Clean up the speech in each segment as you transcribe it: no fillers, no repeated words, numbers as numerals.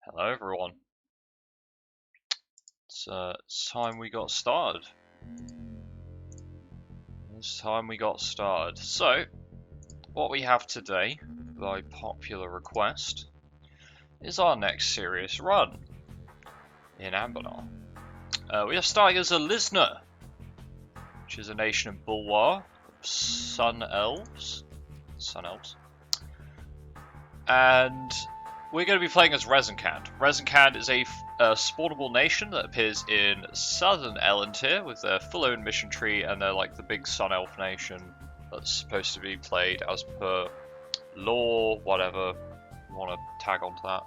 Hello everyone. It's time we got started. So, what we have today, by popular request, is our next serious run in Anbennar. We are starting as a Listener, which is a nation of Bulwar, Sun Elves. And we're going to be playing as Rezankand. Rezankand is a spawnable nation that appears in southern Elantir with their full-owned mission tree, and they're like the big Sun Elf nation that's supposed to be played as per lore, whatever you want to tag onto that.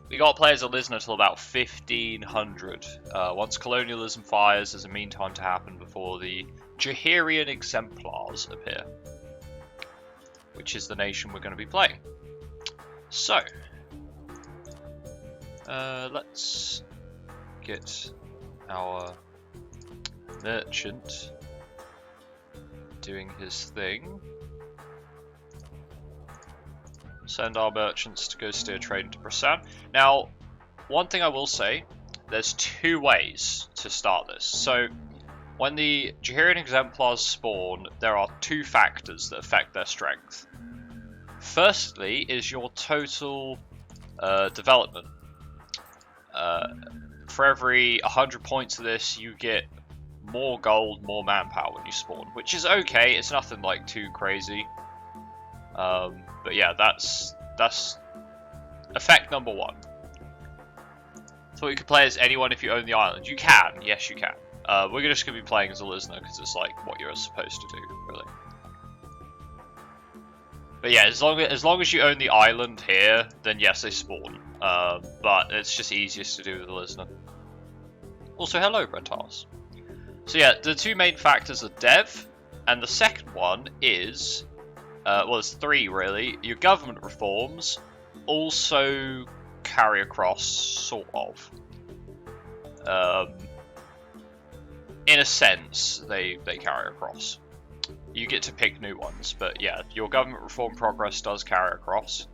We got players a listener till about 1500. Once colonialism fires, there's a meantime to happen before the Jahirian exemplars appear, which is the nation we're going to be playing. So, let's get our merchant doing his thing. Send our merchants to go steer trade into Prasan. Now, one thing I will say, there's two ways to start this. So, when the Jahirian exemplars spawn, there are two factors that affect their strength. Firstly is your total development. For every 100 points of this, you get more gold, more manpower when you spawn, which is okay. It's nothing like too crazy. But yeah, that's effect number one. So you can play as anyone if you own the island. You can, yes you can. We're just going to be playing as a listener because it's like what you're supposed to do, really. But yeah, as long as you own the island here, then yes, they spawn. But it's just easiest to do with a listener. Also, hello, Brentars. So yeah, the two main factors are dev, and the second one is, well, there's three really. Your government reforms also carry across, sort of. In a sense, they carry across. You get to pick new ones, but yeah, your government reform progress does carry across.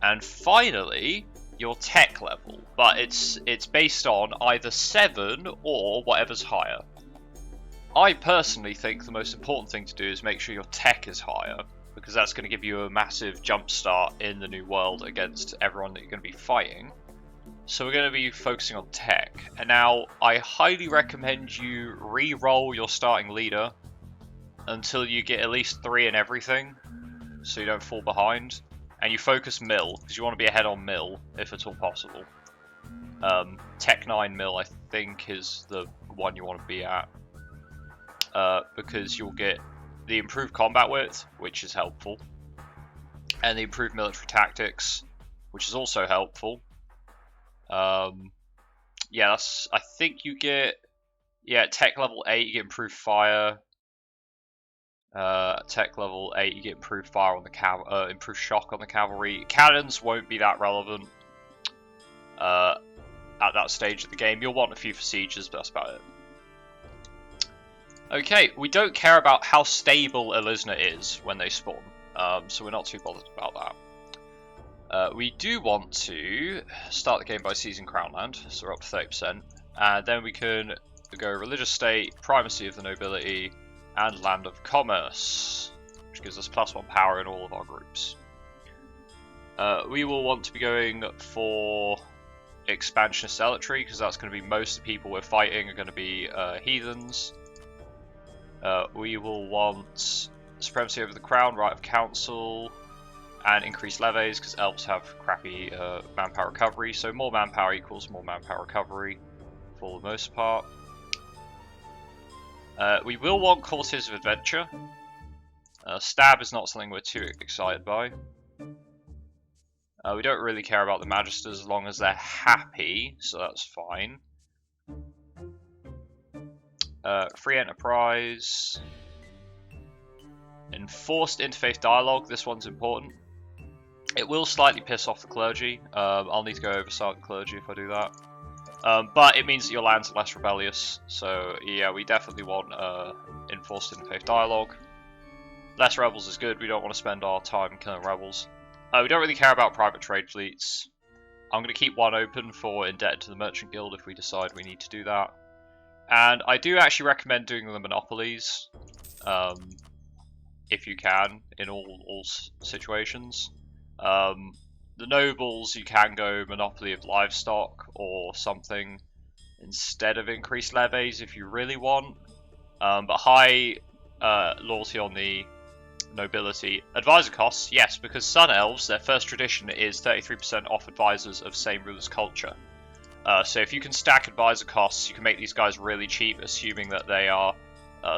And finally, your tech level, but it's based on either 7 or whatever's higher. I personally think the most important thing to do is make sure your tech is higher, because that's going to give you a massive jump start in the new world against everyone that you're going to be fighting. So we're going to be focusing on tech. And now, I highly recommend you re-roll your starting leader until you get at least 3 in everything, so you don't fall behind. And you focus mill, because you want to be ahead on mill, if at all possible. Tech 9 mill, I think, is the one you want to be at. Because you'll get the improved combat width, which is helpful. And the improved military tactics, which is also helpful. Yeah, I think you get, tech level 8 you get improved fire. Tech level 8 you get improved fire on the improved shock on the cavalry. Cannons won't be that relevant at that stage of the game. You'll want a few for sieges, but that's about it. Okay, we don't care about how stable a listener is when they spawn, so we're not too bothered about that. We do want to start the game by seizing Crown Land, so we're up to 30%, and then we can go Religious State, Primacy of the Nobility, and Land of Commerce, which gives us +1 power in all of our groups. We will want to be going for Expansionist Zealotry, because that's going to be most of the people we're fighting are going to be heathens. We will want Supremacy over the Crown, Right of Council, and increased levies, because elves have crappy manpower recovery, so more manpower equals more manpower recovery for the most part. We will want Courtiers of Adventure. Stab is not something we're too excited by. We don't really care about the Magisters as long as they're happy, so that's fine. Free Enterprise. Enforced interfaith dialogue, this one's important. It will slightly piss off the clergy. I'll need to go oversight the clergy if I do that. But it means that your lands are less rebellious, so yeah, we definitely want enforced interfaith dialogue. Less rebels is good. We don't want to spend our time killing rebels. We don't really care about private trade fleets. I'm going to keep one open for indebted to the Merchant Guild if we decide we need to do that. And I do actually recommend doing the monopolies, if you can, in all situations. The nobles, you can go monopoly of livestock or something instead of increased levies if you really want. But high loyalty on the nobility. Advisor costs, yes, because Sun Elves, their first tradition is 33% off advisors of same ruler's culture. So if you can stack advisor costs, you can make these guys really cheap, assuming that they are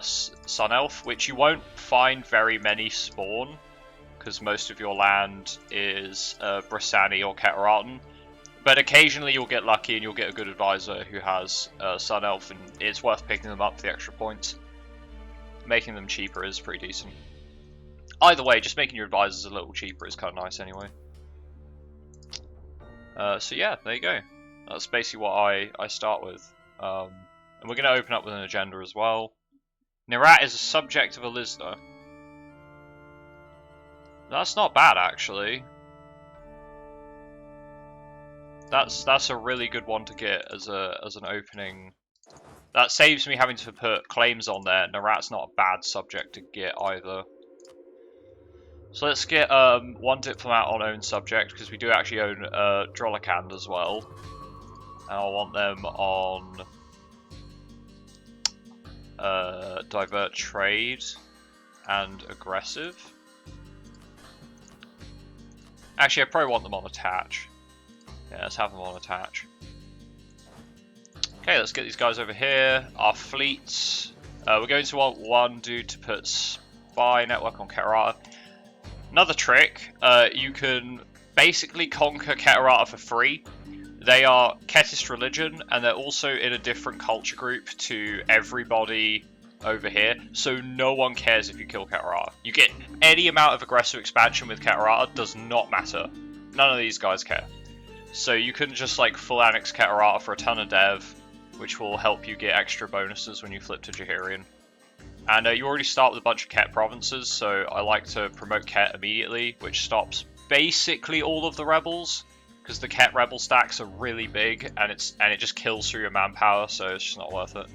Sun Elf, which you won't find very many spawn, because most of your land is Brissani or Keteratan. But occasionally you'll get lucky and you'll get a good advisor who has Sun Elf, and it's worth picking them up for the extra points. Making them cheaper is pretty decent. Either way, just making your advisors a little cheaper is kind of nice anyway. So yeah, there you go. That's basically what I start with. And we're going to open up with an agenda as well. Nerat is a subject of Alizda. That's not bad, actually. That's a really good one to get as an opening. That saves me having to put claims on there. Nerat's not a bad subject to get either. So let's get one diplomat on own subject, because we do actually own Rezankand as well. And I want them on divert trade and aggressive. Actually, I probably want them on attach. Yeah, let's have them on attach. Okay, let's get these guys over here. Our fleets. We're going to want one dude to put spy network on Keterata. Another trick, you can basically conquer Keterata for free. They are Ketist religion, and they're also in a different culture group to everybody over here, so no one cares if you kill Keterata. You get any amount of aggressive expansion with Keterata, does not matter. None of these guys care. So you can just like full annex Keterata for a ton of dev, which will help you get extra bonuses when you flip to Jahirian. And you already start with a bunch of Ket provinces, so I like to promote Ket immediately, which stops basically all of the rebels, because the Ket rebel stacks are really big, and it just kills through your manpower, so it's just not worth it.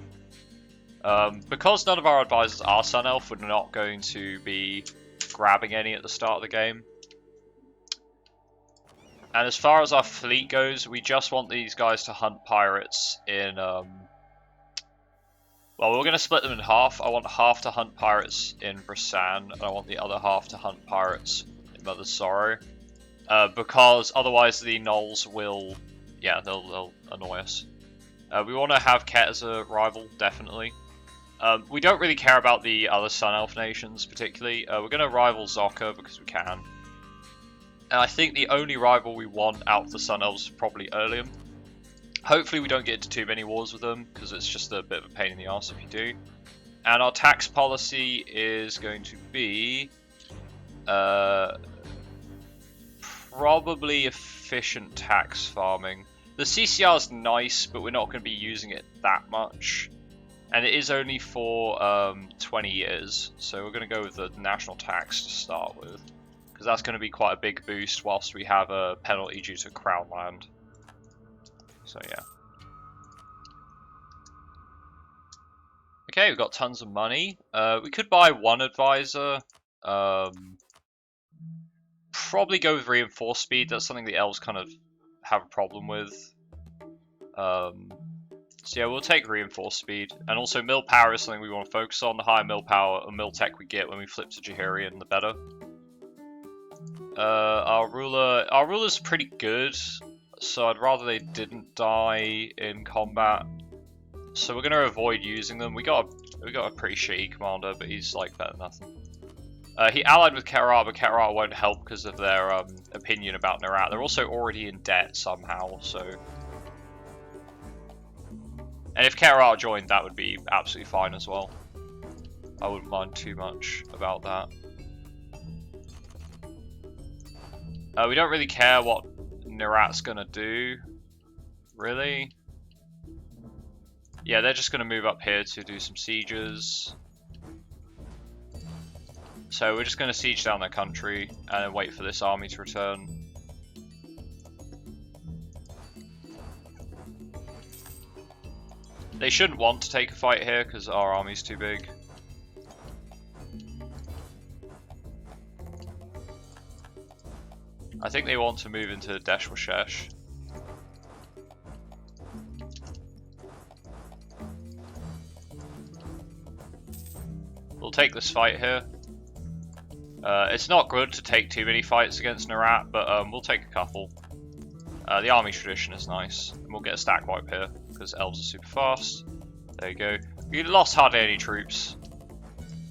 Because none of our advisors are Sun Elf, we're not going to be grabbing any at the start of the game. And as far as our fleet goes, we just want these guys to hunt pirates in... Well, we're going to split them in half. I want half to hunt pirates in Brissan, and I want the other half to hunt pirates in Mother's Sorrow. Because otherwise the gnolls will... Yeah, they'll annoy us. We want to have Ket as a rival, definitely. We don't really care about the other Sun Elf nations, particularly. We're going to rival Zocca because we can. And I think the only rival we want out of the Sun Elves is probably Erlium. Hopefully we don't get into too many wars with them, because it's just a bit of a pain in the arse if you do. And our tax policy is going to be... probably efficient tax farming. The CCR is nice, but we're not going to be using it that much. And it is only for 20 years, so we're going to go with the national tax to start with. Because that's going to be quite a big boost whilst we have a penalty due to crown land. So yeah. Okay, we've got tons of money. We could buy one advisor. Probably go with reinforced speed. That's something the elves kind of have a problem with. So yeah, we'll take reinforced speed. And also mill power is something we want to focus on. The higher mill power or mill tech we get when we flip to Jahirian, the better. Our ruler's pretty good. So I'd rather they didn't die in combat. So we're gonna avoid using them. We got a pretty shitty commander, but he's like better than nothing. He allied with Keterata, but Keterata won't help because of their opinion about Nerat. They're also already in debt somehow, so... And if Keterata joined, that would be absolutely fine as well. I wouldn't mind too much about that. We don't really care what Nerat's gonna do, really. Yeah, they're just gonna move up here to do some sieges. So we're just going to siege down their country and wait for this army to return. They shouldn't want to take a fight here because our army's too big. I think they want to move into Deshwashesh. We'll take this fight here. It's not good to take too many fights against Narat, but we'll take a couple. The army tradition is nice, and we'll get a stack wipe here because elves are super fast. There you go. We lost hardly any troops,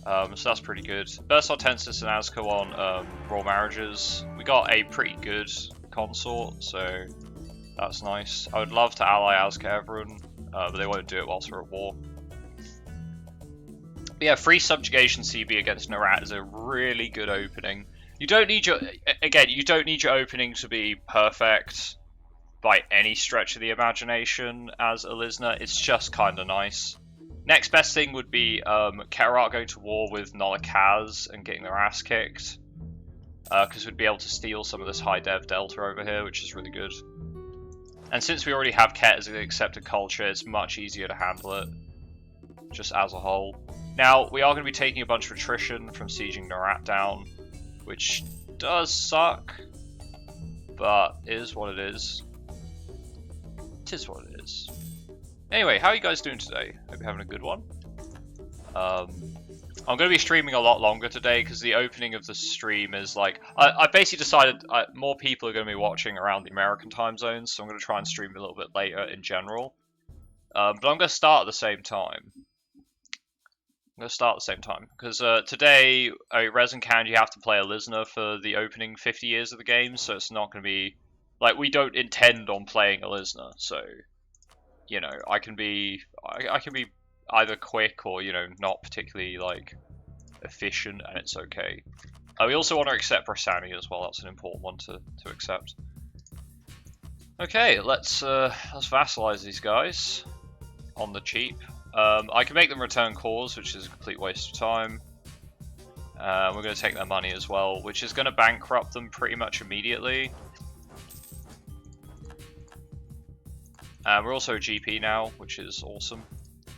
so that's pretty good. Burst-Hortensis and Azka on royal marriages. We got a pretty good consort, so that's nice. I would love to ally Azka Everon, but they won't do it whilst we're at war. But yeah, free subjugation CB against Narat is a really good opening. You don't need your you don't need your opening to be perfect by any stretch of the imagination as Elisna. It's just kind of nice. Next best thing would be Kerat going to war with Nolokaz and getting their ass kicked, because we'd be able to steal some of this high dev delta over here, which is really good. And since we already have Ket as an accepted culture, it's much easier to handle it, just as a whole. Now, we are going to be taking a bunch of attrition from sieging Narat down, which does suck, but it is what it is. It is what it is. Anyway, how are you guys doing today? Hope you're having a good one. I'm going to be streaming a lot longer today because the opening of the stream is like... I basically decided more people are going to be watching around the American time zones, so I'm going to try and stream a little bit later in general. But I'm going to start at the same time. Because today, Rezankand, you have to play Elisna for the opening 50 years of the game, so it's not going to be... Like, we don't intend on playing Elisna, so... You know, I can be either quick or, you know, not particularly, like, efficient, and it's okay. We also want to accept Brasani as well. That's an important one to accept. Okay, let's vassalize these guys on the cheap. I can make them return cores, which is a complete waste of time. We're going to take their money as well, which is going to bankrupt them pretty much immediately. We're also a GP now, which is awesome.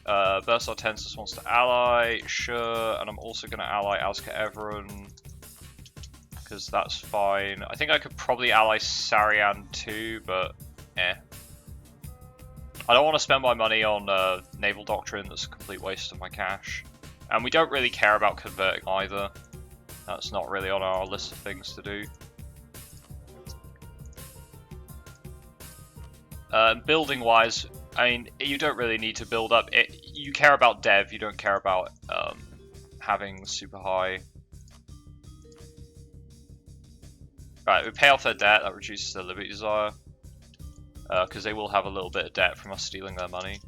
Burst-Hortensis wants to ally, sure, and I'm also going to ally Azka Everon, because that's fine. I think I could probably ally Sarian too, but eh. I don't want to spend my money on Naval Doctrine, that's a complete waste of my cash. And we don't really care about converting either. That's not really on our list of things to do. Building wise, I mean, you don't really need to build up. You care about dev, you don't care about having super high. Right, we pay off their debt, that reduces their liberty desire. Because they will have a little bit of debt from us stealing their money.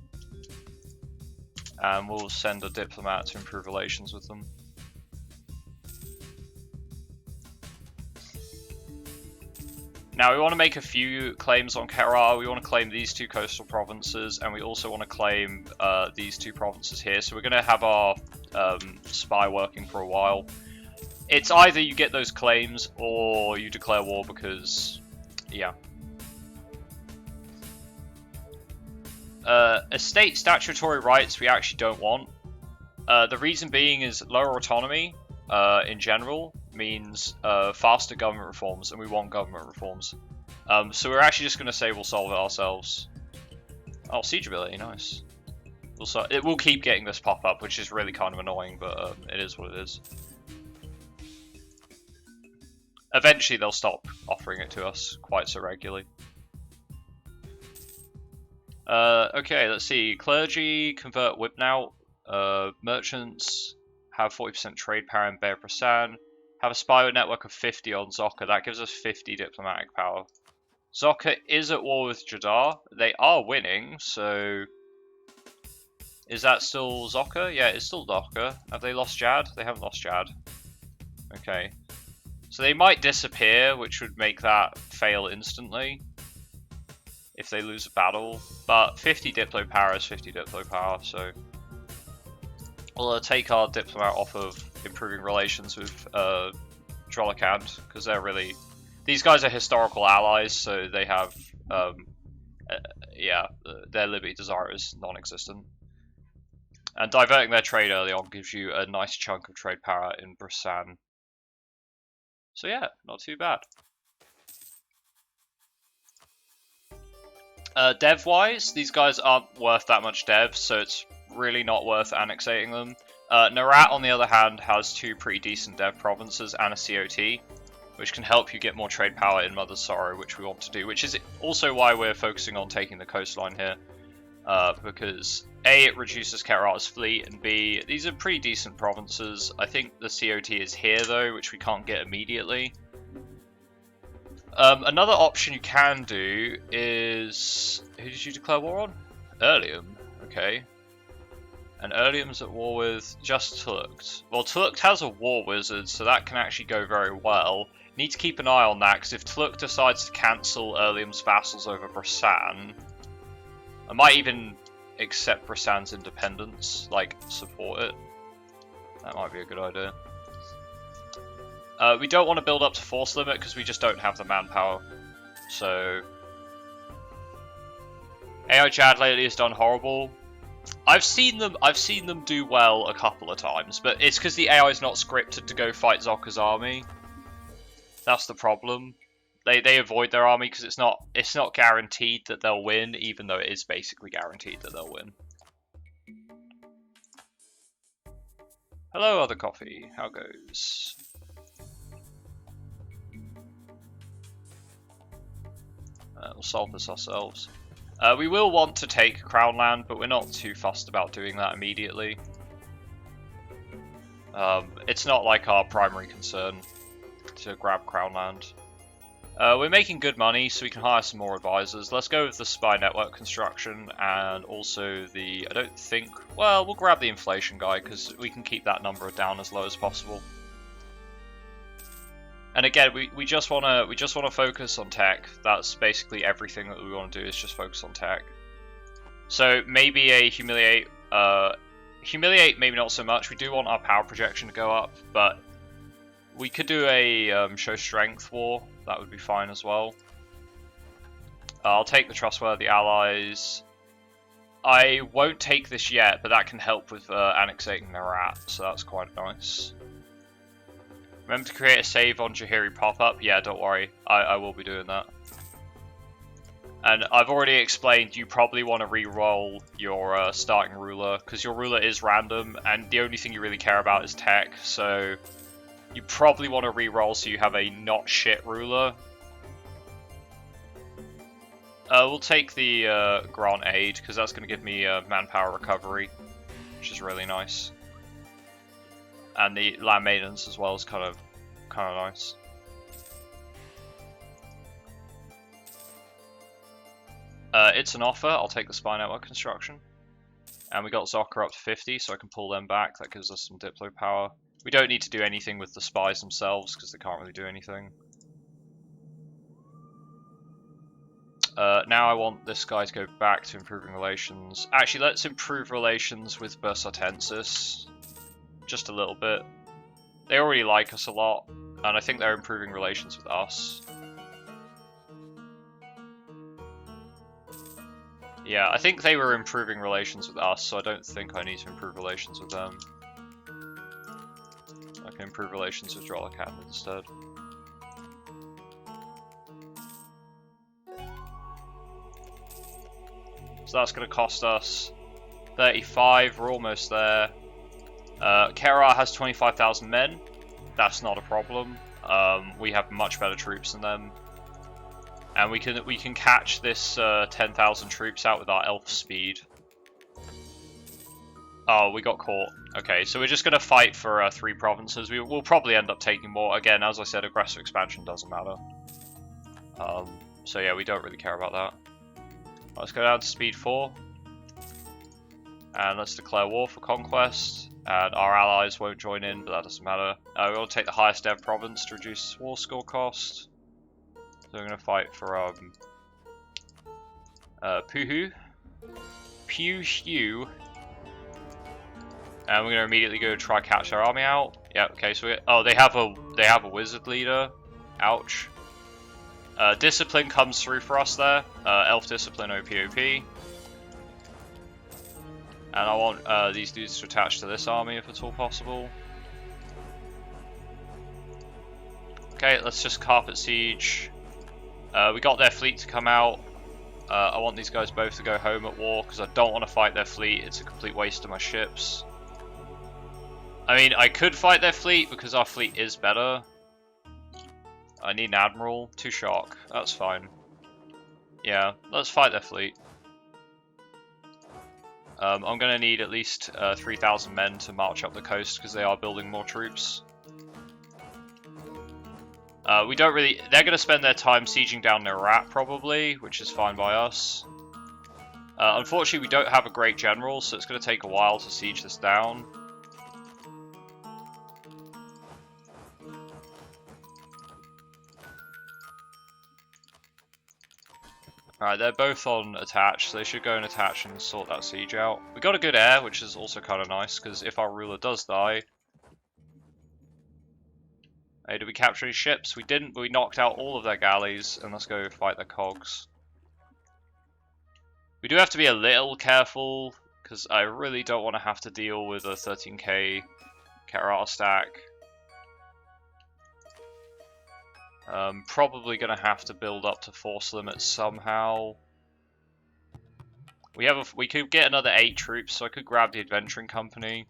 And we'll send a diplomat to improve relations with them. Now, we want to make a few claims on Kerat. We want to claim these two coastal provinces, and we also want to claim these two provinces here. So we're going to have our spy working for a while. It's either you get those claims, or you declare war because, yeah. Estate statutory rights we actually don't want. The reason being is lower autonomy, in general, means faster government reforms, and we want government reforms. So we're actually just going to say we'll solve it ourselves. Oh, siege ability, nice. It will keep getting this pop up, which is really kind of annoying, but it is what it is. Eventually they'll stop offering it to us quite so regularly. Okay, let's see. Clergy convert Whipnout. Merchants have 40% trade power in Bear Prasan. Have a spy network of 50 on Zokka. That gives us 50 diplomatic power. Zokka is at war with Jadar. They are winning, so... Is that still Zokka? Yeah, it's still Zokka. Have they lost Jad? They haven't lost Jad. Okay. So they might disappear, which would make that fail instantly. If they lose a battle. But 50 Diplo power is 50 Diplo power, so... We'll take our diplomat off of improving relations with Rezankand, because they're really... These guys are historical allies, so they have... yeah, their liberty desire is non-existent. And diverting their trade early on gives you a nice chunk of trade power in Busan. So yeah, not too bad. Dev-wise, these guys aren't worth that much dev, so it's really not worth annexating them. Narat, on the other hand, has 2 pretty decent dev provinces and a COT, which can help you get more trade power in Mother's Sorrow, which we want to do, which is also why we're focusing on taking the coastline here. Because A, it reduces Kerala's fleet, and B, these are pretty decent provinces. I think the COT is here though, which we can't get immediately. Another option you can do is... Who did you declare war on? Erlium, okay. And Erlium's at war with just Tulukt. Well, Tulukt has a war wizard, so that can actually go very well. Need to keep an eye on that, because if Tulukt decides to cancel Erlium's vassals over Busan, I might even accept Busan's independence, like, support it. That might be a good idea. We don't want to build up to force limit because we just don't have the manpower. So AI Jad lately has done horrible. I've seen them do well a couple of times, but it's because the AI is not scripted to go fight Zocca's army. That's the problem. They avoid their army because it's not guaranteed that they'll win, even though it is basically guaranteed that they'll win. Hello, other coffee. How goes? We'll solve this ourselves. We will want to take Crown Land, but we're not too fussed about doing that immediately. It's not like our primary concern to grab Crown Land. We're making good money, so we can hire some more advisors. Let's go with the spy network construction and also the... I don't think... Well, we'll grab the inflation guy because we can keep that number down as low as possible. And again, we just wanna focus on tech. That's basically everything that we want to do is just focus on tech. So maybe a humiliate, maybe not so much. We do want our power projection to go up, but we could do a show strength war. That would be fine as well. I'll take the trustworthy allies. I won't take this yet, but that can help with annexating Narat, so that's quite nice. Remember to create a save on Jahiri pop-up? Yeah, don't worry. I will be doing that. And I've already explained you probably want to re-roll your starting ruler, because your ruler is random, and the only thing you really care about is tech, so you probably want to re-roll so you have a not shit ruler. We'll take the Grant Aid, because that's going to give me manpower recovery, which is really nice. And the land maintenance as well is kind of nice. It's an offer. I'll take the spy network construction. And we got Zocca up to 50, so I can pull them back. That gives us some Diplo power. We don't need to do anything with the spies themselves because they can't really do anything. Now I want this guy to go back to improving relations. Actually, let's improve relations with Bursatensis. Just a little bit. They already like us a lot, and I think they're improving relations with us. Yeah, I think they were improving relations with us, so I don't think I need to improve relations with them. I can improve relations with Rezankand instead. So that's going to cost us 35, we're almost there. Kerala has 25,000 men. That's not a problem. We have much better troops than them, and we can catch this 10,000 troops out with our elf speed. Oh, we got caught. Okay, so we're just gonna fight for 3 provinces. We'll probably end up taking more. Again, as I said, aggressive expansion doesn't matter. So yeah, we don't really care about that. Let's go down to speed 4, and let's declare war for conquest. And our allies won't join in, but that doesn't matter. We want to take the highest dev province to reduce war score cost. So we're going to fight for Puhu, And we're gonna immediately go try catch their army out. Yeah, okay, so they have a wizard leader. Ouch. Discipline comes through for us there. Elf discipline OPOP. And I want these dudes to attach to this army if at all possible. Okay, let's just carpet siege. We got their fleet to come out. I want these guys both to go home at war because I don't want to fight their fleet. It's a complete waste of my ships. I mean, I could fight their fleet because our fleet is better. I need an admiral. 2 shock. That's fine. Yeah, let's fight their fleet. I'm going to need at least 3,000 men to march up the coast because they are building more troops. We don't really... They're going to spend their time sieging down Nerat probably, which is fine by us. Unfortunately, we don't have a great general, so it's going to take a while to siege this down. Alright, they're both on attach, so they should go and attach and sort that siege out. We got a good air, which is also kind of nice, because if our ruler does die... Hey, did we capture any ships? We didn't, but we knocked out all of their galleys, and let's go fight their cogs. We do have to be a little careful, because I really don't want to have to deal with a 13k Catarata stack. Probably going to have to build up to force limit somehow. We could get another 8 troops, so I could grab the adventuring company.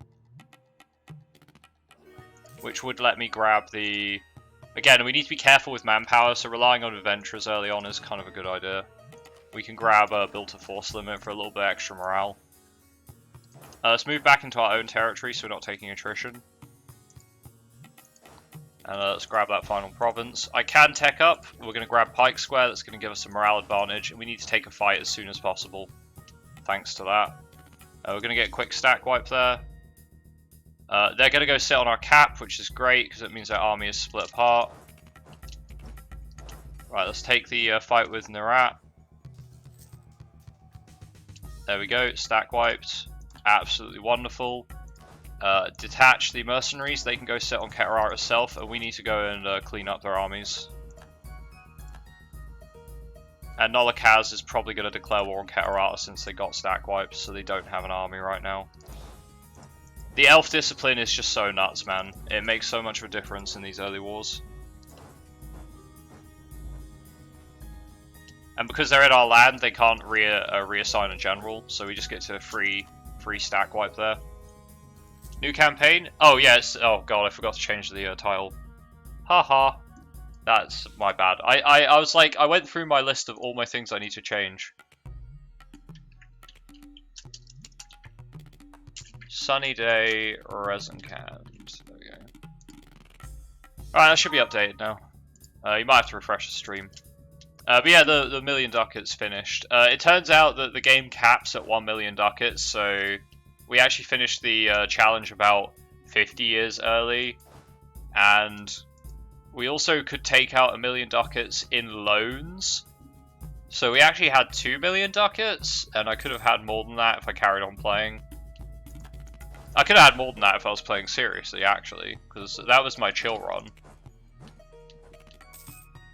Which would let me grab the... Again, we need to be careful with manpower, so relying on adventurers early on is kind of a good idea. We can grab a build to force limit for a little bit extra morale. Let's move back into our own territory so we're not taking attrition. And let's grab that final province. I can tech up. We're going to grab Pike Square. That's going to give us a morale advantage. And we need to take a fight as soon as possible. Thanks to that. We're going to get a quick stack wipe there. They're going to go sit on our cap, which is great because it means their army is split apart. Right, let's take the fight with Nerat. There we go. Stack wiped. Absolutely wonderful. Detach the mercenaries, they can go sit on Catarata itself, and we need to go and clean up their armies. And Nolokaz is probably going to declare war on Catarata since they got stack wiped, so they don't have an army right now. The elf discipline is just so nuts, man. It makes so much of a difference in these early wars. And because they're in our land, they can't reassign a general, so we just get to free stack wipe there. New campaign? Oh yes. Oh god, I forgot to change the title. Haha. That's my bad. I was like, I went through my list of all my things I need to change. Sunny day, Rezankand. There we go. Alright, that should be updated now. You might have to refresh the stream. But yeah, the million ducats finished. It turns out that the game caps at 1 million ducats, so we actually finished the challenge about 50 years early, and we also could take out 1 million ducats in loans. So we actually had 2 million ducats, and I could have had more than that if I carried on playing. I could have had more than that if I was playing seriously, actually, because that was my chill run.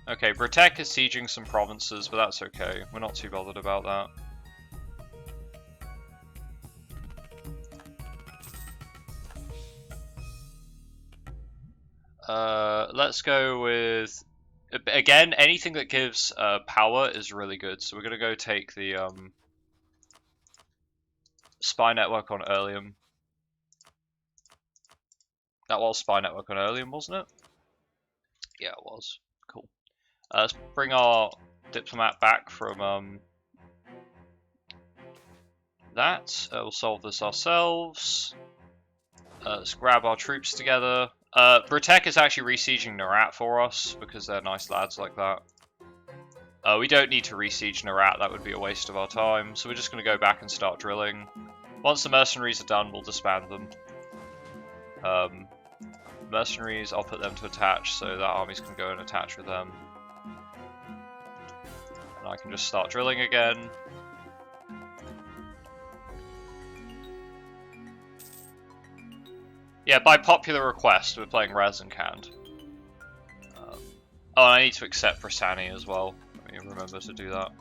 Okay, Britek is sieging some provinces, but that's okay. We're not too bothered about that. Let's go with... Again, anything that gives power is really good, so we're going to go take the spy network on Earlium. That was spy network on Earlium, wasn't it? Yeah, it was. Cool. Let's bring our diplomat back from that. We'll solve this ourselves. Let's grab our troops together. Britek is actually re-sieging Nerat for us because they're nice lads like that. We don't need to re-siege Nerat, that would be a waste of our time. So we're just going to go back and start drilling. Once the mercenaries are done, we'll disband them. Mercenaries, I'll put them to attach, so that army's going to go and attach with them. And I can just start drilling again. Yeah, by popular request, we're playing Rezankand. Oh, I need to accept Brasani as well. Let me remember to do that.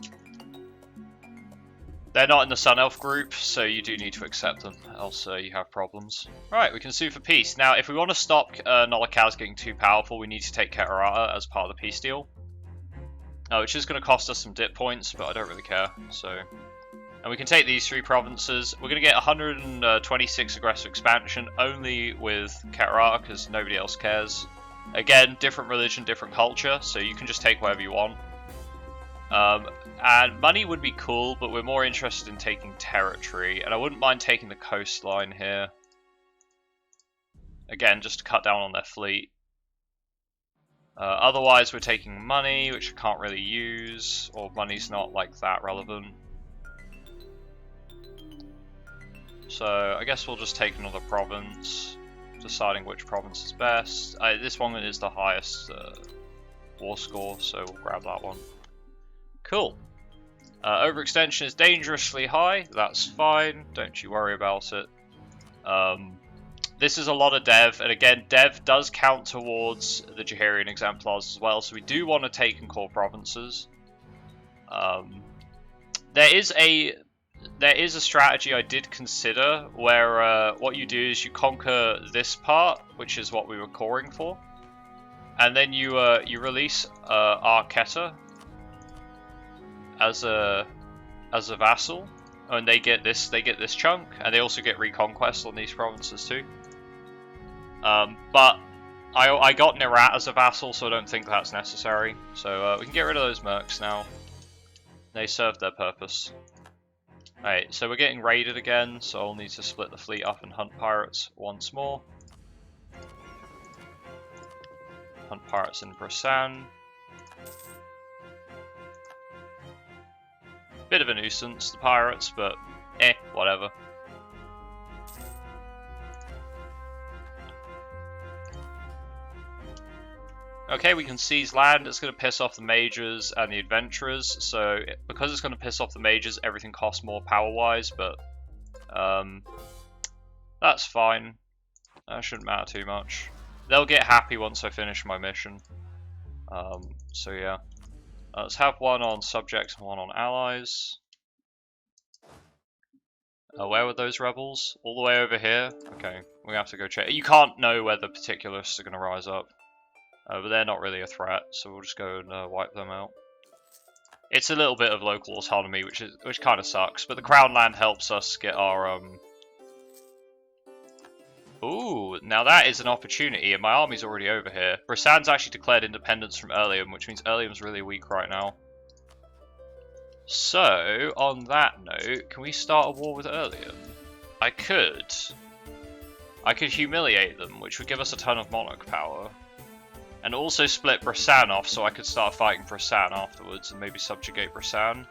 They're not in the Sun Elf group, so you do need to accept them, else you have problems. Right, we can sue for peace. Now, if we want to stop Nolokaz getting too powerful, we need to take Keterata as part of the peace deal. Which is going to cost us some dip points, but I don't really care, so... And we can take these 3 provinces. We're going to get 126 aggressive expansion, only with Keterata, because nobody else cares. Again, different religion, different culture, so you can just take whatever you want. And money would be cool, but we're more interested in taking territory, and I wouldn't mind taking the coastline here. Again, just to cut down on their fleet. Otherwise, we're taking money, which I can't really use, or money's not like that relevant. So I guess we'll just take another province, deciding which province is best. This one is the highest war score, so we'll grab that one. Cool. Overextension is dangerously high, that's fine, don't you worry about it. This is a lot of dev, and again, dev does count towards the Jaharian exemplars as well, so we do want to take and core provinces. There is a strategy I did consider where what you do is you conquer this part, which is what we were coring for, and then you release Arketa as a vassal, and they get this chunk, and they also get reconquest on these provinces too. But I got Nerat as a vassal, so I don't think that's necessary. So we can get rid of those mercs now. They served their purpose. Alright, so we're getting raided again, so I'll need to split the fleet up and hunt pirates once more. Hunt pirates in Brasan. Bit of a nuisance, the pirates, but whatever. Okay, we can seize land. It's going to piss off the mages and the adventurers, so because it's going to piss off the mages, everything costs more power-wise, but that's fine. That shouldn't matter too much. They'll get happy once I finish my mission. So yeah. Let's have one on subjects and one on allies. Where were those rebels? All the way over here? Okay, we have to go check. You can't know whether particularists are going to rise up. But they're not really a threat, so we'll just go and wipe them out. It's a little bit of local autonomy, which kind of sucks, but the Crown Land helps us get our... Ooh, now that is an opportunity, and my army's already over here. Brasan's actually declared independence from Erlium, which means Erlium's really weak right now. So, on that note, can we start a war with Erlium? I could humiliate them, which would give us a ton of monarch power. And also split Brasan off, so I could start fighting Brasan afterwards, and maybe subjugate Brasan.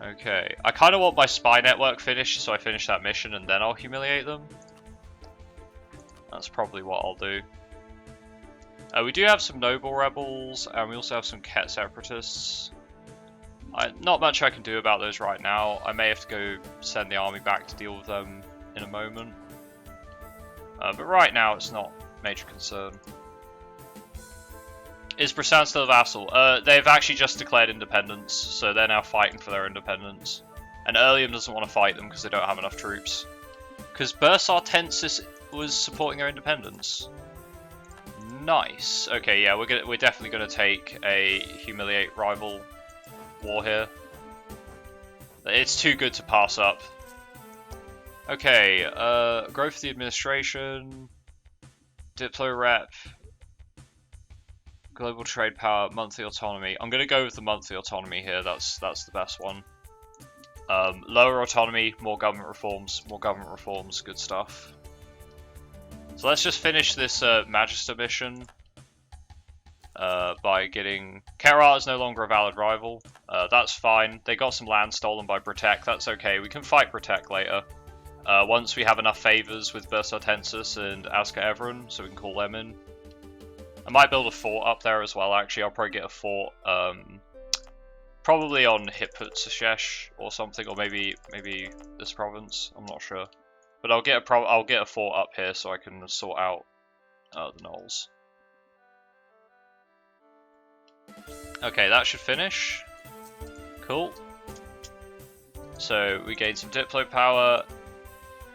Okay, I kind of want my spy network finished, so I finish that mission and then I'll humiliate them. That's probably what I'll do. We do have some noble rebels, and we also have some Ket separatists. Not much I can do about those right now. I may have to go send the army back to deal with them in a moment. But right now it's not a major concern. Is Brasan still a vassal? They've actually just declared independence, so they're now fighting for their independence. And Erlium doesn't want to fight them because they don't have enough troops. Because Bursartensis was supporting their independence. Nice. Okay, yeah, we're definitely going to take a humiliate rival war here. It's too good to pass up. Okay, growth of the administration, Diplo rep, global trade power, monthly autonomy. I'm going to go with the monthly autonomy here. That's the best one. Lower autonomy, more government reforms, good stuff. So let's just finish this Magister mission by getting... Keterata is no longer a valid rival. That's fine. They got some land stolen by Britek. That's okay. We can fight Britek later. Once we have enough favors with Bursartensis and Aska Everon, so we can call them in. I might build a fort up there as well, actually. I'll probably get a fort Probably on Hippotsushesh or something, or maybe this province. I'm not sure, but I'll get a fort up here so I can sort out the knolls. Okay, that should finish. Cool. So we gain some Diplo power,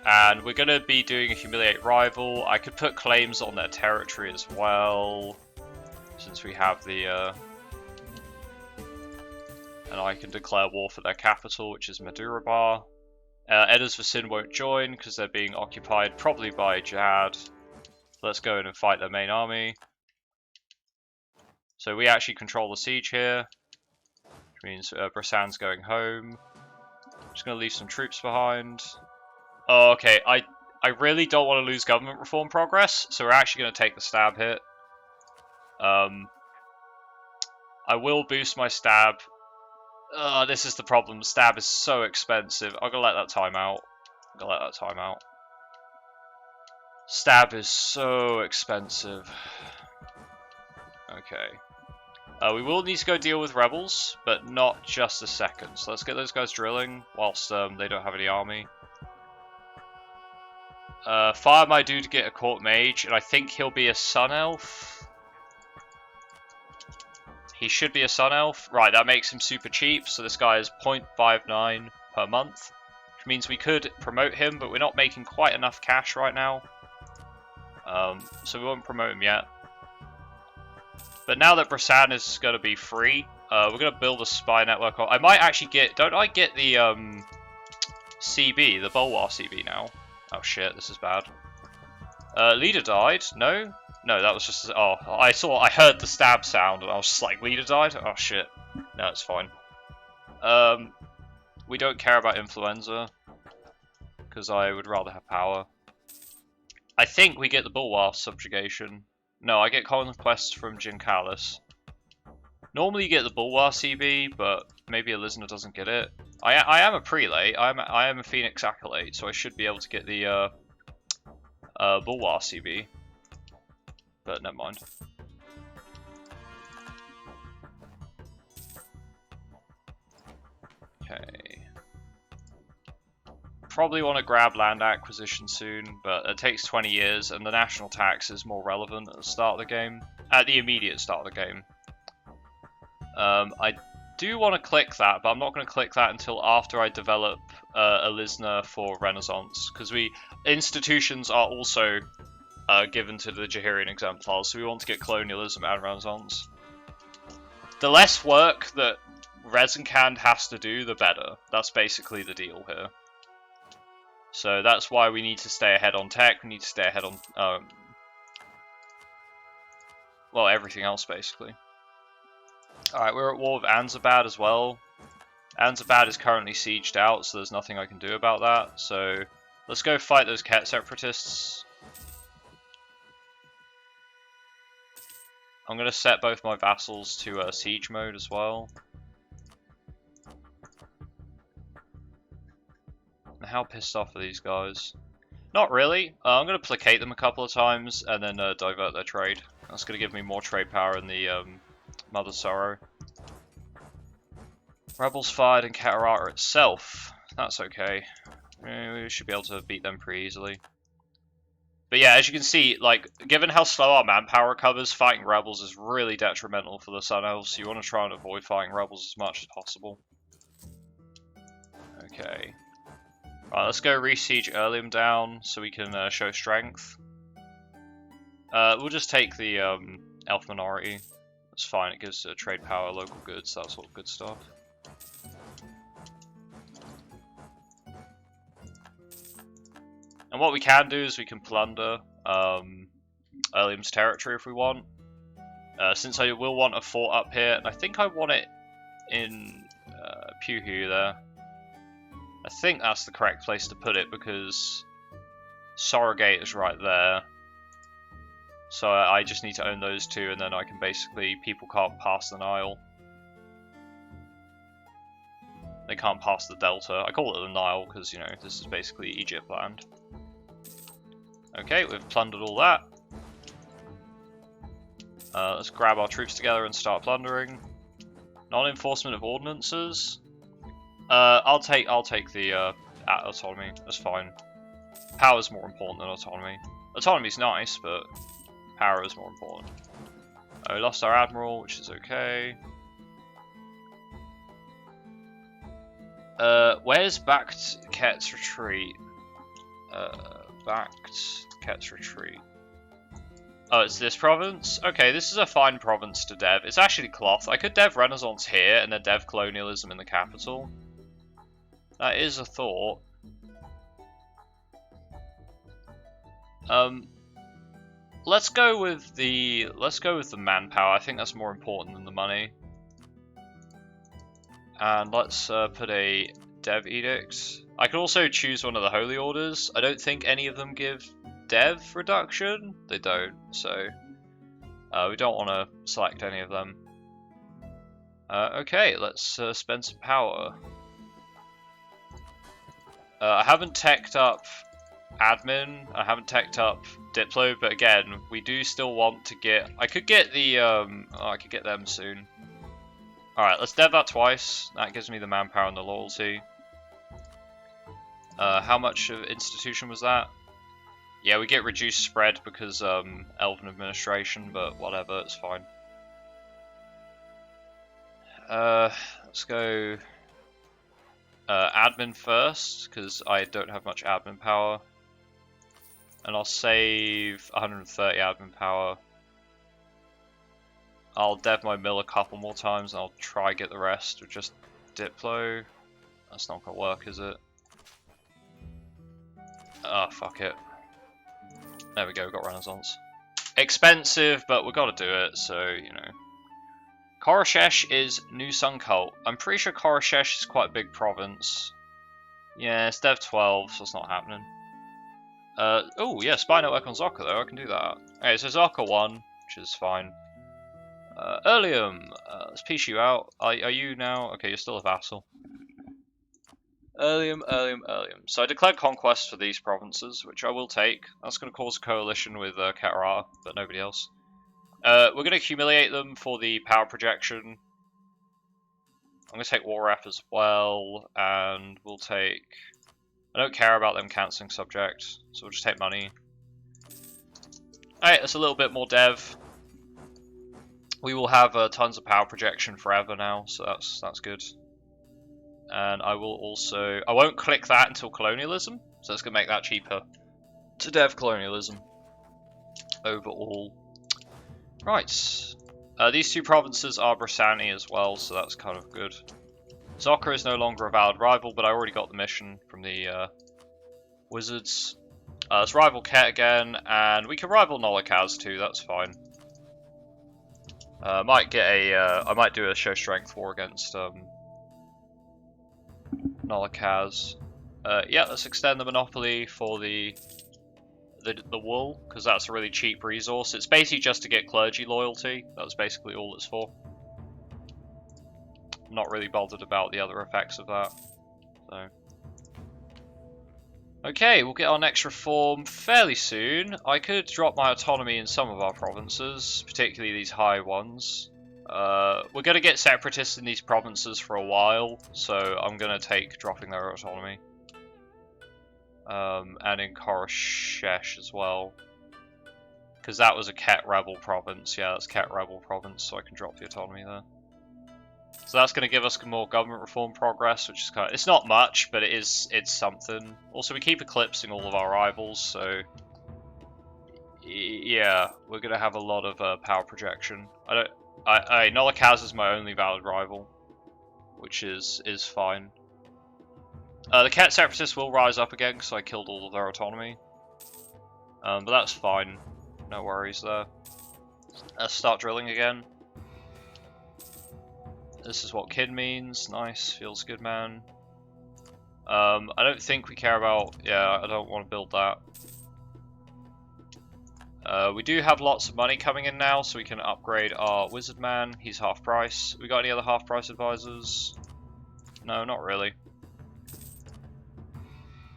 and we're going to be doing a Humiliate Rival. I could put claims on their territory as well, since we have the... and I can declare war for their capital, which is Madurabar. Edders Vasin won't join because they're being occupied, probably by Jad. Let's go in and fight their main army. So we actually control the siege here, which means Brasan's going home. I'm just going to leave some troops behind. Oh, okay, I really don't want to lose government reform progress, so we're actually going to take the stab hit. I will boost my stab. This is the problem. Stab is so expensive. I'm going to let that time out. Stab is so expensive. Okay. We will need to go deal with rebels, but not just a second. So let's get those guys drilling whilst they don't have any army. Fire my dude to get a court mage, and I think he'll be a sun elf. He should be a sun elf. Right, that makes him super cheap. So this guy is 0.59 per month, which means we could promote him, but we're not making quite enough cash right now. So we won't promote him yet. But now that Brasan is going to be free, we're going to build a spy network. I might actually get... Don't I get the CB, the Bulwar CB now? Oh shit, this is bad. Leader died? No? No, that was just... Oh, I heard the stab sound and I was just like, leader died? Oh shit. No, it's fine. We don't care about influenza, because I would rather have power. I think we get the Bulwar subjugation. No, I get conquests from Jinkalis. Normally you get the Bulwar CB, but maybe Elisna doesn't get it. I am a prelate. I am a Phoenix Acolyte, so I should be able to get the Bulwar CB. But never mind. Okay. Probably want to grab land acquisition soon, but it takes 20 years, and the national tax is more relevant at the start of the game. At the immediate start of the game. I do want to click that, but I'm not going to click that until after I develop Elisna for Renaissance, because institutions are also given to the Jahirian exemplars, so we want to get colonialism and Renaissance. The less work that Rezankand has to do, the better. That's basically the deal here. So that's why we need to stay ahead on tech, we need to stay ahead on, well, everything else, basically. Alright, we're at war with Anzabad as well. Anzabad is currently sieged out, so there's nothing I can do about that. So, let's go fight those Ket separatists. I'm going to set both my vassals to siege mode as well. How pissed off are these guys? Not really. I'm going to placate them a couple of times and then divert their trade. That's going to give me more trade power in the Mother Sorrow. Rebels fired in Catarata itself. That's okay. We should be able to beat them pretty easily. But yeah, as you can see, like, given how slow our manpower recovers, fighting rebels is really detrimental for the Sun Elves, so you want to try and avoid fighting rebels as much as possible. Okay. Right, let's go re-siege Earlium down so we can show strength. We'll just take the elf minority. That's fine, it gives trade power, local goods, that sort of good stuff. And what we can do is we can plunder Earlium's territory if we want. Since I will want a fort up here, and I think I want it in Puhu there. I think that's the correct place to put it because Sorrowgate is right there. So I just need to own those two, and then I can basically, people can't pass the Nile. They can't pass the Delta. I call it the Nile because, you know, this is basically Egypt land. Okay, we've plundered all that. Let's grab our troops together and start plundering. Non-enforcement of ordinances. I'll take the autonomy. That's fine. Power's more important than autonomy. Autonomy's nice, but power is more important. We lost our admiral, which is okay. Where's backed Ket's retreat? Backed Ket's retreat. Oh, it's this province? Okay, this is a fine province to dev. It's actually cloth. I could dev Renaissance here and then dev colonialism in the capital. That is a thought. Let's go with the manpower. I think that's more important than the money. And let's put a dev edict. I could also choose one of the holy orders. I don't think any of them give dev reduction. They don't, so we don't want to select any of them. Okay, let's spend some power. I haven't teched up admin. I haven't teched up Diplo, but again, we do still want to get. I could get the. I could get them soon. All right, let's dev that twice. That gives me the manpower and the loyalty. How much of institution was that? Yeah, we get reduced spread because Elven administration, but whatever, it's fine. Let's go admin first, because I don't have much admin power. And I'll save 130 admin power. I'll dev my mill a couple more times and I'll try get the rest with just Diplo. That's not gonna work, is it? Oh, fuck it. There we go, got Renaissance. Expensive, but we gotta do it, so, you know. Koroshesh is New Sun Cult. I'm pretty sure Koroshesh is quite a big province. Yeah, it's Dev 12, so it's not happening. Oh, yeah, spy network on Zocca, though, I can do that. Okay, so Zocca 1, which is fine. Erlium, let's piece you out. Are you now? Okay, you're still a vassal. Erlium. So I declared conquest for these provinces, which I will take. That's going to cause a coalition with Katara, but nobody else. We're going to humiliate them for the power projection. I'm going to take war rep as well, and we'll take... I don't care about them cancelling subject, so we'll just take money. Alright, that's a little bit more dev. We will have tons of power projection forever now, so that's good. And I will also... I won't click that until colonialism, so that's going to make that cheaper to dev colonialism overall. Right. These two provinces are Brasani as well, so that's kind of good. Zocca is no longer a valid rival, but I already got the mission from the wizards. Let's rival Ket again, and we can rival Nolokaz too, that's fine. I might do a show strength war against Nolokaz. Yeah, let's extend the monopoly for the wool, because that's a really cheap resource. It's basically just to get clergy loyalty. That's basically all it's for. I'm not really bothered about the other effects of that. So. Okay, we'll get our next reform fairly soon. I could drop my autonomy in some of our provinces, particularly these high ones. We're going to get separatists in these provinces for a while, so I'm going to take dropping their autonomy. And in Koroshesh as well. Because that was a Ket Rebel province. Yeah, that's Ket Rebel province, so I can drop the autonomy there. So that's going to give us more government reform progress, which is kind of... It's not much, but it's something. Also, we keep eclipsing all of our rivals, so... Yeah, we're going to have a lot of power projection. Nolokaz is my only valid rival, which is fine. The Ket Separatists will rise up again because I killed all of their autonomy. But that's fine. No worries there. Let's start drilling again. This is what Kid means. Nice. Feels good, man. I don't think we care about... Yeah, I don't want to build that. We do have lots of money coming in now, so we can upgrade our Wizard Man. He's half price. We got any other half price advisors? No, not really.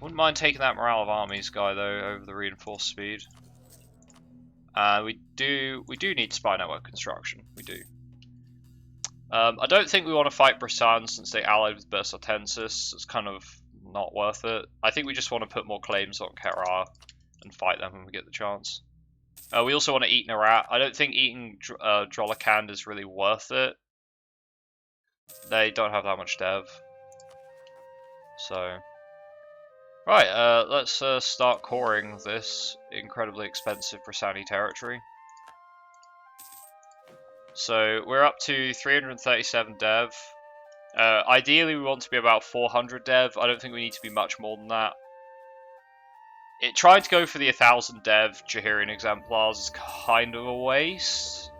Wouldn't mind taking that Morale of Armies guy though over the reinforced speed. We do need spy network construction. We do. I don't think we want to fight Brissan since they allied with Bersatensis. It's kind of not worth it. I think we just want to put more claims on Kerar and fight them when we get the chance. We also want to eat Narat. I don't think eating Rezankand is really worth it. They don't have that much dev. So, right, let's start coring this incredibly expensive Brissani territory. So we're up to 337 dev. Ideally, we want to be about 400 dev. I don't think we need to be much more than that. It tried to go for the 1000 dev Jahirian exemplars. It's kind of a waste.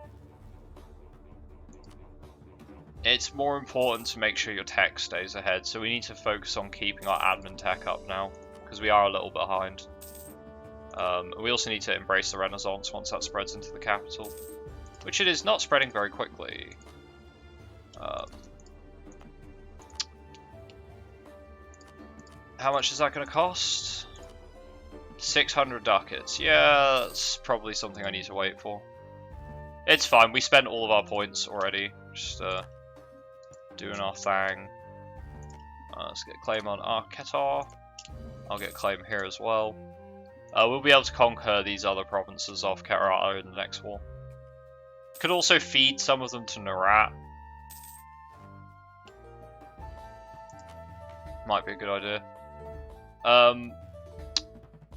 It's more important to make sure your tech stays ahead, so we need to focus on keeping our admin tech up now, because we are a little behind. We also need to embrace the Renaissance once that spreads into the capital, which it is not spreading very quickly. How much is that going to cost? 600 ducats. Yeah, that's probably something I need to wait for. It's fine, we spent all of our points already. Just doing our thing. Let's get a claim on Arketar. I'll get a claim here as well. We'll be able to conquer these other provinces off Kerala in the next war. Could also feed some of them to Narat. Might be a good idea.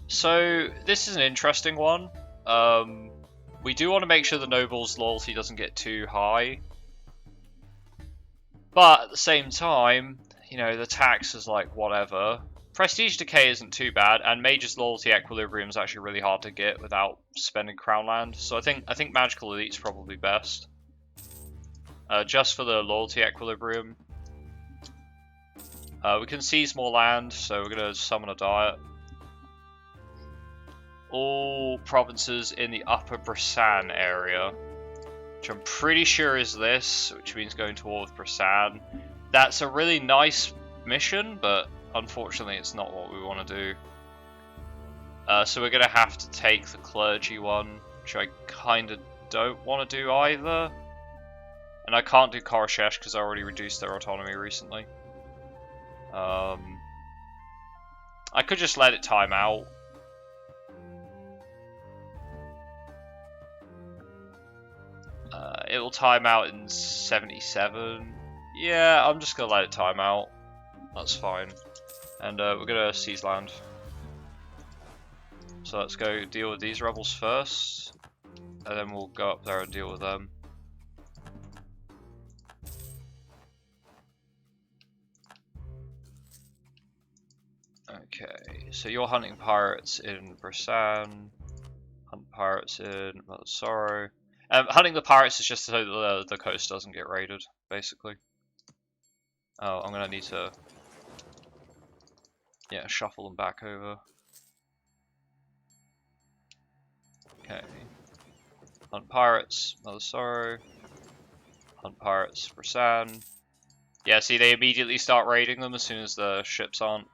So this is an interesting one. We do want to make sure the nobles' loyalty doesn't get too high. But at the same time, you know, the tax is like whatever. Prestige decay isn't too bad, and Mage's loyalty equilibrium is actually really hard to get without spending crown land. So I think magical elite's probably best. Just for the loyalty equilibrium. We can seize more land, so we're gonna summon a diet. All provinces in the Upper Brissan area, which I'm pretty sure is this, which means going to war with Brissan. That's a really nice mission, but unfortunately it's not what we want to do. So we're going to have to take the clergy one, which I kind of don't want to do either. And I can't do Koroshesh because I already reduced their autonomy recently. I could just let it time out. It will time out in 77. Yeah, I'm just going to let it time out. That's fine. And we're going to seize land. So let's go deal with these rebels first. And then we'll go up there and deal with them. Okay, so you're hunting pirates in Brissan. Hunt pirates in Mother Sorrow. Hunting the pirates is just so that the coast doesn't get raided, basically. Oh, I'm gonna need to, yeah, shuffle them back over. Okay. Hunt pirates, Mother Sorrow. Hunt pirates, Brissan. Yeah, see, they immediately start raiding them as soon as the ships aren't.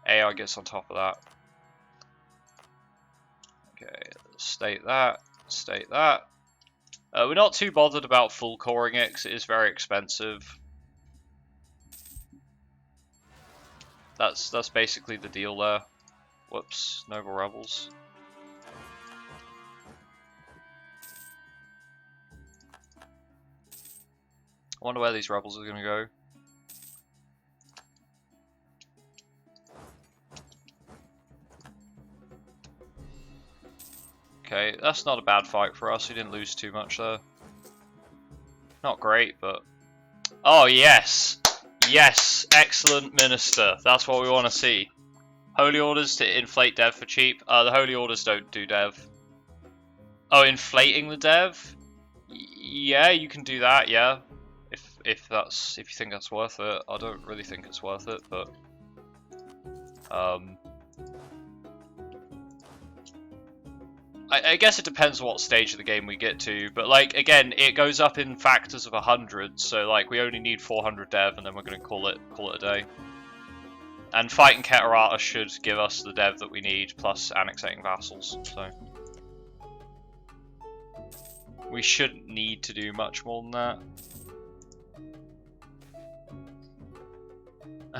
AI gets on top of that. Okay, state that, state that. We're not too bothered about full coring it because it is very expensive. That's basically the deal there. Whoops, noble rebels. I wonder where these rebels are going to go. Okay, that's not a bad fight for us. We didn't lose too much there. Not great, but... Oh, yes! Yes! Excellent minister. That's what we want to see. Holy Orders to inflate dev for cheap. The Holy Orders don't do dev. Oh, inflating the dev? Yeah, you can do that, yeah. If you think that's worth it. I don't really think it's worth it, but... I guess it depends what stage of the game we get to, but like, again, it goes up in factors of 100, so like, we only need 400 dev and then we're going to call it a day. And fighting Ketarata should give us the dev that we need, plus annexating vassals, so... We shouldn't need to do much more than that.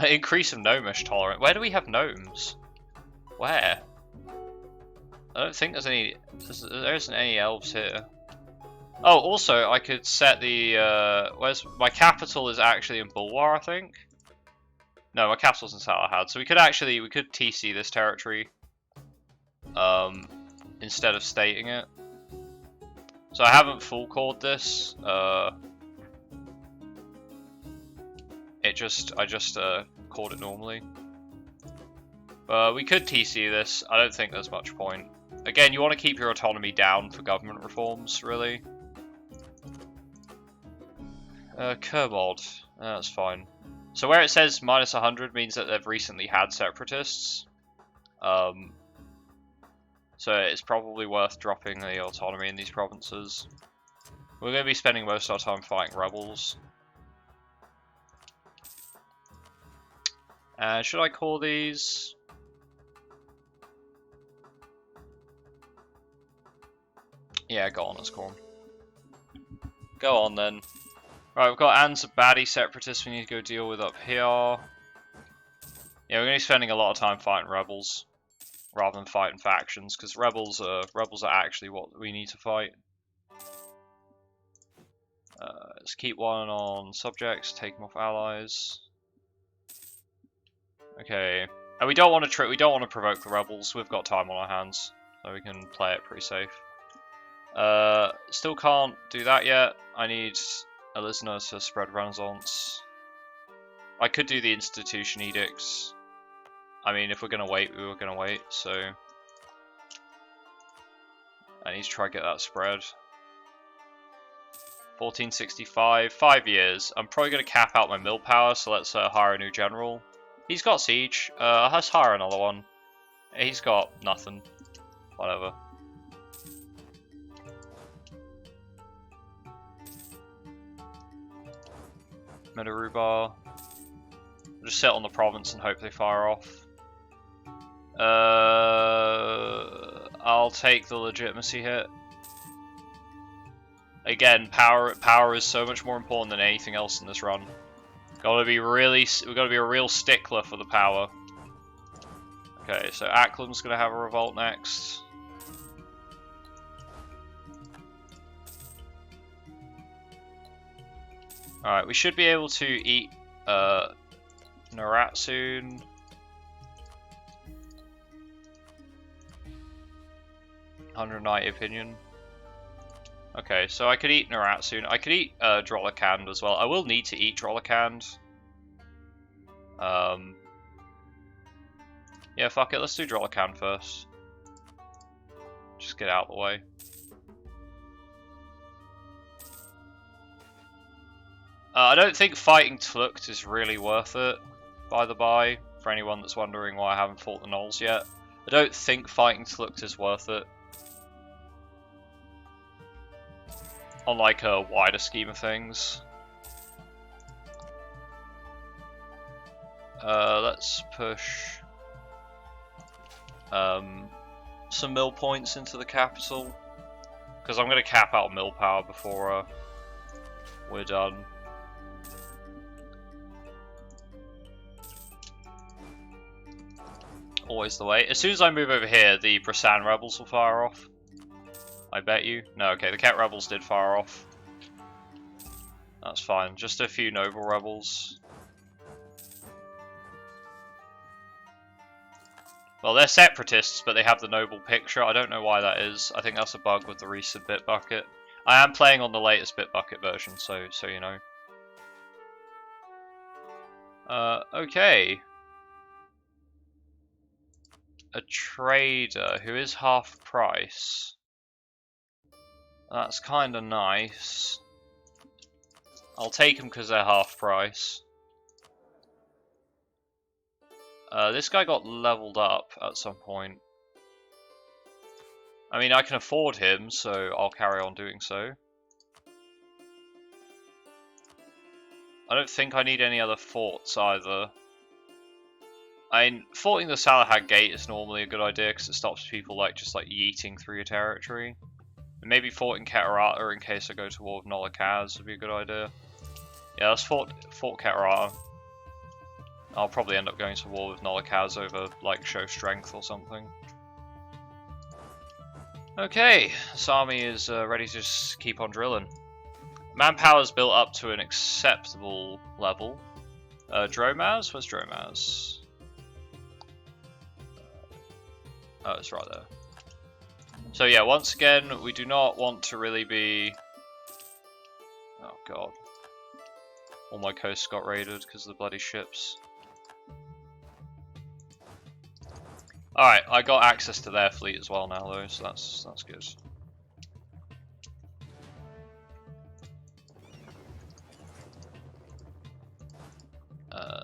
Increase of gnomish tolerance. Where do we have gnomes? Where? I don't think there's any. There isn't any elves here. Oh, also I could set the. Where's my capital is actually in Bulwar, I think. No, my capital's in Salahad, so we could TC this territory. Instead of stating it. So I haven't full cored this. I just cored it normally. We could TC this. I don't think there's much point. Again, you want to keep your autonomy down for government reforms, really. Kermod. That's fine. So where it says minus 100 means that they've recently had separatists. So it's probably worth dropping the autonomy in these provinces. We're going to be spending most of our time fighting rebels. Should I call these? Yeah, go on, let's call them. Go on then. Right, we've got Anzabadi separatists we need to go deal with up here. Yeah, we're going to be spending a lot of time fighting rebels rather than fighting factions, because rebels are actually what we need to fight. Let's keep one on subjects, take them off allies. Okay, and we don't want to provoke the rebels. We've got time on our hands, so we can play it pretty safe. Still can't do that yet. I need Elisna to spread Renaissance. I could do the institution edicts. I mean, if we're gonna wait, we were gonna wait, so I need to try to get that spread. 1465, 5 years. I'm probably gonna cap out my mill power, so let's hire a new general. He's got siege. Let's hire another one. He's got nothing. Whatever. Medarubar. We'll just sit on the province and hope they fire off. I'll take the legitimacy hit. Again, power is so much more important than anything else in this run. We've got to be a real stickler for the power. Okay, so Acklam's gonna have a revolt next. Alright, we should be able to eat Narat soon. $190 opinion. Okay, so I could eat Narat soon. I could eat Drollakand as well. I will need to eat Drollakand. Yeah, fuck it. Let's do Drollakand first. Just get out of the way. I don't think fighting Tlukt is really worth it, by the by, for anyone that's wondering why I haven't fought the Gnolls yet. I don't think fighting Tlukt is worth it. On like a wider scheme of things. Let's push some mill points into the capital, because I'm going to cap out mill power before we're done. Always the way. As soon as I move over here, the Brasan rebels will fire off. I bet you. No, okay, the Ket rebels did fire off. That's fine. Just a few noble rebels. Well, they're separatists, but they have the noble picture. I don't know why that is. I think that's a bug with the recent Bitbucket. I am playing on the latest Bitbucket version, so you know. Okay. A trader who is half price. That's kind of nice. I'll take them because they're half price. This guy got leveled up at some point. I mean, I can afford him, so I'll carry on doing so. I don't think I need any other forts either. I mean, forting the Salahad Gate is normally a good idea because it stops people just yeeting through your territory. And maybe forting Keterata in case I go to war with Nolakaz would be a good idea. Yeah, let's fort Keterata. I'll probably end up going to war with Nolikaz over, like, show strength or something. Okay, this army is ready to just keep on drilling. Manpower's built up to an acceptable level. Dromaz? Where's Dromaz? Oh, it's right there. So yeah, once again, we do not want to really be... Oh god. All my coasts got raided because of the bloody ships. Alright, I got access to their fleet as well now though, so that's good.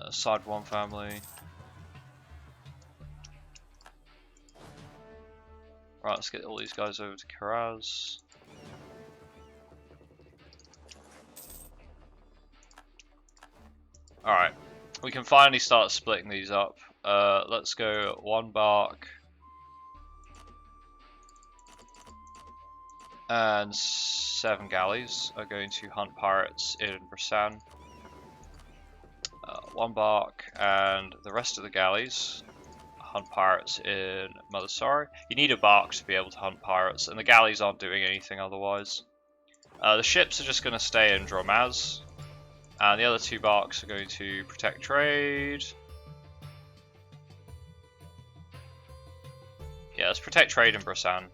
Side 1 family. Right, let's get all these guys over to Karaz. Alright, we can finally start splitting these up. Let's go 1 bark. And 7 galleys are going to hunt pirates in Brasan. 1 bark and the rest of the galleys hunt pirates in Mother Sorrow. You need a bark to be able to hunt pirates, and the galleys aren't doing anything otherwise. The ships are just going to stay in Dromaz, and the other 2 barks are going to protect trade. Yeah, let's protect trade in Brasan.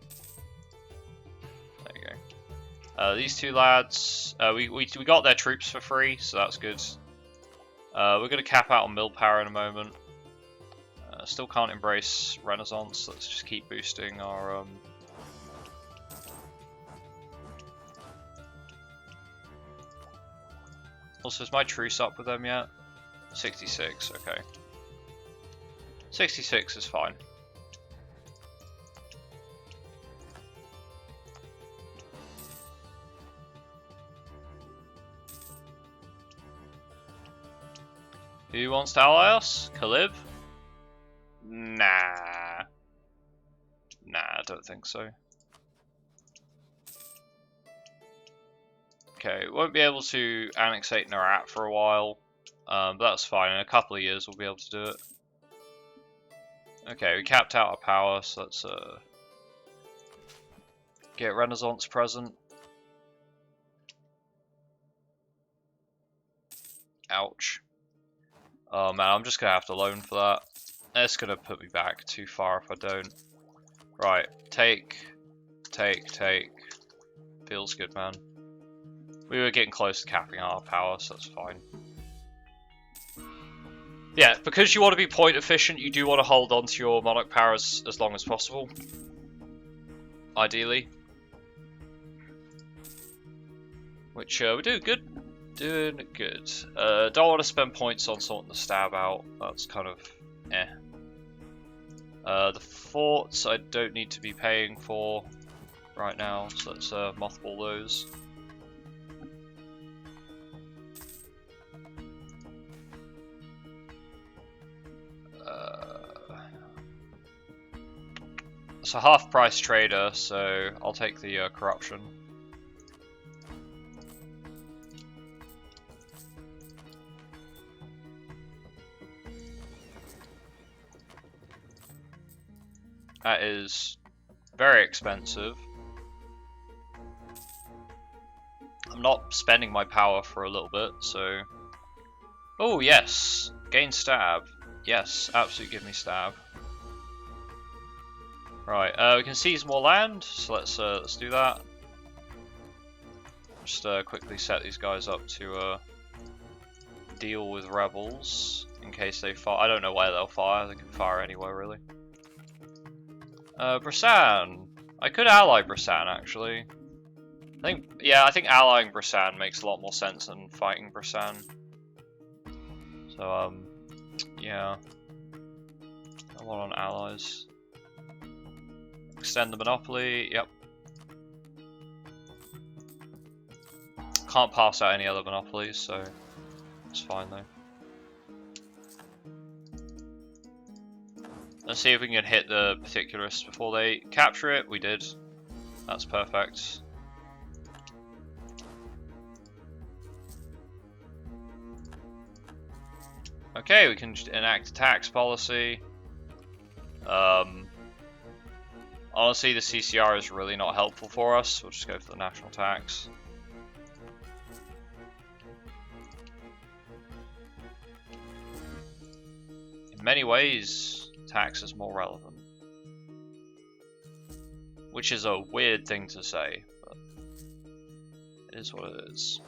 There you go. These 2 lads, we got their troops for free, so that's good. We're going to cap out on mill power in a moment. Still can't embrace Renaissance. Let's just keep boosting our... Also, is my truce up with them yet? 66, okay. 66 is fine. Who wants to ally us? Kalib? Nah. Nah, I don't think so. Okay, won't be able to annexate Narat for a while, but that's fine. In a couple of years we'll be able to do it. Okay, we capped out our power, so let's get Renaissance present. Ouch. Oh man, I'm just gonna have to loan for that. It's gonna put me back too far if I don't. Right, take. Feels good, man. We were getting close to capping our power, so that's fine. Yeah, because you want to be point efficient, you do want to hold on to your monarch powers as long as possible. Ideally. Which we're doing good. Doing good. Don't want to spend points on sorting the stab out. That's kind of eh. The forts I don't need to be paying for right now, so let's mothball those. It's a half price trader, so I'll take the corruption. That is very expensive. I'm not spending my power for a little bit, so... Oh, yes! Gain stab. Yes, absolutely give me stab. Right, we can seize more land, so let's do that. Just quickly set these guys up to deal with rebels, in case they fire. I don't know where they'll fire, they can fire anywhere really. Brasan. I could ally Brasan actually. I think allying Brasan makes a lot more sense than fighting Brasan. So yeah. I want on allies. Extend the monopoly, yep. Can't pass out any other monopolies, so it's fine though. Let's see if we can hit the particularists before they capture it. We did. That's perfect. Okay, we can enact a tax policy. Honestly, the CCR is really not helpful for us. We'll just go for the national tax. In many ways, tax is more relevant. Which is a weird thing to say, but it is what it is.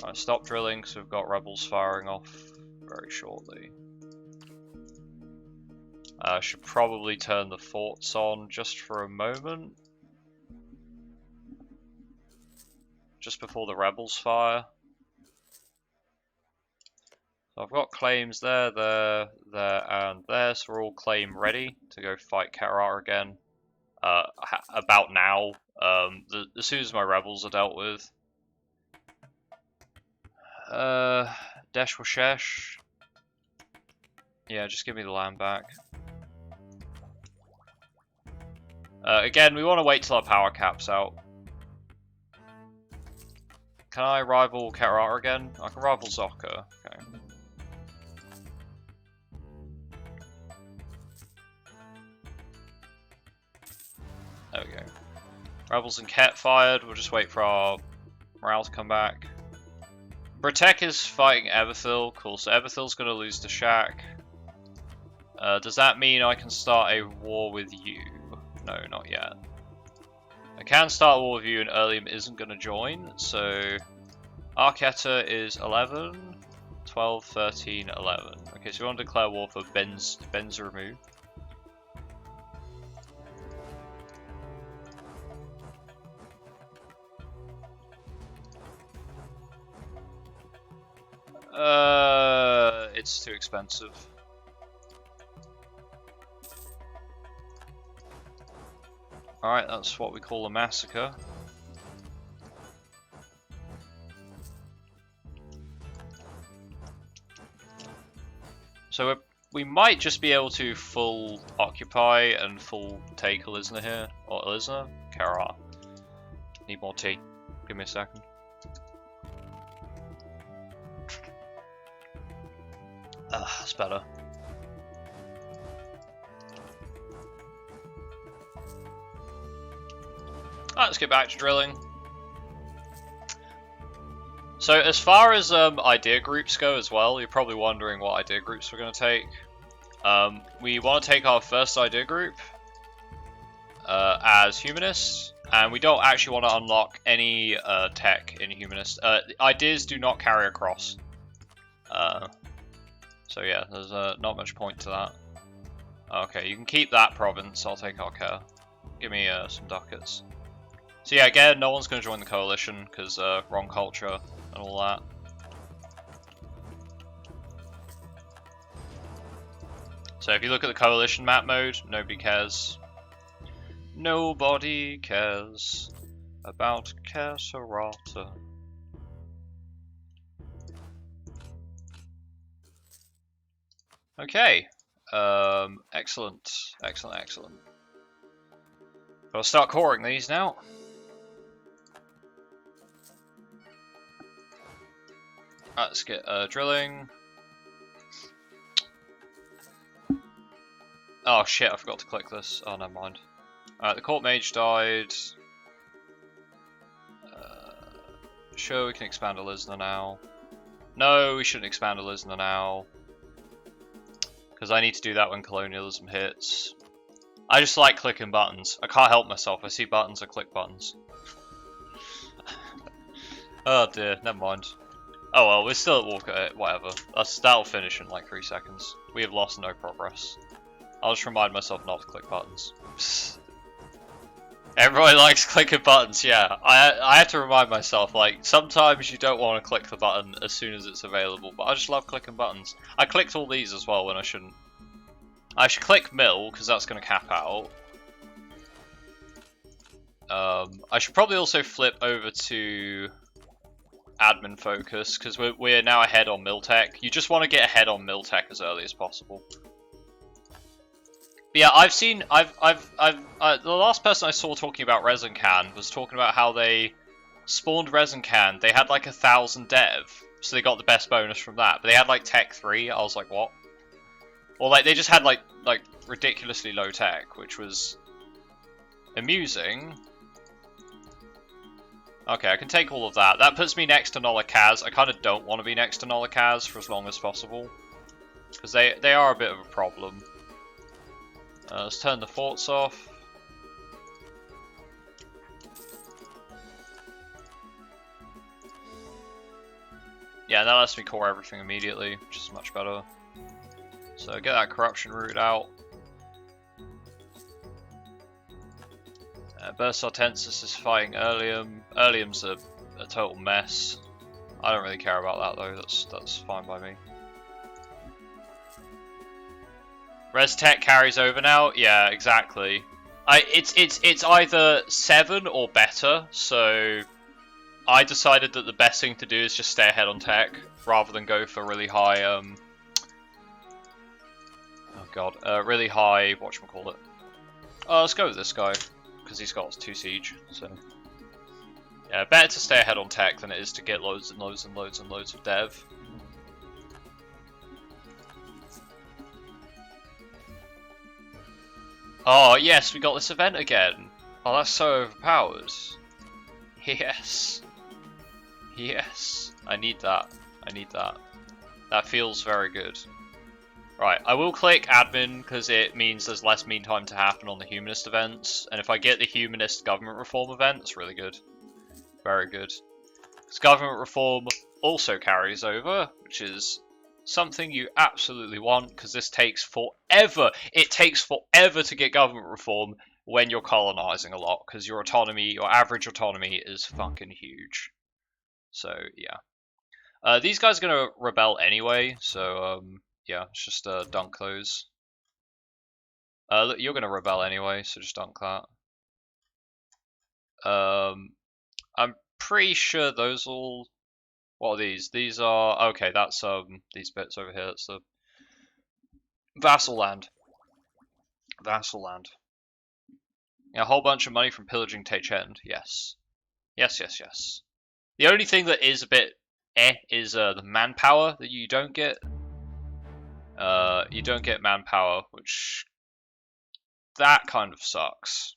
Alright, stop drilling because we've got rebels firing off very shortly. I should probably turn the forts on just for a moment. Just before the rebels fire. So I've got claims there, and there, so we're all claim ready to go fight Karar again. About now, as soon as my rebels are dealt with. Deshwashesh. Yeah, just give me the land back. Again, we want to wait till our power cap's out. Can I rival Karar again? I can rival Zocca. Okay. There we go. Rebels and Ket fired. We'll just wait for our morale to come back. Bratek is fighting Eberthil. Cool, so Eberthil's going to lose to Shak. Does that mean I can start a war with you? No, not yet. I can start a war with you and Erlium isn't going to join, so Arketa is 11, 12, 13, 11. Okay, so we want to declare war for Benzramu. It's too expensive. Alright, that's what we call a massacre. So we might just be able to full occupy and full take Elisna here. Or Elisna? Karar. Need more tea. Give me a second. That's better. Alright, let's get back to drilling. So as far as idea groups go as well, you're probably wondering what idea groups we're going to take. We want to take our first idea group as humanists, and we don't actually want to unlock any tech in humanists. Ideas do not carry across. So yeah, there's not much point to that. Okay, you can keep that province, I'll take Arcare. Give me some ducats. So yeah, again, no one's going to join the coalition, because wrong culture and all that. So if you look at the coalition map mode, nobody cares. Nobody cares about Caserata. Okay, excellent, excellent, excellent. I'll start coring these now. Let's get drilling. Oh shit, I forgot to click this. Oh, never mind. Alright, the court mage died. Sure, we can expand Elisna now. No, we shouldn't expand Elisna now. Because I need to do that when colonialism hits. I just like clicking buttons. I can't help myself. I see buttons, I click buttons. Oh dear, never mind. Oh well, we're still at Walker, whatever. That'll finish in like 3 seconds. We have lost no progress. I'll just remind myself not to click buttons. Everybody likes clicking buttons, yeah. I have to remind myself, like, sometimes you don't want to click the button as soon as it's available, but I just love clicking buttons. I clicked all these as well when I shouldn't. I should click mill, because that's going to cap out. I should probably also flip over to admin focus, because we're now ahead on mill tech. You just want to get ahead on mill tech as early as possible. But yeah, the last person I saw talking about Rezankand was talking about how they spawned Rezankand. They had like 1,000 dev, so they got the best bonus from that. But they had like Tech 3. I was like, what? Or like they just had like ridiculously low tech, which was amusing. Okay, I can take all of that. That puts me next to Nola Kaz. I kind of don't want to be next to Nola Kaz for as long as possible, because they are a bit of a problem. Let's turn the forts off. Yeah, that lets me core everything immediately, which is much better. So get that corruption route out. Bursartensis is fighting Erlium. Erlium's a total mess. I don't really care about that though. That's fine by me. Res Tech carries over now. Yeah, exactly. It's either 7 or better. So I decided that the best thing to do is just stay ahead on tech rather than go for really high. Oh god, really high. Whatchamacallit. Let's go with this guy, because he's got 2 siege, so yeah, better to stay ahead on tech than it is to get loads and loads and loads and loads of dev. Oh yes, we got this event again. Oh, that's so overpowered. Yes. Yes. I need that. I need that. That feels very good. Right, I will click admin because it means there's less mean time to happen on the humanist events, and if I get the humanist government reform event, it's really good. Very good. Because government reform also carries over, which is something you absolutely want, because this takes forever. It takes forever to get government reform when you're colonizing a lot, because your autonomy, your average autonomy is fucking huge. So, yeah. These guys are going to rebel anyway, so, yeah, let's just dunk those. Look, you're going to rebel anyway, so just dunk that. I'm pretty sure those all... What are these? These are... Okay, that's these bits over here. That's the vassal land. Vassal land. Yeah, a whole bunch of money from pillaging Teichend. Yes. Yes, yes, yes. The only thing that is a bit is the manpower that you don't get. You don't get manpower, which that kind of sucks.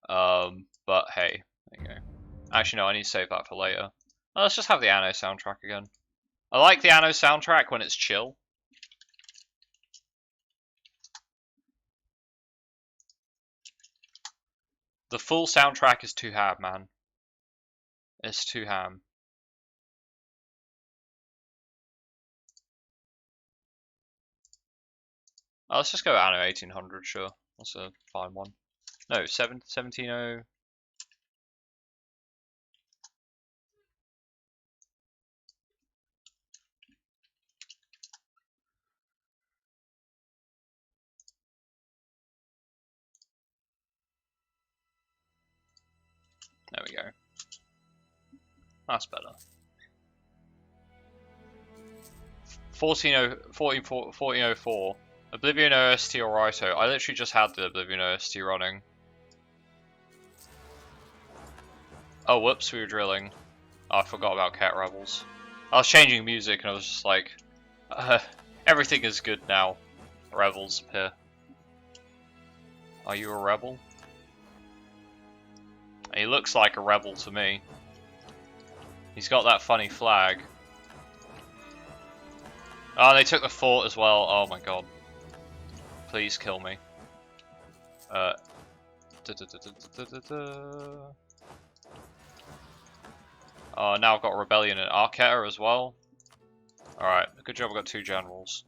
But hey, there you go. Actually, no, I need to save that for later. Let's just have the Anno soundtrack again. I like the Anno soundtrack when it's chill. The full soundtrack is too ham, man. It's too ham. Let's just go Anno 1800, sure. That's a fine one. No, 1700. There we go. That's better. 1404. Oblivion OST or Raito. I literally just had the Oblivion OST running. Oh, whoops, we were drilling. Oh, I forgot about Cat Rebels. I was changing music and I was just like, everything is good now. Rebels appear. Are you a rebel? He looks like a rebel to me. He's got that funny flag. Oh, they took the fort as well. Oh my god. Please kill me. Oh, now I've got a rebellion in Arquetta as well. Alright, good job, I've got 2 generals.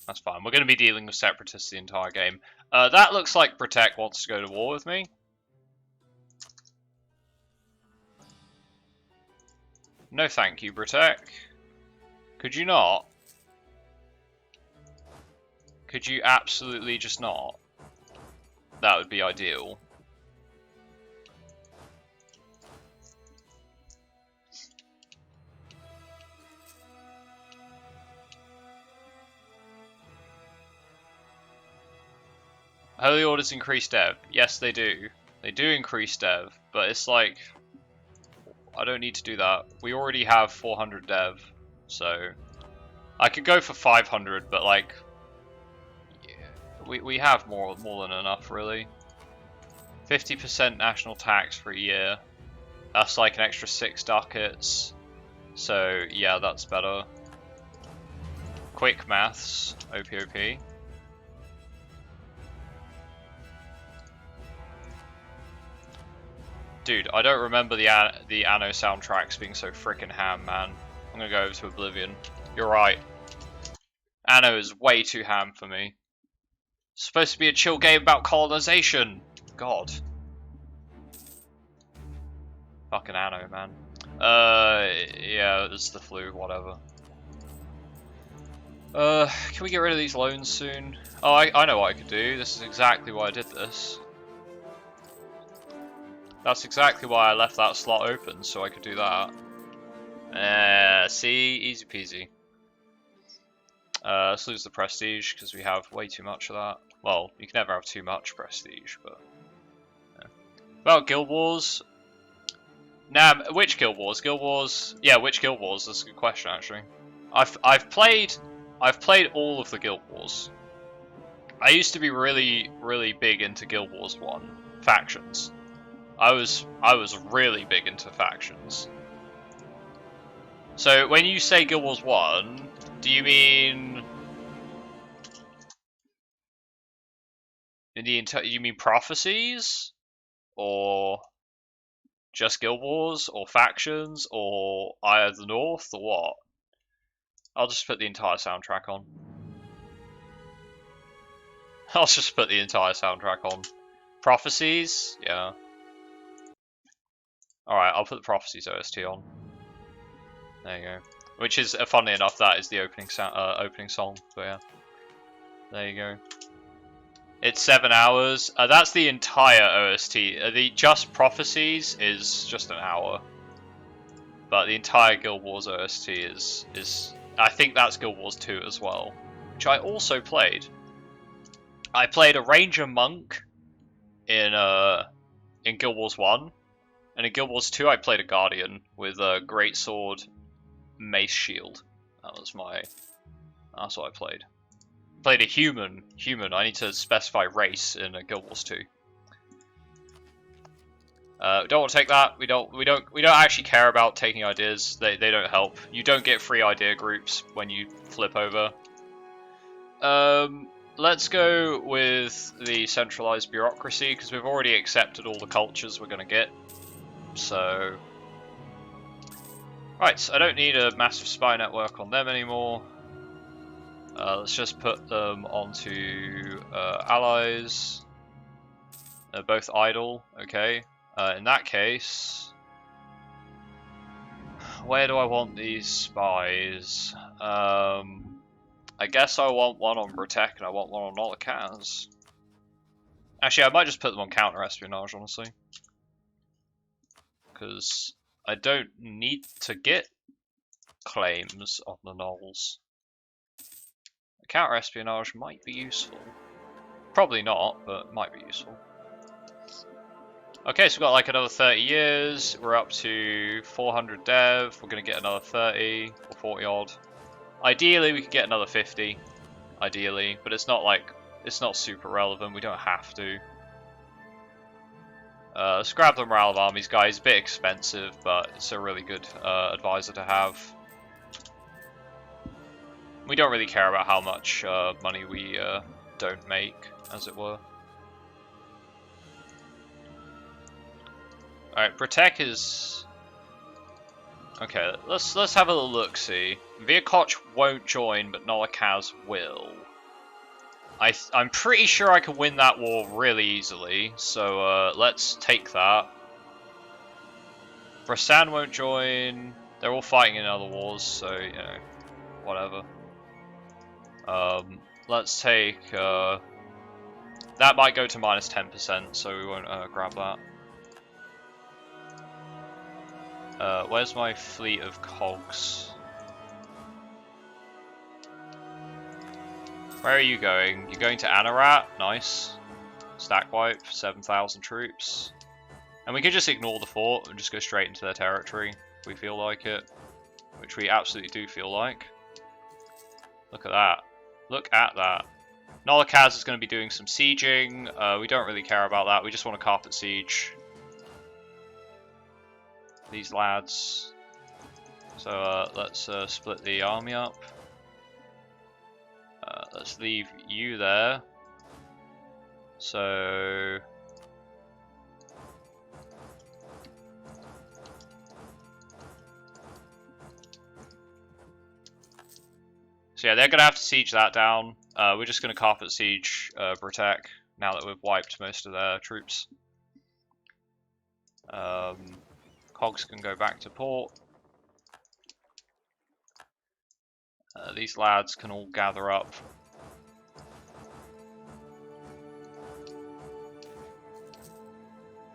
That's fine. We're going to be dealing with separatists the entire game. That looks like Protect wants to go to war with me. No thank you, Protect. Could you not? Could you absolutely just not? That would be ideal. Holy Orders increase dev. Yes, they do. They do increase dev, but it's like... I don't need to do that. We already have 400 dev, so I could go for 500, but like, yeah, we have more than enough, really. 50% national tax for a year. That's like an extra 6 ducats. So yeah, that's better. Quick maths, OPOP. Dude, I don't remember the Anno soundtracks being so freaking ham, man. I'm gonna go over to Oblivion. You're right. Anno is way too ham for me. It's supposed to be a chill game about colonization. God. Fucking Anno, man. Yeah, it's the flu, whatever. Can we get rid of these loans soon? Oh, I know what I could do. This is exactly why I did this. That's exactly why I left that slot open, so I could do that. See? Easy peasy. Let's lose the prestige, because we have way too much of that. Well, you can never have too much prestige, but... Yeah. About Guild Wars... Nah, which Guild Wars? Guild Wars... Yeah, which Guild Wars? That's a good question, actually. I've played all of the Guild Wars. I used to be really big into Guild Wars 1 factions. I was really big into factions. So when you say Guild Wars 1, do you mean you mean prophecies, or just Guild Wars, or factions, or Eye of the North, or what? I'll just put the entire soundtrack on. I'll just put the entire soundtrack on. Prophecies, yeah. Alright, I'll put the Prophecies OST on. There you go. Which is, funnily enough, that is the opening song, but yeah. There you go. It's 7 hours. That's the entire OST. The Just Prophecies is just an hour. But the entire Guild Wars OST is I think that's Guild Wars 2 as well, which I also played. I played a Ranger Monk in Guild Wars 1. And in Guild Wars 2, I played a Guardian with a Great Sword, Mace Shield. That's what I played. Played a human. I need to specify race in Guild Wars 2. Don't want to take that. We don't actually care about taking ideas. They don't help. You don't get free idea groups when you flip over. Let's go with the centralized bureaucracy because we've already accepted all the cultures we're gonna get. So, right, I don't need a massive spy network on them anymore. Let's just put them onto allies. They're both idle, okay. In that case, where do I want these spies? I guess I want one on Brotec and I want one on Nolakaz. Actually, I might just put them on counter-espionage, honestly. Because I don't need to get claims on the Nols. Counter-espionage might be useful. Probably not, but might be useful. Okay, so we've got like another 30 years. We're up to 400 dev. We're going to get another 30 or 40 odd. Ideally, we could get another 50. Ideally, but it's not super relevant. We don't have to. Let's grab the morale of armies, guys. A bit expensive, but it's a really good advisor to have. We don't really care about how much money we don't make, as it were. Alright, Protec is... Okay, let's have a little look-see. Virkoch won't join, but Nolakaz will. I'm pretty sure I can win that war really easily, so let's take that. Brasan won't join. They're all fighting in other wars, so, you know, whatever. Let's take... that might go to minus 10%, so we won't grab that. Where's my fleet of cogs? Where are you going? You're going to Anarat? Nice. Stack wipe, 7,000 troops. And we could just ignore the fort and just go straight into their territory if we feel like it. Which we absolutely do feel like. Look at that. Look at that. Nolikaz is going to be doing some sieging. We don't really care about that. We just want to carpet siege these lads. So let's split the army up. Let's leave you there. So yeah, they're gonna have to siege that down. We're just gonna carpet siege Britek now that we've wiped most of their troops. Cogs can go back to port. These lads can all gather up.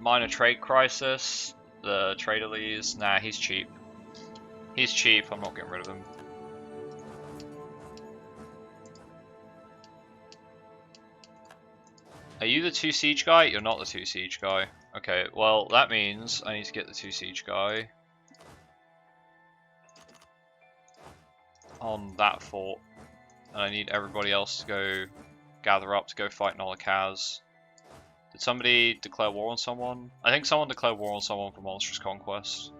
Minor trade crisis. The trader leaves. Nah, he's cheap. He's cheap. I'm not getting rid of him. Are you the 2 siege guy? You're not the 2 siege guy. Okay, well that means I need to get the 2 siege guy on that fort, and I need everybody else to go gather up to go fight Nolikaz. Did somebody declare war on someone? I think someone declared war on someone for Monstrous Conquest.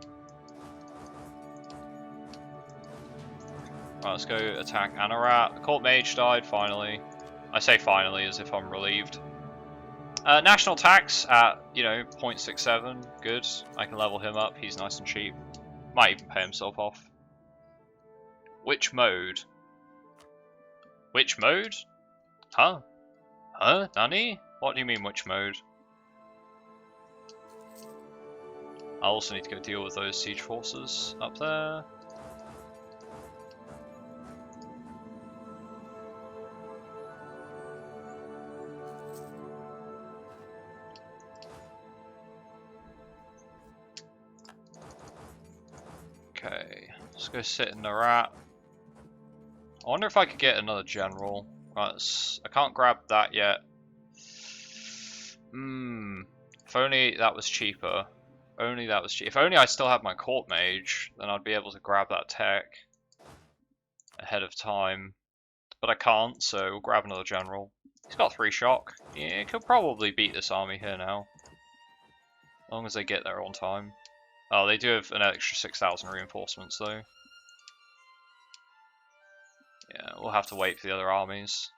Right, let's go attack Anarat. The Court Mage died finally. I say finally as if I'm relieved. National tax at, 0.67. Good. I can level him up. He's nice and cheap. Might even pay himself off. Which mode? Which mode? Huh? Huh? Nani? What do you mean, which mode? I also need to go deal with those siege forces up there. Okay, let's go sit in the rat. I wonder if I could get another general. Right, I can't grab that yet. If only that was cheaper. Only that was cheap. If only I still had my court mage, then I'd be able to grab that tech ahead of time. But I can't, so we'll grab another general. He's got 3 shock. Yeah, he could probably beat this army here now. As long as they get there on time. Oh, they do have an extra 6,000 reinforcements though. Yeah, we'll have to wait for the other armies.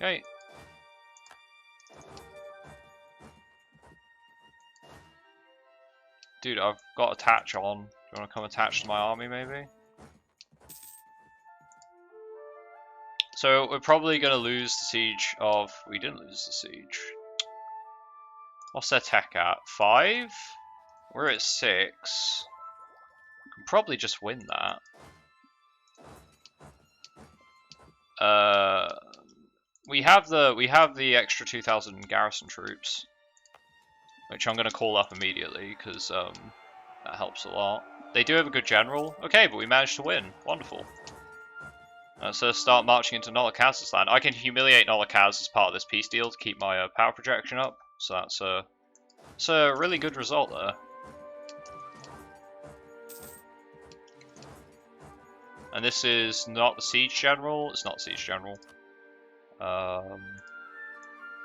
Okay. Dude, I've got attach on. Do you want to come attach to my army maybe? So we're probably going to lose the siege of... We didn't lose the siege. What's their tech at? 5? We're at 6. Can probably just win that. We have the extra 2,000 garrison troops, which I'm going to call up immediately because that helps a lot. They do have a good general. Okay, but we managed to win. Wonderful. So start marching into Nolikaz's land. I can humiliate Nolikaz as part of this peace deal to keep my power projection up. So that's a really good result there. And this is not the siege general. It's not siege general.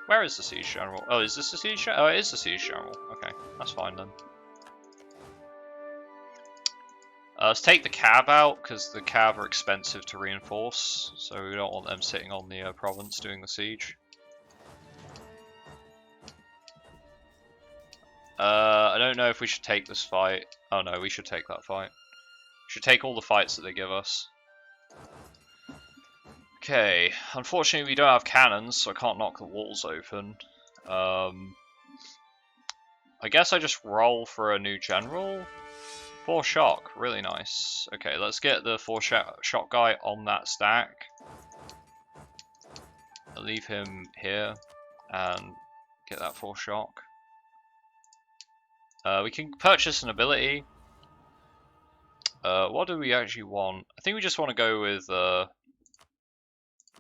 Where is the siege general? Oh, is this the siege general? Oh, it is the siege general. Okay, that's fine then. Let's take the cav out, because the cav are expensive to reinforce, so we don't want them sitting on the province doing the siege. I don't know if we should take this fight. Oh no, we should take that fight. We should take all the fights that they give us. Okay, unfortunately we don't have cannons, so I can't knock the walls open. I guess I just roll for a new general. 4 shock, really nice. Okay, let's get the 4 shock guy on that stack. I'll leave him here and get that 4 shock. We can purchase an ability. What do we actually want? I think we just want to go with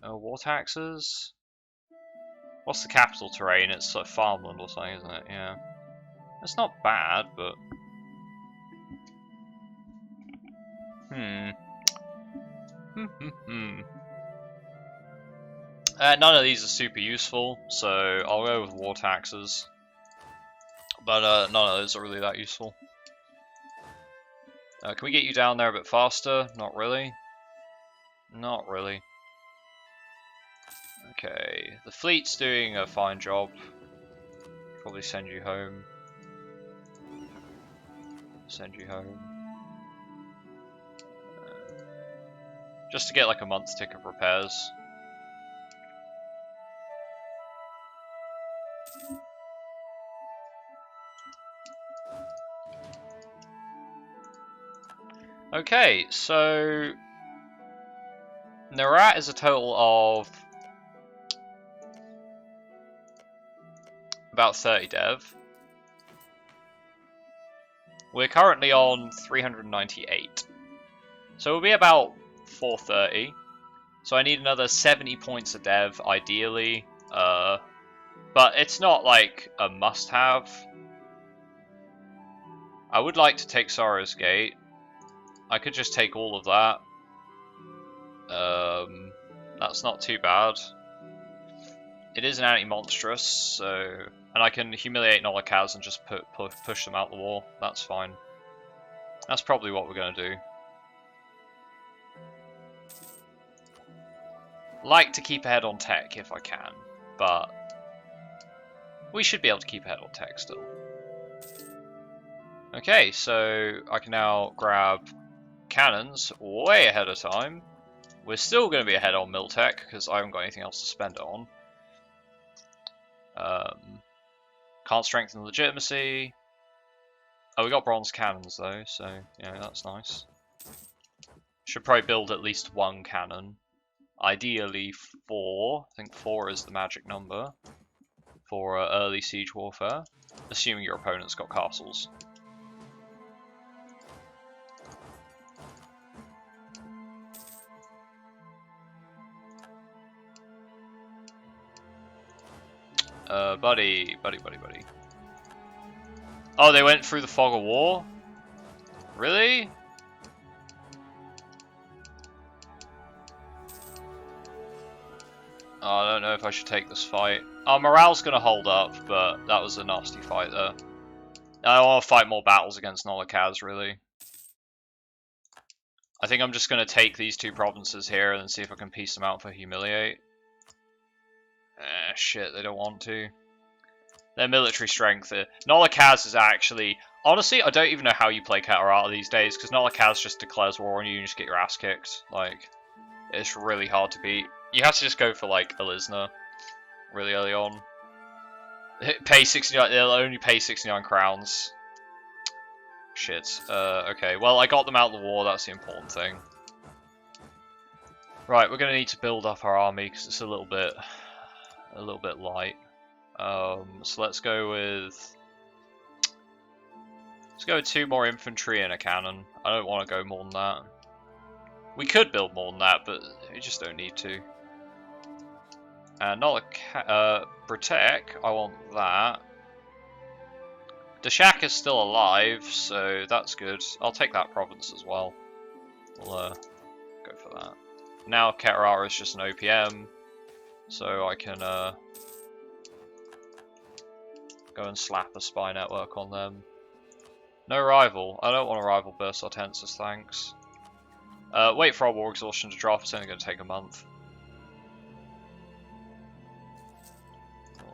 War taxes? What's the capital terrain? It's like farmland or something, isn't it? Yeah. It's not bad, but... None of these are super useful, so I'll go with war taxes. But none of those are really that useful. Can we get you down there a bit faster? Not really. Not really. Okay, the fleet's doing a fine job. Probably send you home. Send you home. Just to get like a month's tick of repairs. Okay, so Nerat is a total of about 30 dev. We're currently on 398. So we'll be about 430. So I need another 70 points of dev, ideally. But it's not like a must-have. I would like to take Sorrow's Gate. I could just take all of that. That's not too bad. It is an anti-monstrous, so... And I can humiliate Nolakaz and just push them out the wall. That's fine. That's probably what we're going to do. Like to keep ahead on tech if I can, but... we should be able to keep ahead on tech still. Okay, so I can now grab cannons way ahead of time. We're still going to be ahead on Miltech because I haven't got anything else to spend it on. Can't strengthen legitimacy. Oh, we got bronze cannons though, so yeah, that's nice. Should probably build at least one cannon. Ideally 4. I think 4 is the magic number for early siege warfare, assuming your opponent's got castles. Buddy. Oh, they went through the fog of war? Really? Oh, I don't know if I should take this fight. Our morale's gonna hold up, but that was a nasty fight there. I want to fight more battles against Nolakaz, really. I think I'm just gonna take these 2 provinces here and see if I can piece them out for Humiliate. Shit, they don't want to. Their military strength. Nolakaz is actually... Honestly, I don't even know how you play Catarata these days, because Nolakaz just declares war on you and you just get your ass kicked. Like, it's really hard to beat. You have to just go for, like, Elisna really early on. Pay 69... They'll only pay 69 crowns. Shit. Okay, well, I got them out of the war, that's the important thing. Right, we're going to need to build up our army, because it's a little bit light. So let's go with 2 more infantry and a cannon. I don't want to go more than that. We could build more than that, but we just don't need to. And Britek, I want that. Deshak is still alive, so that's good. I'll take that province as well. We'll go for that. Now Catarata is just an OPM, so I can go and slap a spy network on them. No rival. I don't want to rival Burst Hortensis, thanks. Wait for our war exhaustion to drop. It's only going to take a month.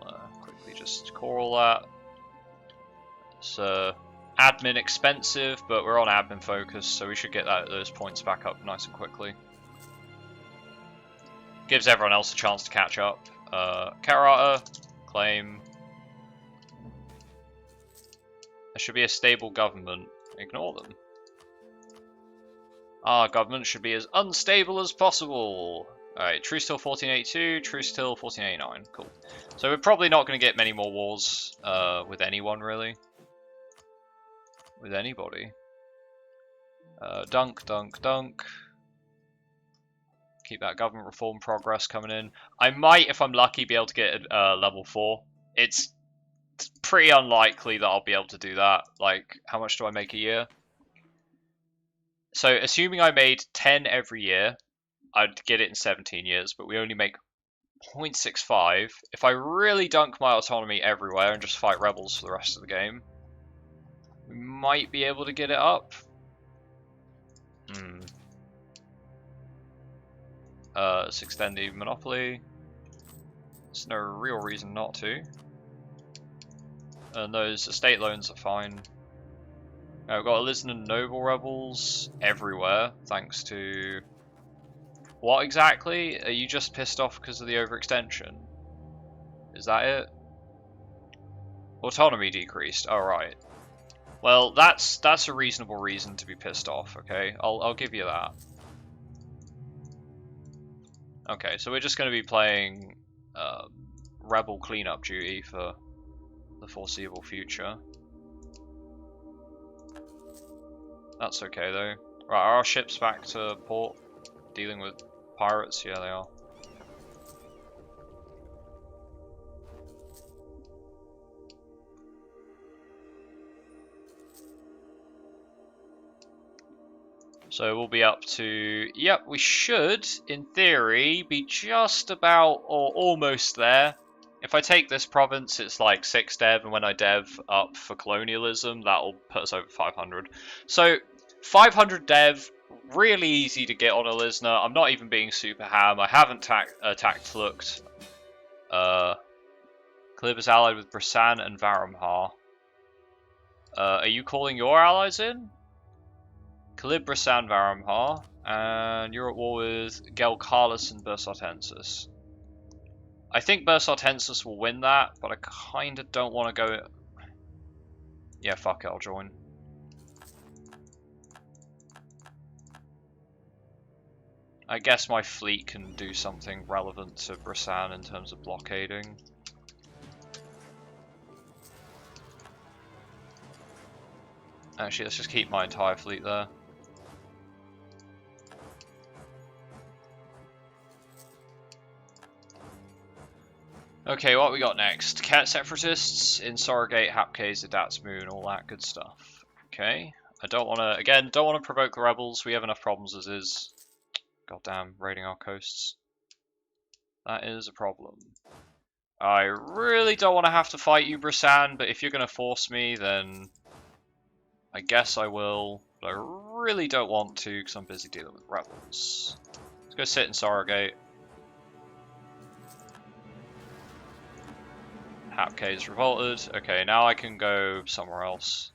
We'll quickly just core all that. It's admin expensive, but we're on admin focus, so we should get those points back up nice and quickly. Gives everyone else a chance to catch up. Catarata, claim. There should be a stable government. Ignore them. Our government should be as unstable as possible. Alright, truce till 1482, truce till 1489. Cool. So we're probably not going to get many more wars with anyone, really. With anybody. Dunk. Keep that government reform progress coming in. I might, if I'm lucky, be able to get level 4. It's pretty unlikely that I'll be able to do that. Like, how much do I make a year? So, assuming I made 10 every year, I'd get it in 17 years, but we only make 0.65. If I really dunk my autonomy everywhere and just fight rebels for the rest of the game, we might be able to get it up. Let's extend the monopoly. There's no real reason not to. And those estate loans are fine. We've got Elizabeth and Noble rebels everywhere, thanks to... What exactly? Are you just pissed off because of the overextension? Is that it? Autonomy decreased. Oh, right. Well, that's a reasonable reason to be pissed off. Okay, I'll give you that. Okay, so we're just going to be playing rebel cleanup duty for the foreseeable future. That's okay though. Right, are our ships back to port? Dealing with pirates? Yeah, they are. So we'll be up to, yep, we should, in theory, be just about or almost there. If I take this province, it's like 6 dev, and when I dev up for colonialism, that'll put us over 500. So 500 dev, really easy to get on Elisna. I'm not even being super ham. I haven't attacked looked. Kalib is allied with Brasan and Varamhar. Are you calling your allies in? Kalib, Brasan, Varamhar, and you're at war with Gelkalis and Bursartensis. I think Bursartensis will win that, but I kinda don't want to go... Yeah, fuck it, I'll join. I guess my fleet can do something relevant to Brasan in terms of blockading. Actually, let's just keep my entire fleet there. Okay, what we got next? Cat Separatists, Insurgate, Hapkes, Adat's Moon, all that good stuff. Okay. I don't want to, again, don't want to provoke the rebels. We have enough problems as is. Goddamn, raiding our coasts. That is a problem. I really don't want to have to fight you, Brasan, but if you're going to force me, then I guess I will. But I really don't want to because I'm busy dealing with rebels. Let's go sit in Surrogate. Hapkes revolted. Okay, now I can go somewhere else.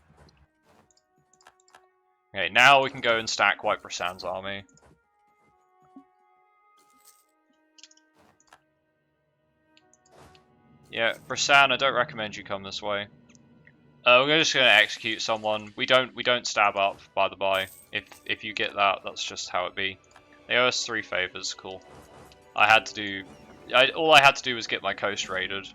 Okay, now we can go and stack White Brasan's army. Yeah, Brasan, I don't recommend you come this way. We're just gonna execute someone. We don't stab up, by the by. If you get that, that's just how it be. They owe us 3 favors. Cool. I had to do. All I had to do was get my coast raided.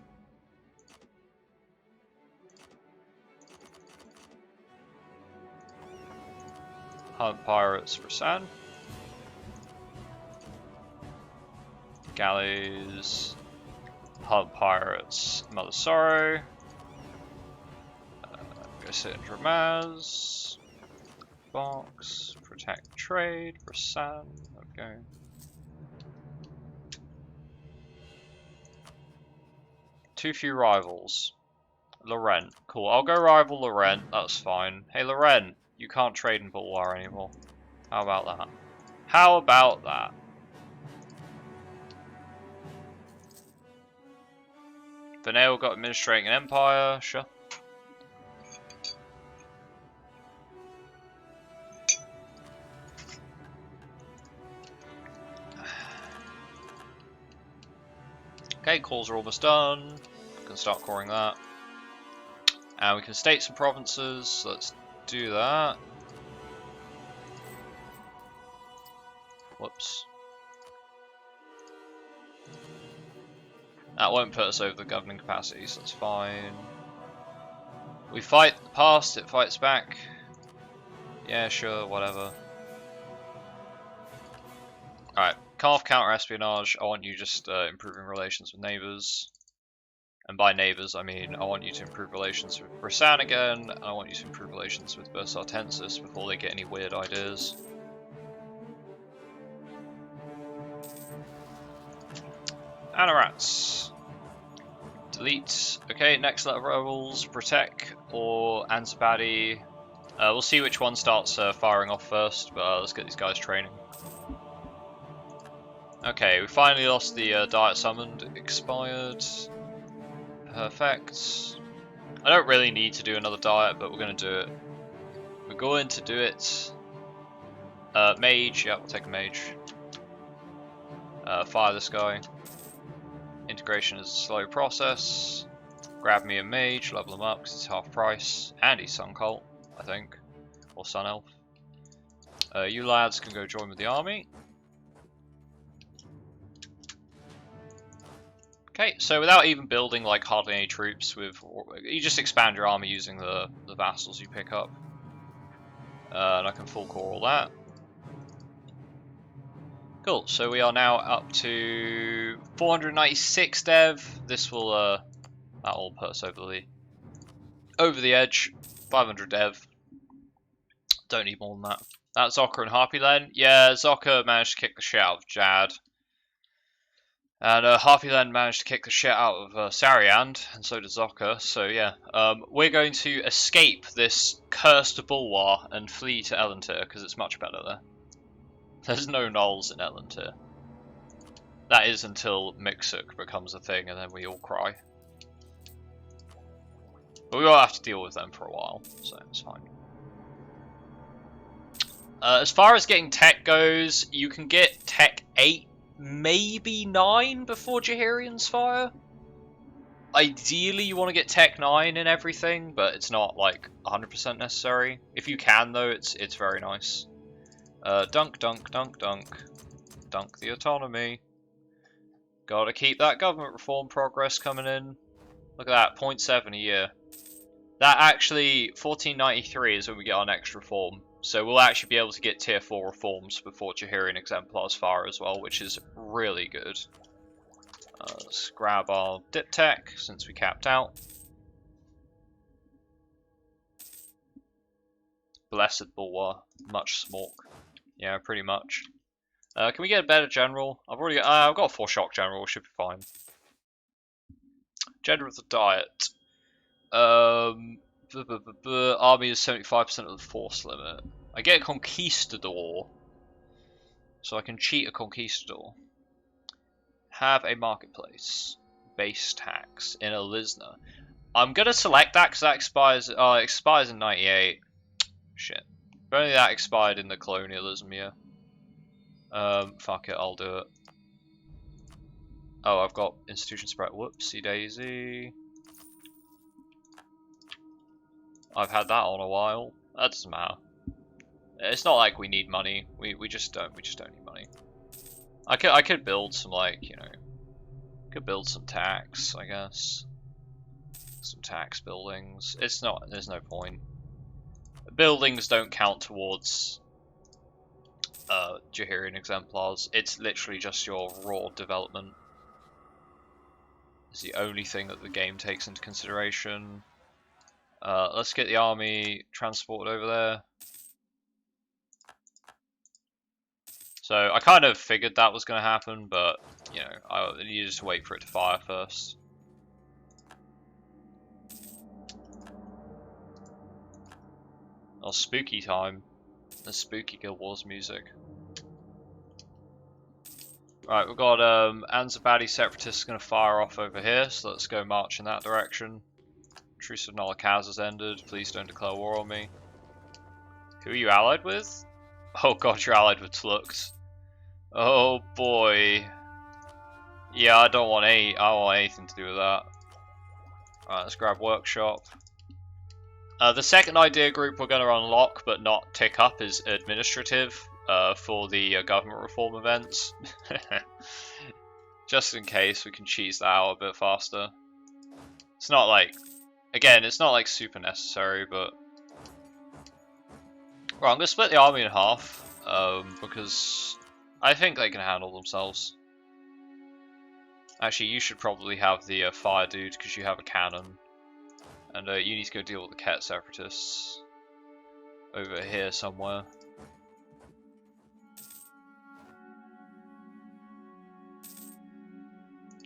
Hunt pirates for San. Galleys. Hunt pirates. Mother Sorrow. Go sit in Dramaz. Box. Protect trade for San. Okay. Too few rivals. Laurent. Cool. I'll go rival Laurent. That's fine. Hey Laurent. You can't trade in Bulwar anymore. How about that? How about that? Benail got administrating an empire, sure. Okay, calls are almost done. We can start coring that. And we can state some provinces, so let's do that. Whoops. That won't put us over the governing capacity, so that's fine. We fight the past, it fights back. Yeah, sure, whatever. Alright, Calf counter-espionage, I want you just improving relations with neighbours. And by neighbours, I mean I want you to improve relations with Rezankand again, and I want you to improve relations with Bersartensis before they get any weird ideas. Anorats. Delete. Okay, next letter of rebels, Protect or Anzabadi. We'll see which one starts firing off first, but let's get these guys training. Okay, we finally lost the diet summoned. Expired. Perfect. I don't really need to do another diet, but we're going to do it. We're going to do it. Mage, yeah, we'll take a mage. Fire this guy. Integration is a slow process. Grab me a mage, level him up because it's half price. And he's Sun Cult, I think. Or Sun Elf. You lads can go join with the army. Okay, so without even building like hardly any troops, you just expand your army using the vassals you pick up. And I can full core all that. Cool, so we are now up to 496 dev. This will that will put us over the edge. 500 dev. Don't need more than that. That's Zoka and Harpy Len. Yeah, Zoka managed to kick the shit out of Jad. And Harpy Len managed to kick the shit out of Sariand, and so did Zoka. So yeah, we're going to escape this cursed Bulwar and flee to Elantir because it's much better there. There's no gnolls in Elantir. That is until Mixuk becomes a thing, and then we all cry. But we will have to deal with them for a while, so it's fine. As far as getting tech goes, you can get tech 8. Maybe 9 before Jahirian's fire. Ideally, you want to get Tech 9 and everything, but it's not like 100% necessary. If you can, though, it's very nice. Dunk, dunk, dunk, dunk. Dunk the autonomy. Gotta keep that government reform progress coming in. Look at that, 0.7 a year. That actually, 1493 is when we get our next reform. So we'll actually be able to get tier 4 reforms before Jahirian Exemplars fire as well, which is really good. Let's grab our dip tech since we capped out. Blessed Bulwar, much smoke. Yeah, pretty much. Can we get a better general? I've got a 4 shock general, should be fine. General of the diet. Army is 75% of the force limit. I get a conquistador, so I can cheat a conquistador. Have a marketplace. Base tax in Alisna. I'm gonna select that because that expires. Oh, it expires in 98. Shit. If only that expired in the colonialism year. Fuck it, I'll do it. Oh, I've got institution spread. Whoopsie daisy. I've had that on a while. That doesn't matter. It's not like we need money. We just don't need money. I could build some could build some tax, I guess. Some tax buildings. There's no point. Buildings don't count towards Jahirian exemplars. It's literally just your raw development. It's the only thing that the game takes into consideration. Let's get the army transported over there. So I kind of figured that was going to happen, but you know, I needed to wait for it to fire first. Oh, spooky time. The spooky Guild Wars music. Right, we've got Anzabadi Separatists going to fire off over here, so let's go march in that direction. Truce of Nolakaz has ended. Please don't declare war on me. Who are you allied with? Oh god, you're allied with Tlukt. Oh boy. Yeah, I don't want anything to do with that. Alright, let's grab Workshop. The second idea group we're going to unlock but not tick up is administrative for the government reform events. Just in case we can cheese that out a bit faster. It's not like, again, it's not like super necessary, but... Right, I'm going to split the army in half because I think they can handle themselves. Actually, you should probably have the fire dude because you have a cannon. And you need to go deal with the Ket separatists. Over here somewhere.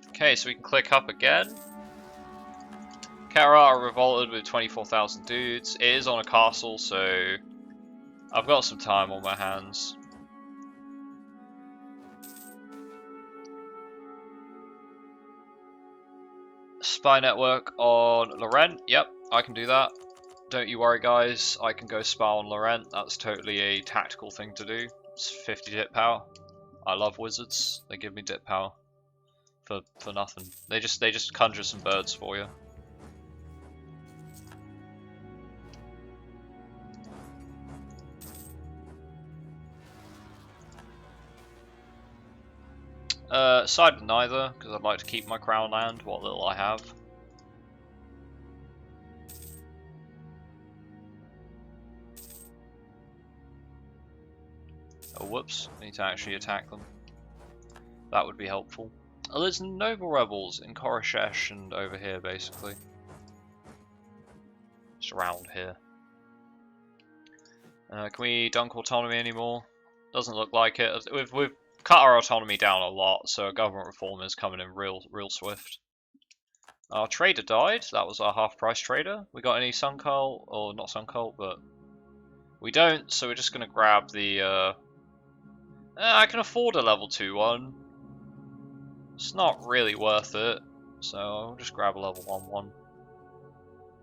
Okay, so we can click up again. Kara are revolted with 24,000 dudes. It is on a castle, so I've got some time on my hands. Spy network on Laurent. Yep, I can do that. Don't you worry, guys. I can go spy on Laurent. That's totally a tactical thing to do. It's 50 dip power. I love wizards. They give me dip power for nothing. They just conjure some birds for you. Side with neither, because I'd like to keep my crown land, what little I have. Oh, whoops. I need to actually attack them. That would be helpful. Oh, there's noble rebels in Koreshesh and over here, basically. Just around here. Can we dunk autonomy anymore? Doesn't look like it. We've cut our autonomy down a lot, so government reform is coming in real swift. Our trader died. That was our half-price trader. We got any Sun Cult? Or not Sun Cult, but we don't, so we're just going to grab the... I can afford a level 2 one. It's not really worth it, so I'll just grab a level 1 one.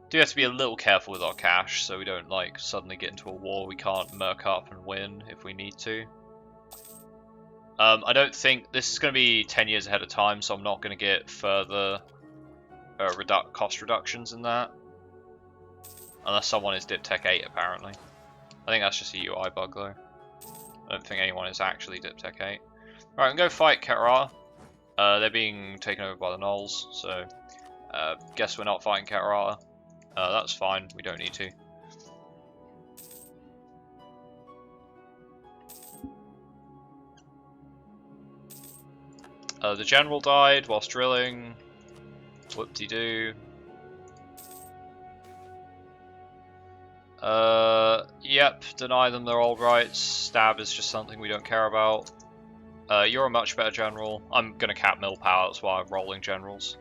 Do have to be a little careful with our cash, so we don't like suddenly get into a war we can't merc up and win if we need to. I don't think this is going to be 10 years ahead of time, so I'm not going to get further cost reductions in that. Unless someone is Dip Tech 8, apparently. I think that's just a UI bug, though. I don't think anyone is actually Dip Tech 8. Right, I'm going to go fight Ketara. They're being taken over by the Gnolls, so guess we're not fighting Ketara. That's fine, we don't need to. The general died whilst drilling. Whoop-de-doo. Yep, deny them their old rights. Stab is just something we don't care about. You're a much better general. I'm gonna cap mill power, that's why I'm rolling generals.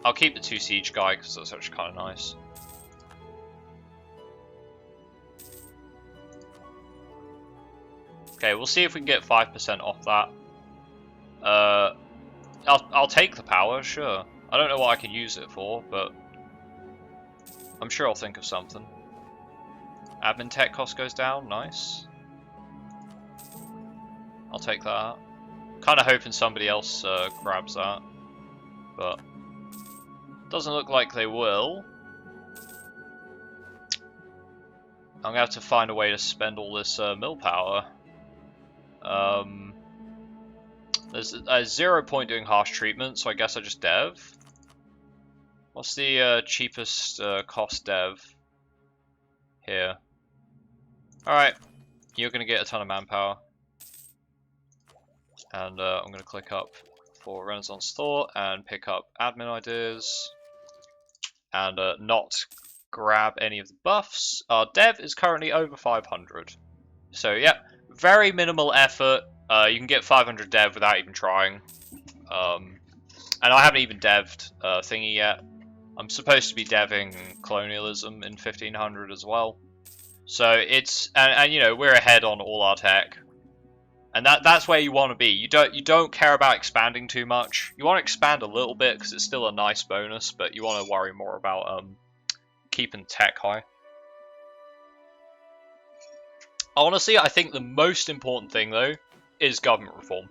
I'll keep the 2 siege guy because that's actually kind of nice. Okay, we'll see if we can get 5% off that. I'll take the power, sure. I don't know what I can use it for, but I'm sure I'll think of something. Admin tech cost goes down, nice. I'll take that. Kind of hoping somebody else grabs that, but doesn't look like they will. I'm gonna have to find a way to spend all this mill power. There's a 0 point doing harsh treatment, so I guess I just dev. What's the cheapest cost dev here? Alright, you're going to get a ton of manpower. And I'm going to click up for Renaissance Thought and pick up admin ideas. And not grab any of the buffs. Our dev is currently over 500. So yeah, very minimal effort. You can get 500 dev without even trying. And I haven't even dev'd thingy yet. I'm supposed to be deving colonialism in 1500 as well. So it's and you know, we're ahead on all our tech. And that's where you want to be. You don't care about expanding too much. You want to expand a little bit because it's still a nice bonus, but you want to worry more about keeping tech high. Honestly, I think the most important thing though is government reform.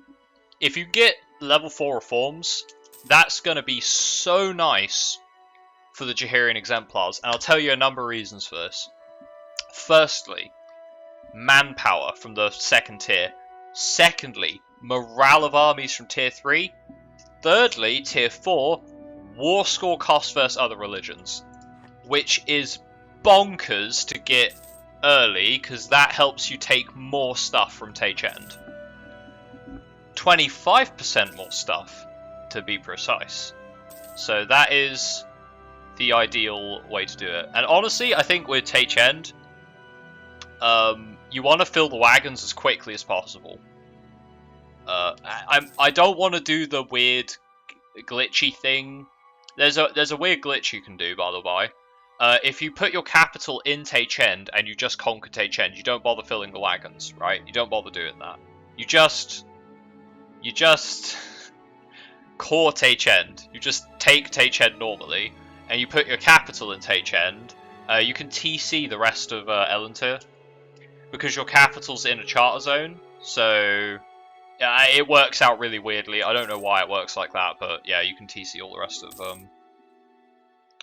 If you get level 4 reforms, that's going to be so nice for the Jahirian exemplars, and I'll tell you a number of reasons for this. Firstly, manpower from the 2nd tier. Secondly, morale of armies from tier 3. Thirdly, tier 4, war score cost versus other religions, which is bonkers to get early, because that helps you take more stuff from Tachend. 25% more stuff, to be precise. So that is the ideal way to do it. And honestly, I think with Tachend, you want to fill the wagons as quickly as possible. I don't want to do the weird glitchy thing. There's a weird glitch you can do, by the way. If you put your capital in Tachend and you just conquer Tachend, you don't bother filling the wagons, right? You don't bother doing that. You just core Tachend. You just take Tachend normally, and you put your capital in Tachend. You can TC the rest of Elantir, because your capital's in a charter zone, so it works out really weirdly. I don't know why it works like that, but yeah, you can TC all the rest of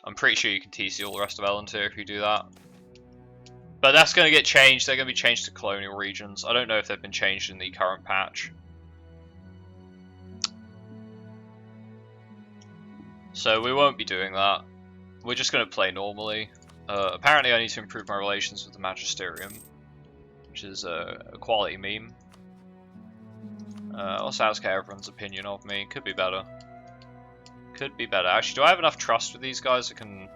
I'm pretty sure you can TC all the rest of Elantir if you do that. But that's going to get changed. They're going to be changed to colonial regions. I don't know if they've been changed in the current patch. So we won't be doing that. We're just going to play normally. Apparently I need to improve my relations with the Magisterium, which is a quality meme. Also ask everyone's opinion of me. Could be better. Could be better. Actually, do I have enough trust with these guys? I can...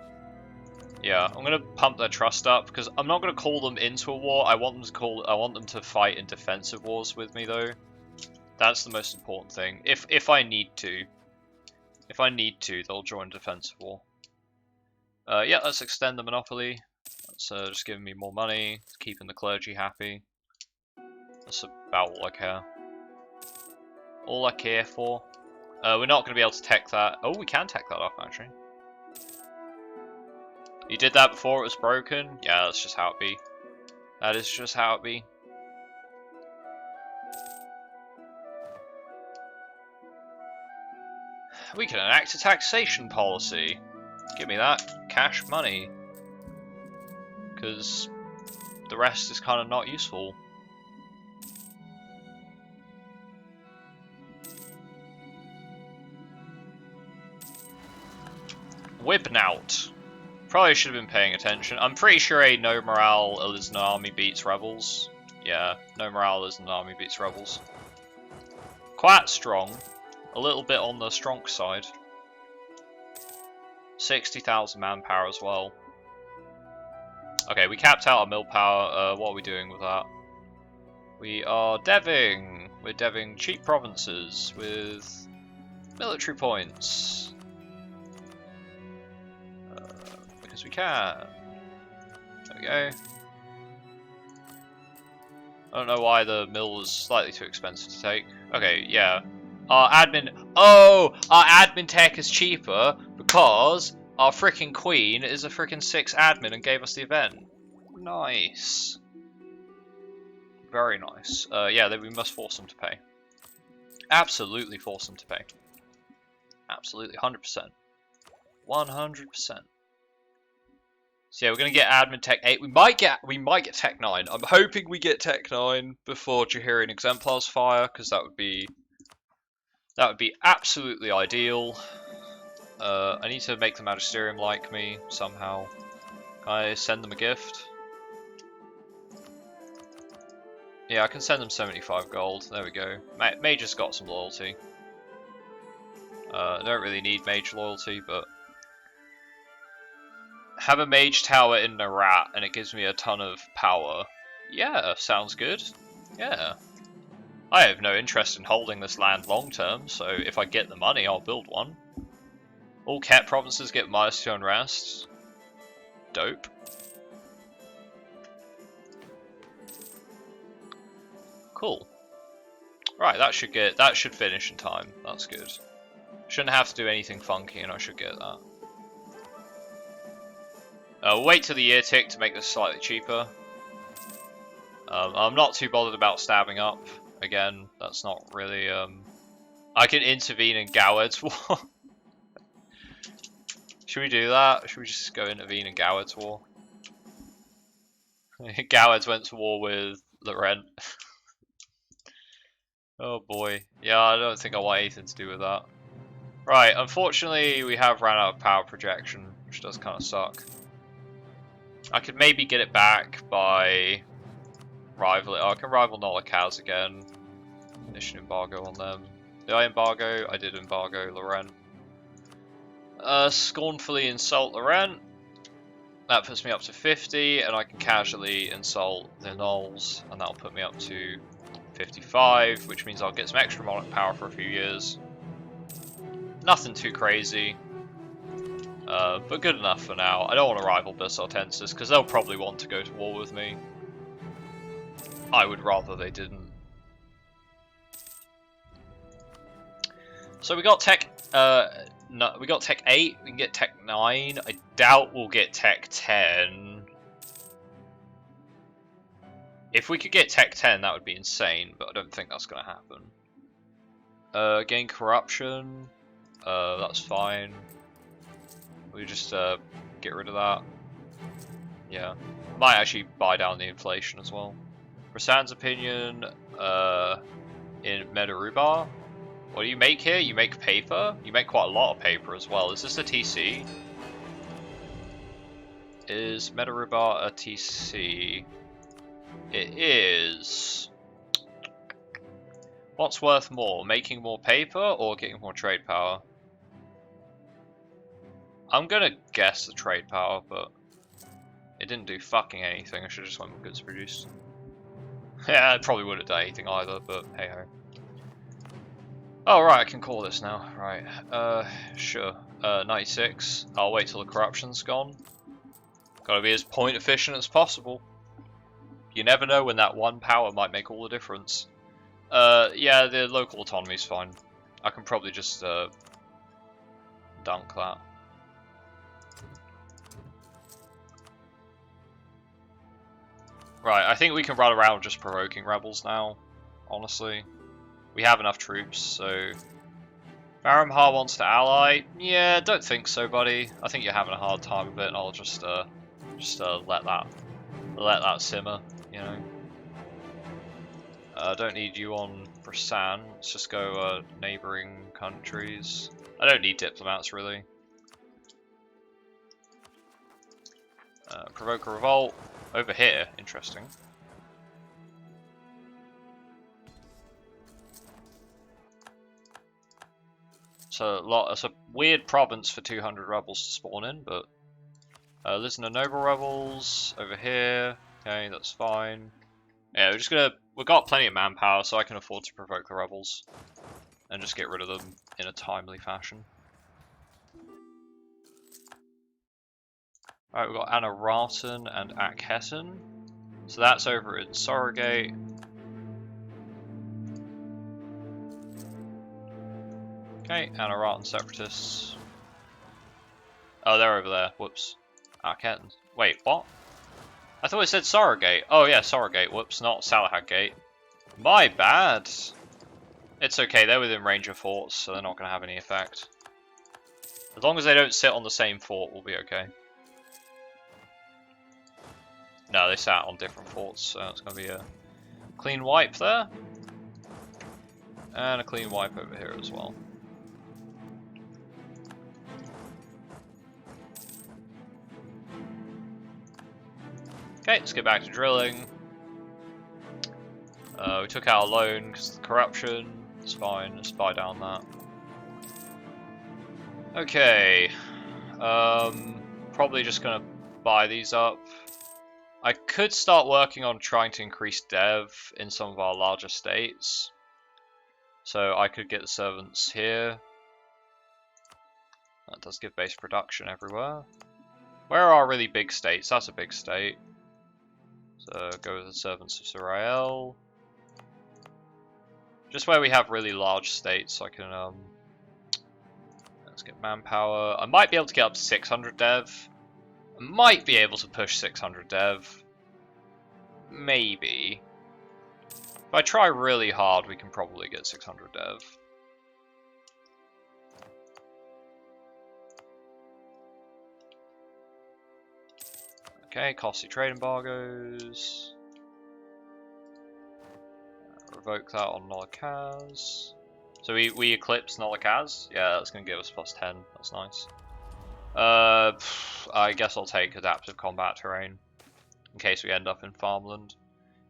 Yeah, I'm gonna pump their trust up, because I'm not gonna call them into a war. I want them to fight in defensive wars with me, though. That's the most important thing. If I need to. If I need to, they'll join defensive war. Yeah, let's extend the monopoly. That's just giving me more money, keeping the clergy happy. That's about all I care. All I care for. We're not going to be able to tech that. Oh, we can tech that off, actually. You did that before it was broken? Yeah, that's just how it be. That is just how it be. We can enact a taxation policy. Give me that. Cash money. Because the rest is kind of not useful. Whipnout. Probably should have been paying attention. I'm pretty sure a no morale Elysian army beats rebels. Yeah, no morale Elysian army beats rebels. Quite strong. A little bit on the strong side. 60,000 manpower as well. Okay, we capped out our mill power. What are we doing with that? We are deving. We're deving cheap provinces with military points. Because we can. There we go. I don't know why the mill was slightly too expensive to take. Okay, yeah. Our admin... Oh! Our admin tech is cheaper because our freaking queen is a freaking 6 admin and gave us the event. Nice. Very nice. Yeah, then we must force them to pay. Absolutely force them to pay. Absolutely, 100%. 100%. So yeah, we're gonna get admin tech 8. We might get tech 9. I'm hoping we get tech 9 before Jahirian Exemplars fire, because that would be absolutely ideal. I need to make the Magisterium like me somehow. Can I send them a gift? Yeah, I can send them 75 gold. There we go. Mage has got some loyalty. Don't really need mage loyalty, but have a mage tower in Narat and it gives me a ton of power. Yeah, sounds good. Yeah. I have no interest in holding this land long term, so if I get the money, I'll build one. All Ket provinces get -2 unrest. Dope. Cool. Right, that should finish in time. That's good. Shouldn't have to do anything funky, and I should get that. We'll wait till the year tick to make this slightly cheaper. I'm not too bothered about stabbing up. Again, that's not really, I can intervene in Gowed's war. Should we do that? Should we just go intervene in Gowed's war? Gowed's went to war with Laurent. Oh boy. Yeah, I don't think I want anything to do with that. Right, unfortunately we have ran out of power projection, which does kind of suck. I could maybe get it back by rivaling. Oh, I can rival Nolikaz again. Mission embargo on them. Did I embargo? I did embargo Lorraine. Scornfully insult Lorraine. That puts me up to 50, and I can casually insult the Knolls, and that'll put me up to 55, which means I'll get some extra monarch power for a few years. Nothing too crazy, but good enough for now. I don't want to rival Bersaltensis, because they'll probably want to go to war with me. I would rather they didn't. So we got tech. No, we got tech 8. We can get tech 9. I doubt we'll get tech 10. If we could get tech 10, that would be insane, but I don't think that's going to happen. Gain corruption. That's fine. We just get rid of that. Yeah. Might actually buy down the inflation as well. Rasan's opinion. In Medarubar. What do you make here? You make paper? You make quite a lot of paper as well. Is this a TC? Is Medarubar a TC? It is. What's worth more? Making more paper or getting more trade power? I'm gonna guess the trade power, but it didn't do fucking anything. I should have just went with goods produced. Yeah, it probably wouldn't have done anything either, but hey ho. Oh right, I can call this now. Right, sure. 96. I'll wait till the corruption's gone. Gotta be as point efficient as possible. You never know when that one power might make all the difference. Yeah, the local autonomy's fine. I can probably just dunk that. Right, I think we can run around just provoking rebels now, honestly. We have enough troops, so... Baramhar wants to ally? Yeah, don't think so, buddy. I think you're having a hard time with it, and I'll just let that simmer, you know. Don't need you on Brasan. Let's just go neighbouring countries. I don't need diplomats, really. Provoke a revolt. Over here, interesting. So it's a weird province for 200 rebels to spawn in, but listen to noble rebels over here. Okay, that's fine. Yeah, we've got plenty of manpower, so I can afford to provoke the rebels and just get rid of them in a timely fashion. Alright, we've got Anaraten and Akhessen. So that's over in Surrogate. Okay, Anaraten separatists. Oh, they're over there. Whoops. Akhessen. Wait, what? I thought it said Surrogate. Oh yeah, Surrogate. Whoops, not Salahad Gate. My bad. It's okay, they're within range of forts, so they're not going to have any effect. As long as they don't sit on the same fort, we'll be okay. No, they sat on different forts, so it's going to be a clean wipe there. And a clean wipe over here as well. Okay, let's get back to drilling. We took out a loan because of the corruption. It's fine, let's buy down that. Okay. Probably just going to buy these up. I could start working on trying to increase dev in some of our larger states. So I could get the servants here. That does give base production everywhere. Where are our really big states? That's a big state. So go with the servants of Sarael. Just where we have really large states, I can let's get manpower. I might be able to get up to 600 dev. I might be able to push 600 dev. Maybe. If I try really hard, we can probably get 600 dev. Okay, costly trade embargoes. Revoke that on Nolikaz. So we eclipse Nolikaz? Yeah, that's going to give us +10. That's nice. I guess I'll take adaptive combat terrain in case we end up in farmland.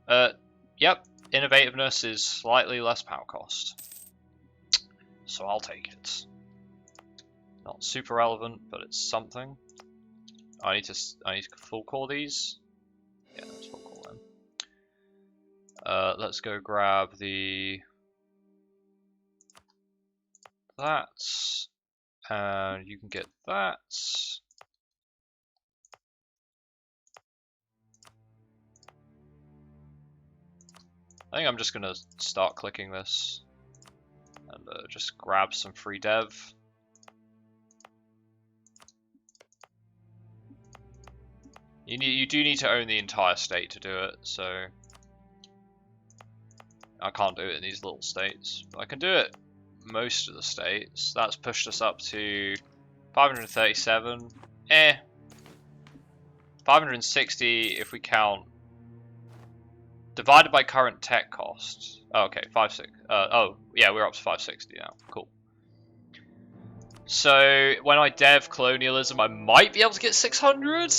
Yep, innovativeness is slightly less power cost, so I'll take it. Not super relevant, but it's something. I need to full core these. Yeah, let's full core them. Let's go grab that, and you can get that. I think I'm just gonna start clicking this and just grab some free dev. You do need to own the entire state to do it, so I can't do it in these little states, but I can do it most of the states. That's pushed us up to 537. 560 if we count divided by current tech cost. Oh, okay, 56. Oh, yeah, we're up to 560 now. Cool. So when I dev colonialism, I might be able to get 600.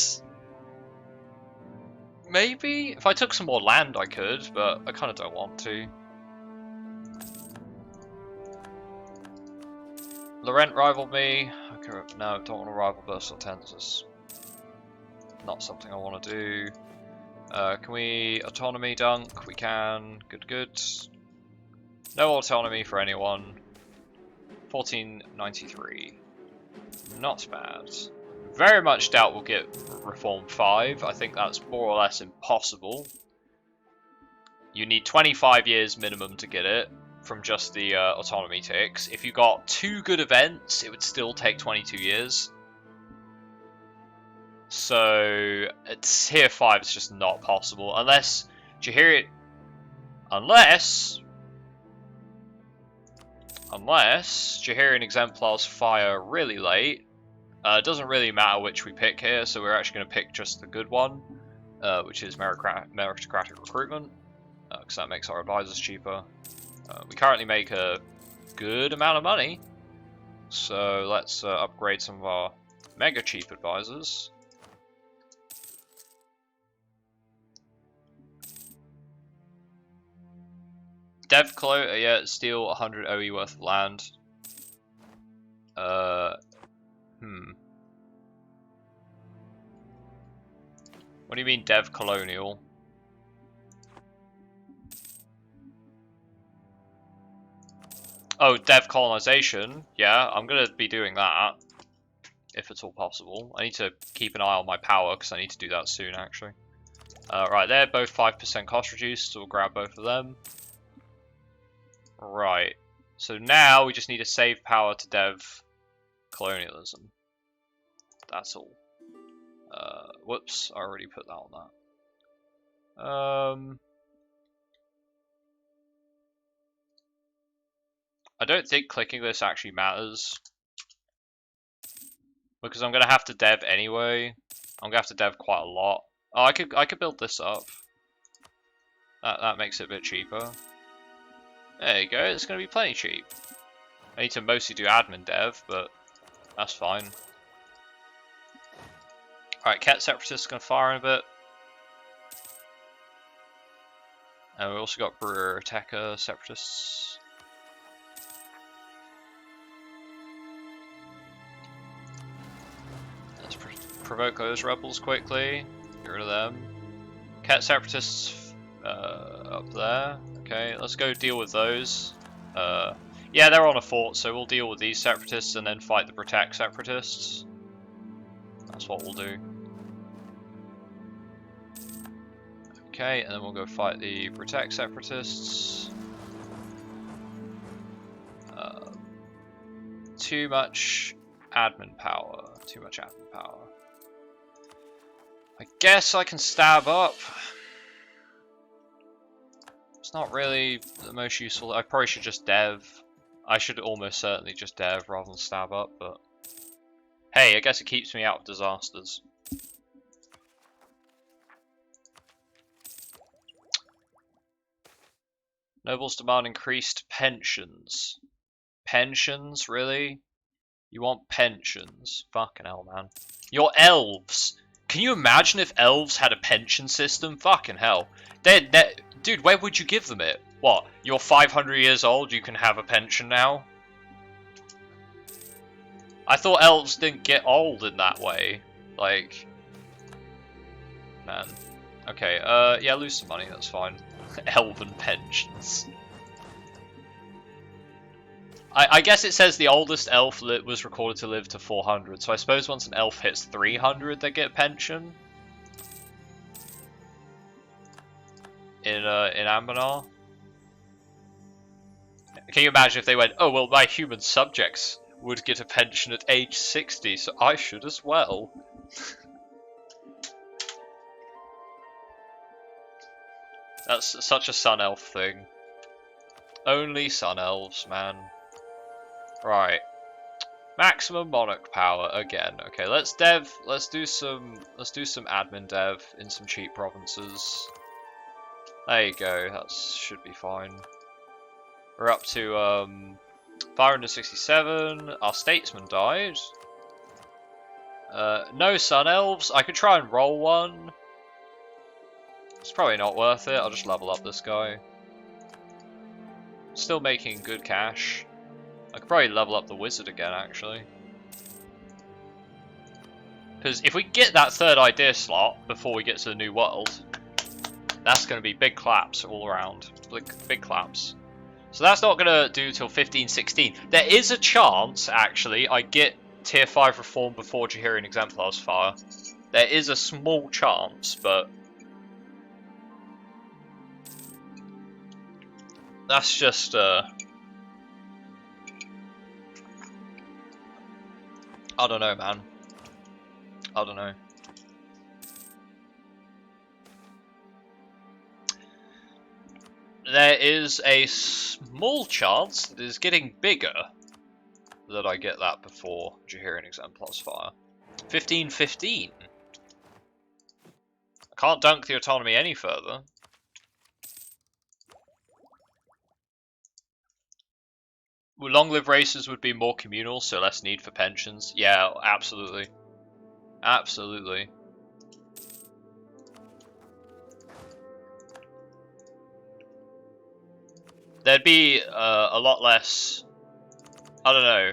Maybe if I took some more land, I could, but I kind of don't want to. Laurent rivaled me. Okay, no, don't want to rival Bursal Tenses. Not something I want to do. Can we autonomy dunk? We can. Good, good. No autonomy for anyone. 1493. Not bad. Very much doubt we'll get Reform 5. I think that's more or less impossible. You need 25 years minimum to get it from just the autonomy ticks. If you got 2 good events, it would still take 22 years. So tier 5 is just not possible unless Jahirian exemplars fire really late. It doesn't really matter which we pick here, so we're actually going to pick just the good one, which is meritocratic recruitment, because that makes our advisors cheaper. We currently make a good amount of money, so let's upgrade some of our mega cheap advisors. DevClo, yeah, steal 100 OE worth of land. What do you mean dev colonial? Oh, dev colonization. Yeah, I'm gonna be doing that if it's all possible. I need to keep an eye on my power because I need to do that soon, actually. Right, they're both 5% cost reduced, so we'll grab both of them. Right, so now we just need to save power to dev colonialism. That's all. Whoops, I already put that on that. I don't think clicking this actually matters, because I'm gonna have to dev anyway. I'm gonna have to dev quite a lot. Oh, I could build this up. That makes it a bit cheaper. There you go. It's gonna be plenty cheap. I need to mostly do admin dev, but that's fine. Alright, Ket Separatists gonna fire in a bit. And we also got Bruteka Separatists. Let's provoke those rebels quickly. Get rid of them. Ket Separatists up there. Okay, let's go deal with those. Yeah, they're on a fort, so we'll deal with these Separatists and then fight the Protect Separatists. That's what we'll do. Okay, and then we'll go fight the Protect Separatists. Too much admin power. Too much admin power. I guess I can stab up. It's not really the most useful. I probably should just dev. I should almost certainly just dev rather than stab up, but hey, I guess it keeps me out of disasters. Nobles demand increased pensions. Pensions, really? You want pensions. Fucking hell, man. You're elves. Can you imagine if elves had a pension system? Fucking hell. Dude, where would you give them it? What? You're 500 years old, you can have a pension now? I thought elves didn't get old in that way. Like... Man. Okay, yeah, lose some money, that's fine. Elven pensions. I guess it says the oldest elf was recorded to live to 400, so I suppose once an elf hits 300, they get a pension. In Anbennar. Can you imagine if they went, oh, well, my human subjects would get a pension at age 60, so I should as well. That's such a sun elf thing. Only sun elves, man. Right. Maximum monarch power again. Okay, let's do some admin dev in some cheap provinces. There you go, that should be fine. We're up to 567. Our statesman died. No sun elves. I could try and roll one. It's probably not worth it. I'll just level up this guy. Still making good cash. I could probably level up the wizard again, actually. Because if we get that third idea slot before we get to the new world, that's going to be big claps all around. Big claps. So that's not going to do till 1516. There is a chance, actually, I get tier 5 reform before Jahirian Exemplars fire. There is a small chance, but... that's just, I don't know, man. I don't know. There is a small chance that it's getting bigger that I get that before Jahirian Exemplars fire. 1515. I can't dunk the autonomy any further. Long-lived races would be more communal, so less need for pensions. Yeah, absolutely. Absolutely. There'd be a lot less... I don't know.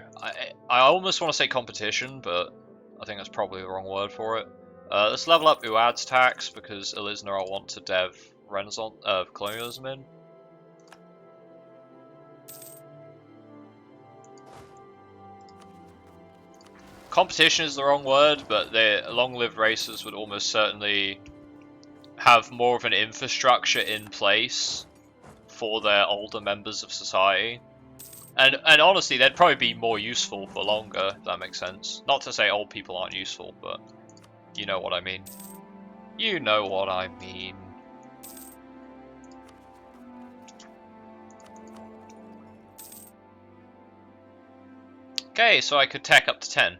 I almost want to say competition, but I think that's probably the wrong word for it. Let's level up Uad's tax, because Elisner I want to dev Renaissance, colonialism in. Competition is the wrong word, but the long-lived races would almost certainly have more of an infrastructure in place for their older members of society. And honestly, they'd probably be more useful for longer, if that makes sense. Not to say old people aren't useful, but you know what I mean. You know what I mean. Okay, so I could tech up to 10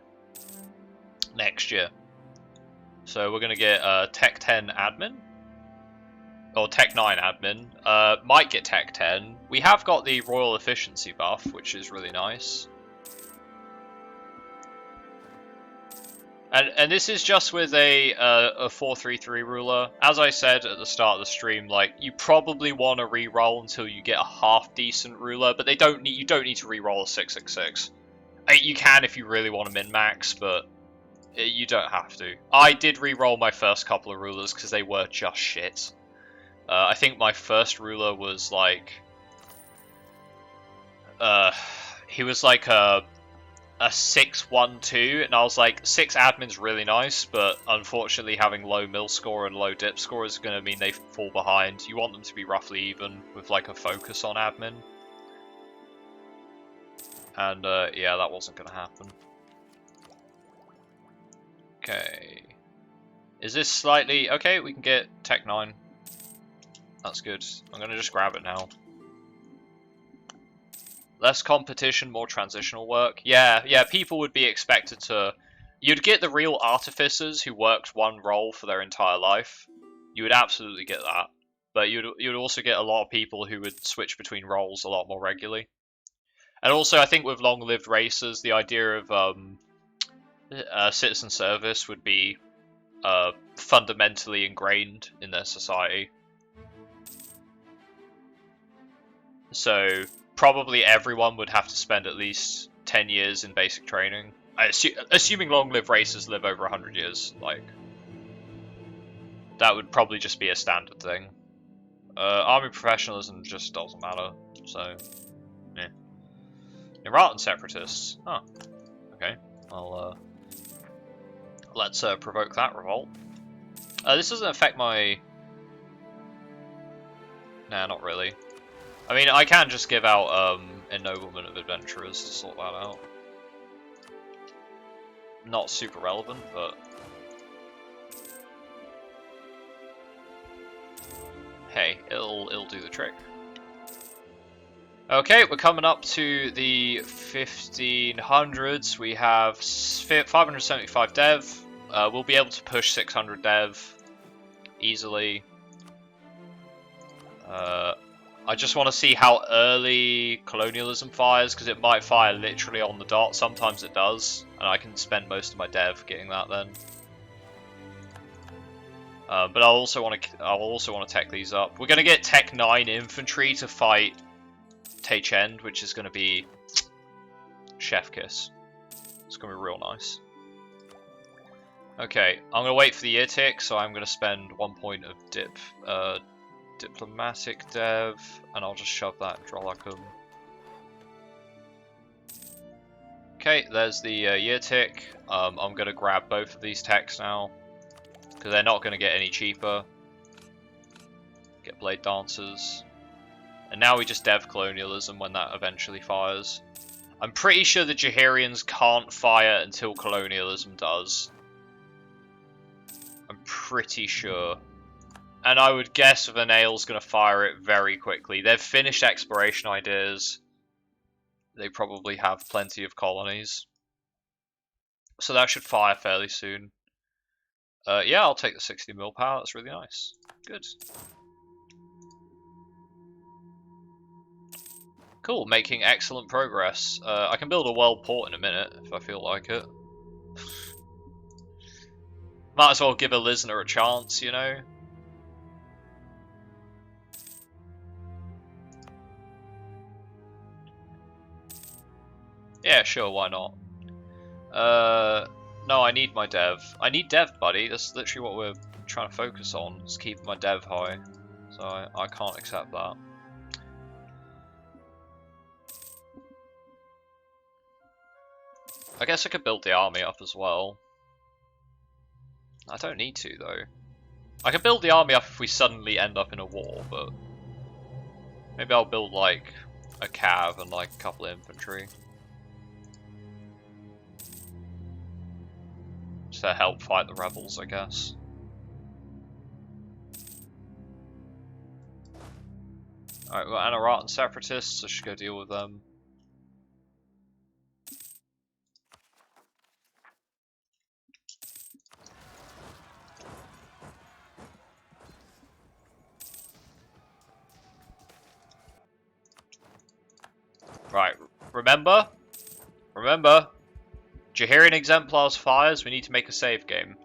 next year. So we're going to get Tech 10 admin. Or Tech 9 admin. Might get Tech 10. We have got the Royal Efficiency buff, which is really nice. And this is just with a 433 ruler. As I said at the start of the stream, like, you probably want to reroll until you get a half decent ruler, but you don't need to reroll a 666. You can if you really want to min-max, but you don't have to. I did reroll my first couple of rulers because they were just shit. I think my first ruler was like... he was like a 6-1-2, and I was like, 6 admin's really nice, but unfortunately having low mill score and low dip score is going to mean they fall behind. You want them to be roughly even with like a focus on admin. And yeah, that wasn't going to happen. Okay. Is this slightly... okay, we can get Tech 9. That's good. I'm going to just grab it now. Less competition, more transitional work. Yeah, people would be expected to... you'd get the real artificers who worked one role for their entire life. You would absolutely get that. But you'd also get a lot of people who would switch between roles a lot more regularly. And also, I think with long-lived races, the idea of citizen service would be fundamentally ingrained in their society. So probably everyone would have to spend at least 10 years in basic training. Assuming long-lived races live over 100 years, like, that would probably just be a standard thing. Army professionalism just doesn't matter, so, yeah. Iratan separatists. Huh. Okay, well, let's provoke that revolt. This doesn't affect my... Nah, not really. I mean, I can just give out ennoblement of adventurers to sort that out. Not super relevant, but... Hey, it'll do the trick. Okay, we're coming up to the 1500s. We have 575 dev. We'll be able to push 600 dev easily. I just want to see how early colonialism fires, because it might fire literally on the dot. Sometimes it does, and I can spend most of my dev getting that then. But I'll also want to tech these up. We're gonna get Tech 9 infantry to fight Tachend, which is gonna be chef kiss. It's gonna be real nice. Okay, I'm gonna wait for the year tick, so I'm gonna spend 1 point of diplomatic dev, and I'll just shove that in Drolacum. Okay, there's the year tick. I'm gonna grab both of these techs now, because they're not gonna get any cheaper. Get blade dancers. And now we just dev colonialism when that eventually fires. I'm pretty sure the Jahirians can't fire until colonialism does. I'm pretty sure. And I would guess Vanail's going to fire it very quickly. They've finished exploration ideas. They probably have plenty of colonies. So that should fire fairly soon. Yeah, I'll take the 60 mil power. That's really nice. Good. Cool, making excellent progress. I can build a world port in a minute if I feel like it. Might as well give a listener a chance, you know? Yeah, sure, why not? No, I need my dev. I need dev, buddy. That's literally what we're trying to focus on, is keeping my dev high. So I can't accept that. I guess I could build the army up as well. I don't need to, though. I can build the army up if we suddenly end up in a war, but... Maybe I'll build, like, a cav and, like, a couple of infantry. Just to help fight the rebels, I guess. Alright, we've got Anaratan separatists, so I should go deal with them. Right, remember, Jahirian Exemplars fires, we need to make a save game.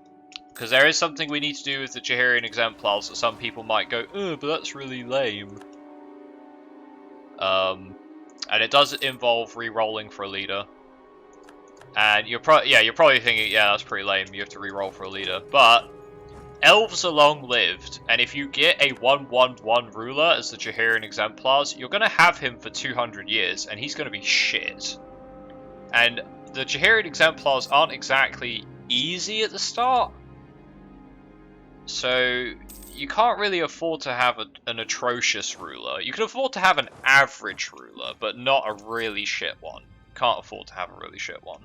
Because there is something we need to do with the Jahirian Exemplars that some people might go, oh, but that's really lame. And it does involve re-rolling for a leader. And you're probably thinking, yeah, that's pretty lame, you have to re-roll for a leader. But elves are long-lived, and if you get a 1/1/1 ruler as the Jahirian Exemplars, you're going to have him for 200 years, and he's going to be shit. And the Jahirian Exemplars aren't exactly easy at the start, so you can't really afford to have an atrocious ruler. You can afford to have an average ruler, but not a really shit one. Can't afford to have a really shit one.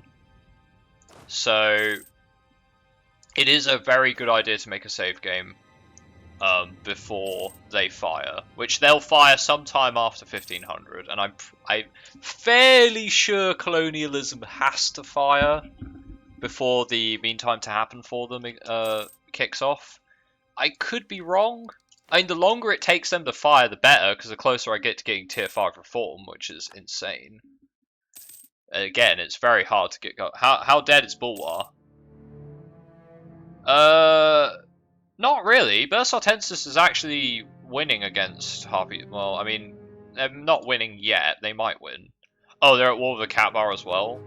So it is a very good idea to make a save game before they fire, which they'll fire sometime after 1500, and I'm fairly sure colonialism has to fire before the meantime to happen for them kicks off. I could be wrong. I mean, the longer it takes them to fire, the better, because the closer I get to getting tier 5 reform, which is insane. Again, it's very hard to get going. How dead is Bulwar? Not really. Bursartensis is actually winning against Harpy. Well, I mean, they're not winning yet. They might win. Oh, they're at war with a cat bar as well.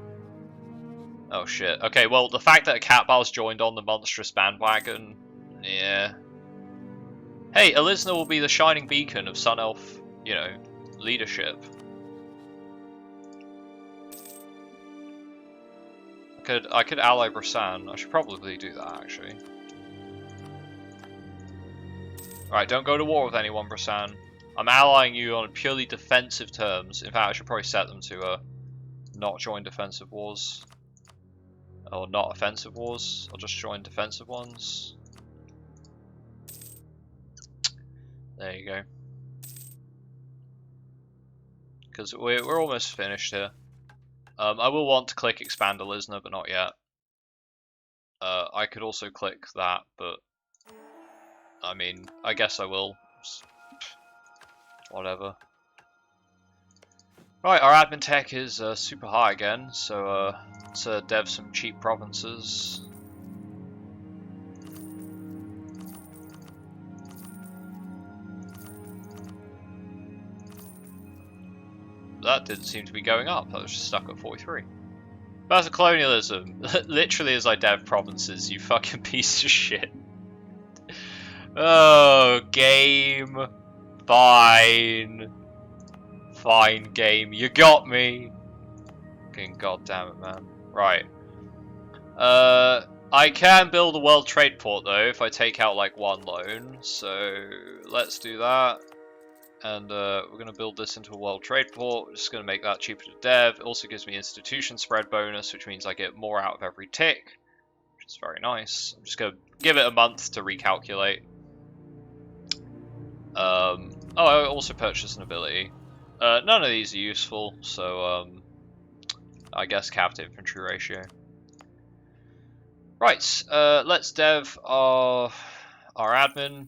Oh shit. Okay, well, the fact that a cat bar's joined on the monstrous bandwagon, yeah. Hey, Elisna will be the shining beacon of Sun Elf, you know, leadership. I could ally Brasan. I should probably do that, actually. Alright, don't go to war with anyone, Brasan. I'm allying you on purely defensive terms. In fact, I should probably set them to not join defensive wars. Or not offensive wars. I'll just join defensive ones. There you go. Because we're almost finished here. I will want to click expand Elisna, but not yet. I could also click that, but I mean, I guess I will. Whatever. Right, our admin tech is super high again, so let's dev some cheap provinces. That didn't seem to be going up, that was just stuck at 43. That's a colonialism. Literally as I dev provinces, you fucking piece of shit. Oh, game. Fine. Fine, game. You got me. Fucking goddamn it, man. Right. I can build a world trade port, though, if I take out, like, one loan. So, let's do that. And we're going to build this into a world trade port. We're just going to make that cheaper to dev. It also gives me institution spread bonus, which means I get more out of every tick, which is very nice. I'm just going to give it a month to recalculate. Oh, I also purchased an ability. None of these are useful, so I guess capped infantry ratio. Right, let's dev our admin.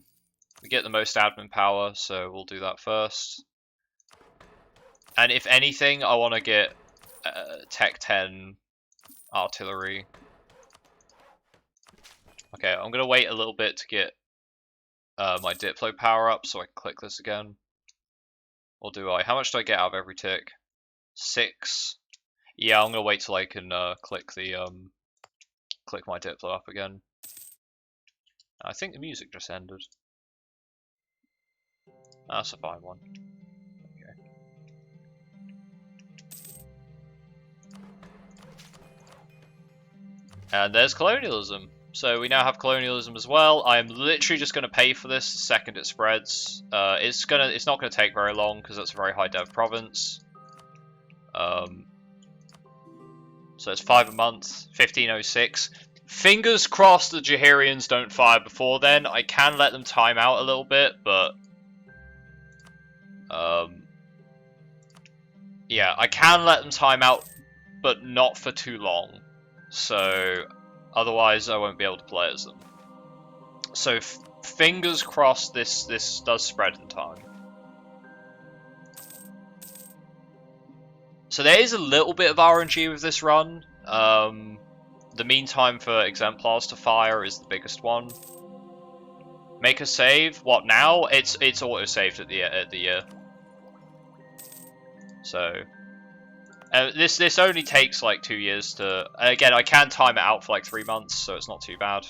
We get the most admin power, so we'll do that first. And if anything, I want to get Tech 10 artillery. Okay, I'm going to wait a little bit to get my Diplo power up, so I can click this again. Or do I? How much do I get out of every tick? 6. Yeah, I'm going to wait till I can click my Diplo up again. I think the music just ended. That's a fine one. Okay. And there's colonialism. So we now have colonialism as well. I am literally just going to pay for this the second it spreads. It's not going to take very long because that's a very high dev province. So it's 5 a month, 1506. Fingers crossed the Jahirians don't fire before then. I can let them time out a little bit, but yeah, I can let them time out, but not for too long. So otherwise, I won't be able to play as them. So fingers crossed this does spread in time. So there is a little bit of RNG with this run. The mean time for exemplars to fire is the biggest one. Make a save. What now? It's auto saved at the year. So this only takes like 2 years to. Again, I can time it out for like 3 months, so it's not too bad.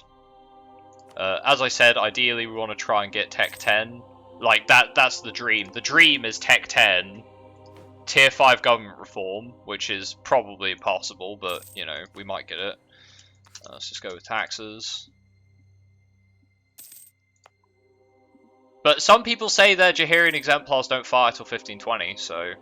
As I said, ideally we want to try and get Tech 10. Like that's the dream. The dream is Tech 10, Tier 5 government reform, which is probably impossible, but you know we might get it. Let's just go with taxes. But some people say their Jahirian exemplars don't fire till 1520, so.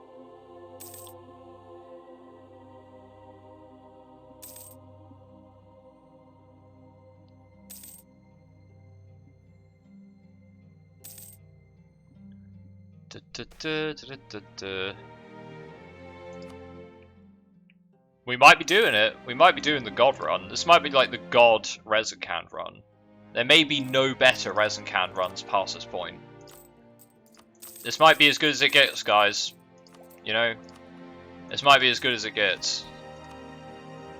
We might be doing it. We might be doing the God run. This might be like the God Rezankand run. There may be no better Rezankand runs past this point. This might be as good as it gets, guys. You know? This might be as good as it gets.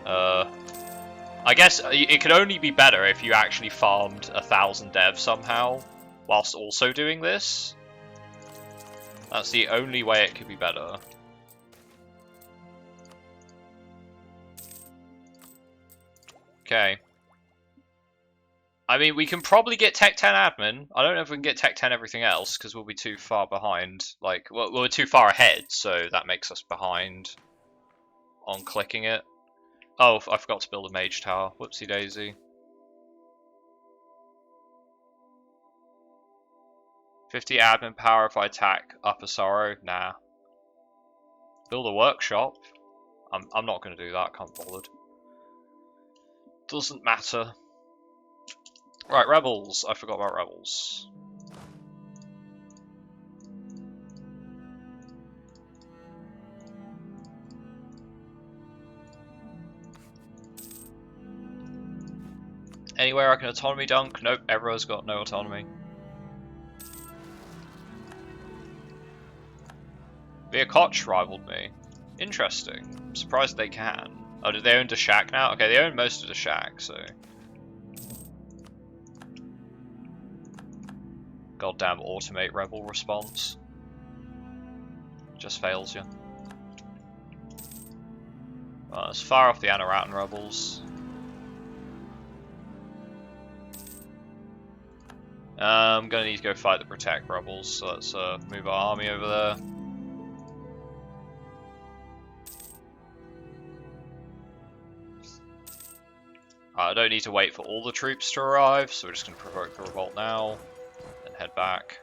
I guess it could only be better if you actually farmed 1,000 dev somehow, whilst also doing this. That's the only way it could be better. Okay. I mean, we can probably get Tech 10 admin. I don't know if we can get Tech 10 everything else, because we'll be too far behind. Like, well, we're too far ahead, so that makes us behind on clicking it. Oh, I forgot to build a mage tower. Whoopsie daisy. 50 admin power if I attack Upper Sorrow. Nah. Build a workshop. I'm not going to do that. Can't be bothered. Doesn't matter. Right, rebels. I forgot about rebels. Anywhere I can autonomy dunk? Nope, everyone's got no autonomy. Via Koch rivaled me. Interesting. I'm surprised they can. Oh, did they own Dashak now? Okay, they own most of Dashak, so... Goddamn automate rebel response. Just fails you. Well, it's far off the Anaratan rebels. I'm gonna need to go fight the Protect rebels, so let's move our army over there. I don't need to wait for all the troops to arrive, so we're just gonna provoke the revolt now. Head back.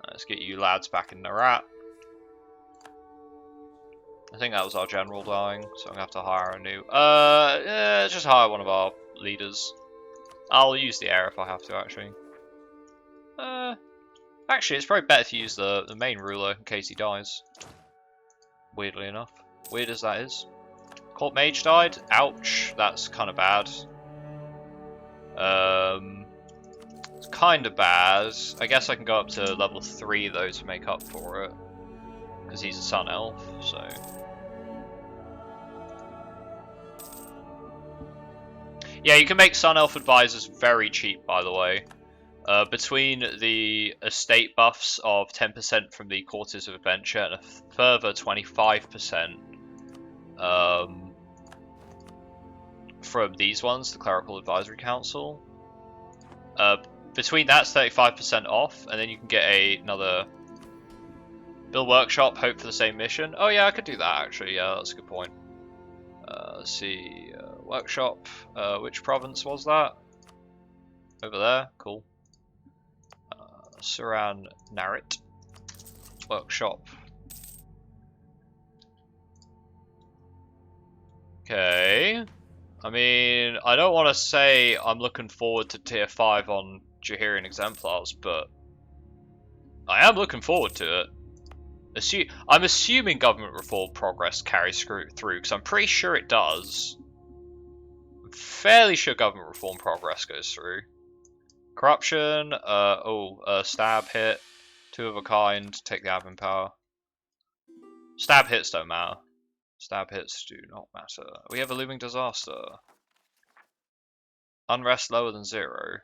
Let's get you lads back in Narat. I think that was our general dying, so I'm gonna have to hire a new. Just hire one of our leaders. I'll use the air if I have to, actually. Actually, it's probably better to use the main ruler in case he dies. Weirdly enough, weird as that is. Court mage died. Ouch. That's kind of bad. It's kind of bad. I guess I can go up to level 3 though to make up for it, because he's a sun elf. So yeah, you can make sun elf advisors very cheap, by the way. Between the estate buffs of 10% from the Quarters of Adventure and a further 25% from these ones, the Clerical Advisory Council. Between that's 35% off, and then you can get another build workshop, hope for the same mission. Oh yeah, I could do that actually, yeah, that's a good point. Let's see, workshop, which province was that? Over there, cool. Suran Narit, workshop. Okay. I mean, I don't want to say I'm looking forward to tier 5 on Jahirian Exemplars, but I am looking forward to it. I'm assuming government reform progress carries through, because I'm pretty sure it does. I'm fairly sure government reform progress goes through. Corruption, stab hit, 2 of a kind, take the admin power. Stab hits don't matter. Stab hits do not matter. We have a looming disaster. Unrest lower than 0.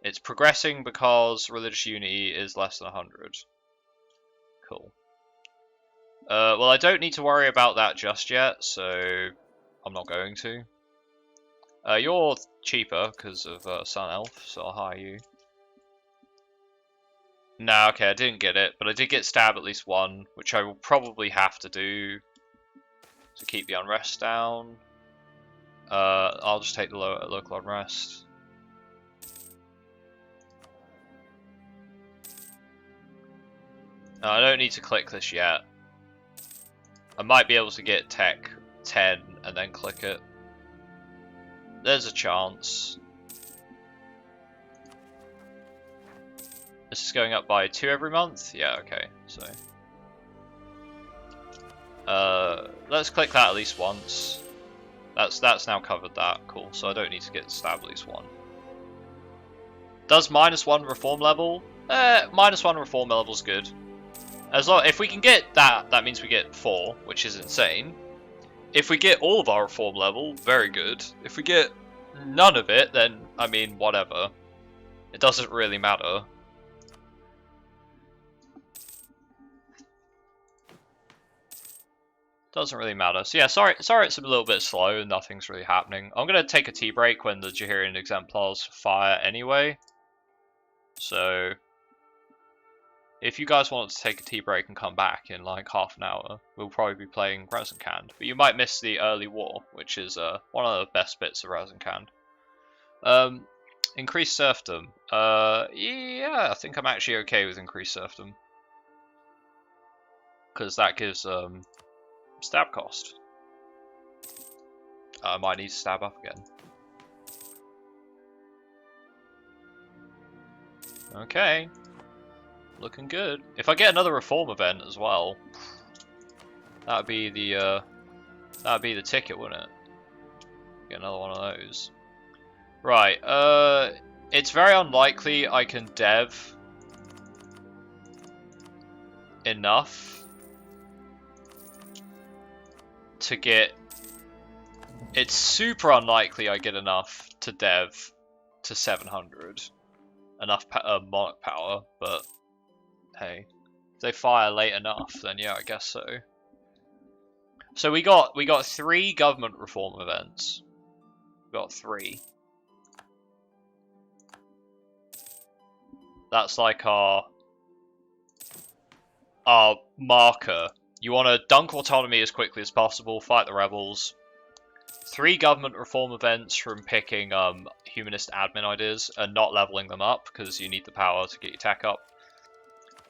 It's progressing because religious unity is less than 100. Cool. Well, I don't need to worry about that just yet, so I'm not going to. You're cheaper because of Sun Elf, so I'll hire you. No, okay, I didn't get it, but I did get stab at least 1, which I will probably have to do to keep the unrest down. I'll just take the local unrest. No, I don't need to click this yet. I might be able to get Tech 10 and then click it. There's a chance. This is going up by 2 every month? Yeah, okay, so. Let's click that at least once. That's now covered that, cool, so I don't need to get stab at least 1. Does -1 reform level? -1 reform level's good. As long if we can get that, that means we get 4, which is insane. If we get all of our reform level, very good. If we get none of it, then I mean whatever. It doesn't really matter. Doesn't really matter. So yeah, sorry it's a little bit slow and nothing's really happening. I'm gonna take a tea break when the Jahirian exemplars fire anyway. So if you guys want to take a tea break and come back in like half an hour, we'll probably be playing Rezankand. But you might miss the early war, which is one of the best bits of Rezankand. Increased serfdom. Yeah, I think I'm actually okay with increased serfdom. Because that gives stab cost. I might need to stab up again. Okay. Looking good. If I get another reform event as well, that'd be the ticket, wouldn't it? Get another one of those. Right, it's very unlikely I can dev enough to get... It's super unlikely I get enough to dev to 700. Enough monarch power, but hey. If they fire late enough, then yeah, I guess so. So we got 3 government reform events. We got 3. That's like our marker. You want to dunk autonomy as quickly as possible, fight the rebels. 3 government reform events from picking humanist admin ideas and not leveling them up because you need the power to get your tech up.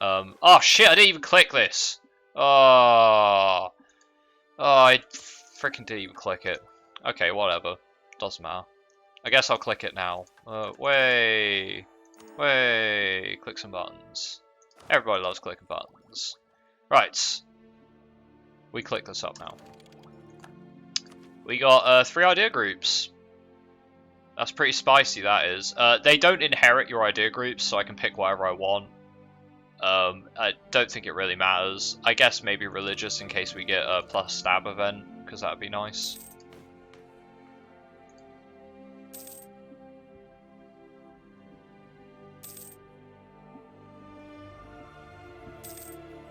Oh shit! I didn't even click this. Oh, I freaking didn't even click it. Okay, whatever. Doesn't matter. I guess I'll click it now. Way. Click some buttons. Everybody loves clicking buttons. Right. We click this up now. We got 3 idea groups. That's pretty spicy, that is. They don't inherit your idea groups, so I can pick whatever I want. I don't think it really matters. I guess maybe religious in case we get a plus stab event, because that would be nice.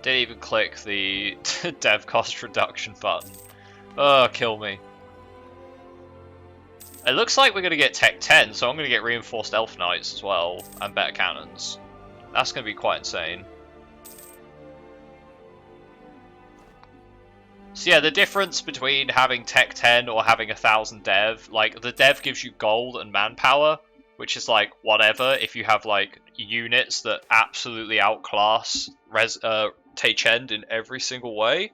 Didn't even click the dev cost reduction button. Oh, kill me. It looks like we're going to get Tech 10, so I'm going to get Reinforced Elf Knights as well, and better cannons. That's going to be quite insane. So yeah, the difference between having Tech 10 or having 1000 dev, like, the dev gives you gold and manpower, which is like, whatever, if you have like, units that absolutely outclass Teichend in every single way,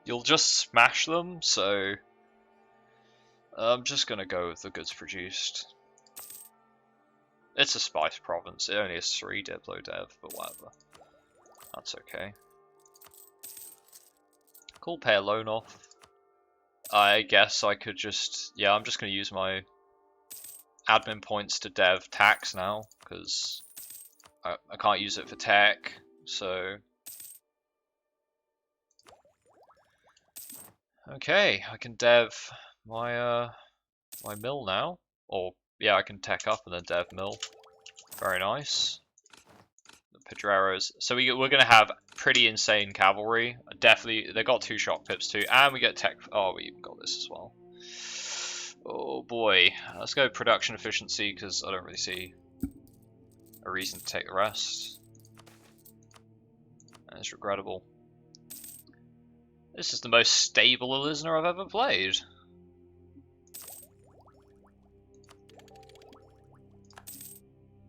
you'll just smash them, so... I'm just gonna go with the goods produced. It's a spice province, it only has 3 Diplo dev, but whatever. That's okay. Cool, pay a loan off. I guess I could just... Yeah, I'm just gonna use my admin points to dev tax now, because I can't use it for tech, so... Okay, I can dev my my mill now, or yeah, I can tech up and then dev mill. Very nice. The Pedreros. So we're gonna have pretty insane cavalry. Definitely, they got 2 shock pips too, and we get tech. Oh, we even got this as well. Oh boy, let's go production efficiency because I don't really see a reason to take the rest. And it's regrettable. This is the most stable Elisner I've ever played.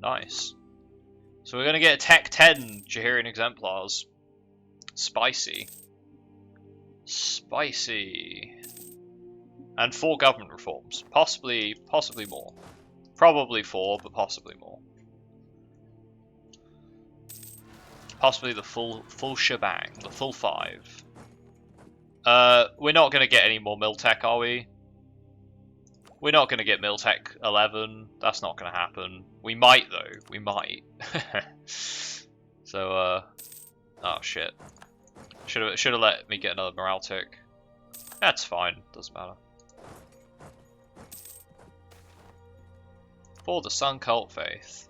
Nice. So we're going to get a Tech 10 Jahirian exemplars. Spicy. Spicy. And 4 government reforms. Possibly more. Probably 4, but possibly more. Possibly the full shebang. The full 5. We're not going to get any more Miltech, are we? We're not going to get Miltech 11. That's not going to happen. We might, though. We might. So, Oh shit. Should have let me get another morale tick. That's fine, doesn't matter. For the Sun Cult Faith.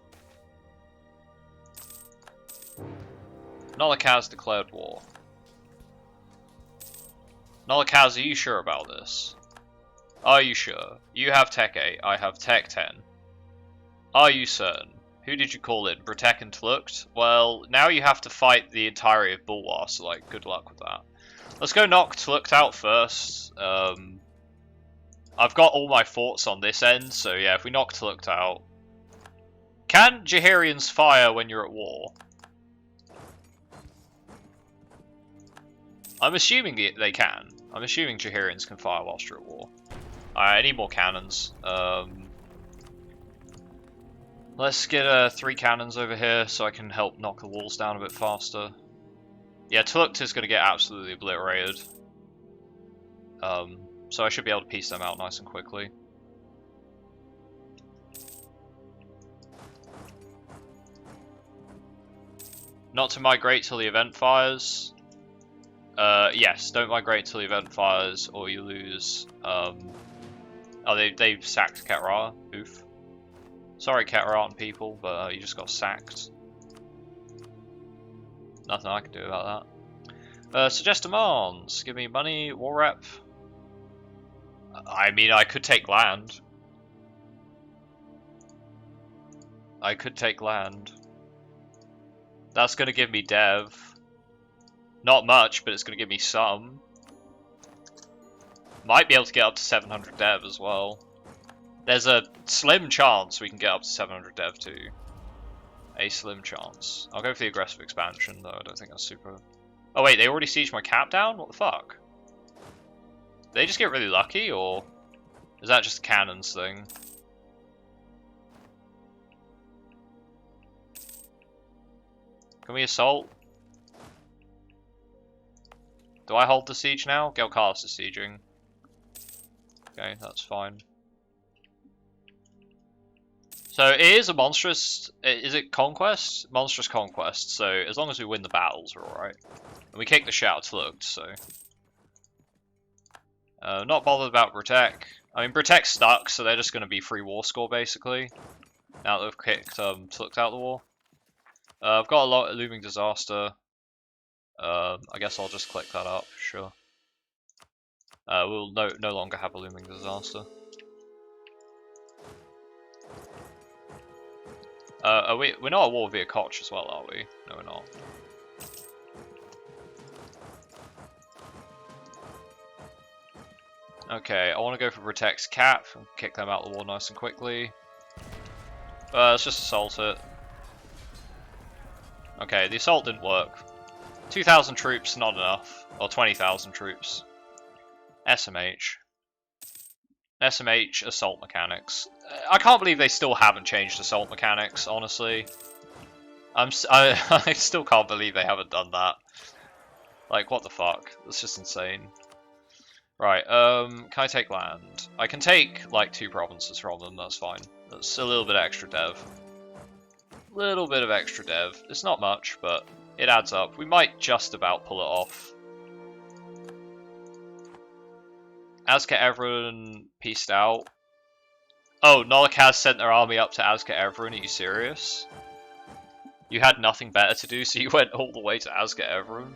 Nolakaz declared war. Nolakaz, are you sure about this? Are you sure? You have Tech 8, I have Tech 10. Are you certain? Who did you call in? Bratek and Tlukt? Well, now you have to fight the entirety of Bulwar, so like, good luck with that. Let's go knock Tlukt out first. I've got all my forts on this end, so yeah, if we knock Tlukt out... Can Jahirians fire when you're at war? I'm assuming they can. I'm assuming Jahirians can fire whilst you're at war. Alright, I need more cannons. Let's get 3 cannons over here so I can help knock the walls down a bit faster. Yeah, Tlukt is going to get absolutely obliterated. So I should be able to piece them out nice and quickly. Not to migrate till the event fires. Yes, don't migrate till the event fires or you lose. Oh, they've sacked Ketrara. Oof. Sorry, Ketrara people, but you just got sacked. Nothing I can do about that. Suggest demands. Give me money, war rep. I mean, I could take land. I could take land. That's going to give me dev. Not much, but it's going to give me some. Might be able to get up to 700 dev as well. There's a slim chance we can get up to 700 dev too. A slim chance. I'll go for the aggressive expansion, though I don't think that's super... Oh wait, they already sieged my cap down? What the fuck? Did they just get really lucky, or is that just a cannons thing? Can we assault? Do I hold the siege now? Gelkalis is sieging. Okay, that's fine. So it is a monstrous... Is it conquest? Monstrous conquest, so as long as we win the battles, we're alright. And we kick the shit out of Tlukt, so... not bothered about Bratek. I mean, Bratek's stuck, so they're just going to be free war score, basically. Now that they've kicked Tlukt out of the war. I've got a lot of looming disaster. I guess I'll just click that up, sure. We'll no longer have a looming disaster. We're not at war via Koch as well, are we? No, we're not. Okay, I want to go for Bratek's cap and kick them out of the war nice and quickly. Let's just assault it. Okay, the assault didn't work. 2,000 troops, not enough. Or 20,000 troops. SMH. SMH, assault mechanics. I can't believe they still haven't changed assault mechanics, honestly. I still can't believe they haven't done that. Like, what the fuck? That's just insane. Right, can I take land? I can take, like, 2 provinces from them, that's fine. That's a little bit of extra dev. Little bit of extra dev. It's not much, but it adds up. We might just about pull it off. Azka Evren pieced out. Oh, Nolakaz sent their army up to Azka Evren, are you serious? You had nothing better to do, so you went all the way to Azka Evren?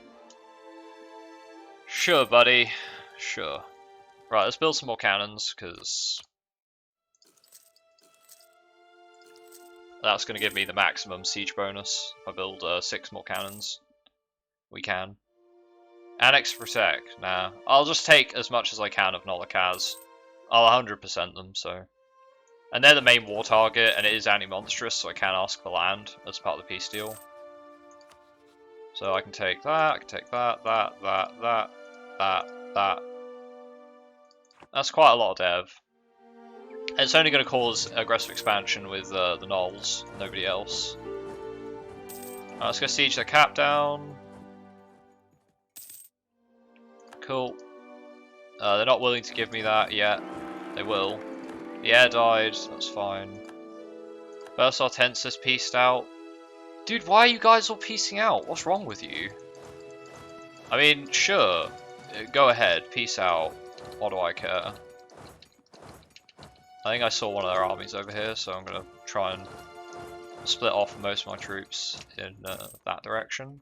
Sure, buddy. Sure. Right, let's build some more cannons, because... that's going to give me the maximum siege bonus. If I build 6 more cannons, we can. Annex Protect. Nah. I'll just take as much as I can of Nolakaz. I'll 100% them, so... And they're the main war target, and it is anti-monstrous, so I can ask for land as part of the peace deal. So I can take that, I can take that. That's quite a lot of dev. It's only going to cause aggressive expansion with the Gnolls, nobody else. Let's go siege their cap down. Cool. They're not willing to give me that yet. They will. The air died, that's fine. Burst Artensis pieced out. Dude, why are you guys all piecing out? What's wrong with you? I mean, sure. Go ahead. Peace out. What do I care? I think I saw one of their armies over here, so I'm going to try and split off most of my troops in that direction.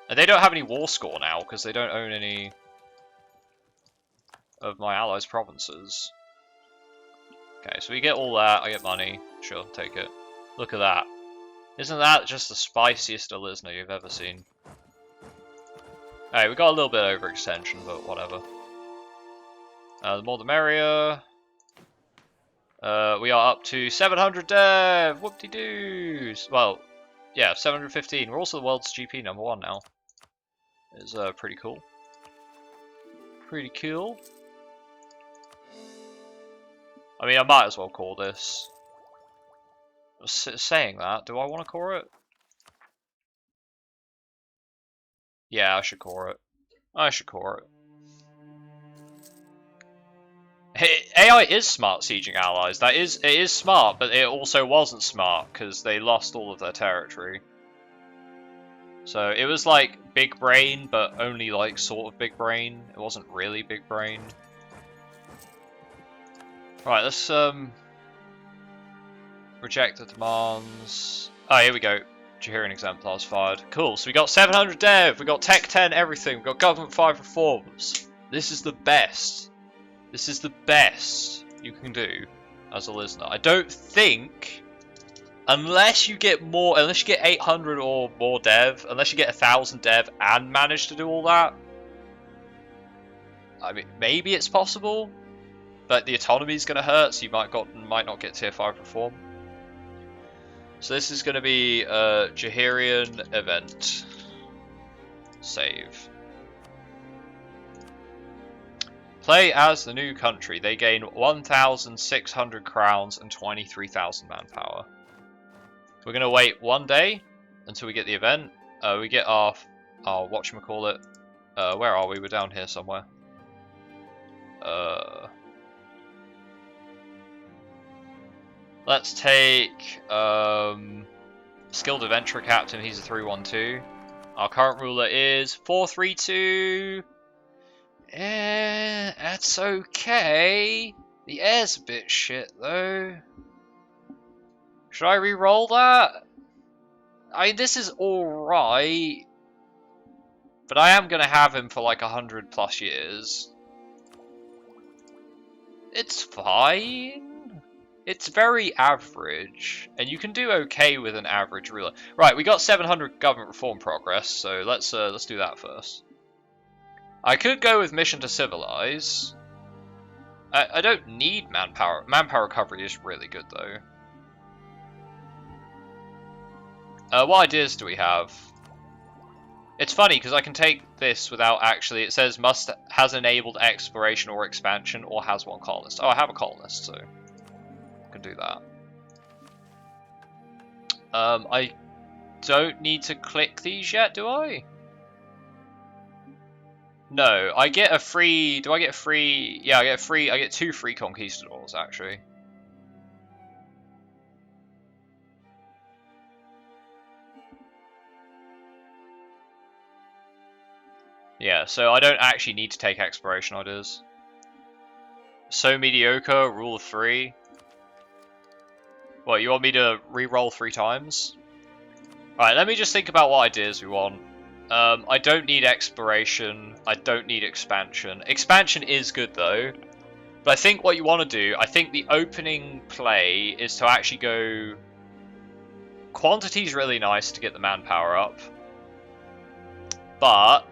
And they don't have any war score now, because they don't own any of my allies' provinces. Okay, so we get all that, I get money, sure, take it. Look at that. Isn't that just the spiciest Elisna you've ever seen? Alright, we got a little bit overextension, but whatever. The more the merrier. We are up to 700 dev! Whoop-de-doos! Well, yeah, 715. We're also the world's GP #1 now. It's pretty cool. Pretty cool. I mean, I might as well call this. Saying that, do I want to core it? Yeah, I should core it. I should core it. Hey, AI is smart sieging allies. It is smart, but it also wasn't smart because they lost all of their territory. So it was like big brain, but only like sort of big brain. It wasn't really big brain. Right, let's reject the demands. Oh, here we go. Jahirian exemplars fired. Cool. So we got 700 dev. We got Tech 10 everything. We got Government 5 reforms. This is the best. This is the best you can do as a listener. I don't think, unless you get 800 or more dev, unless you get 1,000 dev and manage to do all that. I mean, maybe it's possible, but the autonomy is going to hurt, so you might not get tier 5 reform. So this is going to be a Jahirian event. Save. Play as the new country. They gain 1,600 crowns and 23,000 manpower. We're going to wait 1 day until we get the event. We get our whatchamacallit. Where are we? We're down here somewhere. Let's take skilled adventurer captain. He's a 312. Our current ruler is 432. That's okay. The air's a bit shit though. Should I re-roll that? I mean, this is alright, but I am gonna have him for like 100+ years. It's fine. It's very average, and you can do okay with an average ruler. Right, we got 700 government reform progress, so let's do that first. I could go with mission to civilize. I don't need manpower. Manpower recovery is really good though. What ideas do we have? It's funny because I can take this without actually. It says has enabled exploration or expansion or has one colonist. Oh, I have a colonist, so I can do that. I don't need to click these yet, do I? No, I get a free. Do I get a free? Yeah, I get a free. I get 2 free conquistadors actually. Yeah, so I don't actually need to take exploration ideas. So mediocre, rule of 3. What, you want me to re-roll 3 times? Alright, let me just think about what ideas we want. I don't need exploration. I don't need expansion. Expansion is good though. But I think what you want to do, I think the opening play is to actually go... Quantity is really nice to get the manpower up. But...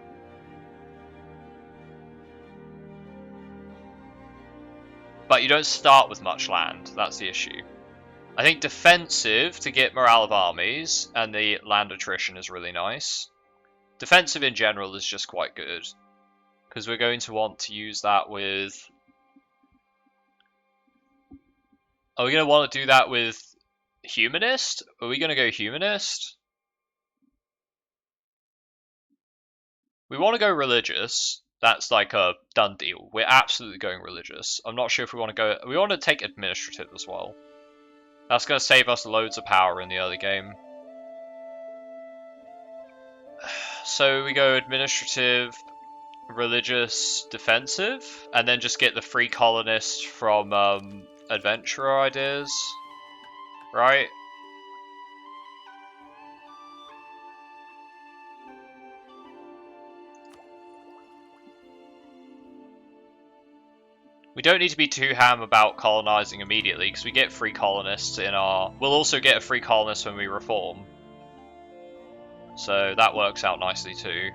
you don't start with much land. That's the issue. I think defensive to get morale of armies and the land attrition is really nice. Defensive in general is just quite good, because we're going to want to use that with... Are we going to want to do that with humanist? Are we going to go humanist? We want to go religious. That's like a done deal. We're absolutely going religious. I'm not sure if we want to go... We want to take administrative as well. That's going to save us loads of power in the early game. So we go administrative, religious, defensive, and then just get the free colonists from adventurer ideas, right? We don't need to be too ham about colonizing immediately, because we get free colonists in our... We'll also get a free colonist when we reform. So that works out nicely too.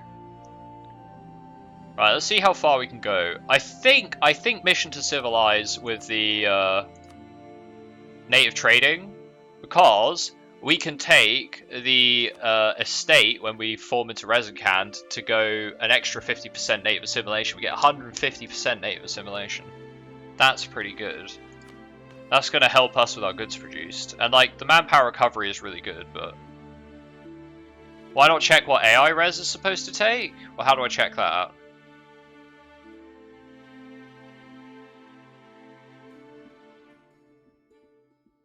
Right, let's see how far we can go. I think mission to civilize with the native trading, because we can take the estate when we form into Rezankand to go an extra 50% native assimilation. We get 150% native assimilation. That's pretty good. That's going to help us with our goods produced. And like, the manpower recovery is really good, but... Why not check what AI res is supposed to take? Well, how do I check that?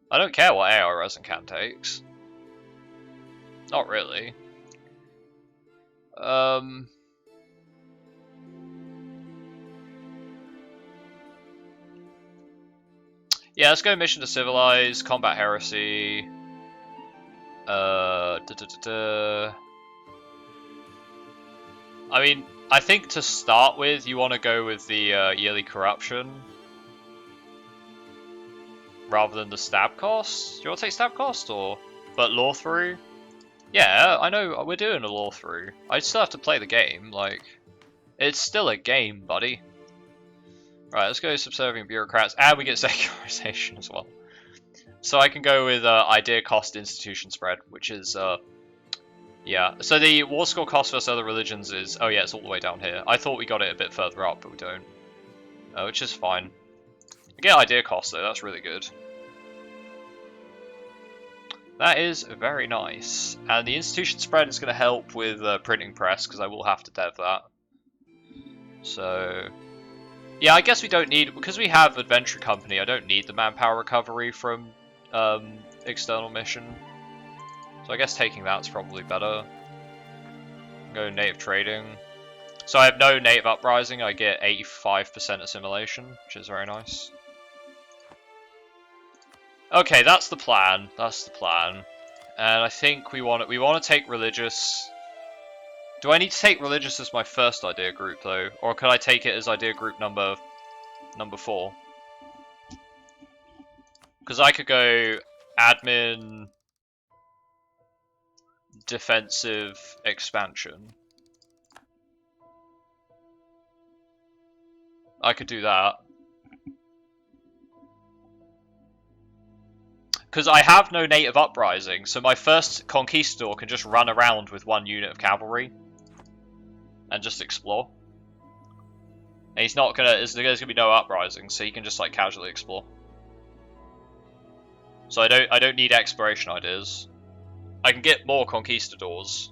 I don't care what AI Rezankand takes. Not really. Yeah, let's go mission to civilize, combat heresy. I mean, I think to start with, you want to go with the yearly corruption rather than the stab cost. Do you want to take stab cost or? But law through? Yeah, I know we're doing a law through. I still have to play the game. Like, it's still a game, buddy. Right, let's go subservient bureaucrats, and we get secularization as well. So I can go with idea cost institution spread, which is yeah. So the war score cost versus other religions is, oh yeah, it's all the way down here. I thought we got it a bit further up, but we don't. Which is fine. We get idea cost though, that's really good. That is very nice. And the institution spread is going to help with printing press, because I will have to dev that. So... yeah, I guess we don't need, because we have Adventure Company, I don't need the manpower recovery from external mission. So I guess taking that's probably better. Go native trading. So I have no native uprising, I get 85% assimilation, which is very nice. Okay, that's the plan. That's the plan. And I think we want to take religious. Do I need to take religious as my first idea group though, or could I take it as idea group number 4? Because I could go admin, defensive, expansion. I could do that. Because I have no native uprising, so my first conquistador can just run around with 1 unit of cavalry and just explore. And he's not gonna. There's gonna be no uprising, so he can just like casually explore. So I don't need exploration ideas. I can get more conquistadors.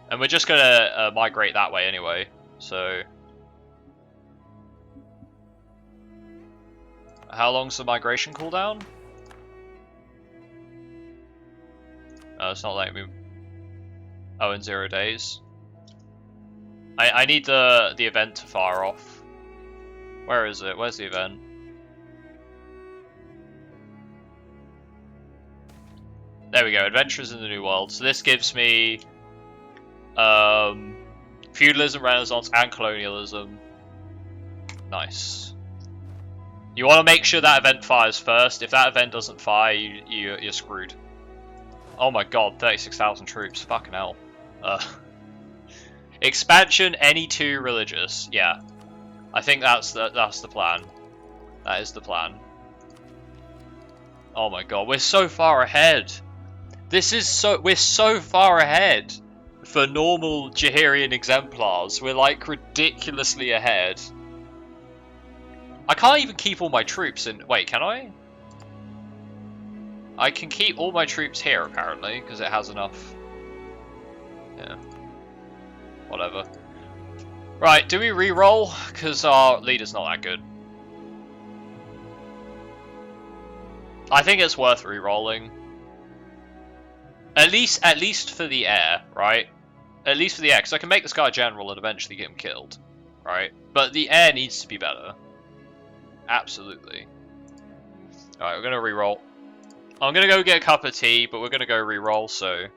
And we're just gonna migrate that way anyway. So. How long's the migration cooldown? Oh, it's not letting me. Oh, in 0 days. I need the event to fire off. Where is it? Where's the event? There we go. Adventures in the New World. So this gives me feudalism, Renaissance, and colonialism. Nice. You want to make sure that event fires first. If that event doesn't fire, you're screwed. Oh my god, 36,000 troops. Fucking hell. Expansion, any 2 religious. Yeah. I think that's the plan. That is the plan. Oh my god, we're so far ahead. We're so far ahead for normal Jahirian exemplars. We're like ridiculously ahead. I can't even keep all my troops in... Wait, can I? I can keep all my troops here, apparently, because it has enough... Yeah. Whatever. Right, do we re-roll? Because our leader's not that good. I think it's worth re-rolling. At least for the air, right? At least for the air, because I can make this guy a general and eventually get him killed, right? But the air needs to be better. Absolutely. Alright, we're gonna re-roll. I'm gonna go get a cup of tea, but we're gonna go re-roll, so...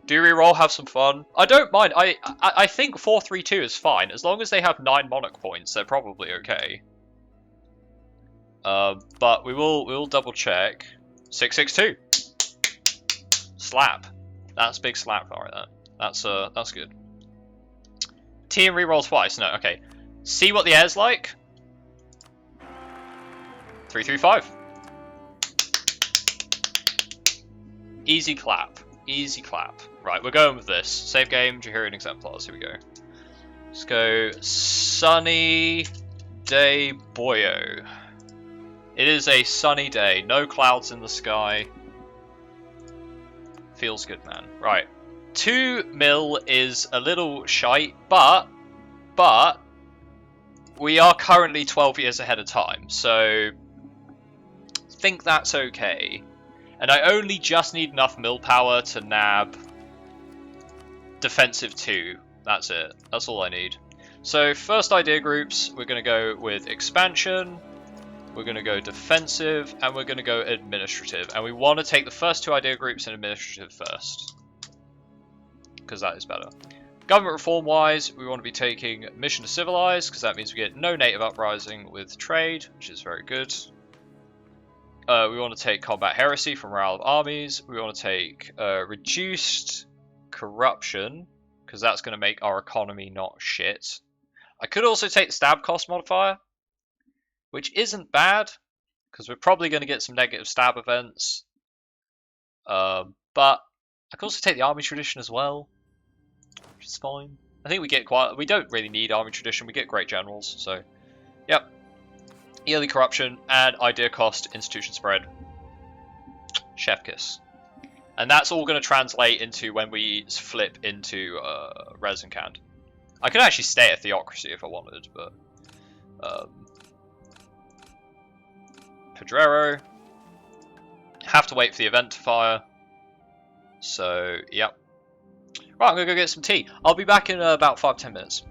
Do re-roll, have some fun. I don't mind. I think 4-3-2 is fine. As long as they have 9 monarch points, they're probably okay. But we will double check. 6-6-2. Slap. That's big slap right there. That's good. T and re-roll twice. No, okay. See what the air's like. 3-3-5. Easy clap. Easy clap. Right, we're going with this. Save game, Jahirian Exemplars. Here we go. Let's go sunny day boyo. It is a sunny day. No clouds in the sky. Feels good, man. Right. 2 mil is a little shite, but we are currently 12 years ahead of time, so I think that's okay. And I only just need enough mill power to nab defensive 2. That's it. That's all I need. So first idea groups, we're going to go with expansion, we're going to go defensive, and we're going to go administrative. And we want to take the first 2 idea groups in administrative first, because that is better. Government reform wise, we want to be taking mission to civilize, because that means we get no native uprising with trade, which is very good. We want to take combat heresy from morale of armies. We want to take reduced corruption, because that's going to make our economy not shit. I could also take the stab cost modifier, which isn't bad, because we're probably going to get some negative stab events. But I could also take the army tradition as well, which is fine. I think we get quite... We don't really need army tradition, we get great generals, so... Yep. Yearly corruption, and idea cost, institution spread. Chef kiss. And that's all going to translate into when we flip into Rezankand. I could actually stay at Theocracy if I wanted, but... Pedrero. Have to wait for the event to fire. So, yep. Right, I'm going to go get some tea. I'll be back in about 5-10 minutes.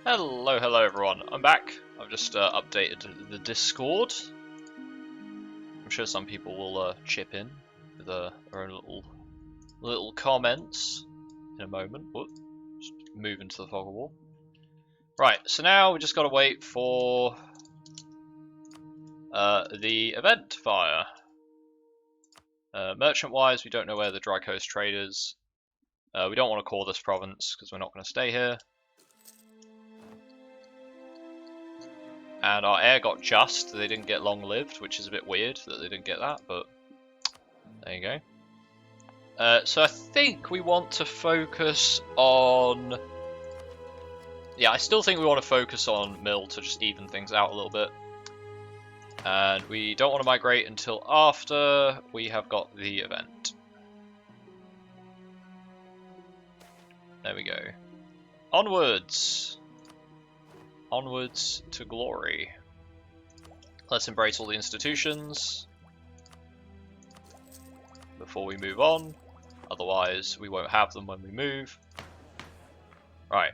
Hello everyone. I'm back. I've just updated the Discord. I'm sure some people will chip in with their own little comments in a moment. Whoop. Just move into the fog of war. Right, so now we just got to wait for the event fire. Merchant-wise, we don't know where the Dry Coast trade is. We don't want to call this province because we're not going to stay here. And our heir got just, they didn't get long-lived, which is a bit weird that they didn't get that, but there you go. So I think we want to focus on... Yeah, I still think we want to focus on mill to just even things out a little bit. And we don't want to migrate until after we have got the event. There we go. Onwards! Onwards to glory. Let's embrace all the institutions before we move on. Otherwise, we won't have them when we move. Right.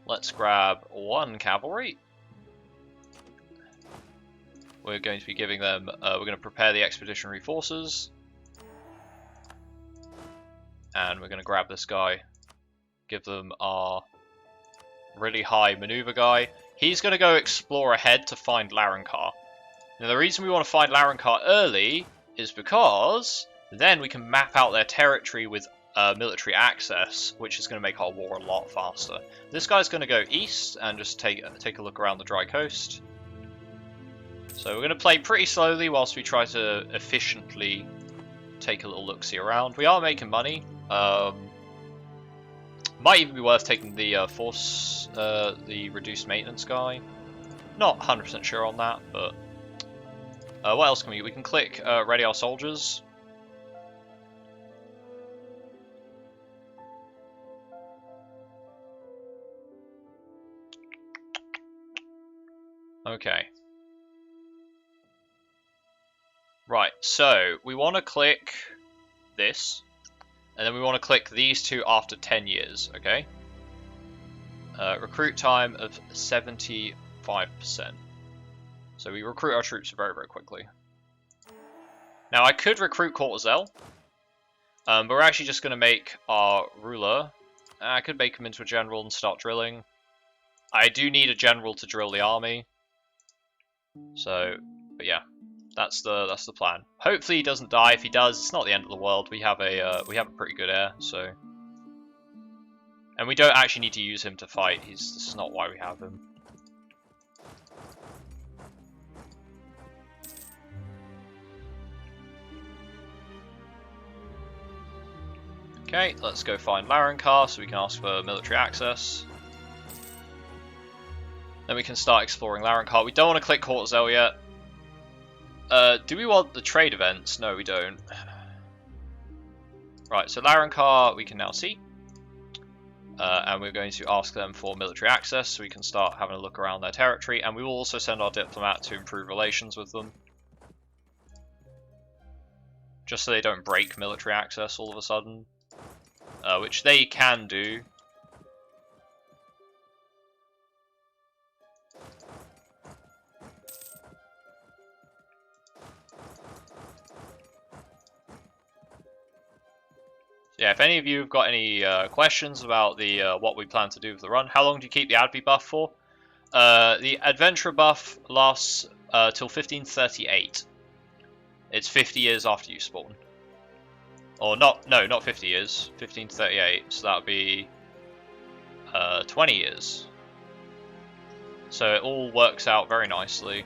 Let's grab one cavalry. We're going to be giving them, we're going to prepare the expeditionary forces. And we're going to grab this guy, give them our really high maneuver guy. He's going to go explore ahead to find Rezankand. Now the reason we want to find Rezankand early is because then we can map out their territory with military access, which is going to make our war a lot faster. This guy's going to go east and just take a look around the Dry Coast. So we're going to play pretty slowly whilst we try to efficiently take a little look-see around. We are making money. Might even be worth taking the the reduced maintenance guy. Not 100% sure on that, but what else can we do? We can click ready our soldiers. Okay. Right, so we want to click this, and then we want to click these two after 10 years, okay? Recruit time of 75%. So we recruit our troops very, very quickly. Now I could recruit Cortazelle, but we're actually just going to make our ruler. I could make him into a general and start drilling. I do need a general to drill the army. So, but yeah. That's the plan. Hopefully he doesn't die. If he does, it's not the end of the world. We have a pretty good heir, so, and we don't actually need to use him to fight. This is not why we have him. Okay, let's go find Rezankand so we can ask for military access. Then we can start exploring Rezankand. We don't want to click Cortazelle yet. Do we want the trade events? No, we don't. Right, so Rezankand we can now see. And we're going to ask them for military access so we can start having a look around their territory. And we will also send our diplomat to improve relations with them. Just so they don't break military access all of a sudden. Which they can do. Yeah, if any of you have got any questions about the what we plan to do with the run, how long do you keep the Adby buff for? The Adventurer buff lasts till 1538. It's 50 years after you spawn. Or not 50 years, 1538, so that would be 20 years. So it all works out very nicely.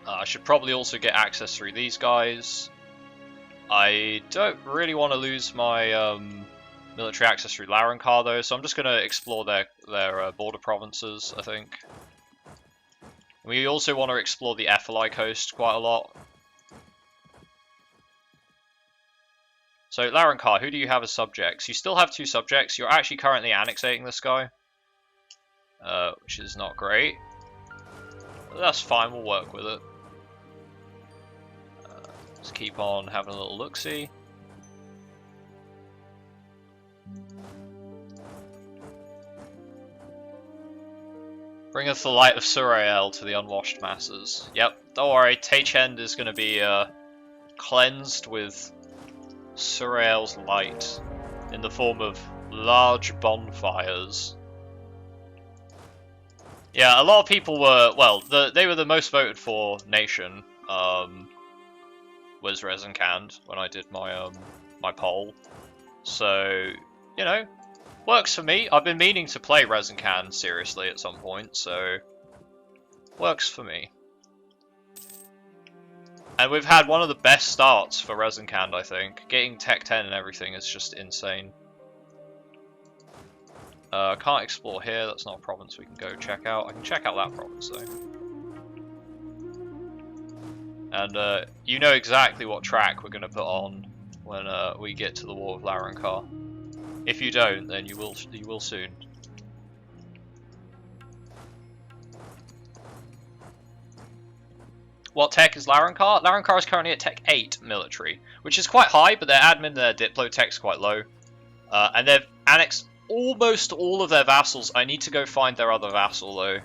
I should probably also get access through these guys. I don't really want to lose my military access through Rezankand though, so I'm just going to explore their border provinces, I think. We also want to explore the Ephelai coast quite a lot. So Rezankand, who do you have as subjects? You still have 2 subjects. You're actually currently annexating this guy, which is not great. But that's fine, we'll work with it. Let's keep on having a little look-see. Bringeth the light of Surael to the unwashed masses. Yep, don't worry, Tachend is going to be cleansed with Surael's light in the form of large bonfires. Yeah, a lot of people were, well, they were the most voted for nation, was Rezankand when I did my my poll. So, you know, works for me. I've been meaning to play Rezankand seriously at some point, so works for me. And we've had one of the best starts for Rezankand, I think. Getting Tech 10 and everything is just insane. Can't explore here, that's not a province we can go check out. I can check out that province though. And you know exactly what track we're going to put on when we get to the War of Rezankand. If you don't, then you will soon. What tech is Rezankand? Rezankand is currently at Tech 8 military, which is quite high, but their admin, their Diplo tech's quite low. And they've annexed almost all of their vassals. I need to go find their other vassal though.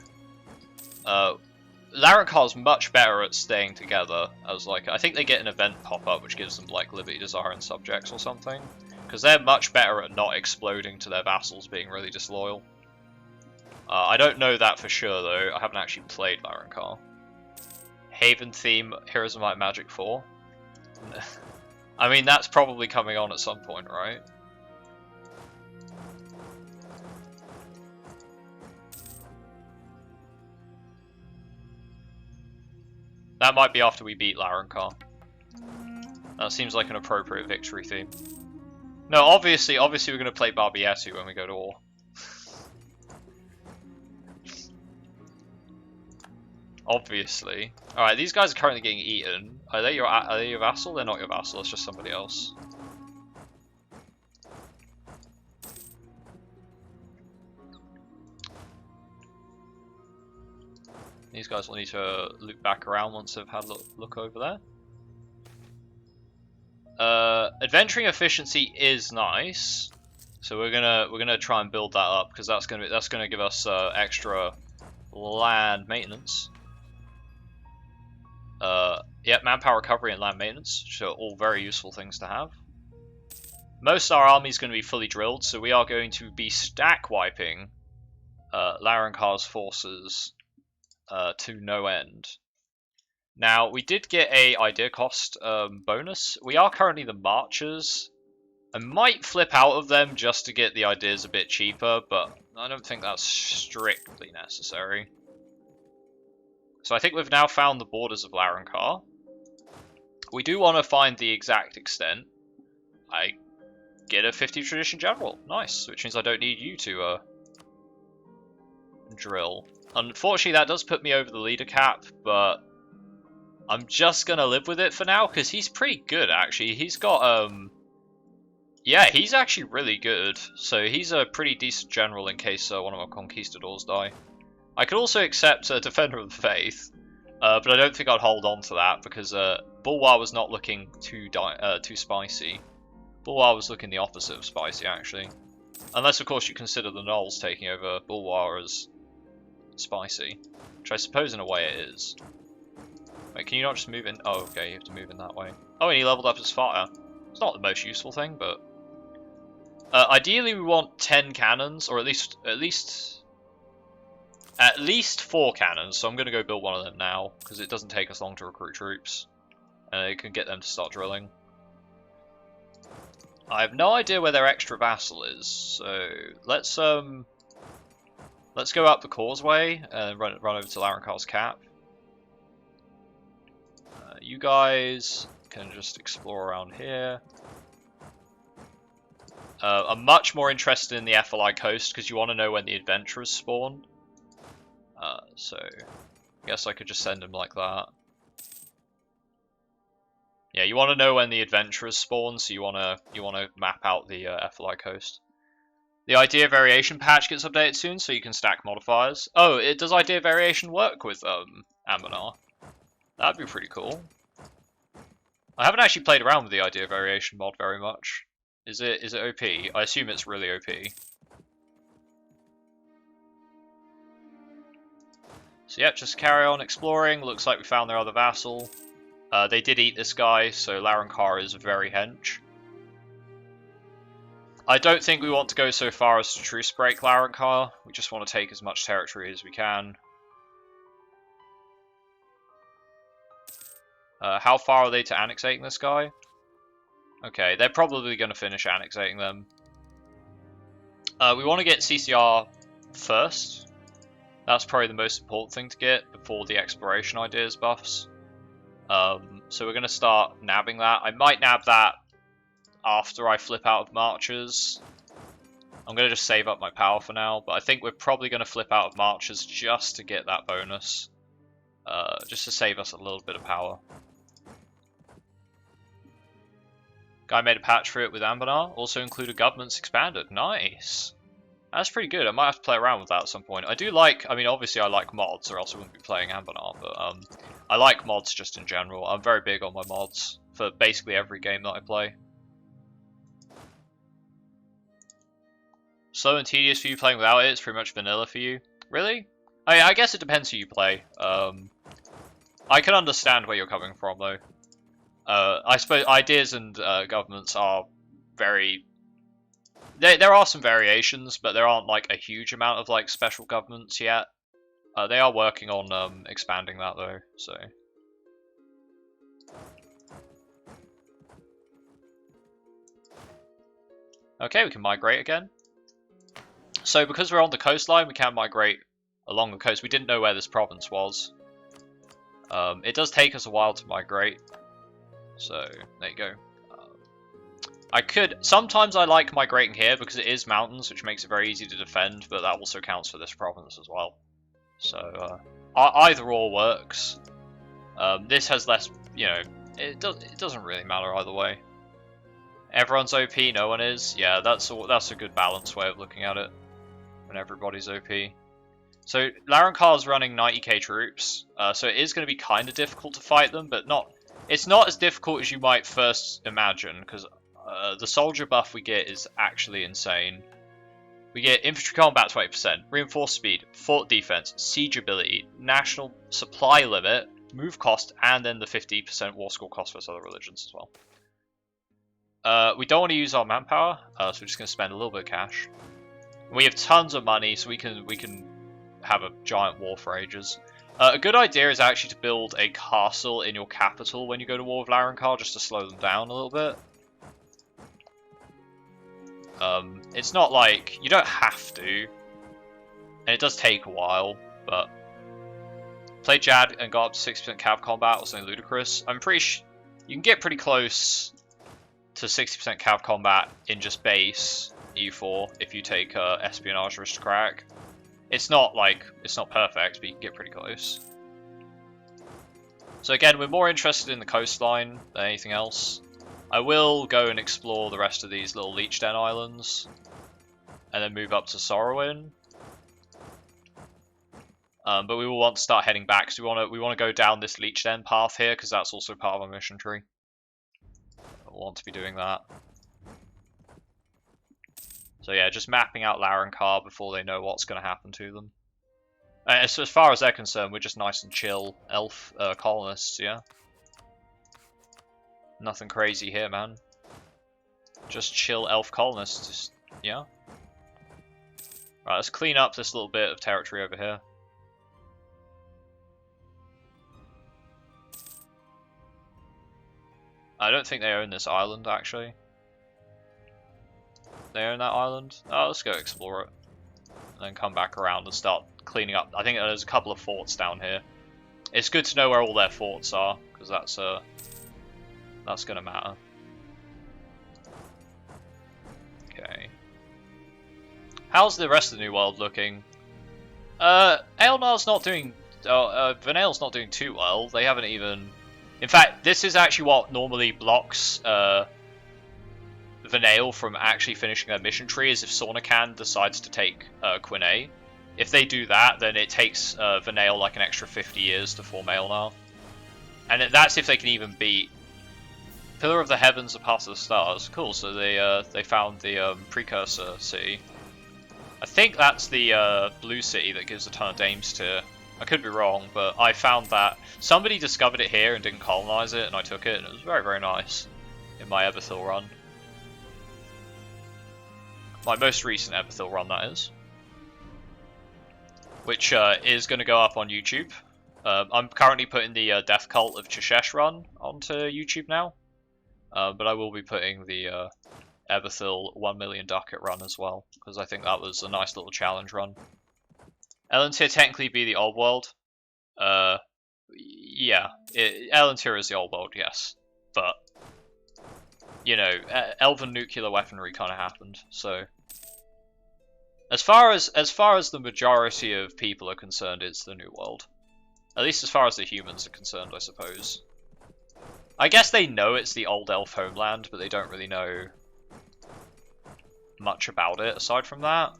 Rezankand is much better at staying together. As like, I think they get an event pop up which gives them like Liberty, Desire, and Subjects or something. Because they're much better at not exploding to their vassals being really disloyal. I don't know that for sure though. I haven't actually played Rezankand. Haven theme, Heroes of Might Magic 4. I mean, that's probably coming on at some point, right? That might be after we beat Rezankand. That seems like an appropriate victory theme. No, obviously we're going to play Barbietu when we go to war. Obviously. Alright, these guys are currently getting eaten. Are they your vassal? They're not your vassal, it's just somebody else. These guys will need to loop back around once they've had a look over there. Adventuring efficiency is nice, so we're gonna try and build that up because that's gonna give us extra land maintenance. Yep, manpower recovery and land maintenance, which are all very useful things to have. Most of our army is going to be fully drilled, so we are going to be stack wiping Rezankand's forces to no end. Now, we did get a idea cost bonus. We are currently the marchers. I might flip out of them just to get the ideas a bit cheaper, but I don't think that's strictly necessary. So I think we've now found the borders of Rezankand. We do want to find the exact extent. I get a 50 tradition general. Nice, which means I don't need you to drill. Unfortunately, that does put me over the leader cap, but I'm just going to live with it for now, because he's pretty good, actually. He's got, yeah, he's actually really good. So he's a pretty decent general in case one of our conquistadors die. I could also accept a Defender of the Faith, but I don't think I'd hold on to that, because Bulwar was not looking too spicy. Bulwar was looking the opposite of spicy, actually. Unless, of course, you consider the Gnolls taking over Bulwar as spicy, which I suppose in a way it is. Wait, can you not just move in? Oh, okay, you have to move in that way. Oh, and he leveled up his fire. It's not the most useful thing, but ideally we want 10 cannons, or at least 4 cannons. So I'm going to go build one of them now because it doesn't take us long to recruit troops, and it can get them to start drilling. I have no idea where their extra vassal is, so let's go up the causeway and run over to Rezankand's cap. You guys can just explore around here. I'm much more interested in the FLI coast because you want to know when the adventurers spawn. So I guess I could just send him like that. Yeah, you want to know when the adventurers spawn, so you want to map out the FLI coast. The idea variation patch gets updated soon, so you can stack modifiers. Oh, does idea variation work with Anbennar? That'd be pretty cool. I haven't actually played around with the idea of variation mod very much. Is it OP? I assume it's really OP. So yeah, just carry on exploring. Looks like we found their other vassal. They did eat this guy, so Rezankand is very hench. I don't think we want to go so far as to truce break Rezankand. We just want to take as much territory as we can. How far are they to annexating this guy? Okay, they're probably going to finish annexating them. We want to get CCR first. That's probably the most important thing to get before the exploration ideas buffs. So we're going to start nabbing that. I might nab that after I flip out of marches. I'm going to just save up my power for now, but I think we're probably going to flip out of marches just to get that bonus. Just to save us a little bit of power. Guy made a patch for it with Anbennar. Also included governments expanded. Nice. That's pretty good. I might have to play around with that at some point. I do like, I mean, obviously I like mods, or else I wouldn't be playing Anbennar, but I like mods just in general. I'm very big on my mods for basically every game that I play. Slow and tedious for you playing without it. It's pretty much vanilla for you. Really? I guess it depends who you play. I can understand where you're coming from, though. I suppose ideas and governments are very... There are some variations, but there aren't like a huge amount of like special governments yet. They are working on expanding that though, so... Okay, we can migrate again. So because we're on the coastline, we can migrate along the coast. We didn't know where this province was. It does take us a while to migrate. So, there you go. Sometimes I like migrating here because it is mountains, which makes it very easy to defend, but that also counts for this province as well. So, either or works. This has less, you know, it doesn't really matter either way. Everyone's OP, no one is. Yeah, that's a good balanced way of looking at it. When everybody's OP. So, Rezankand's running 90k troops, so it is going to be kind of difficult to fight them, but it's not as difficult as you might first imagine, because the soldier buff we get is actually insane. We get infantry combat 20%, reinforced speed, fort defense, siege ability, national supply limit, move cost, and then the 50% war score cost versus other religions as well. We don't want to use our manpower, so we're just going to spend a little bit of cash. We have tons of money, so we can have a giant war for ages. A good idea is actually to build a castle in your capital when you go to war with Rezankand, just to slow them down a little bit. It's not like, you don't have to, and it does take a while, but play Jad and got up to 60% cav combat or something ludicrous. I'm pretty sure you can get pretty close to 60% cav combat in just base EU4 if you take espionage aristocratic. It's not perfect, but you can get pretty close. So again, we're more interested in the coastline than anything else. I will go and explore the rest of these little Leech Den islands, and then move up to Sorrowin. But we will want to start heading back, because we want to go down this Leech Den path here, because that's also part of our mission tree. We'll want to be doing that. So yeah, just mapping out Rezankand before they know what's going to happen to them. As far as they're concerned, we're just nice and chill elf colonists, yeah? Nothing crazy here, man. Just chill elf colonists, yeah? Right, let's clean up this little bit of territory over here. I don't think they own this island, actually. They own that island? Oh, let's go explore it. And then come back around and start cleaning up. I think there's a couple of forts down here. It's good to know where all their forts are, because that's going to matter. Okay. How's the rest of the New World looking? Aelnar's not doing... Vanale's not doing too well. They haven't even... In fact, this is actually what normally blocks Vanale from actually finishing their mission tree, is if Rezankand decides to take Quinay. If they do that, then it takes Vanale like an extra 50 years to form Aelnar. And that's if they can even beat Pillar of the Heavens, a Path of the Stars. Cool. So they found the precursor city. I think that's the blue city that gives a ton of dames to. I could be wrong, but I found that somebody discovered it here and didn't colonize it, and I took it, and it was very, very nice in my Ebethil run. My most recent Ebethil run, that is. Which is going to go up on YouTube. I'm currently putting the Death Cult of Cheshesh run onto YouTube now. But I will be putting the Ebethil 1 million ducat run as well, because I think that was a nice little challenge run. Elantir technically be the old world. Yeah, Elantir is the old world, yes. But, you know, elven nuclear weaponry kind of happened, so... As far as the majority of people are concerned, it's the new world. At least as far as the humans are concerned, I suppose. I guess they know it's the old elf homeland, but they don't really know much about it aside from that.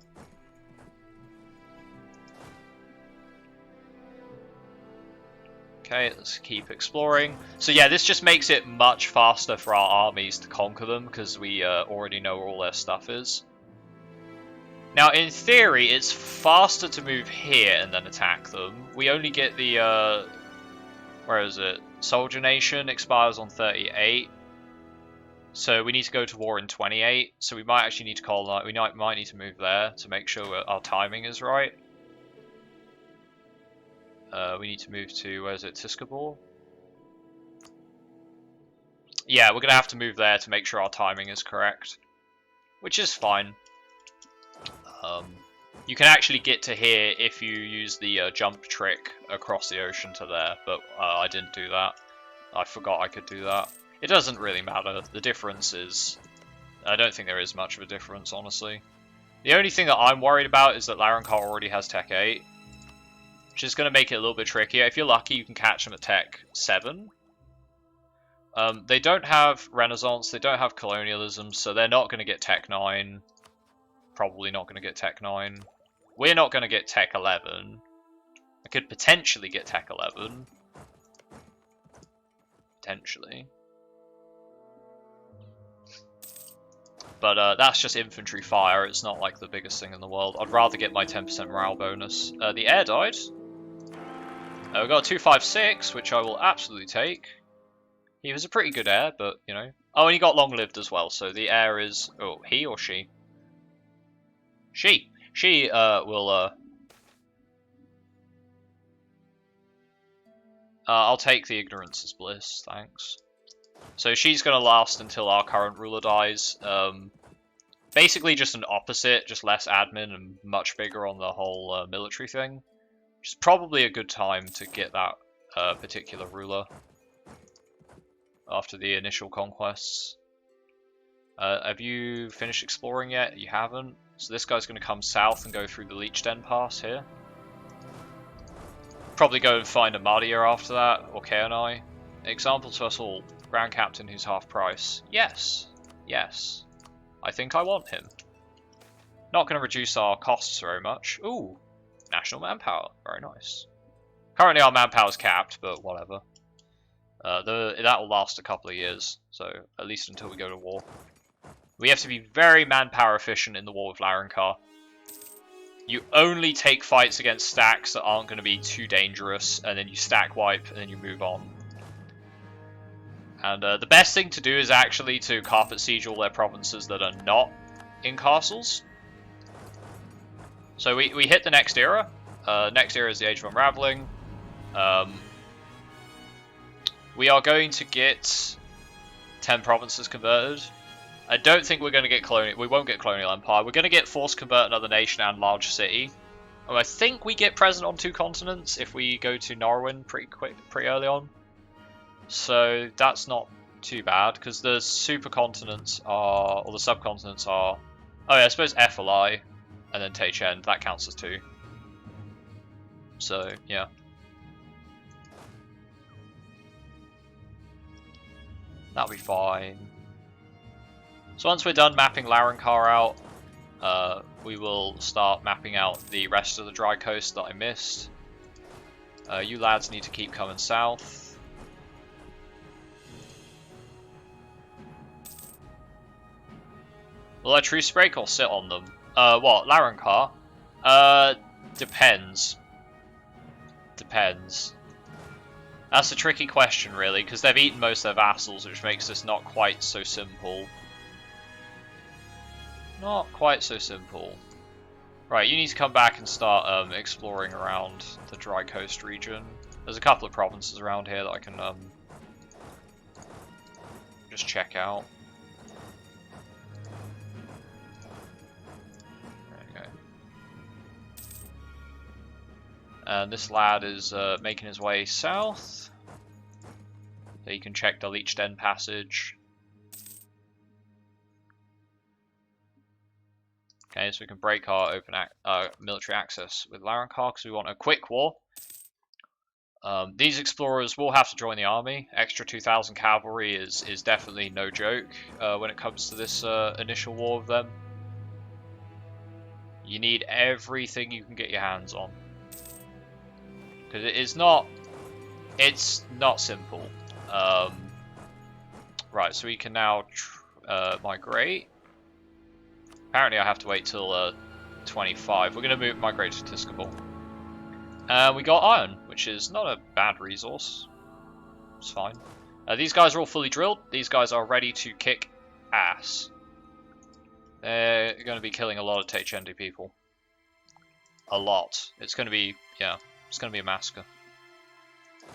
Okay, let's keep exploring. So yeah, this just makes it much faster for our armies to conquer them, because we already know where all their stuff is. Now, in theory, it's faster to move here and then attack them. We only get the, where is it? Soldier Nation expires on 38. So we need to go to war in 28. So we might actually need to colonize. We might need to move there to make sure our timing is right. We need to move to, where is it? Tiskabor? Yeah, we're going to have to move there to make sure our timing is correct. Which is fine. You can actually get to here if you use the jump trick across the ocean to there, but I didn't do that. I forgot I could do that. It doesn't really matter. The difference is... I don't think there is much of a difference, honestly. The only thing that I'm worried about is that Larrankar already has Tech 8, which is going to make it a little bit trickier. If you're lucky, you can catch them at Tech 7. They don't have Renaissance, they don't have Colonialism, so they're not going to get Tech 9. Probably not going to get Tech 9. We're not going to get Tech 11. I could potentially get Tech 11. Potentially. But that's just infantry fire, it's not like the biggest thing in the world. I'd rather get my 10% morale bonus. The air died. We've got a 256, which I will absolutely take. He was a pretty good air, but, you know. Oh, and he got long-lived as well, so the air is... Oh, he or she? She will, I'll take the Ignorance is Bliss, thanks. So she's going to last until our current ruler dies. Basically just an opposite, just less admin and much bigger on the whole military thing. Which is probably a good time to get that particular ruler after the initial conquests. Have you finished exploring yet? You haven't. So this guy's going to come south and go through the Leech Den Pass here. Probably go and find a Madia after that, or Kaonai. Example to us all. Grand Captain who's half price. Yes. Yes. I think I want him. Not going to reduce our costs very much. Ooh. National manpower. Very nice. Currently our manpower is capped, but whatever. That will last a couple of years. So at least until we go to war. We have to be very manpower efficient in the war with Larrankar. You only take fights against stacks that aren't going to be too dangerous, and then you stack wipe, and then you move on. And the best thing to do is actually to carpet siege all their provinces that are not in castles. So we hit the next era. Next era is the Age of Unraveling. We are going to get 10 provinces converted. I don't think we're going to get colonial. We won't get colonial empire. We're going to get force convert another nation and large city. Oh, I think we get present on 2 continents if we go to Norwin pretty early on. So that's not too bad because the supercontinents are, or the subcontinents are. Oh yeah, I suppose FLI and then Teichen. That counts as 2. So yeah. That'll be fine. So once we're done mapping Larrankar out, we will start mapping out the rest of the dry coast that I missed. You lads need to keep coming south. Will I truce break or sit on them? What? Larencar? Depends. Depends. That's a tricky question, really, because they've eaten most of their vassals, which makes this not quite so simple. Not quite so simple. Right, you need to come back and start exploring around the Dry Coast region. There's a couple of provinces around here that I can just check out. There you go. And this lad is making his way south. So you can check the Leech Den passage. Okay, so we can break our open military access with Larencar because we want a quick war. These explorers will have to join the army. Extra 2,000 cavalry is definitely no joke when it comes to this initial war with them. You need everything you can get your hands on. Because it's not simple. Right, so we can now migrate. Apparently I have to wait till 25. We're going to migrate to Tiscable. We got iron, which is not a bad resource. It's fine. These guys are all fully drilled. These guys are ready to kick ass. They're going to be killing a lot of Teichendi people. A lot. It's going to be, yeah, it's going to be a massacre.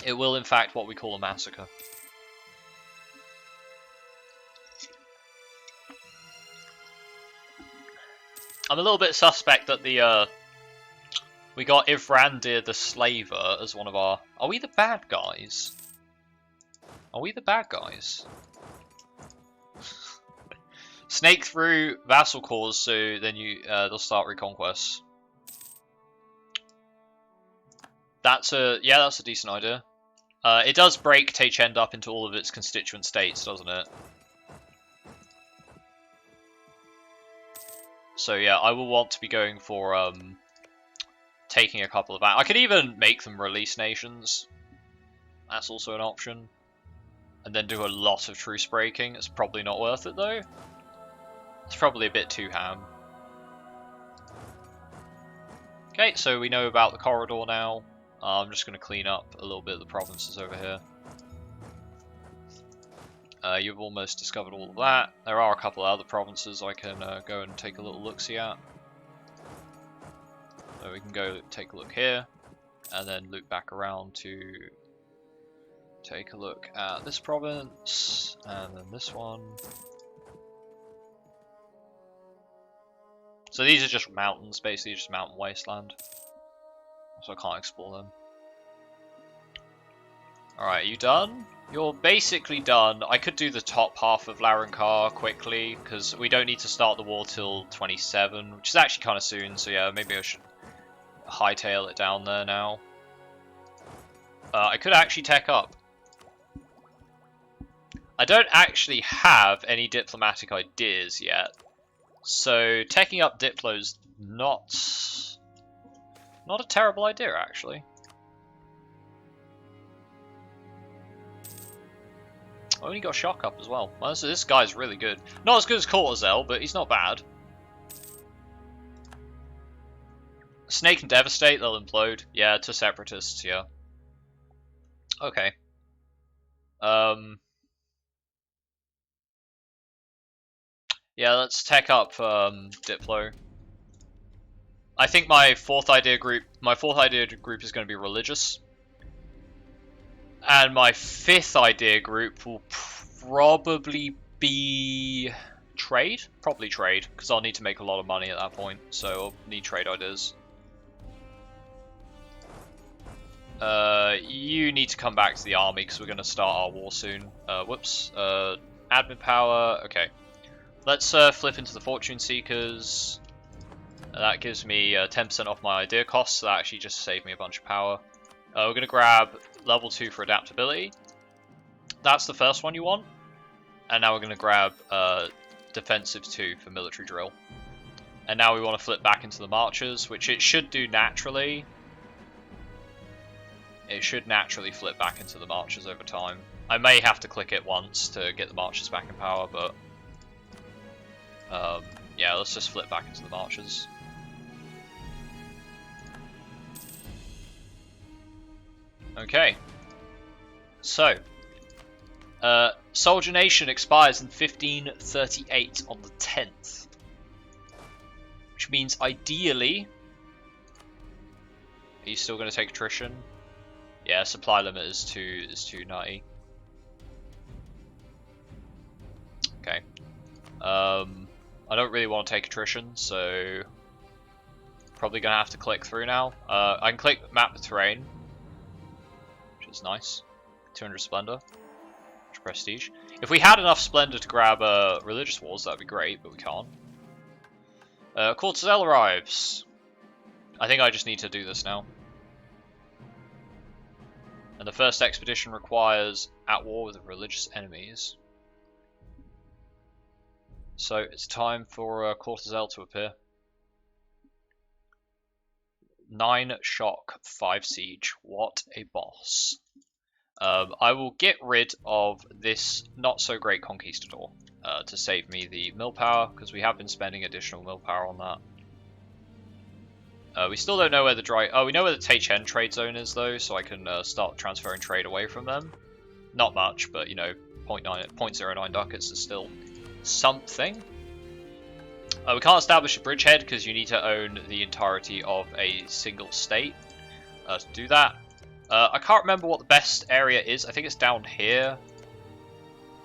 It will, in fact, what we call a massacre. I'm a little bit suspect that we got Ivrandir the Slaver as one of our... Are we the bad guys? Are we the bad guys? Snake through vassal cores, so then they'll start reconquests. That's a decent idea. It does break Teichend up into all of its constituent states, doesn't it? So yeah, I will want to be going for taking a couple of... I could even make them release nations. That's also an option. And then do a lot of truce breaking. It's probably not worth it though. It's probably a bit too ham. Okay, so we know about the corridor now. I'm just going to clean up a little bit of the provinces over here. You've almost discovered all of that. There are a couple of other provinces I can go and take a little look-see at. So we can go take a look here, and then loop back around to take a look at this province, and then this one. So these are just mountains, basically just mountain wasteland. So I can't explore them. Alright, are you done? You're basically done. I could do the top half of Larencar quickly, because we don't need to start the war till 27, which is actually kind of soon, so yeah, maybe I should hightail it down there now. I could actually tech up. I don't actually have any diplomatic ideas yet, so teching up Diplo's not a terrible idea, actually. I only got Shock up as well. Well, so this guy's really good. Not as good as Cortazel, but he's not bad. Snake and Devastate, they'll implode. Yeah, to Separatists, yeah. Okay. Yeah, let's tech up Diplo. I think my fourth idea group is going to be religious. And my fifth idea group will probably be trade. Probably trade, because I'll need to make a lot of money at that point. So I'll need trade ideas. You need to come back to the army because we're going to start our war soon. Whoops. Admin power. Okay. Let's flip into the Fortune Seekers. That gives me 10% off my idea costs, so that actually just saved me a bunch of power. We're going to grab level 2 for adaptability. That's the first one you want. And now we're going to grab defensive 2 for military drill. And now we want to flip back into the marchers, which it should do naturally. It should naturally flip back into the marchers over time. I may have to click it once to get the marchers back in power, but Yeah, let's just flip back into the marches. Okay. So, Soldier Nation expires in 1538 on the 10th. Which means ideally... Are you still going to take attrition? Yeah, supply limit is 290. Okay. I don't really want to take attrition, so probably gonna have to click through now. I can click map the terrain, which is nice. 200 splendor, which prestige. If we had enough splendor to grab religious wars, that'd be great, but we can't. Courtezel arrives. I think I just need to do this now. And the first expedition requires at war with religious enemies. So it's time for Courtezel to appear. 9 shock, 5 siege. What a boss. I will get rid of this not so great conquistador to save me the mill power, because we have been spending additional mill power on that. We still don't know where the dry... Oh, we know where the Teichen trade zone is though, so I can start transferring trade away from them. Not much, but you know, 0.09 ducats is still something. We can't establish a bridgehead because you need to own the entirety of a single state to do that. I can't remember what the best area is. I think it's down here.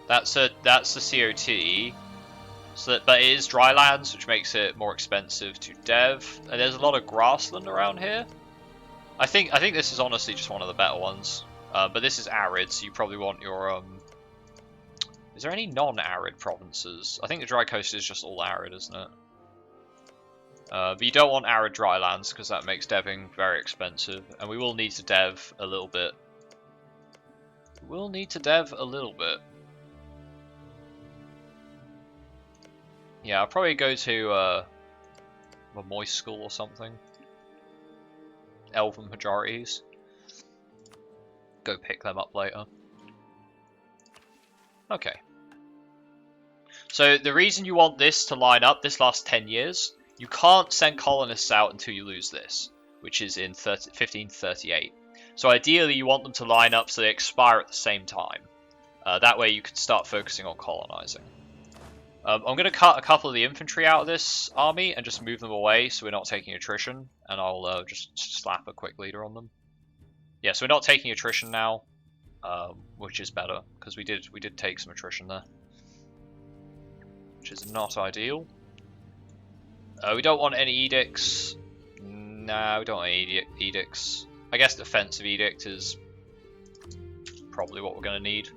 That's the COT. But it is dry lands, which makes it more expensive to dev. And there's a lot of grassland around here. I think this is honestly just one of the better ones. But this is arid, so you probably want your Is there any non-arid provinces? I think the dry coast is just all arid, isn't it? But you don't want arid dry lands because that makes deving very expensive, and we will need to dev a little bit. We'll need to dev a little bit. Yeah, I'll probably go to a moist school or something. Elven majorities. Go pick them up later. Okay. So the reason you want this to line up, this last 10 years, you can't send colonists out until you lose this, which is in 1538. So ideally you want them to line up so they expire at the same time. That way you can start focusing on colonizing. I'm going to cut a couple of the infantry out of this army and just move them away so we're not taking attrition, and I'll just slap a quick leader on them. Yeah, so we're not taking attrition now, which is better because we did take some attrition there, which is not ideal. We don't want any edicts. No, we don't want any edicts. I guess defensive edict is probably what we're going to need.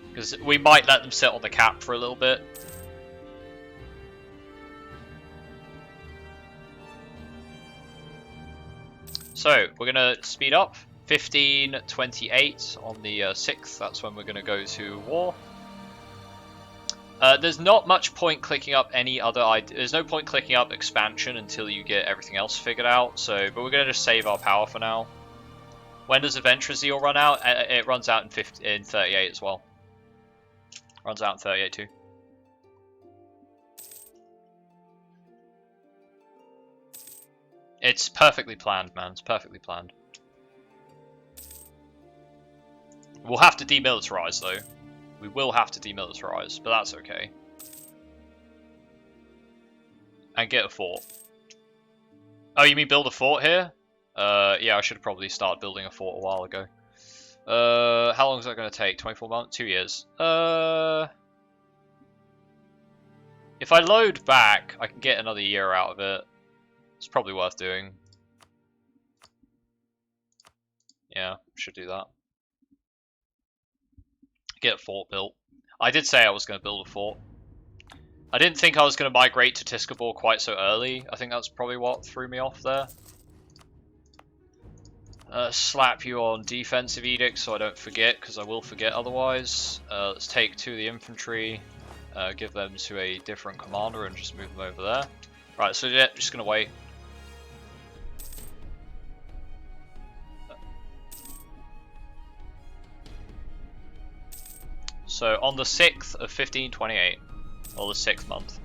Because we might let them sit on the cap for a little bit. So, we're going to speed up. 1528 on the 6th, that's when we're going to go to war. There's not much point clicking up any other idea. There's no point clicking up expansion until you get everything else figured out. So, but we're going to just save our power for now. When does Adventure Zeal run out? It runs out in 38 as well. Runs out in 38 too. It's perfectly planned, man. It's perfectly planned. We'll have to demilitarize though. We will have to demilitarize, but that's okay. And get a fort. Oh, you mean build a fort here? Yeah, I should have probably started building a fort a while ago. How long is that going to take? 24 months? 2 years. If I load back, I can get another year out of it. It's probably worth doing. Yeah, should do that. Get a fort built. I did say I was going to build a fort. I didn't think I was going to migrate to Tiskabor quite so early. I think that's probably what threw me off there. Slap you on defensive edict so I don't forget, because I will forget otherwise. Let's take 2 of the infantry, give them to a different commander and just move them over there. Right, so yeah, just going to wait. So on the 6th of 1528, or the 6th month,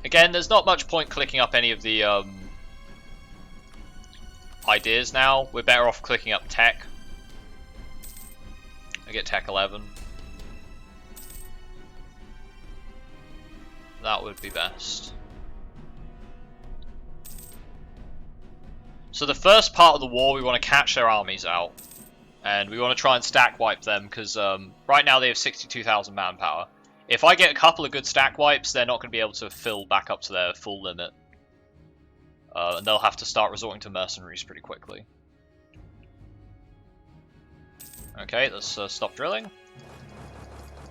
Again, there's not much point clicking up any of the ideas now. We're better off clicking up tech. I get tech 11. That would be best. So the first part of the war, we want to catch their armies out. And we want to try and stack wipe them, because right now they have 62,000 manpower. If I get a couple of good stack wipes, they're not going to be able to fill back up to their full limit. And they'll have to start resorting to mercenaries pretty quickly. Okay, let's stop drilling.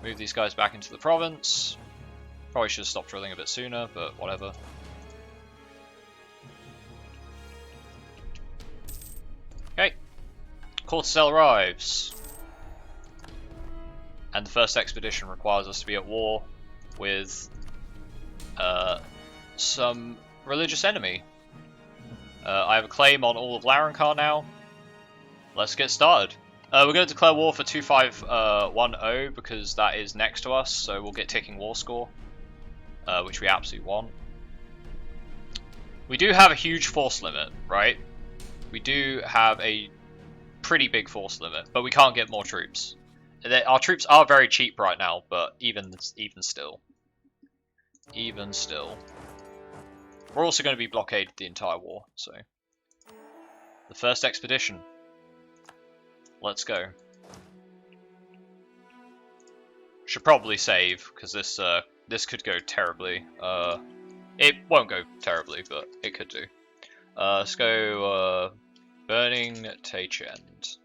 Move these guys back into the province. Probably should have stopped drilling a bit sooner, but whatever. Okay. Courtesel arrives. And the first expedition requires us to be at war with some religious enemy. I have a claim on all of Rezankand now. Let's get started. We're going to declare war for 2510 because that is next to us, so we'll get ticking war score, which we absolutely want. We do have a huge force limit, right? We do have a pretty big force limit, but we can't get more troops. Our troops are very cheap right now, but even still. We're also going to be blockaded the entire war, so. The first expedition. Let's go. Should probably save, because this could go terribly. It won't go terribly, but it could do. Let's go Burning Tachend.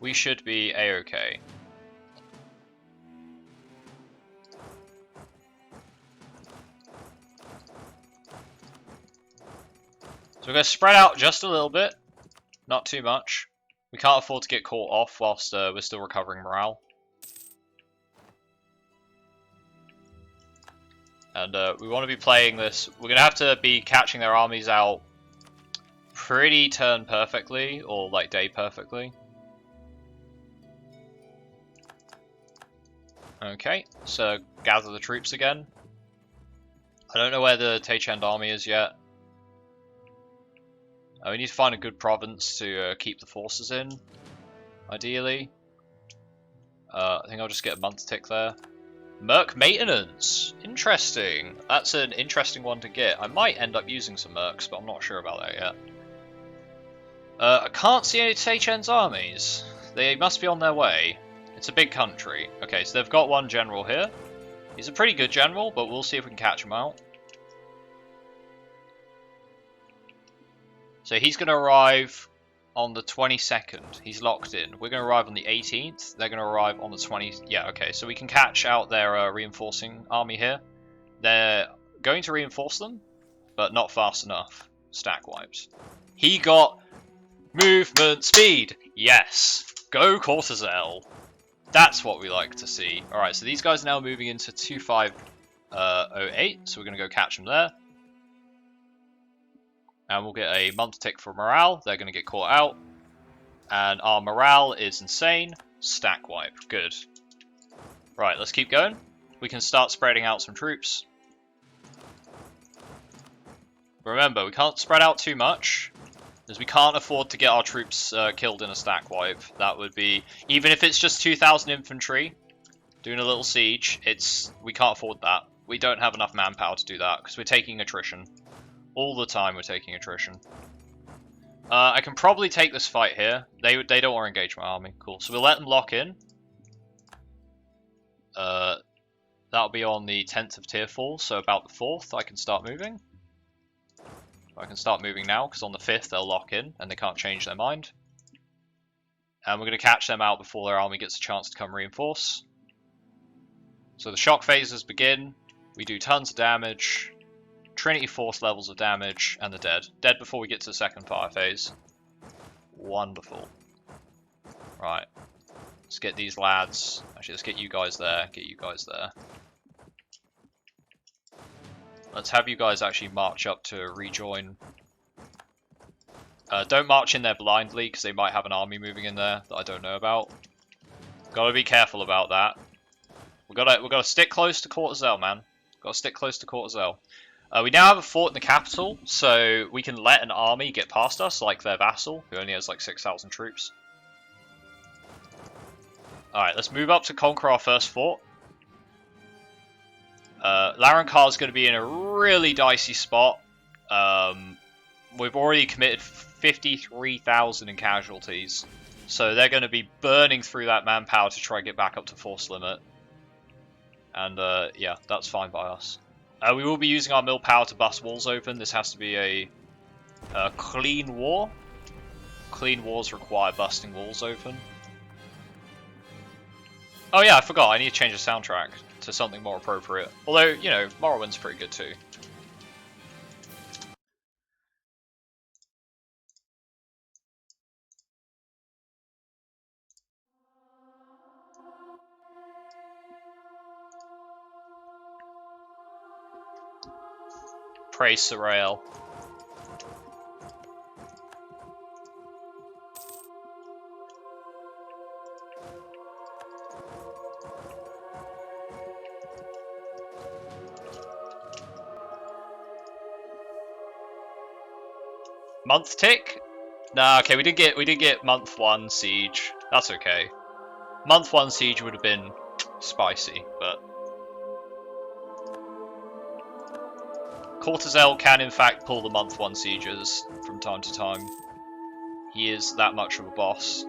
We should be a-okay. So we're going to spread out just a little bit, not too much. We can't afford to get caught off whilst we're still recovering morale. And we want to be playing this. We're going to have to be catching their armies out pretty turn perfectly, or like day perfectly. Okay, so gather the troops again. I don't know where the Tachend army is yet. We need to find a good province to keep the forces in, ideally. I think I'll just get a month tick there. Merc maintenance! Interesting. That's an interesting one to get. I might end up using some mercs, but I'm not sure about that yet. I can't see any Tachend's armies. They must be on their way. It's a big country. Okay, so they've got one general here. He's a pretty good general, but we'll see if we can catch him out. So he's going to arrive on the 22nd. He's locked in. We're going to arrive on the 18th. They're going to arrive on the 20th. Yeah, okay. So we can catch out their reinforcing army here. They're going to reinforce them, but not fast enough. Stack wipes. He got movement speed. Yes. Go Courtesel. That's what we like to see. Alright, so these guys are now moving into 2508. So we're going to go catch them there. And we'll get a month tick for morale. They're going to get caught out. And our morale is insane. Stack wipe. Good. Right, let's keep going. We can start spreading out some troops. Remember, we can't spread out too much, because we can't afford to get our troops killed in a stack wipe. That would be, even if it's just 2,000 infantry doing a little siege, we can't afford that. We don't have enough manpower to do that, because we're taking attrition. All the time we're taking attrition. I can probably take this fight here. They don't want to engage my army. Cool. So we'll let them lock in. That'll be on the 10th of Tierfall, so about the 4th I can start moving. I can start moving now, because on the 5th they'll lock in, and they can't change their mind. And we're going to catch them out before their army gets a chance to come reinforce. So the shock phases begin. We do tons of damage. Trinity Force levels of damage, and the dead. Dead before we get to the second fire phase. Wonderful. Right. Let's get these lads. Actually, let's get you guys there. Get you guys there. Let's have you guys actually march up to rejoin. Don't march in there blindly, because they might have an army moving in there that I don't know about. Gotta be careful about that. We gotta stick close to Cortazelle, man. Gotta stick close to Cortazelle. We now have a fort in the capital, so we can let an army get past us, like their vassal, who only has like 6,000 troops. Alright, let's move up to conquer our first fort. Larenkar's going to be in a really dicey spot. We've already committed 53,000 in casualties, so they're going to be burning through that manpower to try and get back up to force limit. And yeah, that's fine by us. We will be using our mill power to bust walls open. This has to be a clean war. Clean wars require busting walls open. Oh yeah, I forgot. I need to change the soundtrack to something more appropriate. Although, you know, Morrowind's pretty good too. Praise Serail. Month tick? Nah, okay, we did get month 1 siege. That's okay. Month 1 siege would have been spicy, but Cortazelle can in fact pull the month 1 sieges from time to time. He is that much of a boss.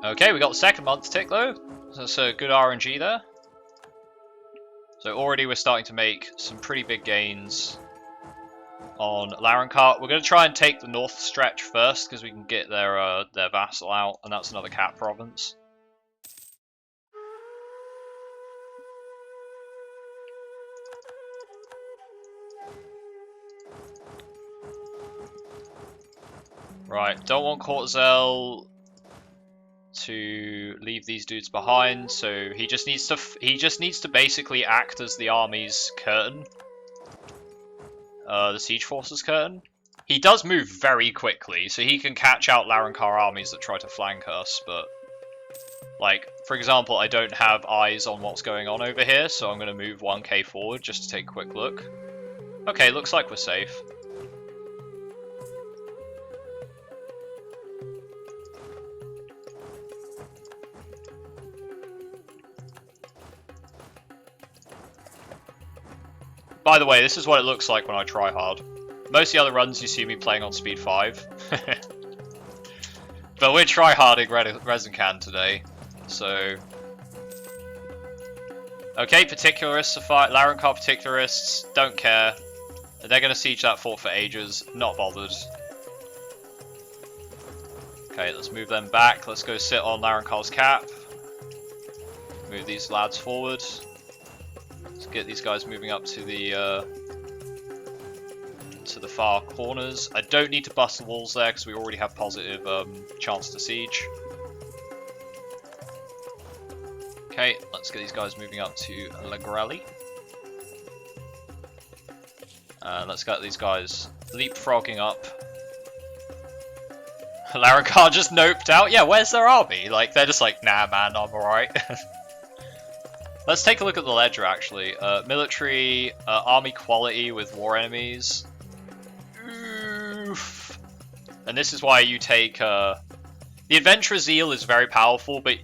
Okay, we got the second month tick though. That's a good RNG there. So already we're starting to make some pretty big gains on Larenkart. We're going to try and take the north stretch first because we can get their vassal out, and that's another cat province. Right, don't want Cortazelle to leave these dudes behind, so he just needs to basically act as the army's curtain. The siege force's curtain. He does move very quickly, so he can catch out Larenkar armies that try to flank us, but like, for example, I don't have eyes on what's going on over here, so I'm going to move 1k forward just to take a quick look. Okay, looks like we're safe. By the way, this is what it looks like when I try hard. Most of the other runs you see me playing on speed 5. But we're tryharding Rezankand today, so... Okay, particularists are fight. Larenkar particularists, don't care. They're going to siege that fort for ages, not bothered. Okay, let's move them back. Let's go sit on Larenkar's cap. Move these lads forward. Let's get these guys moving up to the far corners. I don't need to bust the walls there because we already have positive chance to siege. Okay, let's get these guys moving up to Lagrelli. Let's get these guys leapfrogging up. Larenkar just noped out. Yeah, where's their army? Like, they're just like, nah, man, I'm alright. Let's take a look at the ledger, actually. Military, army quality with war enemies. Oof. And this is why you take... the Adventurer Zeal is very powerful, but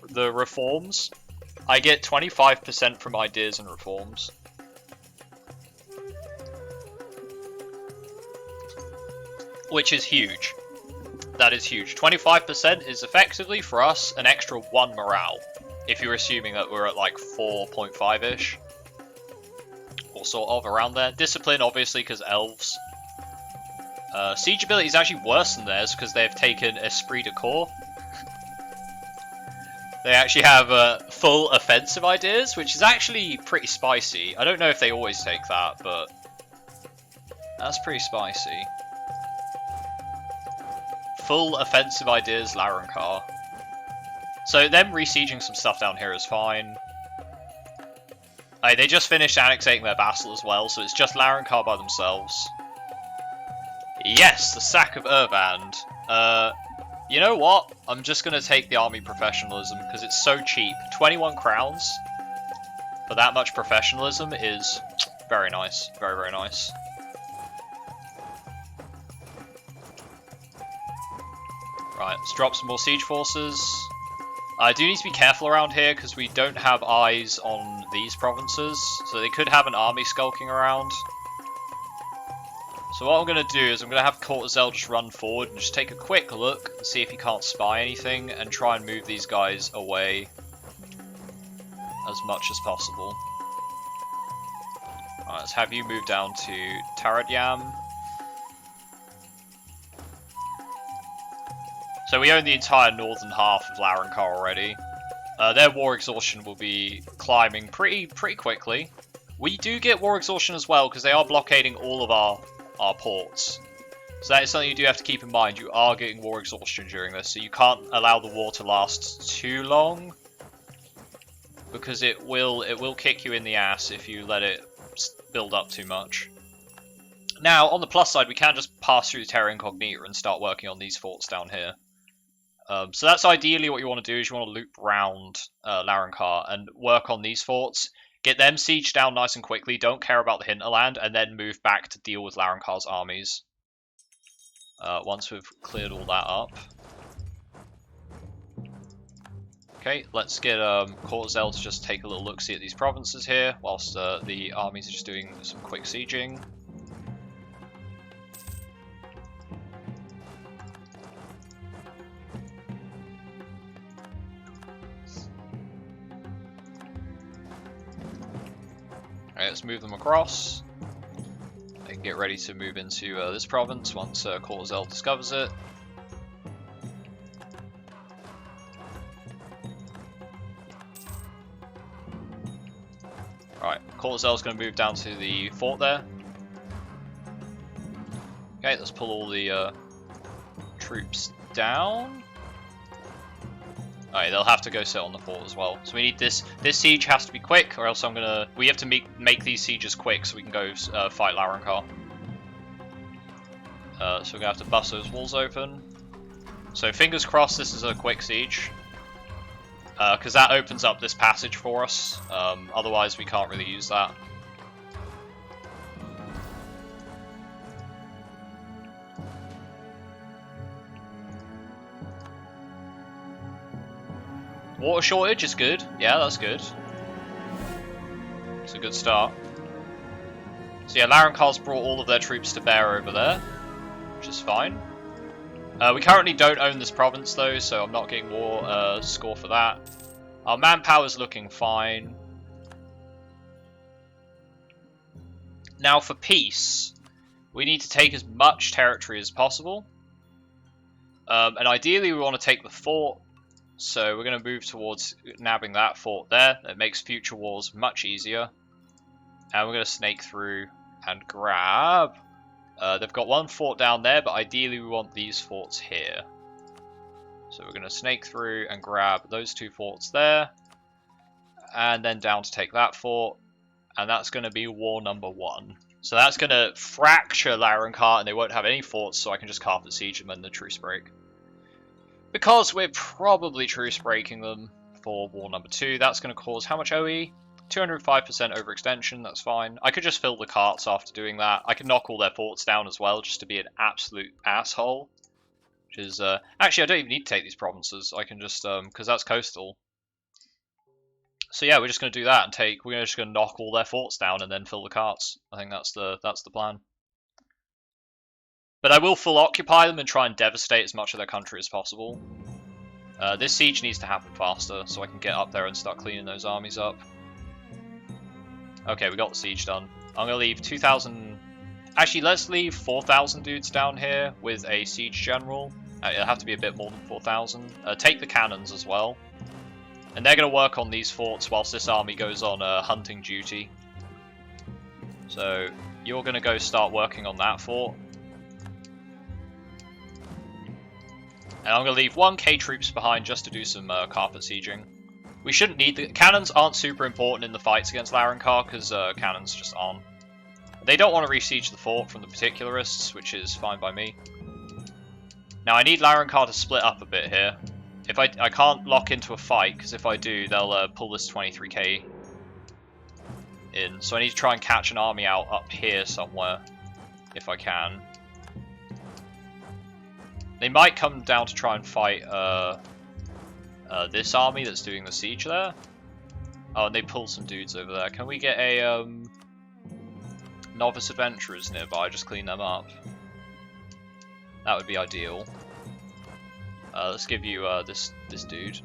the reforms... I get 25% from ideas and reforms. Which is huge. That is huge. 25% is effectively, for us, an extra 1 morale. If you're assuming that we're at like 4.5-ish. Or sort of around there. Discipline, obviously, because elves. Siege ability is actually worse than theirs because they've taken Esprit de Corps. They actually have full offensive ideas, which is actually pretty spicy. I don't know if they always take that, but that's pretty spicy. Full offensive ideas, Larenkar. So them resieging some stuff down here is fine. They just finished annexating their vassal as well, so it's just Larenkar by themselves. Yes, the sack of Urvand. You know what? I'm just going to take the army professionalism because it's so cheap. 21 crowns for that much professionalism is very nice. Very, very nice. Right, let's drop some more siege forces. I do need to be careful around here because we don't have eyes on these provinces. So they could have an army skulking around. So what I'm going to do is I'm going to have Cortazelle just run forward and just take a quick look and see if he can't spy anything and try and move these guys away as much as possible. Alright, let's have you move down to Taradyam. So we own the entire northern half of Larrankar already. Their war exhaustion will be climbing pretty quickly. We do get war exhaustion as well because they are blockading all of our ports. So that is something you do have to keep in mind. You are getting war exhaustion during this, so you can't allow the war to last too long because it will kick you in the ass if you let it build up too much. Now, on the plus side, we can just pass through the Terra Incognita and start working on these forts down here. So that's ideally what you want to do, is you want to loop round Larrankar and work on these forts. Get them sieged down nice and quickly, don't care about the hinterland, and then move back to deal with Larrankar's armies. Once we've cleared all that up. Okay, let's get Cortazelle to just take a little look-see at these provinces here, whilst the armies are just doing some quick sieging. Alright, let's move them across. They can get ready to move into this province once Cortazelle discovers it. Alright, Cortazelle's going to move down to the fort there. Okay, let's pull all the troops down. Alright, they'll have to go sit on the fort as well. So we need this. This siege has to be quick, or else we have to make these sieges quick so we can go fight Larrankar. So we're gonna have to bust those walls open. So fingers crossed this is a quick siege, because that opens up this passage for us. Otherwise we can't really use that. Water shortage is good. Yeah, that's good. It's a good start. So yeah, Larrankar's brought all of their troops to bear over there, which is fine. We currently don't own this province though, so I'm not getting war score for that. Our manpower's looking fine. Now for peace, we need to take as much territory as possible. And ideally we want to take the fort. So we're going to move towards nabbing that fort there. It makes future wars much easier. And we're going to snake through and grab. They've got one fort down there, but ideally we want these forts here. So we're going to snake through and grab those two forts there. And then down to take that fort. And that's going to be war number 1. So that's going to fracture Larrankar, and they won't have any forts, so I can just carpet siege them in the truce break. Because we're probably truce breaking them for war number 2, that's going to cause how much OE? 205% overextension, that's fine. I could just fill the carts after doing that. I could knock all their forts down as well, just to be an absolute asshole. Which is, actually I don't even need to take these provinces, I can just, because that's coastal. So yeah, we're just going to do that and we're just going to knock all their forts down and then fill the carts. I think that's the plan. But I will full occupy them and try and devastate as much of their country as possible. This siege needs to happen faster, so I can get up there and start cleaning those armies up. Okay, we got the siege done. I'm going to leave 2,000... Actually, let's leave 4,000 dudes down here with a siege general. It'll have to be a bit more than 4,000. Take the cannons as well. And they're going to work on these forts whilst this army goes on hunting duty. So, you're going to go start working on that fort. And I'm going to leave 1k troops behind just to do some carpet sieging. We shouldn't need the cannons aren't super important in the fights against Larrankar because cannons just aren't. They don't want to re-siege the fort from the particularists, which is fine by me. Now I need Rezankand to split up a bit here. If I can't lock into a fight, because if I do, they'll pull this 23k in. So I need to try and catch an army out up here somewhere, if I can. They might come down to try and fight this army that's doing the siege there. Oh, and they pull some dudes over there. Can we get a novice adventurers nearby? Just clean them up. That would be ideal. Let's give you this dude.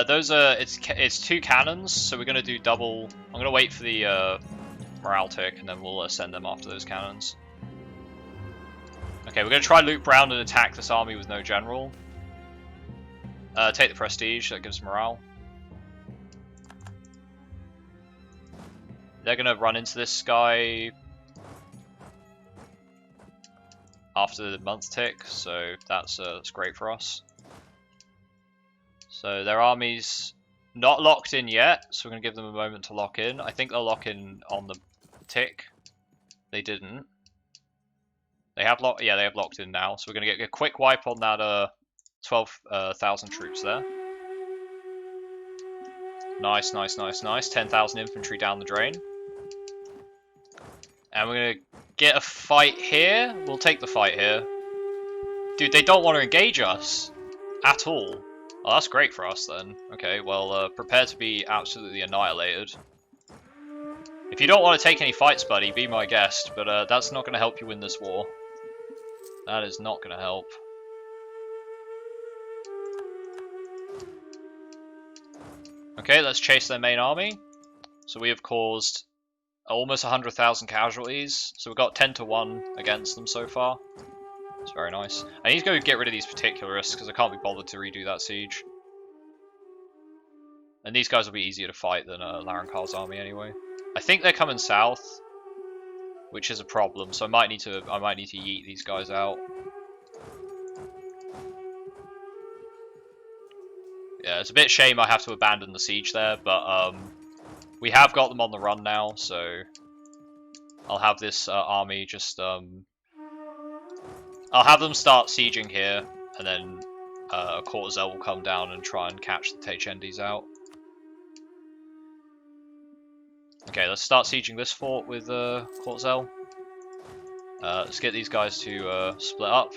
Those are it's 2 cannons, so we're gonna do double. I'm gonna wait for the morale tick, and then we'll send them after those cannons. Okay, we're gonna try loop round and attack this army with no general. Take the prestige. That gives morale. They're gonna run into this guy after the month tick, so that's great for us. So their army's not locked in yet, so we're going to give them a moment to lock in. I think they'll lock in on the tick. They didn't. They have locked. Yeah, they have locked in now. So we're going to get a quick wipe on that 12,000 troops there. Nice, nice, nice, nice. 10,000 infantry down the drain. And we're going to get a fight here. We'll take the fight here. Dude, they don't want to engage us at all. Oh, that's great for us then. Okay, well, prepare to be absolutely annihilated. If you don't want to take any fights, buddy, be my guest, but that's not going to help you win this war. That is not going to help. Okay, let's chase their main army. So we have caused almost 100,000 casualties, so we've got 10 to 1 against them so far. It's very nice. I need to go get rid of these particularists because I can't be bothered to redo that siege. And these guys will be easier to fight than Rezankand's army anyway. I think they're coming south, which is a problem. So I might need to yeet these guys out. Yeah, it's a bit shame I have to abandon the siege there, but we have got them on the run now, so I'll have this army just I'll have them start sieging here, and then Cortazel will come down and try and catch the Techendis out. Okay, let's start sieging this fort with Cortazel. Let's get these guys to split up.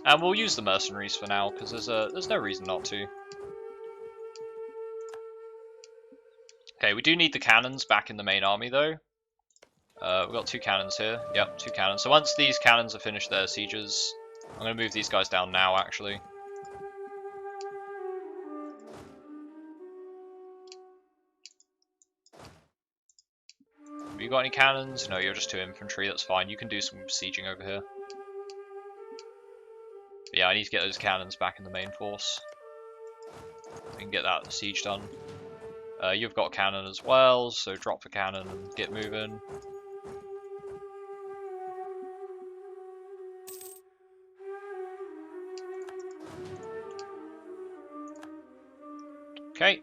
And we'll use the mercenaries for now, because there's no reason not to. Okay, we do need the cannons back in the main army, though. We've got 2 cannons here. Yep, 2 cannons. So once these cannons have finished their sieges, I'm going to move these guys down now, actually. Have you got any cannons? No, you're just 2 infantry. That's fine. You can do some sieging over here. But yeah, I need to get those cannons back in the main force. We can get that siege done. You've got a cannon as well, so drop the cannon and get moving. Okay,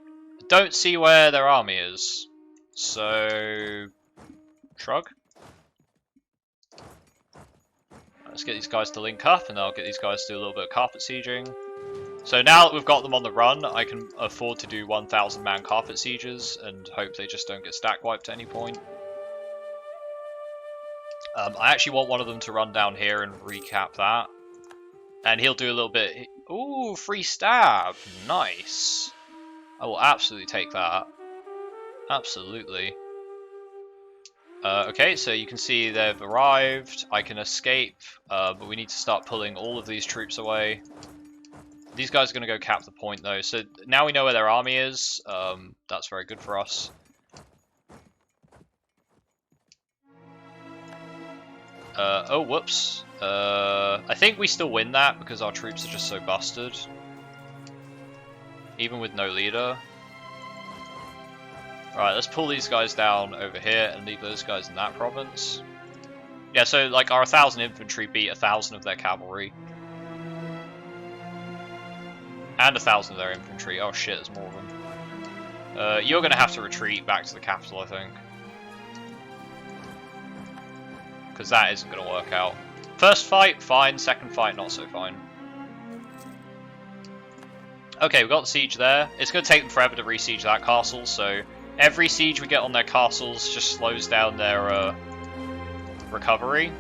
don't see where their army is, so shrug. Let's get these guys to link up, and I'll get these guys to do a little bit of carpet sieging. So now that we've got them on the run, I can afford to do 1,000 man carpet sieges and hope they just don't get stack wiped at any point. I actually want one of them to run down here and recap that, and he'll do a little bit. Ooh, free stab, nice. I will absolutely take that. Absolutely. Okay, so you can see they've arrived. I can escape, but we need to start pulling all of these troops away. These guys are going to go cap the point, though. So now we know where their army is. That's very good for us. Oh, whoops. I think we still win that because our troops are just so busted. Even with no leader. Alright, let's pull these guys down over here and leave those guys in that province. Yeah, so like our 1,000 infantry beat 1,000 of their cavalry. And 1,000 of their infantry. Oh shit, there's more of them. You're going to have to retreat back to the capital, I think. Because that isn't going to work out. First fight, fine. Second fight, not so fine. Okay, we've got the siege there. It's going to take them forever to re-siege that castle, so every siege we get on their castles just slows down their recovery,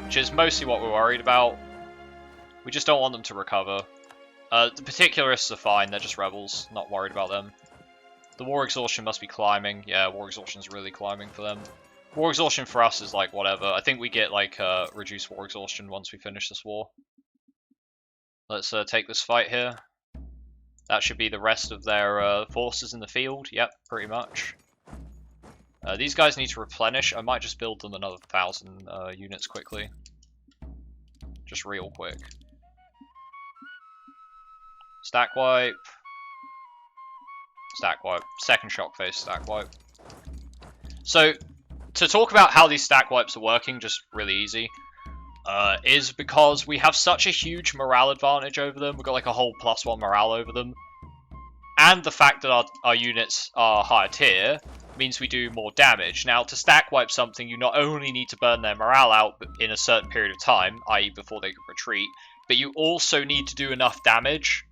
which is mostly what we're worried about. We just don't want them to recover. The particularists are fine, they're just rebels, not worried about them. The war exhaustion must be climbing. Yeah, war exhaustion is really climbing for them. War exhaustion for us is like whatever. I think we get like reduced war exhaustion once we finish this war. Let's take this fight here. That should be the rest of their forces in the field. Yep, pretty much. These guys need to replenish. I might just build them another 1,000 units quickly. Just real quick. Stack wipe. Stack wipe. Second shock phase stack wipe. So, to talk about how these stack wipes are working, just really easy, is because we have such a huge morale advantage over them. We've got like a whole +1 morale over them. And the fact that our units are higher tier means we do more damage. Now, to stack wipe something, you not only need to burn their morale out in a certain period of time, i.e. before they can retreat, but you also need to do enough damage.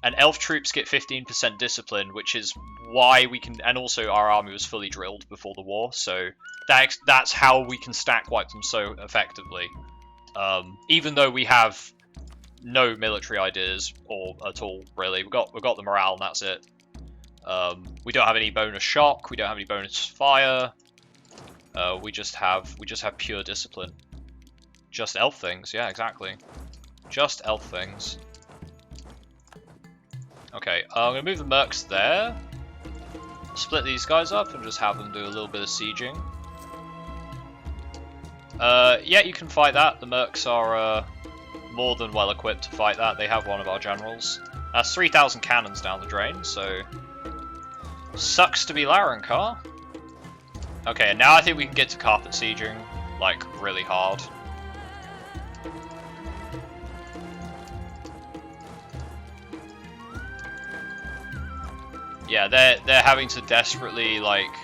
And elf troops get 15% discipline, which is why we can... And also our army was fully drilled before the war, so that's how we can stack wipe them so effectively. Even though we have no military ideas or at all, really. We've got the morale and that's it. We don't have any bonus shock, we don't have any bonus fire. We just have pure discipline. Just elf things, yeah, exactly. Just elf things. Okay, I'm going to move the mercs there. Split these guys up and just have them do a little bit of sieging. Yeah, you can fight that. The mercs are more than well equipped to fight that. They have one of our generals. That's 3,000 cannons down the drain, so... Sucks to be Rezankand. Okay, and now I think we can get to carpet sieging, like, really hard. Yeah, they're having to desperately, like,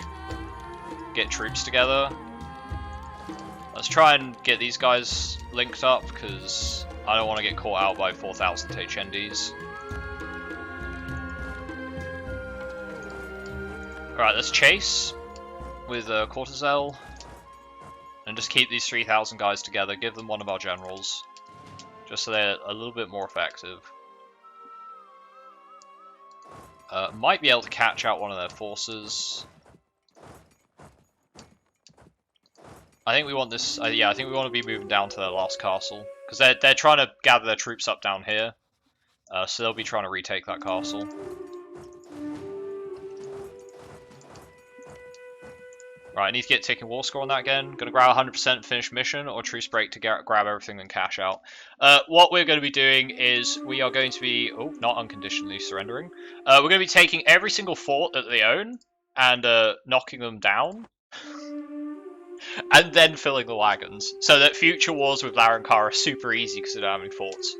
get troops together. Let's try and get these guys linked up, because I don't want to get caught out by 4,000 HNDs. Alright, let's chase with Cortizel. And just keep these 3,000 guys together, give them one of our generals. Just so they're a little bit more effective. Might be able to catch out one of their forces. I think we want this. Yeah, I think we want to be moving down to their last castle because they're trying to gather their troops up down here. So they'll be trying to retake that castle. Right, I need to get ticking war score on that again. Gonna grab 100% finish mission or truce break to grab everything and cash out. What we're going to be doing is we are going to be, not unconditionally surrendering. We're going to be taking every single fort that they own and knocking them down. And then filling the wagons. So that future wars with Rezankand are super easy because they don't have any forts.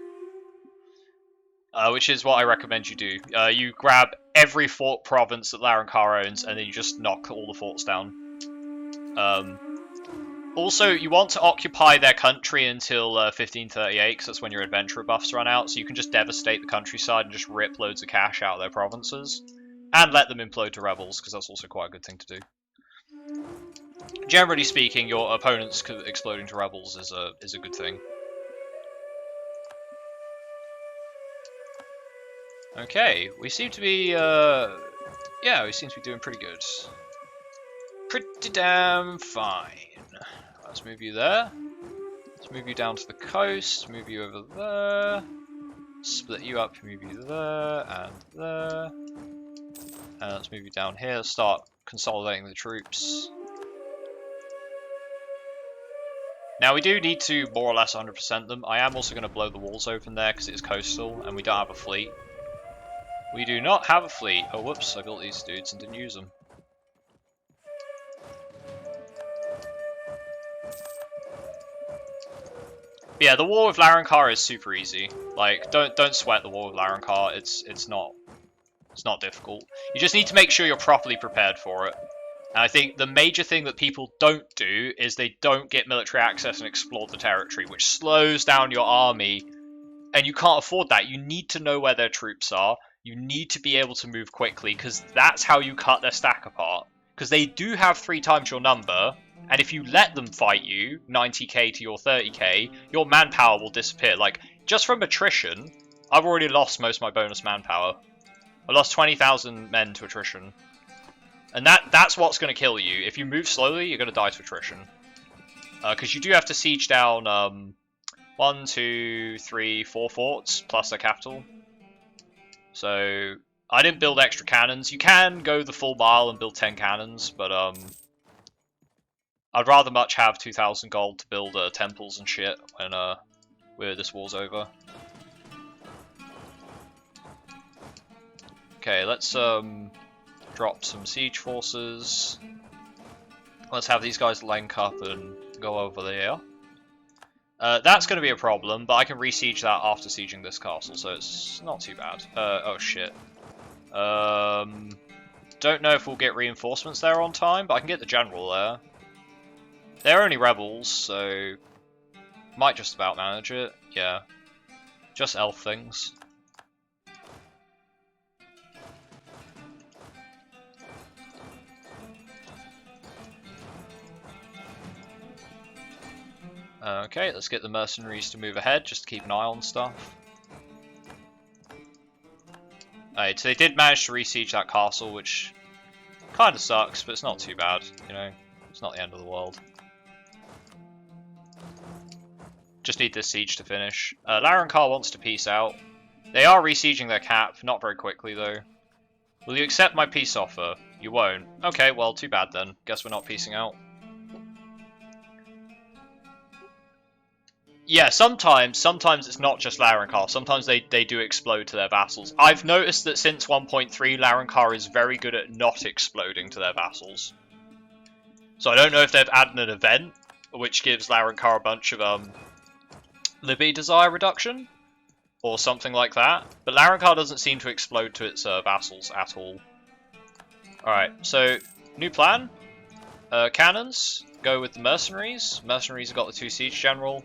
Which is what I recommend you do. You grab every fort province that Rezankand owns and then you just knock all the forts down. Also, you want to occupy their country until 1538, because that's when your adventurer buffs run out, so you can just devastate the countryside and just rip loads of cash out of their provinces. And let them implode to rebels, because that's also quite a good thing to do. Generally speaking, your opponents exploding to rebels is a good thing. Okay, we seem to be, yeah, we seem to be doing pretty good. Pretty damn fine. Let's move you there. Let's move you down to the coast. Move you over there. Split you up. Move you there and there. And let's move you down here. Start consolidating the troops. Now we do need to more or less 100% them. I am also going to blow the walls open there because it's coastal and we don't have a fleet. We do not have a fleet. Oh, whoops! I built these dudes and didn't use them. Yeah, the war with Rezankand is super easy. Like, don't sweat the war with Rezankand. It's not difficult. You just need to make sure you're properly prepared for it. And I think the major thing that people don't do is they don't get military access and explore the territory, which slows down your army. And you can't afford that. You need to know where their troops are. You need to be able to move quickly, because that's how you cut their stack apart. Because they do have 3 times your number, and if you let them fight you, 90k to your 30k, your manpower will disappear. Like, just from attrition, I've already lost most of my bonus manpower. I lost 20,000 men to attrition. And that's what's going to kill you. If you move slowly, you're going to die to attrition. Because you do have to siege down 1, 2, 3, 4 forts, plus their capital. So, I didn't build extra cannons. You can go the full mile and build 10 cannons, but I'd rather much have 2,000 gold to build temples and shit when this war's over. Okay, let's drop some siege forces. Let's have these guys link up and go over there. That's going to be a problem, but I can re-siege that after sieging this castle, so it's not too bad. Oh shit. Don't know if we'll get reinforcements there on time, but I can get the general there. They're only rebels, so might just about manage it. Yeah, just elf things. Okay, let's get the mercenaries to move ahead, just to keep an eye on stuff. Alright, so they did manage to re-siege that castle, which kind of sucks, but it's not too bad, you know? It's not the end of the world. Just need this siege to finish. Rezankand wants to peace out. They are re-sieging their cap, not very quickly though. Will you accept my peace offer? You won't. Okay, well, too bad then. Guess we're not peacing out. Yeah, sometimes it's not just Rezankand. Sometimes they do explode to their vassals. I've noticed that since 1.3, Rezankand is very good at not exploding to their vassals. So I don't know if they've added an event, which gives Rezankand a bunch of Libby desire reduction, or something like that. But Rezankand doesn't seem to explode to its vassals at all. Alright, so, new plan. Cannons, go with the mercenaries. Mercenaries have got the 2 siege general.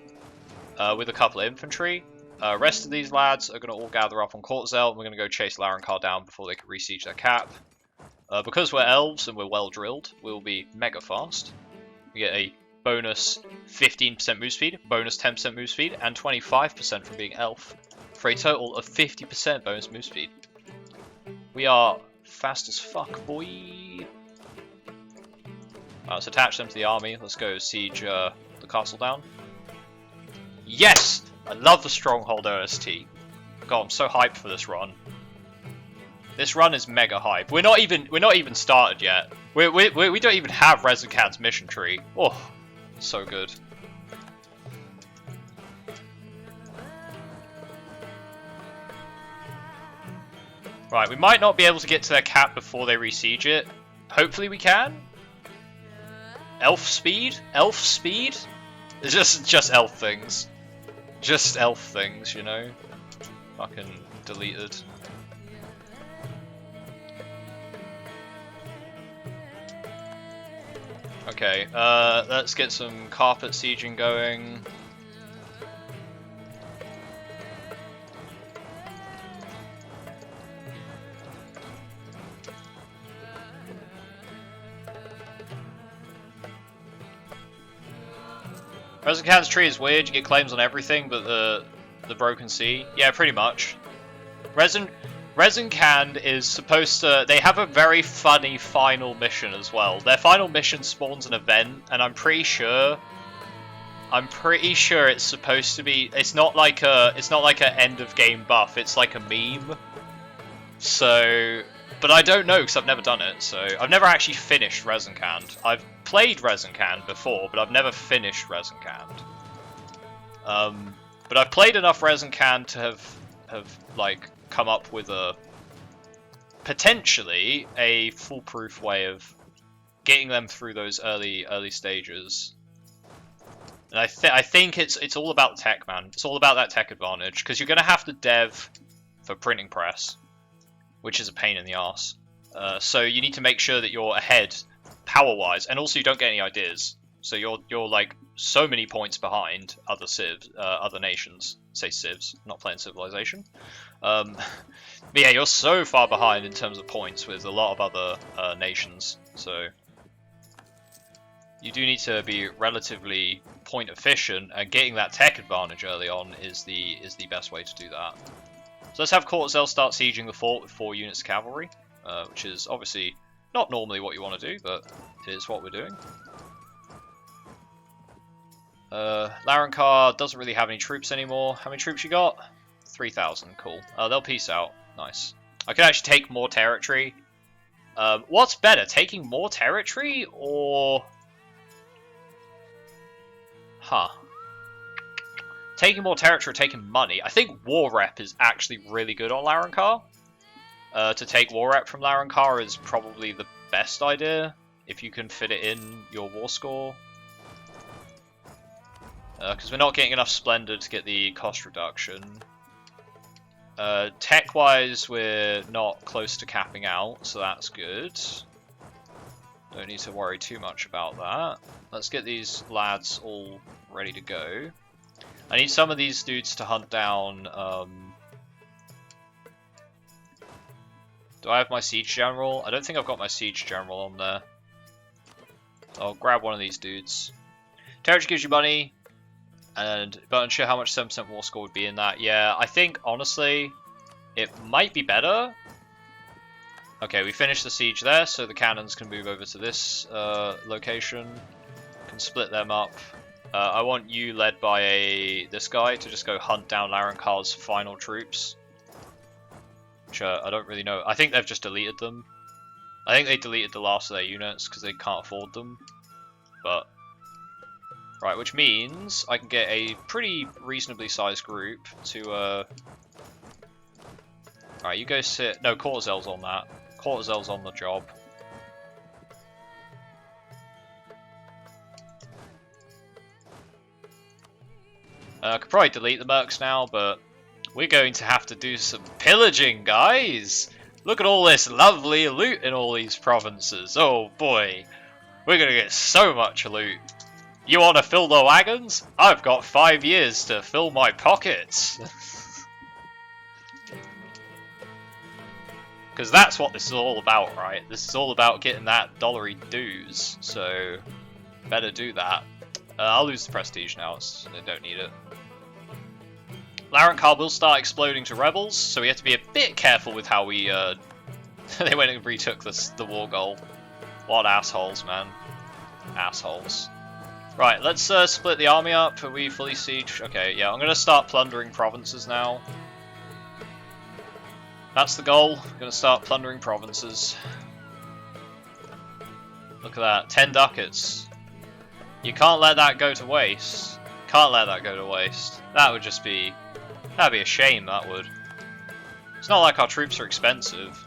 With a couple of infantry. Rest of these lads are going to all gather up on Courtzel, and we're going to go chase Rezankand down before they can re-siege their cap. Because we're elves and we're well drilled, we'll be mega fast. We get a bonus 15% move speed, bonus 10% move speed, and 25% from being elf, for a total of 50% bonus move speed. We are fast as fuck, boy! Let's attach them to the army. Let's go siege the castle down. Yes! I love the Stronghold OST. God, I'm so hyped for this run. This run is mega hype. We're not even started yet. We don't even have Rezankand's mission tree. Oh, so good. Right, we might not be able to get to their cap before they re-siege it. Hopefully we can. Elf speed? Elf speed? It's just elf things. Just elf things, you know? Fucking deleted. Okay, let's get some carpet sieging going. Rezankand's tree is weird, you get claims on everything but the Broken Sea. Yeah, pretty much. Rezankand is supposed to... They have a very funny final mission as well. Their final mission spawns an event, and I'm pretty sure it's supposed to be... It's not like a end of game buff, it's like a meme. So... But I don't know, because I've never done it, so... I've never actually finished Rezankand. I've played Rezankand before, but I've never finished Rezankand. But I've played enough Rezankand to have like, come up with potentially a foolproof way of getting them through those early stages. And I think it's all about tech, man. It's all about that tech advantage, because you're going to have to dev for printing press, which is a pain in the arse. So you need to make sure that you're ahead power-wise, and also you don't get any ideas. So you're like so many points behind other civs, other nations. Say civs, not playing Civilization. But yeah, you're so far behind in terms of points with a lot of other nations. So you do need to be relatively point efficient, and getting that tech advantage early on is the best way to do that. So let's have Cortazel start sieging the fort with 4 units of cavalry, which is obviously not normally what you want to do, but it is what we're doing. Larrankar doesn't really have any troops anymore. How many troops you got? 3,000, cool. They'll peace out, nice. I can actually take more territory. What's better, taking more territory or... Huh. Taking more territory or taking money? I think war rep is actually really good on Larrankar. To take war rep from Larrankar is probably the best idea, if you can fit it in your war score. Because we're not getting enough Splendor to get the cost reduction. Tech-wise, we're not close to capping out, so that's good. Don't need to worry too much about that. Let's get these lads all ready to go. I need some of these dudes to hunt down... Do I have my Siege General? I don't think I've got my Siege General on there. I'll grab one of these dudes. Territory gives you money, but I'm unsure how much 7% war score would be in that. Yeah, I think, honestly, it might be better. Okay, we finished the siege there, so the cannons can move over to this location. Can split them up. I want you led by this guy to just go hunt down Larrankar's final troops. Which I don't really know. I think they've just deleted them. I think they deleted the last of their units because they can't afford them. But right, which means I can get a pretty reasonably sized group to. Alright, you go sit. No, Cortazel's on that. Cortazel's on the job. I could probably delete the mercs now, but we're going to have to do some pillaging, guys! Look at all this lovely loot in all these provinces. Oh boy, we're going to get so much loot. You want to fill the wagons? I've got 5 years to fill my pockets. Because that's what this is all about, right? This is all about getting that dollary dues, so better do that. I'll lose the prestige now, they don't need it. Larrankar will start exploding to rebels, so we have to be a bit careful with how we, they went and retook the war goal. What assholes, man. Assholes. Right, let's split the army up. Are we fully sieged? Okay, yeah, I'm going to start plundering provinces now. That's the goal. I'm going to start plundering provinces. Look at that, 10 ducats. You can't let that go to waste. Can't let that go to waste. That would just be... That'd be a shame, that would. It's not like our troops are expensive.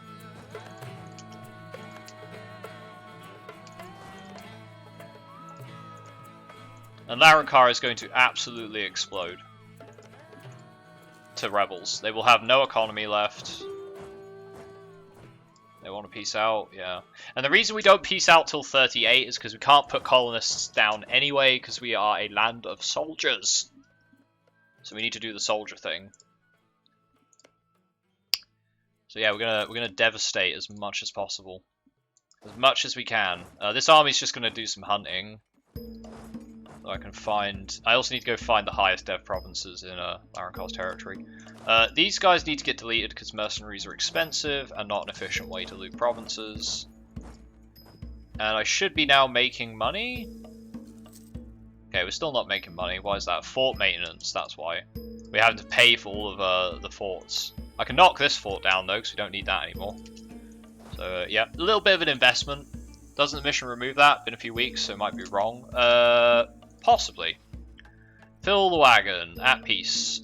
And Larrankar is going to absolutely explode to rebels. They will have no economy left. They want to peace out, yeah. And the reason we don't peace out till 38 is because we can't put colonists down anyway, because we are a land of soldiers. So we need to do the soldier thing. So yeah, we're gonna devastate as much as possible, as much as we can. This army's just gonna do some hunting. So I can find. I also need to go find the highest dev provinces in Larrankar's territory. These guys need to get deleted because mercenaries are expensive and not an efficient way to loot provinces. And I should be now making money. Okay, we're still not making money. Why is that? Fort maintenance, that's why. We have to pay for all of the forts. I can knock this fort down, though, because we don't need that anymore. So, yeah, a little bit of an investment. Doesn't the mission remove that? Been a few weeks, so it might be wrong. Possibly. Fill the wagon. At peace.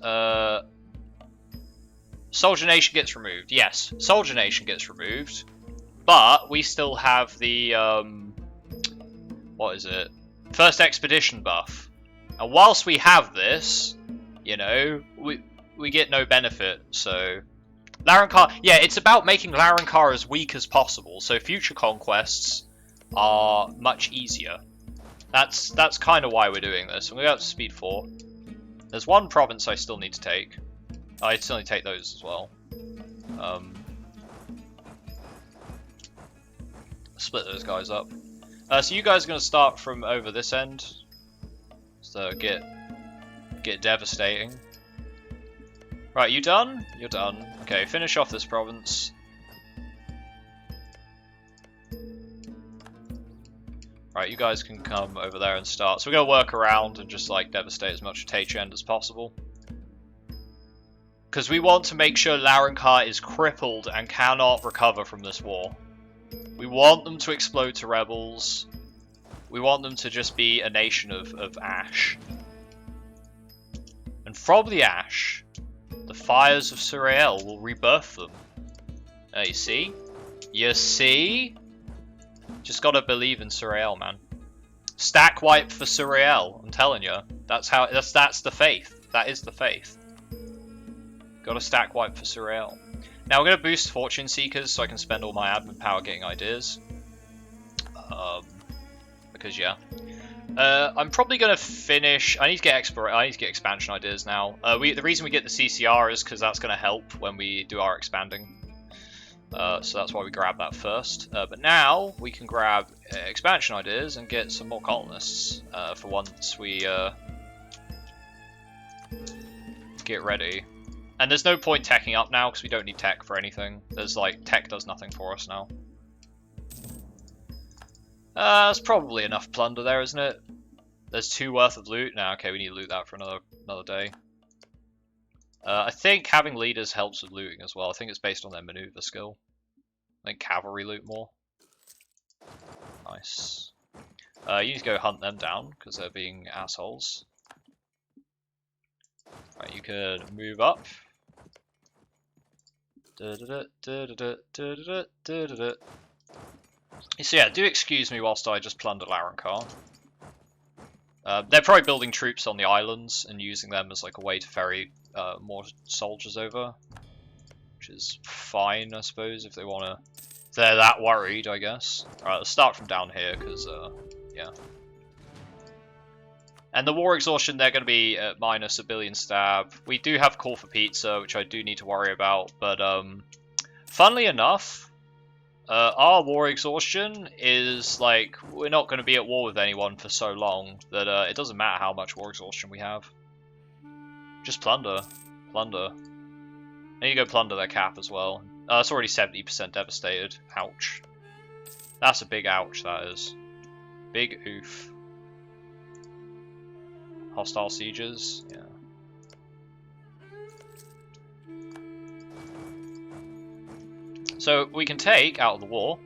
Soldier Nation gets removed. Yes, Soldier Nation gets removed. But we still have the... what is it? First expedition buff, and whilst we have this, you know, we get no benefit. So Larrankar, yeah, it's about making Larrankar as weak as possible. So future conquests, are much easier. That's kind of why we're doing this. I'm going to go up to speed 4. There's one province I still need to take. I still need to take those as well. Split those guys up. So you guys are going to start from over this end. So get devastating. Right, you done? You're done. Okay, finish off this province. Right, you guys can come over there and start. So we're going to work around and just like devastate as much of Tachend as possible. Because we want to make sure Larrankar is crippled and cannot recover from this war. We want them to explode to rebels. We want them to just be a nation of ash. And from the ash, the fires of Surael will rebirth them. You see? You see? Just gotta believe in Surael, man. Stack wipe for Surael. I'm telling you, that's the faith. That is the faith. Gotta stack wipe for Surael. Now we're gonna boost Fortune Seekers so I can spend all my admin power getting ideas. Because yeah, I'm probably gonna finish. I need to get expansion ideas now. The reason we get the CCR is because that's gonna help when we do our expanding. So that's why we grab that first. But now we can grab expansion ideas and get some more colonists for once we get ready. And there's no point teching up now because we don't need tech for anything. There's like tech does nothing for us now. That's probably enough plunder there, isn't it? There's 2 worth of loot. Now, okay, we need to loot that for another day. I think having leaders helps with looting as well. I think it's based on their maneuver skill. I think cavalry loot more. Nice. You need to go hunt them down because they're being assholes. Right, you can move up. So yeah, do excuse me whilst I just plunder Larrankar. They're probably building troops on the islands and using them as like a way to ferry more soldiers over, which is fine, I suppose, if they want to. If they're that worried, I guess. Alright, let's start from down here, because, yeah. And the war exhaustion, they're going to be at minus a billion stab. We do have call for pizza, which I do need to worry about, but, funnily enough, our war exhaustion is, like, we're not going to be at war with anyone for so long that it doesn't matter how much war exhaustion we have. Just plunder. Plunder. And you go plunder their cap as well. It's already 70% devastated. Ouch. That's a big ouch, that is. Big oof. Hostile sieges? Yeah. So we can take, out of the war,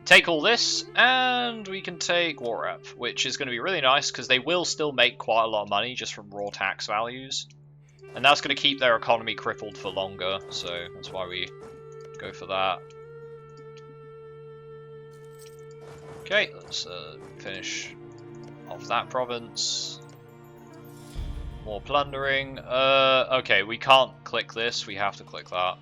take all this, and we can take war rep, which is going to be really nice because they will still make quite a lot of money just from raw tax values. And that's going to keep their economy crippled for longer, so that's why we go for that. Okay, let's finish off that province. More plundering. Okay, we can't click this, we have to click that.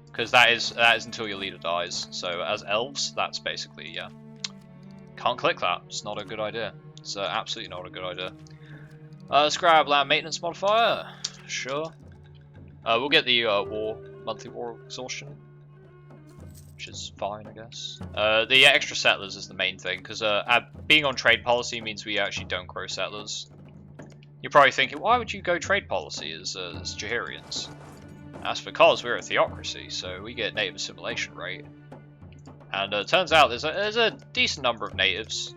Because that is until your leader dies. So as elves, that's basically, yeah. Can't click that, it's not a good idea. It's absolutely not a good idea. Let's grab land maintenance modifier. Sure. We'll get the monthly war exhaustion, which is fine, I guess. The extra settlers is the main thing, because being on trade policy means we actually don't grow settlers. You're probably thinking, why would you go trade policy as Jahirians? That's because we're a theocracy, so we get native assimilation rate. And it turns out there's a decent number of natives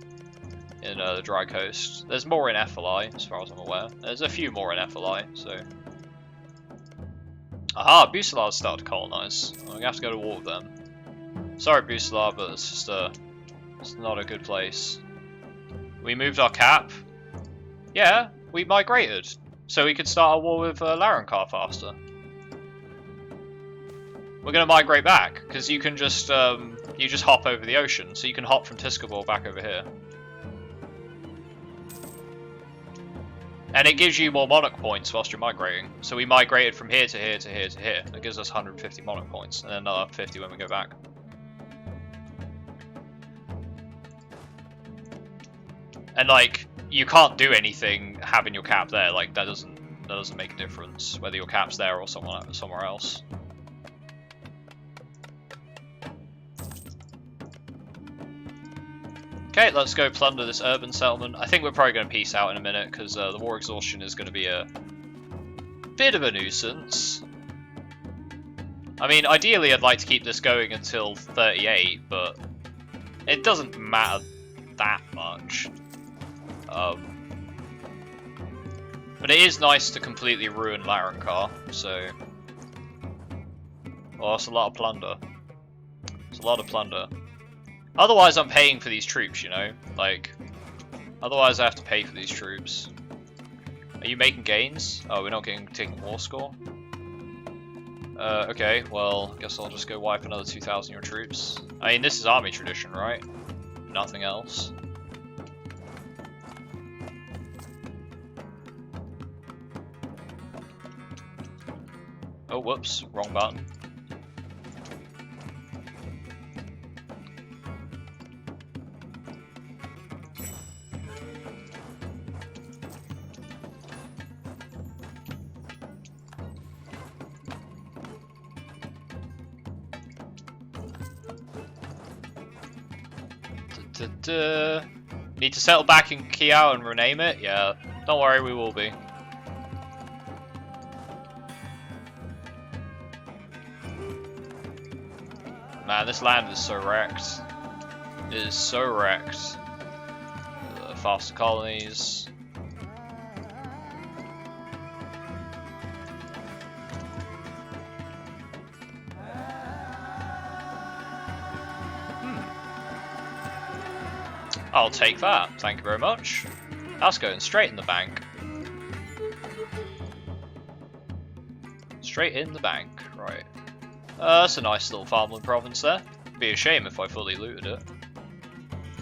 in the Dry Coast. There's more in FLI, as far as I'm aware. There's a few more in FLI, so... Aha, Bucelar's started to colonize. I'm gonna have to go to war with them. Sorry, Bucelar, but it's just it's not a good place. We moved our cap. Yeah, we migrated, so we could start a war with Larrankar faster. We're gonna migrate back because you can just you just hop over the ocean, so you can hop from Tiskabor back over here. And it gives you more monarch points whilst you're migrating. So we migrated from here to here to here to here. That gives us 150 monarch points, and then another 50 when we go back. And like, you can't do anything having your cap there. Like that doesn't make a difference whether your cap's there or somewhere else. Okay, let's go plunder this urban settlement. I think we're probably going to peace out in a minute because the war exhaustion is going to be a bit of a nuisance. I mean, ideally I'd like to keep this going until 38, but it doesn't matter that much. But it is nice to completely ruin Rezankand, so... Well, that's a lot of plunder. It's a lot of plunder. Otherwise I'm paying for these troops, you know? Like, otherwise I have to pay for these troops. Are you making gains? Oh, we're not taking war score? Okay, well, I guess I'll just go wipe another 2,000 of your troops. I mean, this is army tradition, right? Nothing else. Oh, whoops, wrong button. Need to settle back in Kiao and rename it? Yeah, don't worry, we will be. Man, this land is so wrecked. It is so wrecked. Faster colonies. I'll take that, thank you very much. That's going straight in the bank. Straight in the bank, right. That's a nice little farmland province there. Be a shame if I fully looted it.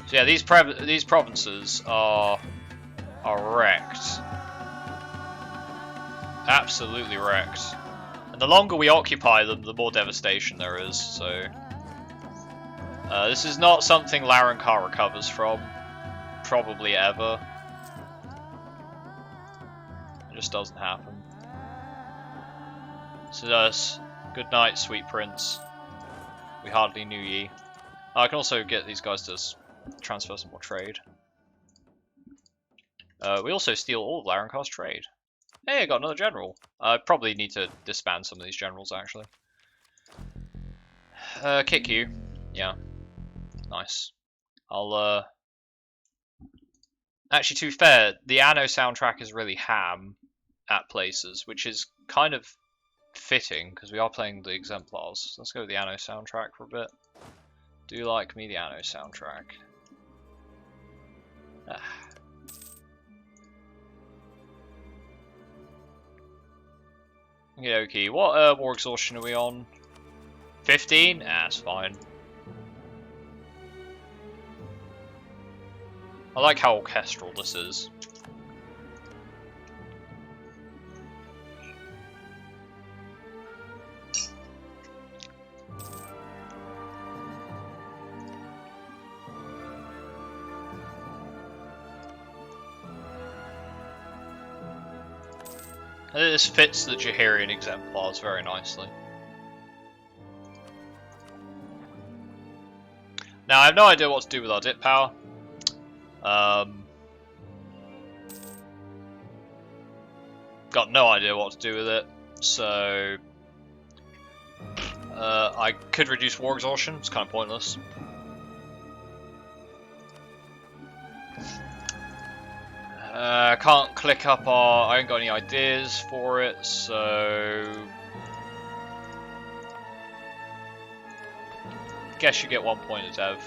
So yeah, these provinces are wrecked. Absolutely wrecked. And the longer we occupy them, the more devastation there is, so... this is not something Rezankand recovers from, probably ever. It just doesn't happen. So thus, good night, sweet prince. We hardly knew ye. I can also get these guys to transfer some more trade. We also steal all of Rezankand's trade. Hey, I got another general. I probably need to disband some of these generals, actually. Kick you. Yeah. Nice. I'll, Actually, to be fair, the Anno soundtrack is really ham at places, which is kind of fitting, because we are playing the Exemplars. Let's go with the Anno soundtrack for a bit. Do you like me, the Anno soundtrack? Okay, what war exhaustion are we on? 15? That's fine. I like how orchestral this is. This fits the Jahirian exemplars very nicely. Now, I have no idea what to do with our dip power. Got no idea what to do with it, so I could reduce war exhaustion. It's kind of pointless. I can't click up our... I ain't got any ideas for it, so... Guess you get 1 point at Dev.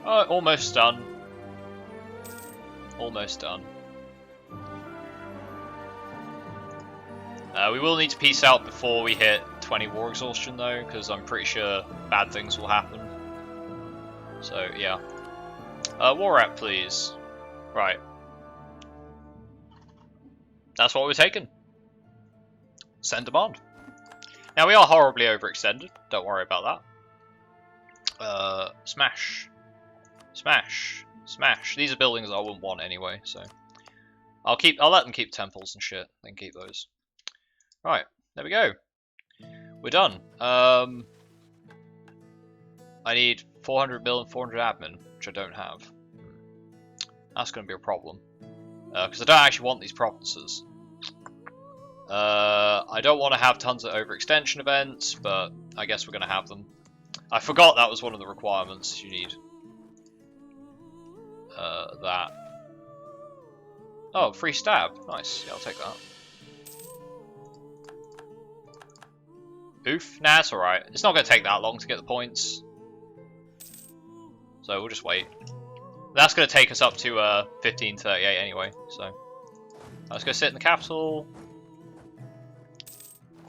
Almost done. Almost done. We will need to peace out before we hit 20 war exhaustion though, because I'm pretty sure bad things will happen. So yeah. War rep please. Right. That's what we're taking. Send demand. Now we are horribly overextended. Don't worry about that. Smash. Smash. Smash. These are buildings I wouldn't want anyway, so I'll let them keep temples and shit. They can keep those. Right, there we go. We're done. I need 400 mil and 400 admin, which I don't have. That's going to be a problem. Because I don't actually want these provinces. I don't want to have tons of overextension events, but I guess we're going to have them. I forgot that was one of the requirements. You need that. Oh, free stab. Nice. Yeah, I'll take that. Oof. Nah, it's alright. It's not going to take that long to get the points. So we'll just wait. That's going to take us up to 1538 anyway, so let's go sit in the capital.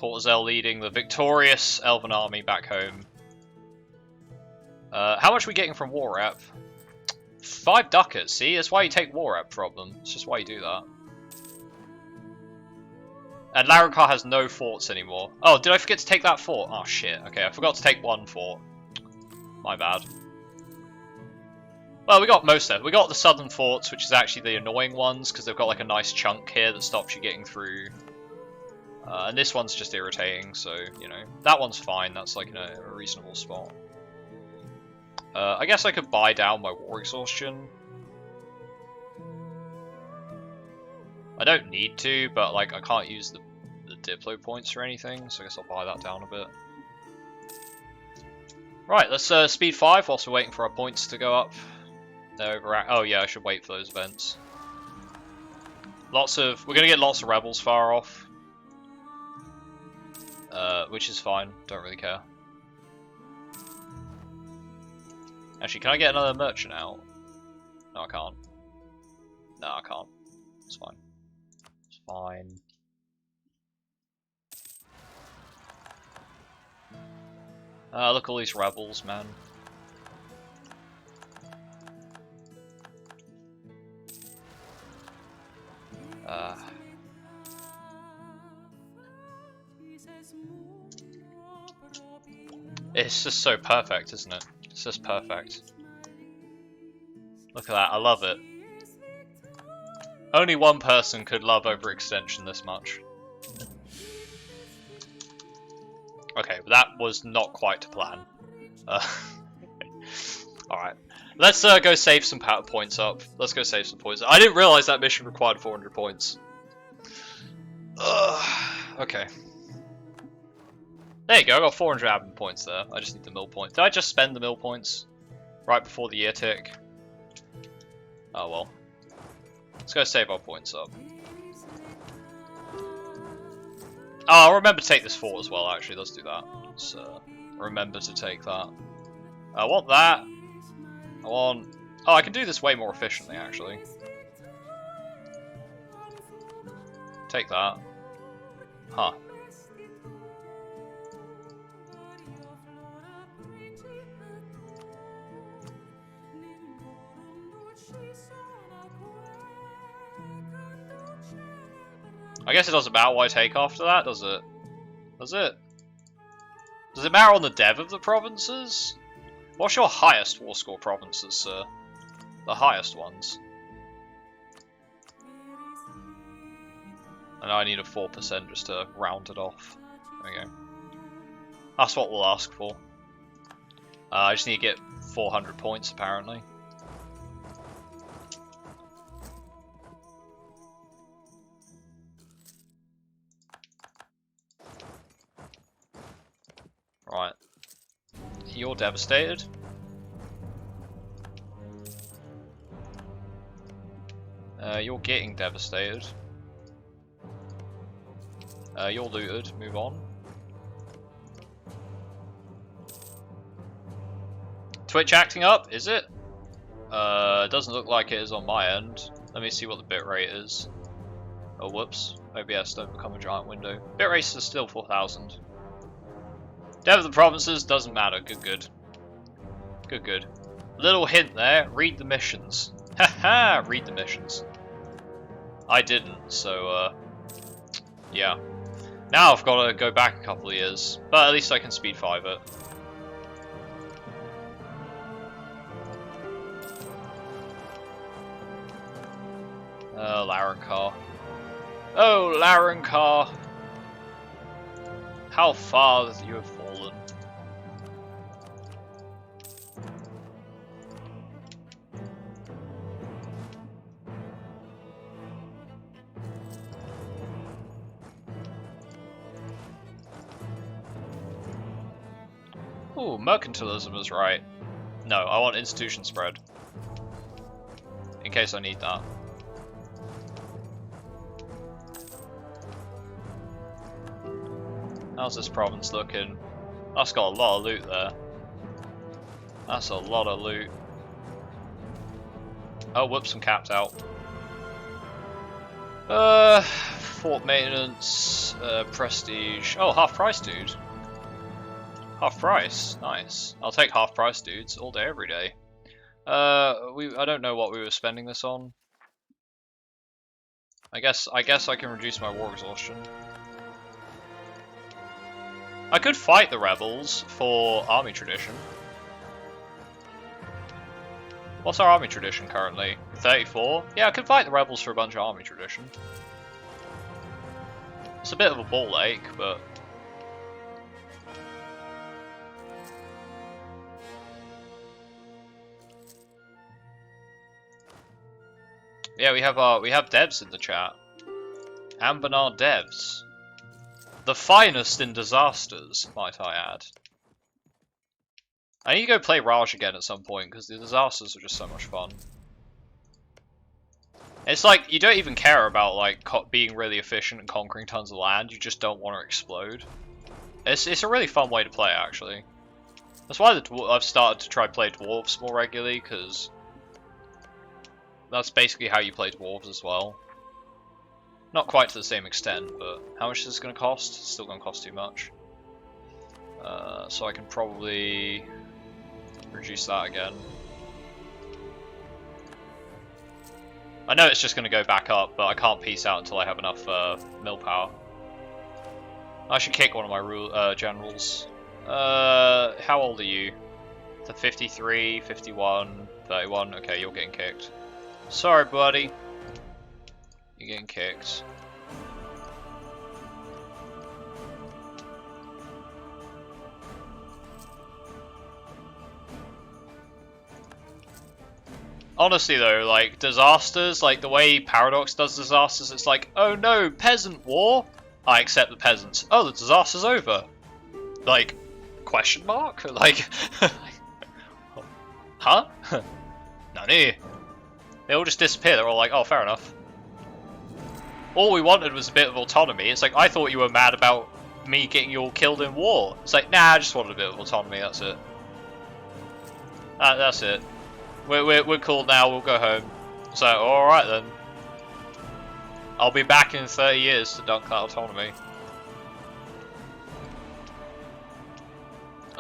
Cortazelle leading the victorious Elven army back home. How much are we getting from war rep? 5 ducats, see? That's why you take war rep from them. It's just why you do that. And Larrakar has no forts anymore. Oh, did I forget to take that fort? Oh shit, okay, I forgot to take one fort. My bad. Well, we got most of it. We got the southern forts, which is actually the annoying ones, because they've got like a nice chunk here that stops you getting through. And this one's just irritating, so, you know, that one's fine. That's like in a reasonable spot. I guess I could buy down my war exhaustion. I don't need to, but like I can't use the Diplo points or anything, so I guess I'll buy that down a bit. Right, let's speed 5 whilst we're waiting for our points to go up. They're over. Oh yeah, I should wait for those events. We're gonna get lots of rebels far off, which is fine. Don't really care. Actually, can I get another merchant out? No, I can't. No, I can't. It's fine. It's fine. Look at all these rebels, man. It's just so perfect, isn't it? It's just perfect. Look at that, I love it. Only one person could love overextension this much. Okay, but that was not quite to plan. Alright. Let's go save some power points up. Let's go save some points. I didn't realise that mission required 400 points. Okay. There you go, I got 400 admin points there. I just need the mill points. Did I just spend the mill points right before the year tick? Oh well. Let's go save our points up. Oh, I'll remember to take this fort as well, actually. Let's do that. Let's remember to take that. I want that. I want... Oh, I can do this way more efficiently, actually. Take that. Huh. I guess it doesn't matter what I take after that, does it? Does it? Does it matter on the dev of the provinces? What's your highest war score provinces, sir? The highest ones. And I need a 4% just to round it off. There we go. That's what we'll ask for. I just need to get 400 points, apparently. Right. You're devastated. You're getting devastated. You're looted. Move on. Twitch acting up, is it? It doesn't look like it is on my end. Let me see what the bitrate is. Oh, whoops. OBS don't become a giant window. Bitrate is still 4,000. Dev of the provinces doesn't matter. Good, good. Good, good. Little hint there. Read the missions. Haha, read the missions. I didn't, so Yeah. Now I've got to go back a couple of years, but at least I can speed 5 it. Larencar. Oh, Larencar! How far you have fallen. Ooh, mercantilism is right. No, I want institution spread. In case I need that. How's this province looking? That's got a lot of loot there. That's a lot of loot. Oh, whoops, I'm capped out. Fort maintenance, prestige. Oh, half price, dude. Half price, nice. I'll take half price, dudes, all day, every day. I don't know what we were spending this on. I guess I can reduce my war exhaustion. I could fight the rebels for army tradition. What's our army tradition currently? 34? Yeah, I could fight the rebels for a bunch of army tradition. It's a bit of a ball ache, but yeah, we have devs in the chat. Anbennar devs. The finest in disasters, might I add. I need to go play Raj again at some point, because the disasters are just so much fun. It's like, you don't even care about like being really efficient and conquering tons of land, you just don't want to explode. It's a really fun way to play, actually. That's why I've started to try play dwarves more regularly, because that's basically how you play dwarves as well. Not quite to the same extent, but how much is this going to cost? It's still going to cost too much. So I can probably reduce that again. I know it's just going to go back up, but I can't peace out until I have enough mill power. I should kick one of my generals. How old are you? 53, 51, 31. Okay, you're getting kicked. Sorry, buddy. You're getting kicked. Honestly though, like, disasters, like the way Paradox does disasters, it's like, oh no, peasant war? I accept the peasants. Oh, the disaster's over. Like, question mark? Like, huh? Nani? They all just disappear, they're all like, oh, fair enough. All we wanted was a bit of autonomy. It's like, I thought you were mad about me getting you all killed in war. It's like, nah, I just wanted a bit of autonomy, that's it. That's it. We're cool now, we'll go home. So, alright then. I'll be back in 30 years to dunk that autonomy.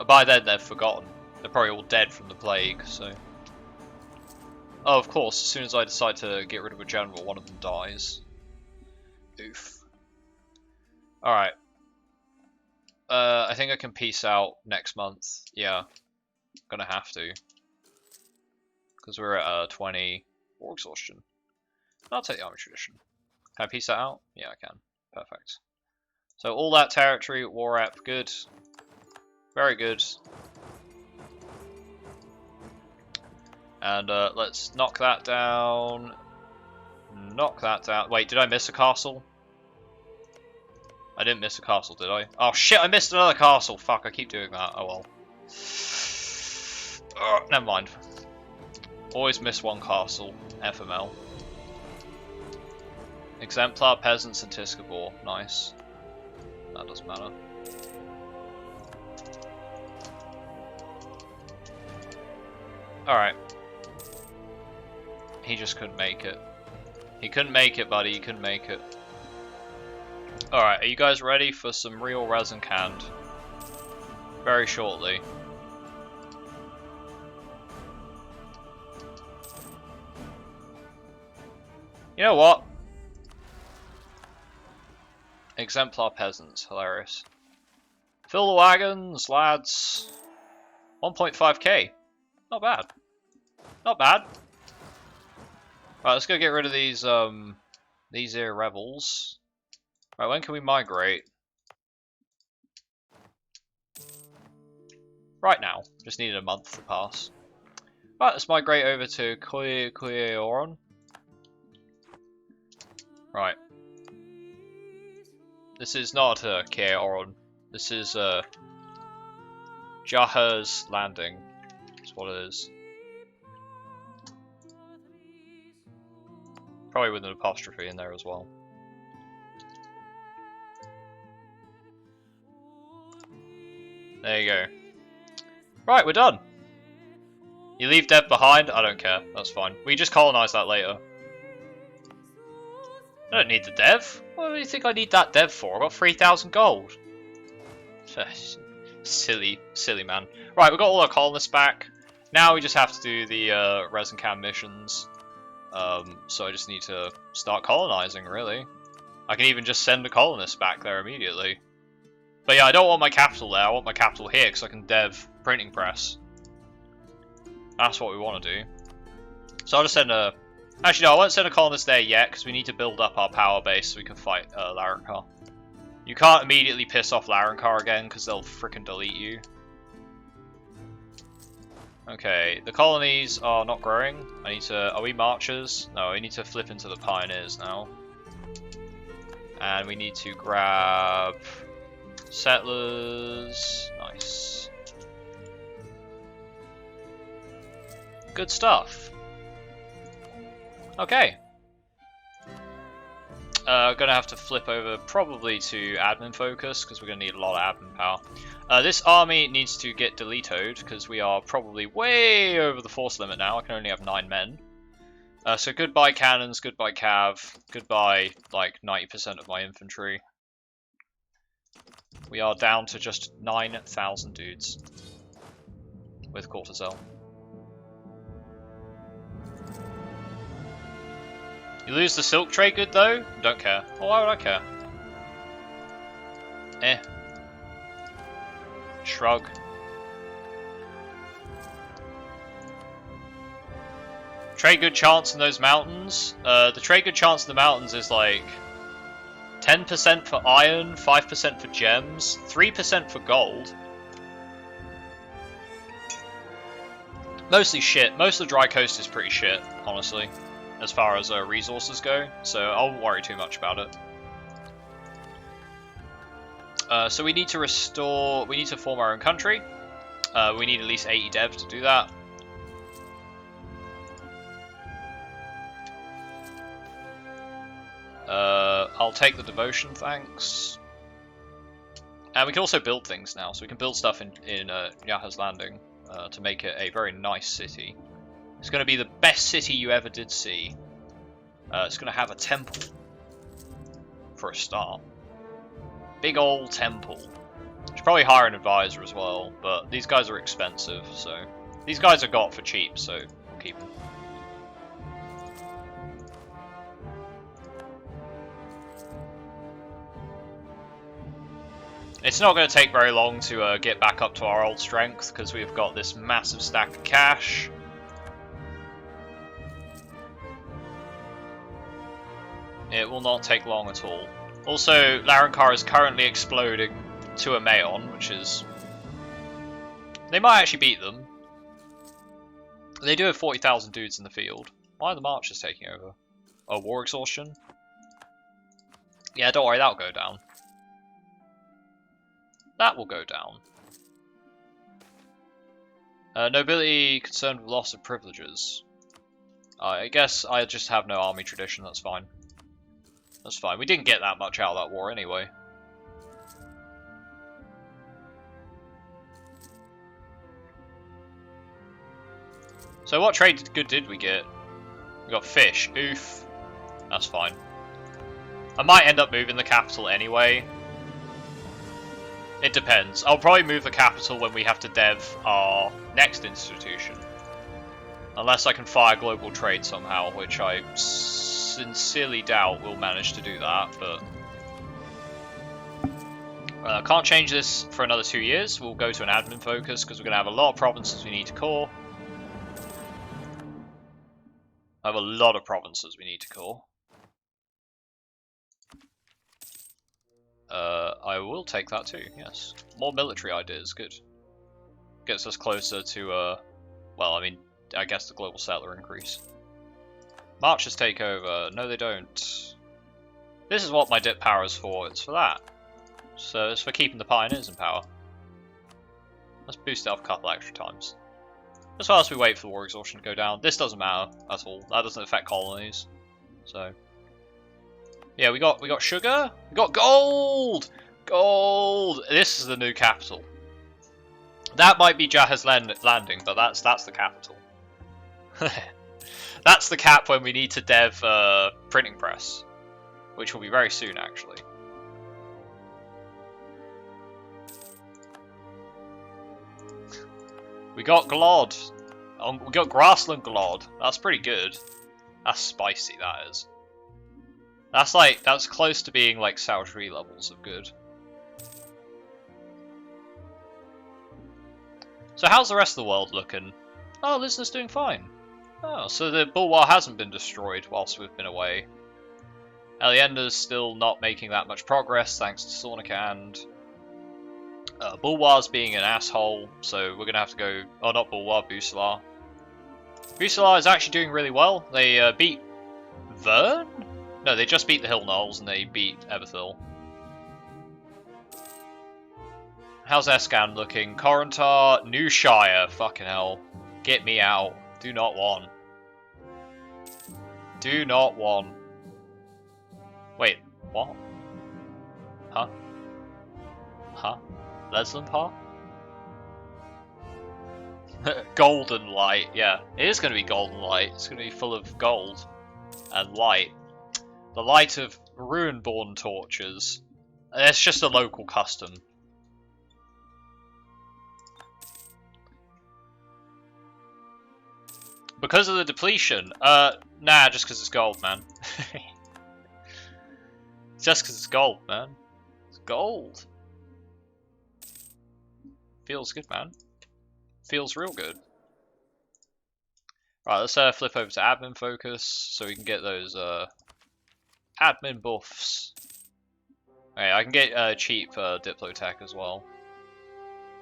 By then they've forgotten. They're probably all dead from the plague, so... Oh, of course, as soon as I decide to get rid of a general, one of them dies. Oof. Alright. I think I can peace out next month. Yeah. Gonna have to. Because we're at 20 war exhaustion. I'll take the army tradition. Can I peace that out? Yeah, I can. Perfect. So all that territory, war rep, good. Very good. And let's knock that down. Knock that down. Wait, did I miss a castle? I didn't miss a castle, did I? Oh shit, I missed another castle! Fuck, I keep doing that. Oh well. Never mind. Always miss one castle. FML. Exemplar, Peasants, and Tiscabor. Nice. That doesn't matter. Alright. He just couldn't make it. He couldn't make it, buddy. He couldn't make it. Alright, are you guys ready for some real Rezankand? Very shortly. You know what? Exemplar peasants, hilarious. Fill the wagons, lads. 1.5k. Not bad. Not bad. Right, let's go get rid of these here rebels. Right, when can we migrate? Right now. Just needed a month to pass. Right, let's migrate over to Koyeoron. Right. This is not Koyeoron. This is Jaha's Landing. That's what it is. Probably with an apostrophe in there as well. There you go. Right, we're done. You leave Dev behind? I don't care. That's fine. We just colonize that later. I don't need the Dev. What do you think I need that Dev for? I got 3,000 gold. Silly man. Right, we've got all our colonists back. Now we just have to do the Rezankand missions. So I just need to start colonizing, really. I can even just send a colonist back there immediately. But yeah, I don't want my capital there. I want my capital here because I can dev printing press. That's what we want to do. So I'll just send a... Actually, no, I won't send a colonist there yet because we need to build up our power base so we can fight Rezankand. You can't immediately piss off Rezankand again because they'll frickin' delete you. Okay, the colonies are not growing. I need to... Are we marchers? No, we need to flip into the pioneers now. And we need to grab... settlers. Nice. Good stuff. Okay. Gonna have to flip over probably to admin focus because we're gonna need a lot of admin power. This army needs to get deleted because we are probably way over the force limit now. I can only have 9 men. So goodbye cannons, goodbye cav, goodbye like 90% of my infantry. We are down to just 9,000 dudes with Cortazelle. You lose the silk trade good though? Don't care. Well, why would I care? Eh. Shrug. Trade good chance in those mountains? The trade good chance in the mountains is like 10% for iron, 5% for gems, 3% for gold. Mostly shit. Most of the dry coast is pretty shit, honestly, as far as resources go, so I won't worry too much about it. So we need to restore, we need to form our own country. We need at least 80 dev to do that. I'll take the devotion, thanks. And we can also build things now, so we can build stuff in Jaha's Landing to make it a very nice city. It's going to be the best city you ever did see. It's going to have a temple, for a start. Big old temple. Should probably hire an advisor as well, but these guys are expensive, so... These guys are got for cheap, so we'll keep them. It's not going to take very long to get back up to our old strength, because we've got this massive stack of cash. It will not take long at all. Also, Rezankand is currently exploding to a Mayon, which is... They might actually beat them. They do have 40,000 dudes in the field. Why are the marchers taking over? Oh, war exhaustion? Yeah, don't worry, that'll go down. That will go down. Nobility concerned with loss of privileges. I guess I just have no army tradition, that's fine. That's fine. We didn't get that much out of that war anyway. So what trade good did we get? We got fish. Oof. That's fine. I might end up moving the capital anyway. It depends. I'll probably move the capital when we have to dev our next institution. Unless I can fire global trade somehow, which I sincerely doubt we'll manage to do that, but Can't change this for another 2 years. We'll go to an admin focus because we're going to have a lot of provinces we need to core. I have a lot of provinces we need to core. I will take that too, yes. More military ideas, good. Gets us closer to, well, I mean, I guess the global settler increase. Marches take over. No, they don't. This is what my dip power is for. It's for that. So it's for keeping the pioneers in power. Let's boost it up a couple extra times. As far as we wait for the war exhaustion to go down. This doesn't matter at all. That doesn't affect colonies. So yeah, we got sugar. We got gold. Gold. This is the new capital. That might be Jaha's landing, but that's the capital. That's the cap when we need to dev printing press, which will be very soon, actually. We got Glod. We got Grassland Glod. That's pretty good. That's spicy, that is. That's close to being like Saojury levels of good. So how's the rest of the world looking? Oh, Lizna's doing fine. Oh, so the Bulwar hasn't been destroyed whilst we've been away. Elienda's still not making that much progress thanks to Rezankand. Bulwar's being an asshole, so we're gonna have to go. Oh, not Bulwar, Busalar. Busalar is actually doing really well. They beat Vern? No, they just beat the Hill Knolls and they beat Everthil. How's Escan looking? Corentar, New Shire. Fucking hell. Get me out. Do not want. Do not want. Wait, what? Huh? Huh? Lesland Park? Golden light, yeah. It is going to be golden light. It's going to be full of gold and light. The light of Ruinborn torches. It's just a local custom. Because of the depletion? Nah, just because it's gold, man. Just because it's gold, man. It's gold. Feels good, man. Feels real good. Right, let's flip over to admin focus so we can get those admin buffs. Okay, I can get cheap Diplotech as well,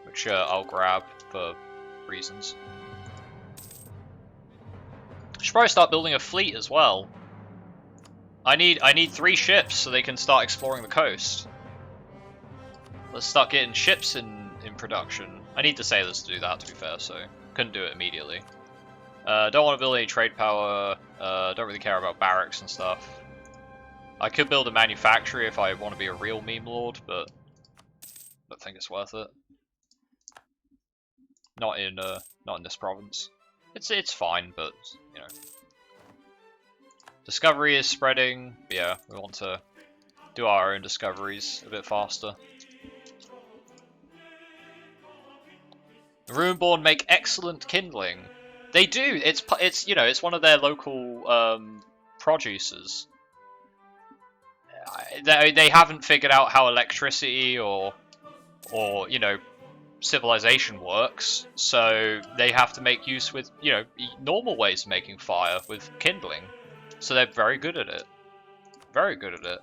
which I'll grab for reasons. Should probably start building a fleet as well. I need 3 ships so they can start exploring the coast. Let's start getting ships in production. I need the sailors to do that, to be fair, so couldn't do it immediately. Don't want to build any trade power. Don't really care about barracks and stuff. I could build a manufactory if I want to be a real meme lord, but I don't think it's worth it. Not in this province. It's fine, but you know. Discovery is spreading. Yeah, we want to do our own discoveries a bit faster. The Ruinborn make excellent kindling. They do. It's you know, it's one of their local producers. They haven't figured out how electricity or you know, civilization works, so they have to make use with, you know, normal ways of making fire with kindling. So they're very good at it. Very good at it.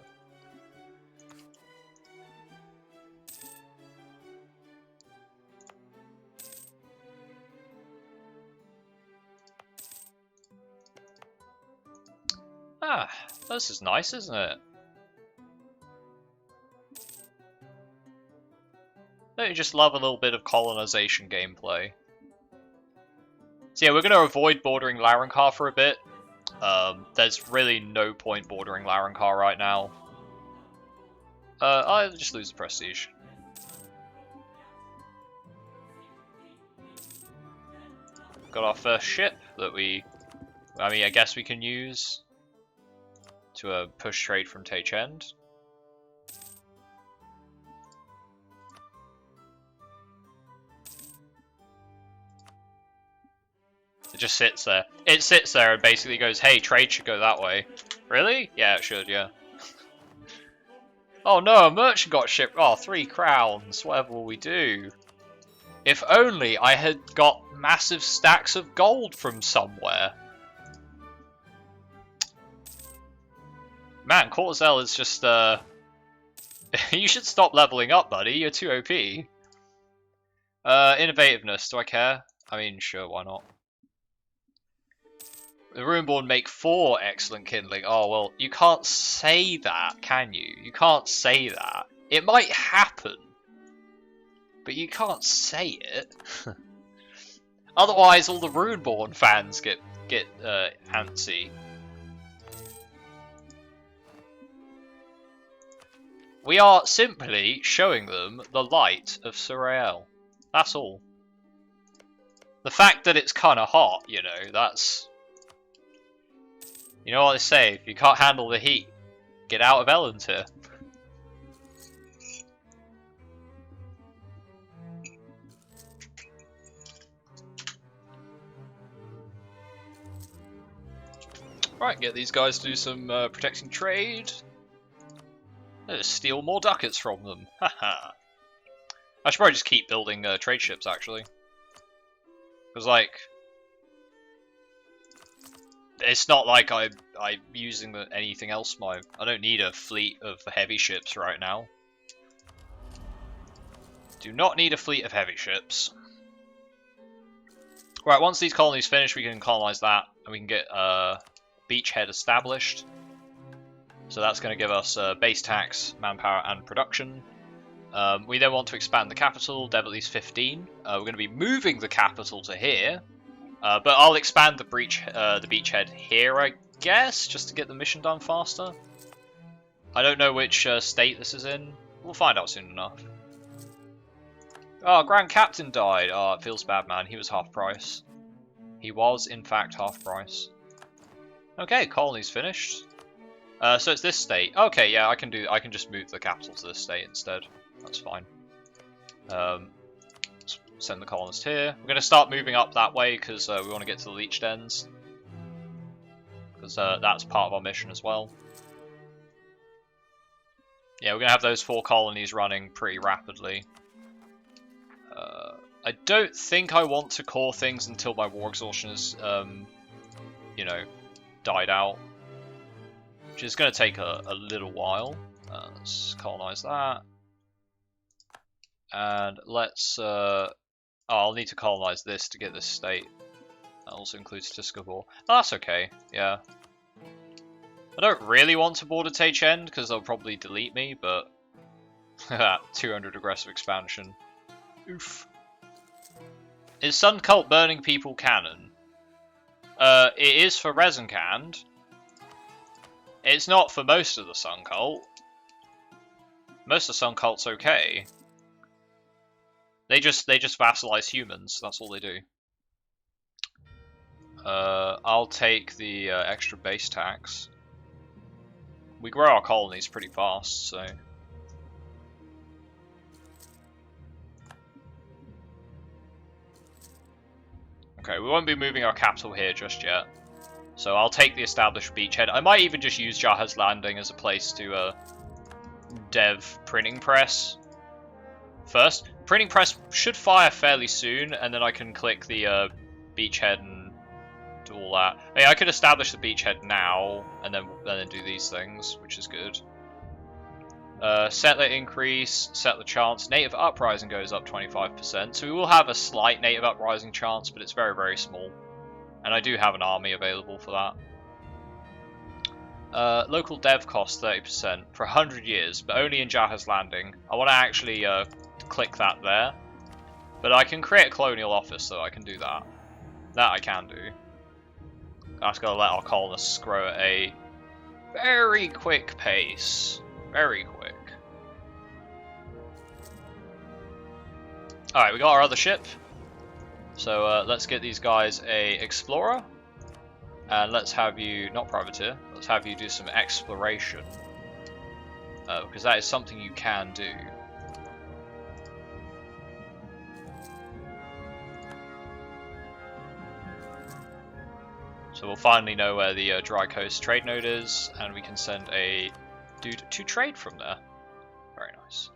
Ah, this is nice, isn't it? Don't you just love a little bit of colonization gameplay? So yeah, we're going to avoid bordering Larrankar for a bit. There's really no point bordering Larrankar right now. I'll just lose the prestige. Got our first ship that I guess we can use to push trade from Tachend. It just sits there. It sits there and basically goes, hey, trade should go that way. Really? Yeah, it should, yeah. Oh no, a merchant got shipped. Oh, 3 crowns. Whatever will we do? If only I had got massive stacks of gold from somewhere. Man, Cortazelle is just, you should stop leveling up, buddy. You're too OP. Innovativeness. Do I care? I mean, sure, why not? The Runeborn make 4 excellent kindling. Oh, well, you can't say that, can you? You can't say that. It might happen, but you can't say it. Otherwise, all the Runeborn fans get antsy. We are simply showing them the light of Surael. That's all. The fact that it's kind of hot, you know, that's... You know what they say, if you can't handle the heat, get out of Ellentir. Right, get these guys to do some protecting trade. Let's steal more ducats from them. Haha. I should probably just keep building trade ships, actually. Because, like... It's not like I'm using anything else. I don't need a fleet of heavy ships right now. Do not need a fleet of heavy ships. Right, once these colonies finish, we can colonize that, and we can get beachhead established. So that's going to give us base tax, manpower, and production. We then want to expand the capital, dev at least 15. We're going to be moving the capital to here. But I'll expand the beachhead here, I guess, just to get the mission done faster. I don't know which state this is in. We'll find out soon enough. Oh, Grand Captain died. Oh, it feels bad, man. He was half price. He was, in fact, half price. Okay, colony's finished. So it's this state. Okay, yeah, I can just move the capital to this state instead. That's fine. Send the colonist here. We're going to start moving up that way because we want to get to the leech dens. Because that's part of our mission as well. Yeah, we're going to have those 4 colonies running pretty rapidly. I don't think I want to core things until my war exhaustion is, you know, died out. Which is going to take a little while. Let's colonize that. And let's... I'll need to colonize this to get this state. That also includes Tiscavor. Oh, that's okay, yeah. I don't really want to board at H-End because they'll probably delete me, but... 200 aggressive expansion. Oof. Is Sun Cult burning people canon? It is for Rezankand. It's not for most of the Sun Cult. Most of the Sun Cult's okay. They just vassalize humans. That's all they do. I'll take the extra base tax. We grow our colonies pretty fast, so. Okay, we won't be moving our capital here just yet. So I'll take the established beachhead. I might even just use Jaha's Landing as a place to dev printing press. First, printing press should fire fairly soon, and then I can click the beachhead and do all that. I mean, I could establish the beachhead now, and then do these things, which is good. Settler increase, settler chance, native uprising goes up 25%, so we will have a slight native uprising chance, but it's very, very small. And I do have an army available for that. Local dev cost 30% for 100 years, but only in Jaha's Landing. I want to actually click that there. But I can create a colonial office, so I can do that. That I can do. I just gotta let our colonists grow at a very quick pace. Very quick. Alright, we got our other ship. So let's get these guys a explorer. And let's have you, not privateer, let's have you do some exploration. Because that is something you can do. So we'll finally know where the Dry Coast trade node is, and we can send a dude to trade from there. Very nice.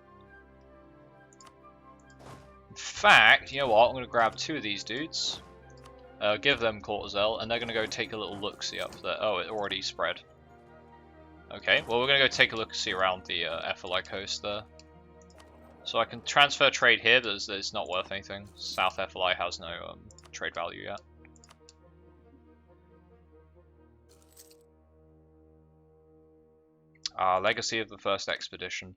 In fact, you know what? I'm going to grab 2 of these dudes. Give them cortisol, and they're going to go take a little look-see up there. Oh, it already spread. Okay, well we're going to go take a look-see around the FLI coast there. So I can transfer trade here, but it's not worth anything. South FLI has no trade value yet. Legacy of the first expedition.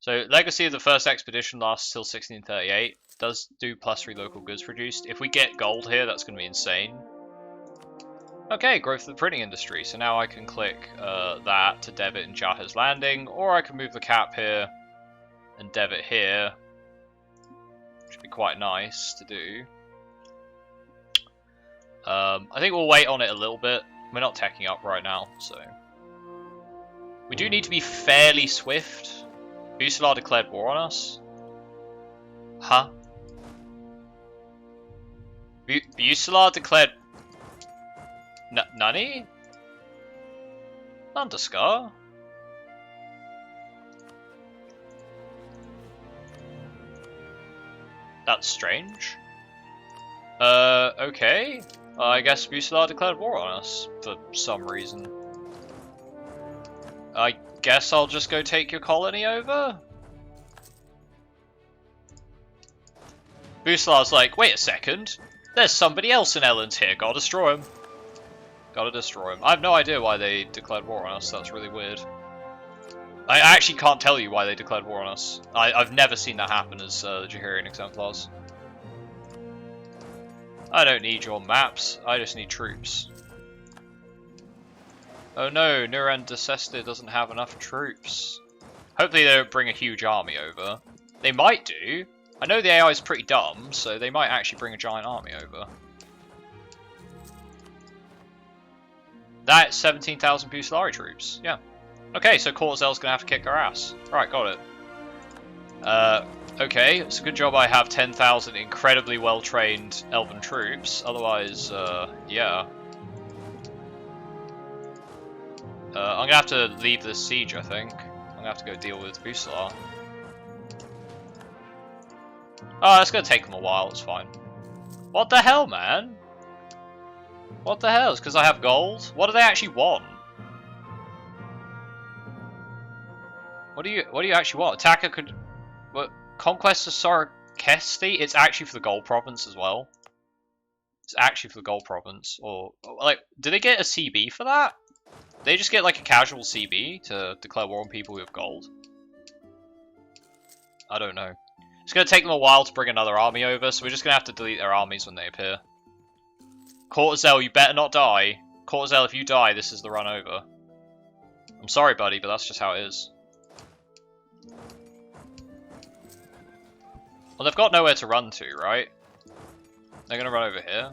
So, legacy of the first expedition lasts till 1638. Does do +3 local goods produced. If we get gold here, that's going to be insane. Okay, growth of the printing industry. So now I can click that to debit in Jaha's Landing, or I can move the cap here and debit here, which would be quite nice to do. I think we'll wait on it a little bit. We're not teching up right now, so we do need to be fairly swift. Bucelar declared war on us. Huh? Bucelar declared... Nani? Underscar? That's strange. Okay. I guess Bucelar declared war on us for some reason. I guess I'll just go take your colony over? Bucelar's like, wait a second. There's somebody else in Ellen's here. Gotta destroy him. Gotta destroy him. I have no idea why they declared war on us. That's really weird. I actually can't tell you why they declared war on us. I've never seen that happen as Jaharian exemplars. I don't need your maps. I just need troops. Oh no, Nuran Deceste doesn't have enough troops. Hopefully they don't bring a huge army over. They might do. I know the AI is pretty dumb, so they might actually bring a giant army over. That's 17,000 Bucelari troops. Yeah. Okay, so Corzel's gonna have to kick our ass. Right, got it. Okay, it's a good job I have 10,000 incredibly well-trained elven troops. Otherwise, yeah. I'm gonna have to leave this siege, I think. I'm gonna have to go deal with Bucelar. Oh, that's gonna take them a while, it's fine. What the hell, man? What the hell? It's because I have gold? What do they actually want? What do you actually want? Attacker could... What? Conquest of Sorokesti? It's actually for the gold province as well. It's actually for the gold province. Or, like, do they get a CB for that? They just get like a casual CB to declare war on people who have gold? I don't know. It's going to take them a while to bring another army over, so we're just going to have to delete their armies when they appear. Cortazelle, you better not die. Cortazelle, if you die, this is the run over. I'm sorry, buddy, but that's just how it is. Well, they've got nowhere to run to, right? They're going to run over here.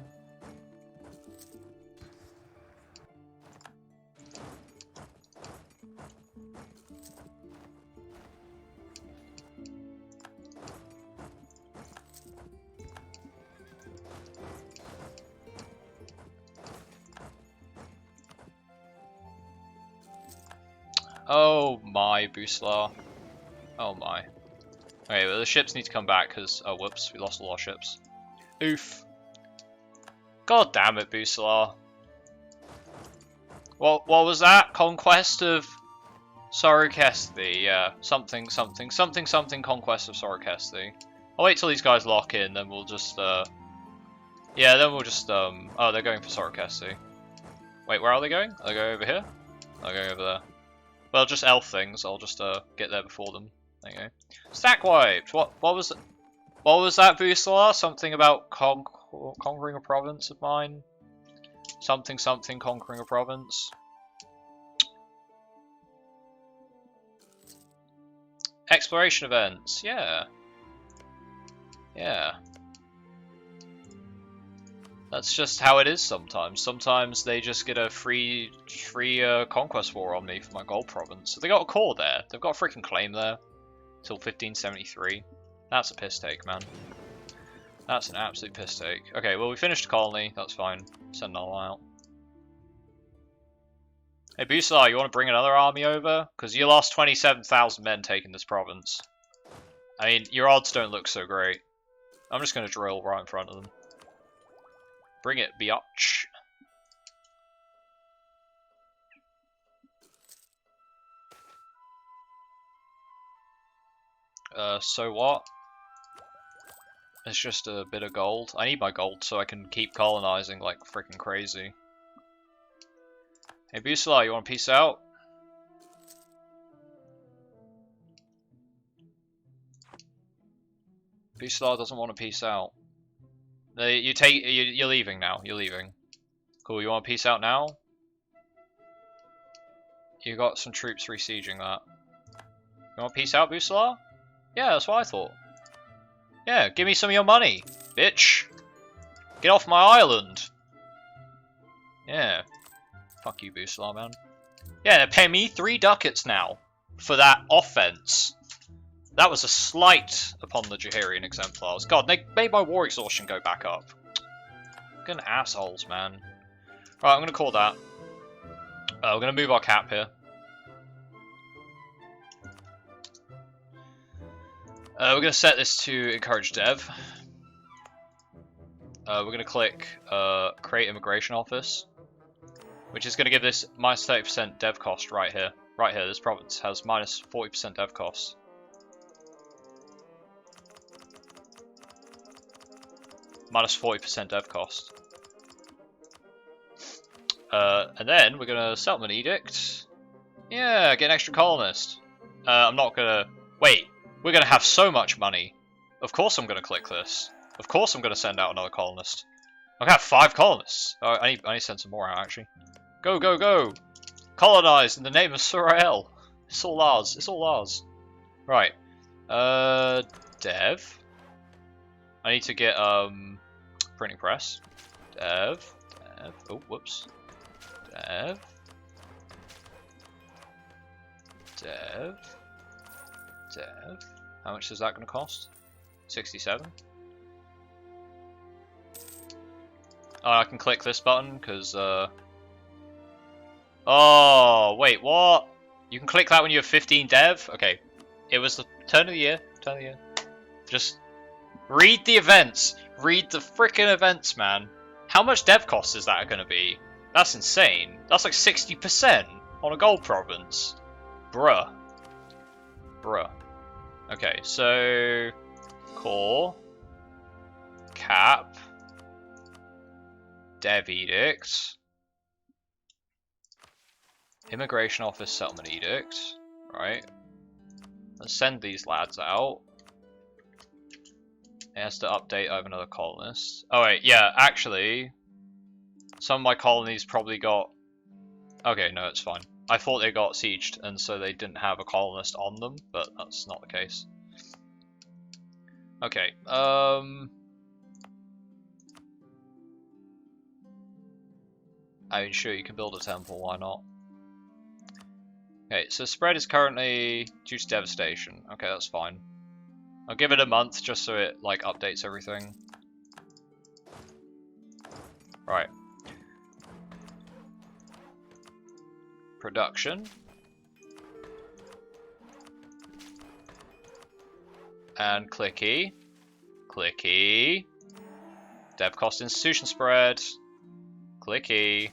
Oh my, Bucelar. Oh my. Okay, well the ships need to come back because... Oh, whoops, we lost a lot of ships. Oof. God damn it, Bucelar. What was that? Conquest of Sorokesti, yeah. Something, conquest of Sorokesti. I'll wait till these guys lock in, then we'll just, yeah, then we'll just, oh, they're going for Sorokesti. Wait, where are they going? Are they going over here? They're going over there. Well, just elf things. I'll just get there before them. There you go. Stack wiped. What was it? What was that, Bucelar? Something about conquering a province of mine. Something conquering a province. Exploration events. Yeah. Yeah. That's just how it is sometimes. Sometimes they just get a free conquest war on me for my gold province. So they got a core there. They've got a freaking claim there. Till 1573. That's a piss take, man. That's an absolute piss take. Okay, well we finished the colony. That's fine. Send them all out. Hey Busar, you want to bring another army over? Because you lost 27,000 men taking this province. I mean, your odds don't look so great. I'm just going to drill right in front of them. Bring it, biatch. So what? It's just a bit of gold. I need my gold so I can keep colonizing like freaking crazy. Hey Busala, you want to peace out? Busala doesn't want to peace out. You're leaving now. You're leaving. Cool. You want to peace out now? You got some troops resieging that. You want to peace out, Busala? Yeah, that's what I thought. Yeah, give me some of your money, bitch. Get off my island. Yeah. Fuck you, Busala, man. Yeah, they're paying me 3 ducats now for that offense. That was a slight upon the Jaharian exemplars. God, they made my war exhaustion go back up. Fucking assholes, man. Right, I'm gonna call that. We're gonna move our cap here. We're gonna set this to encourage dev. We're gonna click create immigration office, which is gonna give this minus 30% dev cost right here. Right here, this province has minus 40% dev costs. Minus 40% dev cost. And then we're gonna settlement edict. Yeah, get an extra colonist. I'm not gonna wait. We're gonna have so much money. Of course I'm gonna click this. Of course I'm gonna send out another colonist. I have 5 colonists. I need to send some more out actually. Go, go, go! Colonize in the name of Surael. It's all ours. It's all ours. Right. Dev. I need to get printing press. Dev. Oh, whoops. Dev. How much is that going to cost? 67. Oh, I can click this button because. Oh, wait, what? You can click that when you have 15 dev? Okay. It was the turn of the year. Turn of the year. Just read the events. Read the frickin' events, man. How much dev cost is that going to be? That's insane. That's like 60% on a gold province. Bruh. Bruh. Okay, so core, cap, dev edicts, immigration office settlement edicts, right? Let's send these lads out. It has to update. I have another colonist. Oh wait, yeah, actually, some of my colonies probably got. Okay, no, it's fine. I thought they got sieged, and so they didn't have a colonist on them, but that's not the case. Okay, I mean, sure, you can build a temple, why not? Okay, so spread is currently due to devastation. Okay, that's fine. I'll give it a month just so it, like, updates everything. Right. Production. And clicky. Clicky. Dev cost institution spread. Clicky.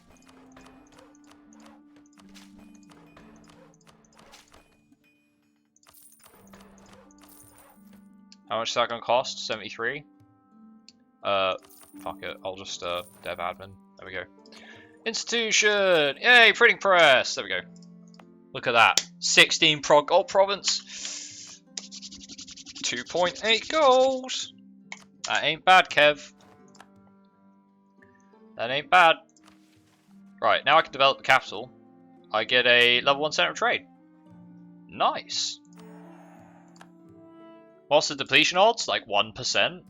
How much is that going to cost? 73? Fuck it. I'll just, dev admin. There we go. Institution! Yay, printing press! There we go. Look at that. 16 prog gold province. 2.8 gold. That ain't bad, Kev. That ain't bad. Right, now I can develop the capital. I get a level 1 center of trade. Nice. What's the depletion odds? Like 1%?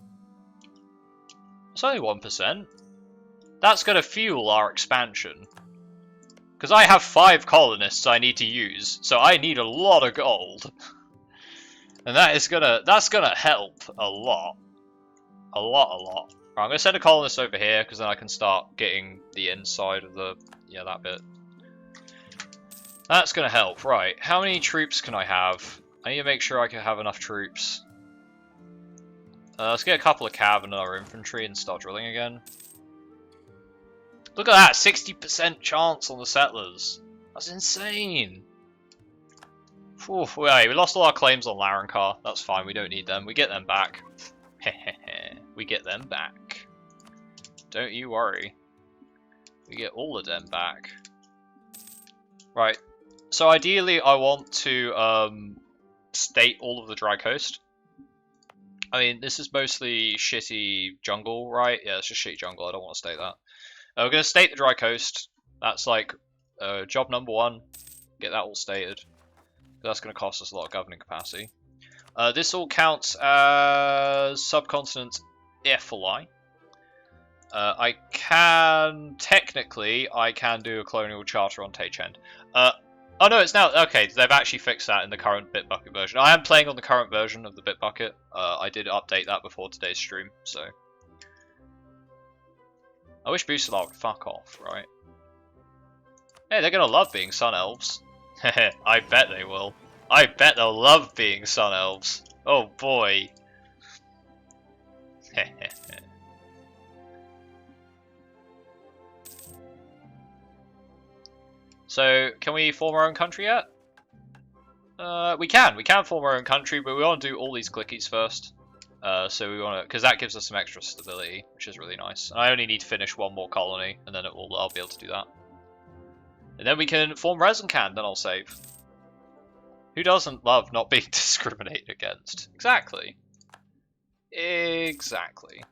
It's only 1%. That's going to fuel our expansion. Because I have 5 colonists I need to use, so I need a lot of gold. And that's gonna help a lot. A lot. Right, I'm gonna send a colonist over here, because then I can start getting the inside of the, yeah, that bit. That's going to help. Right, how many troops can I have? I need to make sure I can have enough troops. Let's get a couple of cav and our infantry and start drilling again. Look at that, 60% chance on the settlers. That's insane. Whew, wait, we lost all our claims on Larankar. That's fine, we don't need them. We get them back. We get them back. Don't you worry. We get all of them back. Right. So ideally, I want to state all of the dry coast. I mean, this is mostly shitty jungle, right? Yeah, it's just shitty jungle. I don't want to state that. We're going to state the dry coast. That's like job number 1. Get that all stated. That's going to cost us a lot of governing capacity. This all counts as subcontinent Ifali. I can do a colonial charter on Taychend. Oh no, it's now okay. They've actually fixed that in the current Bitbucket version. I am playing on the current version of the Bitbucket. I did update that before today's stream, so I wish Bucelar would fuck off, right? Hey, they're gonna love being Sun Elves. I bet they will. I bet they'll love being Sun Elves. Oh boy. So, can we form our own country yet? We can form our own country, but we want to do all these clickies first. So we want to, because that gives us some extra stability, which is really nice. And I only need to finish one more colony, and then I'll be able to do that. And then we can form Rezankand, then I'll save. Who doesn't love not being discriminated against? Exactly. Exactly.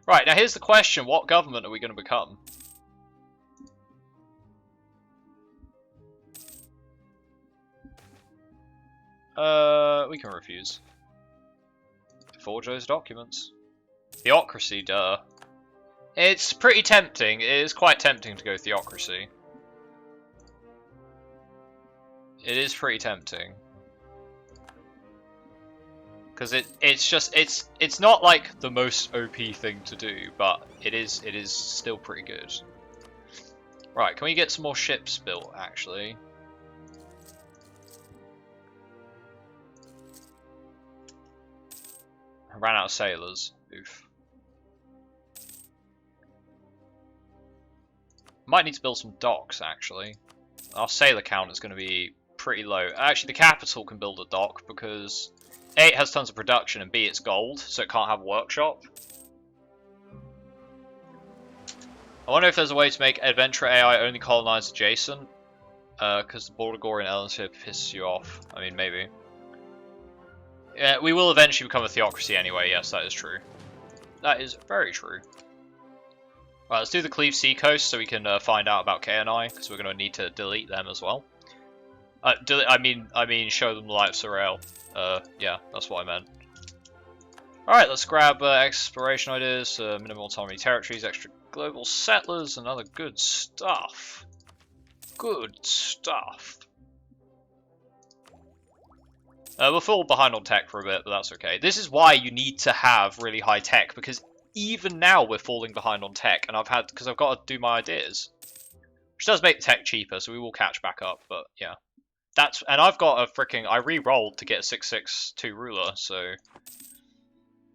Right, now here's the question, what government are we going to become? We can refuse. Forge those documents. Theocracy, duh. It's pretty tempting. It is quite tempting to go theocracy. It is pretty tempting. Because it's not like the most OP thing to do, but it is still pretty good. Right, can we get some more ships built actually? I ran out of sailors. Oof. Might need to build some docks, actually. Our sailor count is going to be pretty low. Actually, the capital can build a dock because A, it has tons of production, and B, it's gold, so it can't have a workshop. I wonder if there's a way to make Adventure AI only colonize adjacent, because the Bordigorian elements here piss you off. I mean, maybe. Yeah, we will eventually become a theocracy anyway, yes, that is true. That is very true. Right, let's do the Cleve Seacoast so we can find out about KNI, because we're going to need to delete them as well. I mean, show them the light of Sorel. Yeah, that's what I meant. Alright, let's grab exploration ideas, minimal autonomy territories, extra global settlers, and other good stuff. Good stuff. We'll fall behind on tech for a bit, but that's okay. This is why you need to have really high tech, because even now we're falling behind on tech, and because I've got to do my ideas. Which does make tech cheaper, so we will catch back up, but yeah. And I've got a freaking, I re-rolled to get a 662 ruler, so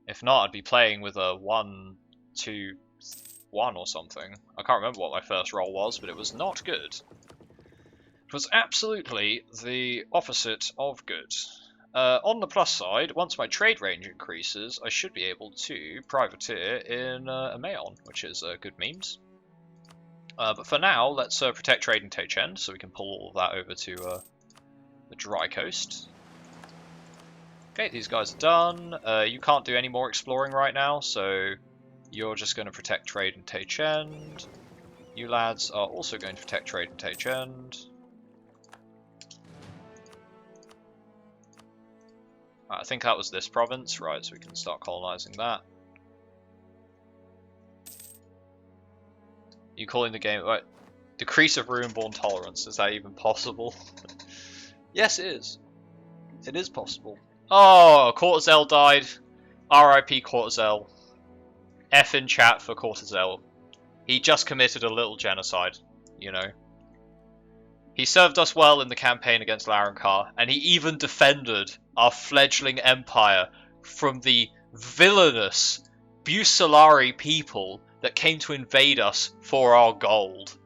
if not, I'd be playing with a 1-2-1 or something. I can't remember what my first roll was, but it was not good. It was absolutely the opposite of good. On the plus side, once my trade range increases, I should be able to privateer in Amaon, which is good memes. But for now, let's protect trade in Taychend, so we can pull all of that over to the dry coast. Okay, these guys are done. You can't do any more exploring right now, so you're just going to protect trade in Taychend. You lads are also going to protect trade in Taychend. I think that was this province, right, so we can start colonizing that. You calling the game, right? Decrease of Ruinborn tolerance, is that even possible? Yes, it is. It is possible. Oh, Cortazelle died. RIP Cortazelle. F in chat for Cortazelle. He just committed a little genocide, you know. He served us well in the campaign against Larrankar, and he even defended our fledgling empire from the villainous Busalari people that came to invade us for our gold.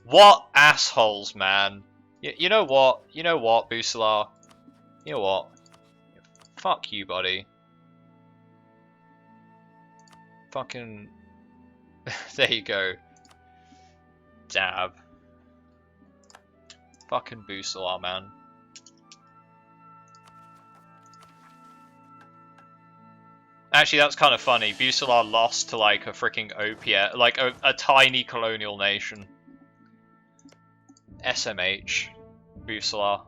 What assholes, man. You know what? You know what, Busalar? You know what? Fuck you, buddy. Fucking... there you go. Dab. Fucking Busalar, man. Actually, that's kind of funny. Busalar lost to like a freaking OPS, like a tiny colonial nation. SMH. Busalar.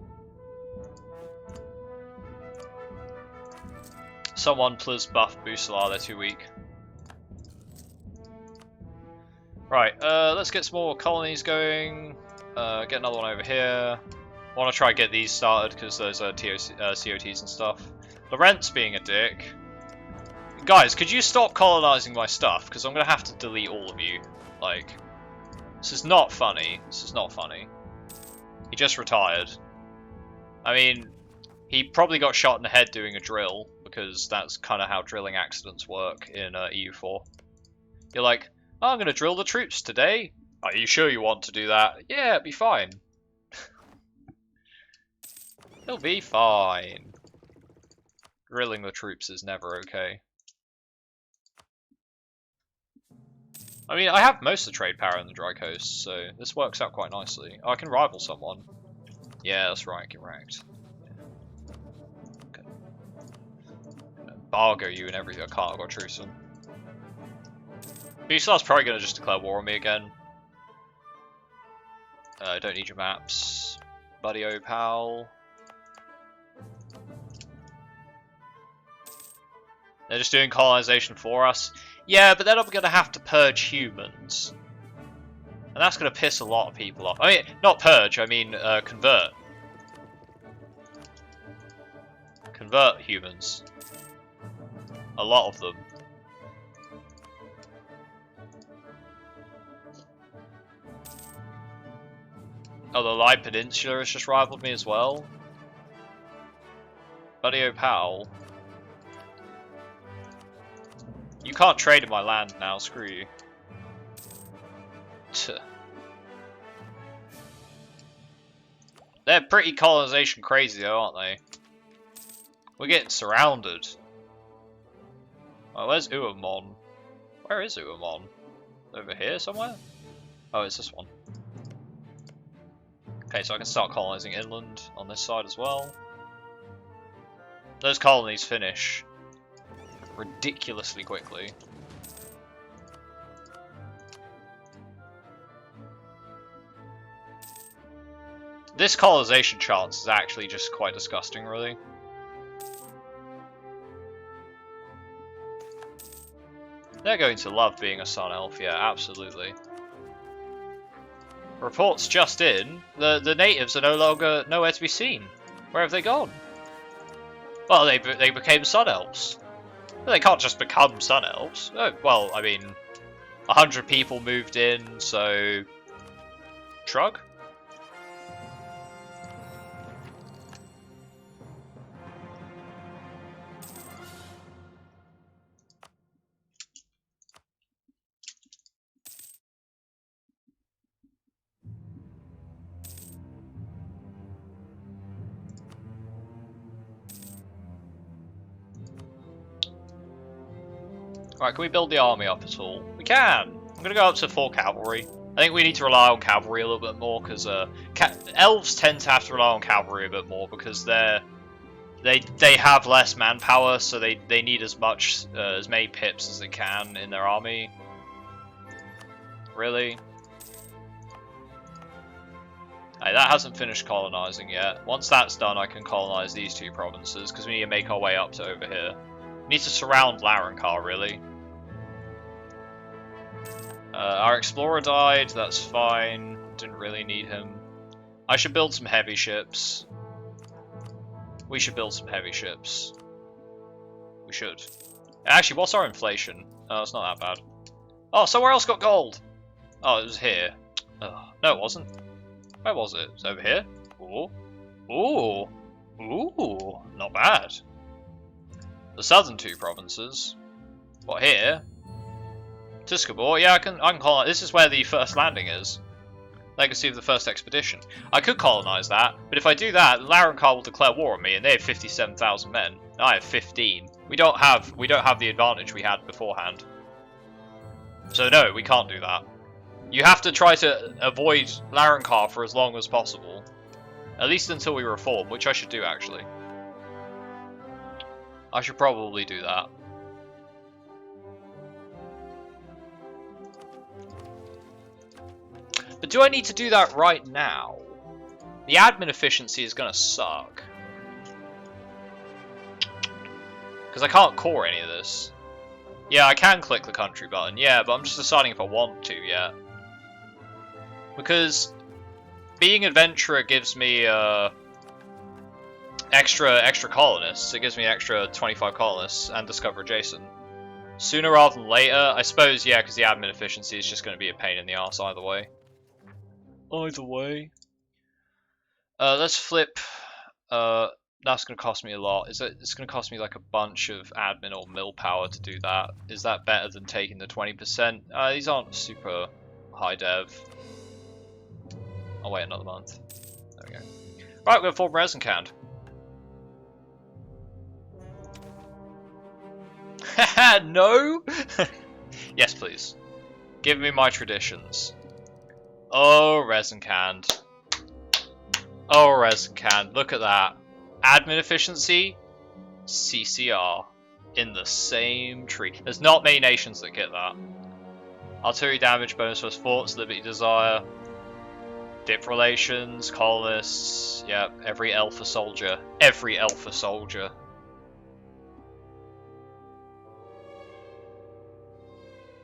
Someone please buff Busalar, they're too weak. Right, let's get some more colonies going. Get another one over here. I want to try and get these started because those are COTs and stuff. Lorentz being a dick. Guys, could you stop colonizing my stuff? Because I'm going to have to delete all of you. Like, this is not funny. This is not funny. He just retired. I mean, he probably got shot in the head doing a drill, because that's kind of how drilling accidents work in EU4. You're like, oh, I'm going to drill the troops today. Are you sure you want to do that? Yeah, it'll be fine. It'll be fine. Drilling the troops is never okay. I mean, I have most of the trade power in the Dry Coast, so this works out quite nicely. Oh, I can rival someone. Yeah, that's right, get wrecked. Embargo you and everything. I can't, I've got truce on. Busalar's probably going to just declare war on me again. I don't need your maps. Buddy oh pal. They're just doing colonization for us. Yeah, but then I'm going to have to purge humans. And that's going to piss a lot of people off. I mean, not purge, I mean convert. Convert humans. A lot of them. Oh, the Lai Peninsula has just rivaled me as well. Buddy oh pal. You can't trade in my land now, screw you. Tuh. They're pretty colonization crazy though, aren't they? We're getting surrounded. Oh, where's Uamon? Where is Uamon? Over here somewhere? Oh, it's this one. Okay, so I can start colonizing inland on this side as well. Those colonies finish ridiculously quickly. This colonization chance is actually just quite disgusting, really. They're going to love being a Sun Elf, yeah, absolutely. Reports just in, the natives are no longer nowhere to be seen. Where have they gone? Well, they became Sun Elves. They can't just become Sun Elves. Oh, well, I mean, 100 people moved in, so... Shrug? Right, can we build the army up at all? We can! I'm gonna go up to 4 cavalry. I think we need to rely on cavalry a little bit more, because elves tend to have to rely on cavalry a bit more, because they have less manpower, so they need as many pips as they can in their army. Really? Hey, that hasn't finished colonizing yet. Once that's done, I can colonize these 2 provinces, because we need to make our way up to over here. We need to surround Larrankar, really. Our explorer died, that's fine. Didn't really need him. I should build some heavy ships. We should build some heavy ships. We should. Actually, what's our inflation? Oh, it's not that bad. Oh, somewhere else got gold! Oh, it was here. Oh, no, it wasn't. Where was it? It's over here. Ooh. Ooh. Ooh. Not bad. The southern two provinces. What, here? Tuscarbor? Yeah, I can colonize. This is where the first landing is. Legacy of the first expedition. I could colonize that, but if I do that, Rezankand will declare war on me, and they have 57,000 men. I have 15. We don't have the advantage we had beforehand. So no, we can't do that. You have to try to avoid Rezankand for as long as possible. At least until we reform, which I should do actually. I should probably do that. But do I need to do that right now? The admin efficiency is gonna suck. Because I can't core any of this. Yeah, I can click the country button, yeah, but I'm just deciding if I want to yet. Because being adventurer gives me extra colonists. It gives me extra 25 colonists and discover adjacent. Sooner rather than later, I suppose, yeah, because the admin efficiency is just going to be a pain in the arse either way. Let's flip. That's going to cost me a lot. It's going to cost me like a bunch of admin or mill power to do that. Is that better than taking the 20%? These aren't super high dev. I'll wait another month. There we go. Right, we're going to form Rezankand. Haha, no! Yes, please. Give me my traditions. Oh, Rezankand. Oh, Rezankand. Look at that. Admin efficiency, CCR. In the same tree. There's not many nations that get that. Artillery damage, bonus first forts, liberty desire. Dip relations, colonists. Yep, every alpha soldier. Every alpha soldier.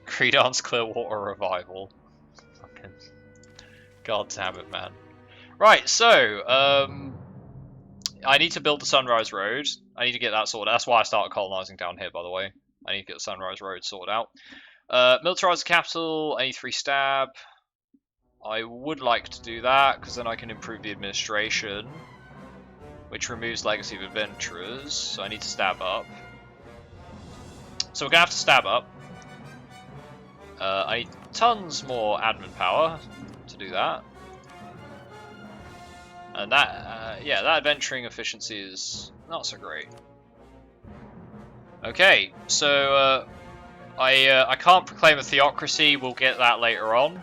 Creedon's Clearwater Revival. Fucking god damn it, man. Right, so, I need to build the Sunrise Road. I need to get that sorted. That's why I started colonizing down here, by the way. I need to get the Sunrise Road sorted out. Militarize the capital, I need 3 stab. I would like to do that, because then I can improve the administration, which removes Legacy of Adventurers, so I need to stab up. So we're going to have to stab up. I need tons more admin power to do that. And that, yeah, that adventuring efficiency is not so great. Okay, so I can't proclaim a theocracy, we'll get that later on.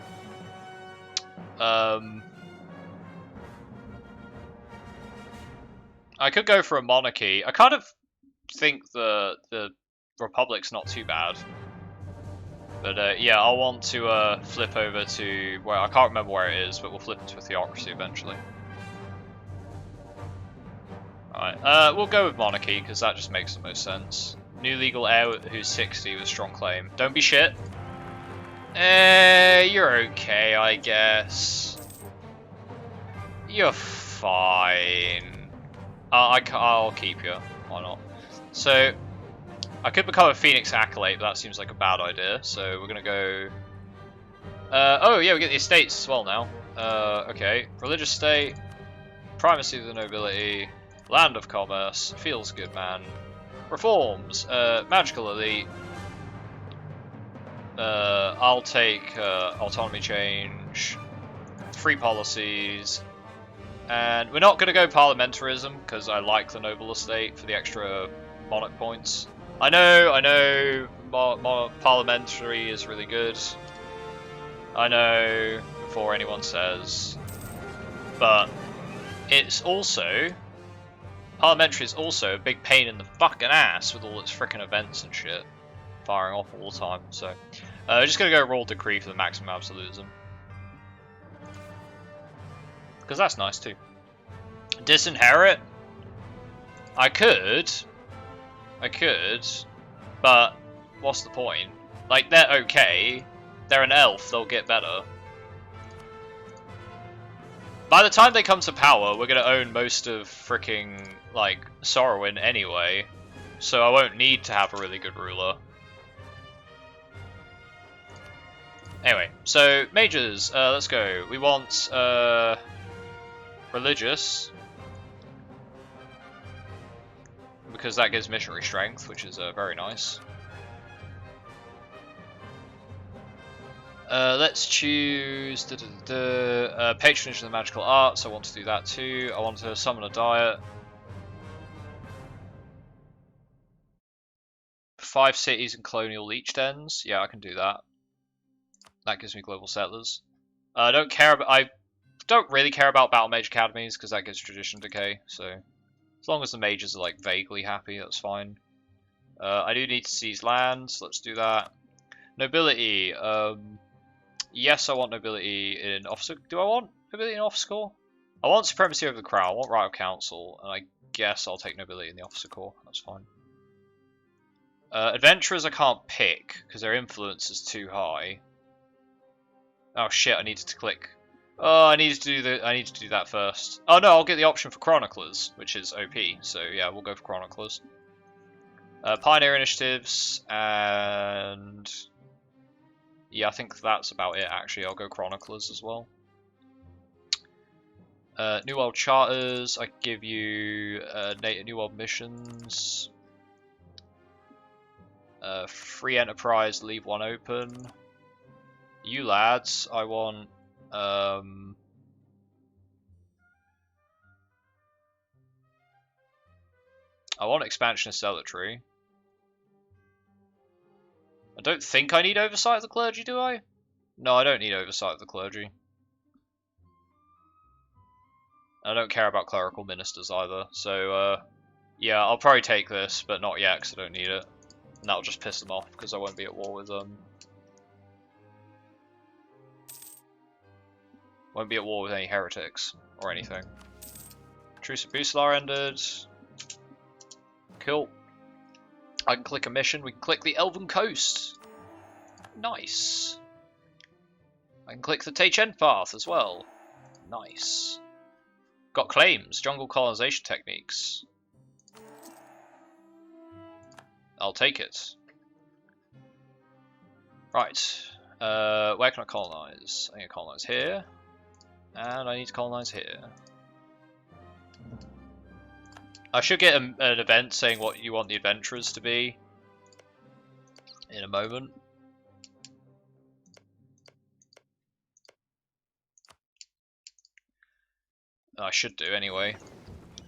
I could go for a monarchy. I kind of think the Republic's not too bad. But yeah, I'll want to flip over to where I can't remember where it is, but we'll flip it to a theocracy eventually. Alright, we'll go with monarchy because that just makes the most sense. New legal heir who's 60 with strong claim. Don't be shit. You're okay, I guess. You're fine. I'll keep you. Why not? So, I could become a Phoenix Acolyte, but that seems like a bad idea. So we're gonna go. Oh yeah, we get the estates as well now. Okay, religious state, primacy of the nobility, land of commerce, feels good, man. Reforms, magical elite. I'll take autonomy change, free policies, and we're not gonna go parliamentarism because I like the noble estate for the extra monarch points. I know, parliamentary is really good. I know, before anyone says. But, it's also, parliamentary is also a big pain in the fucking ass with all its frickin' events and shit. Firing off all the time, so. Just gonna go royal decree for the maximum absolutism. Because that's nice too. Disinherit? I could, but what's the point? Like, they're okay. They're an elf, they'll get better. By the time they come to power, we're gonna own most of fricking, like, Sorrowin anyway. So I won't need to have a really good ruler. Anyway, so, majors, let's go. We want, religious. Because that gives missionary strength, which is very nice. Let's choose patronage of the magical arts. I want to do that too. I want to summon a diet. 5 cities and colonial leech dens. Yeah, I can do that. That gives me global settlers. I don't really care about battle mage academies because that gives tradition decay. So as long as the mages are like vaguely happy, that's fine. I do need to seize lands. Let's do that. Nobility. Yes, I want nobility in officer. Do I want nobility in officer corps? I want supremacy over the crown. I want right of council, and I guess I'll take nobility in the officer corps. That's fine. Adventurers I can't pick because their influence is too high. Oh shit! I needed to click. Oh, I need to do that first. Oh no, I'll get the option for chroniclers, which is OP. So yeah, we'll go for chroniclers. Pioneer initiatives and. Yeah, I think that's about it, actually. I'll go Chroniclers as well. New World Charters, I give you New World Missions. Free Enterprise, leave one open. You lads, I want... I want Expansion of Cemetery. I don't think I need oversight of the clergy, do I? No, I don't need oversight of the clergy. I don't care about clerical ministers either, so yeah, I'll probably take this, but not yet because I don't need it. And that'll just piss them off because I won't be at war with them. Won't be at war with any heretics or anything. Truce of Bucelar ended. Cool. I can click a mission. We can click the Elven Coast. Nice. I can click the Teichen Path as well. Nice. Got claims. Jungle colonization techniques. I'll take it. Right. Where can I colonize? I need to colonize here. And I need to colonize here. I should get an event saying what you want the adventurers to be in a moment. I should do anyway.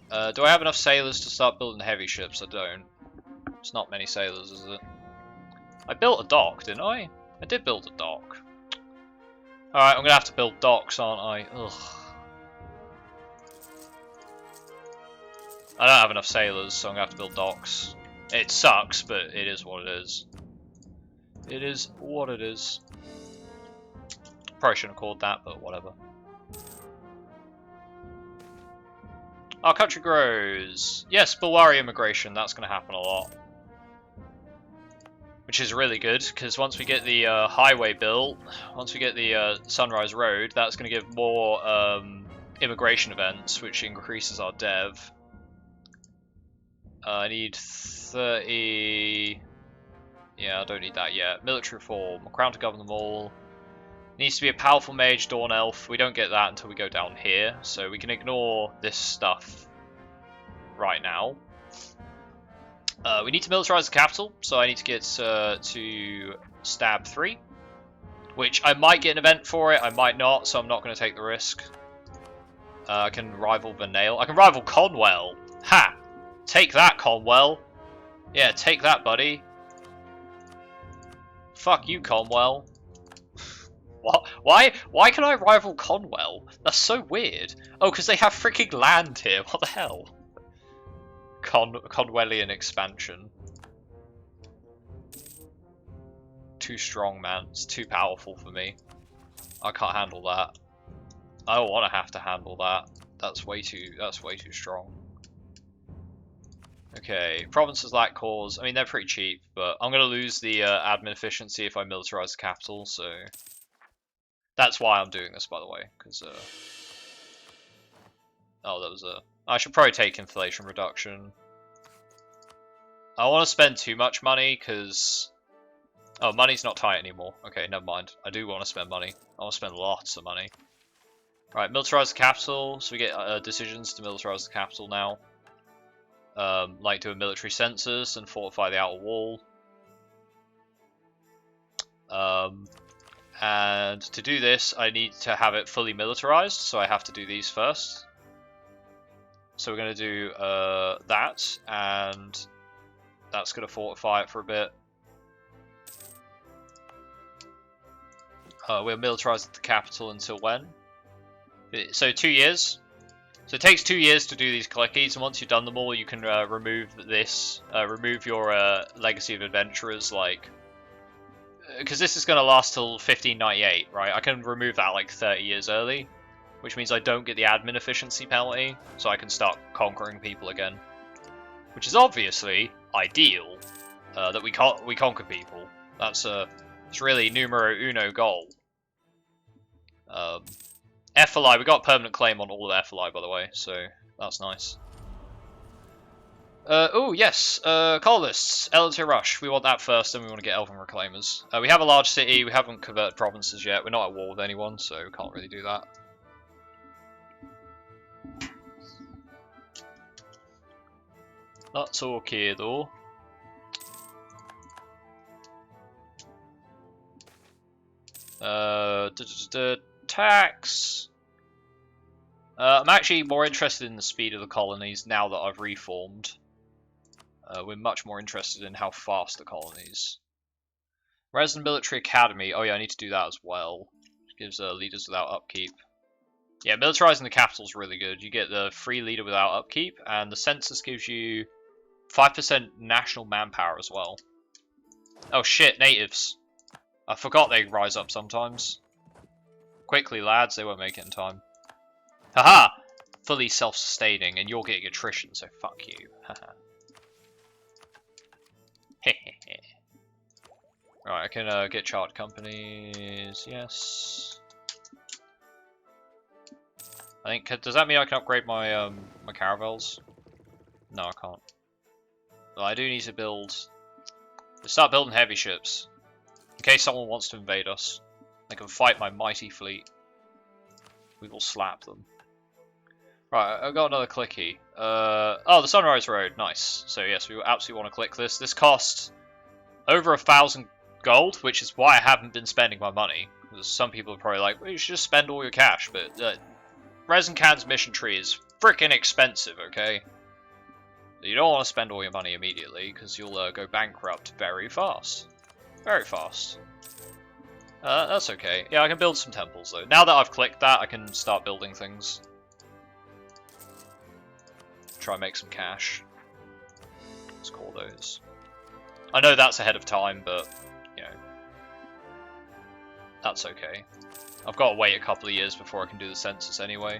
Do I have enough sailors to start building heavy ships? I don't. It's not many sailors, is it? I built a dock, didn't I? I did build a dock. Alright, I'm gonna have to build docks, aren't I? Ugh. I don't have enough sailors, so I'm gonna have to build docks. It sucks, but it is what it is. It is what it is. Probably shouldn't have called that, but whatever. Our country grows. Yes, Bulwari immigration, that's gonna happen a lot. Which is really good, because once we get the highway built, once we get the Sunrise Road, that's gonna give more immigration events, which increases our dev. I need 30... Yeah, I don't need that yet. Military reform. Crown to govern them all. Needs to be a powerful mage, Dawn Elf. We don't get that until we go down here, so we can ignore this stuff right now. We need to militarize the capital, so I need to get to Stab 3. Which I might get an event for it, I might not, so I'm not going to take the risk. I can rival Vernale. I can rival Conwell! Ha! Take that, Conwell. Yeah, take that, buddy. Fuck you, Conwell. What? Why can I rival Conwell? That's so weird. Oh, because they have freaking land here. What the hell? Conwellian expansion. Too strong, man. It's too powerful for me. I can't handle that. I don't want to have to handle that. That's way too strong. Okay, provinces lack cores. I mean, they're pretty cheap, but I'm going to lose the admin efficiency if I militarize the capital, so... That's why I'm doing this, by the way, because... Oh, that was a... I should probably take inflation reduction. I want to spend too much money, because... Oh, money's not tight anymore. Okay, never mind. I do want to spend money. I want to spend lots of money. Right, militarize the capital. So we get decisions to militarize the capital now. Like do a military census and fortify the outer wall. And to do this, I need to have it fully militarized, so I have to do these first. So we're going to do that, and that's going to fortify it for a bit. We'll militarize the capital until when? So 2 years. So it takes 2 years to do these clickies, and once you've done them all, you can remove this, remove your legacy of adventurers, like, because this is going to last till 1598, right? I can remove that like 30 years early, which means I don't get the admin efficiency penalty, so I can start conquering people again, which is obviously ideal that we conquer people. That's it's really numero uno goal. FLI, we got a permanent claim on all of FLI, by the way, so that's nice. Oh, yes, colonists, Elite Rush. We want that first, then we want to get Elven Reclaimers. We have a large city, we haven't converted provinces yet, we're not at war with anyone, so we can't really do that. That's okay, though. Tax. I'm actually more interested in the speed of the colonies now that I've reformed. We're much more interested in how fast the colonies. Resident Military Academy. Oh yeah, I need to do that as well. It gives leaders without upkeep. Yeah, militarizing the capital is really good. You get the free leader without upkeep, and the census gives you 5% national manpower as well. Oh shit, natives. I forgot they rise up sometimes. Quickly, lads, they won't make it in time. Haha! Fully self-sustaining, and you're getting attrition, so fuck you. Haha. Hehehe. Right, I can get chartered companies. Yes. I think. Does that mean I can upgrade my my caravels? No, I can't. Well, I do need to build. Start building heavy ships in case someone wants to invade us. They can fight my mighty fleet. We will slap them. Right, I've got another clicky. Oh, the Sunrise Road, nice. So yes, we absolutely want to click this. This costs over 1,000 gold, which is why I haven't been spending my money. Because some people are probably like, well, you should just spend all your cash, but Rezankand's mission tree is freaking expensive, okay? You don't want to spend all your money immediately, because you'll go bankrupt very fast. Very fast. That's okay. Yeah, I can build some temples, though. Now that I've clicked that, I can start building things. Try and make some cash. Let's call those. I know that's ahead of time, but, you know, that's okay. I've got to wait a couple of years before I can do the census anyway.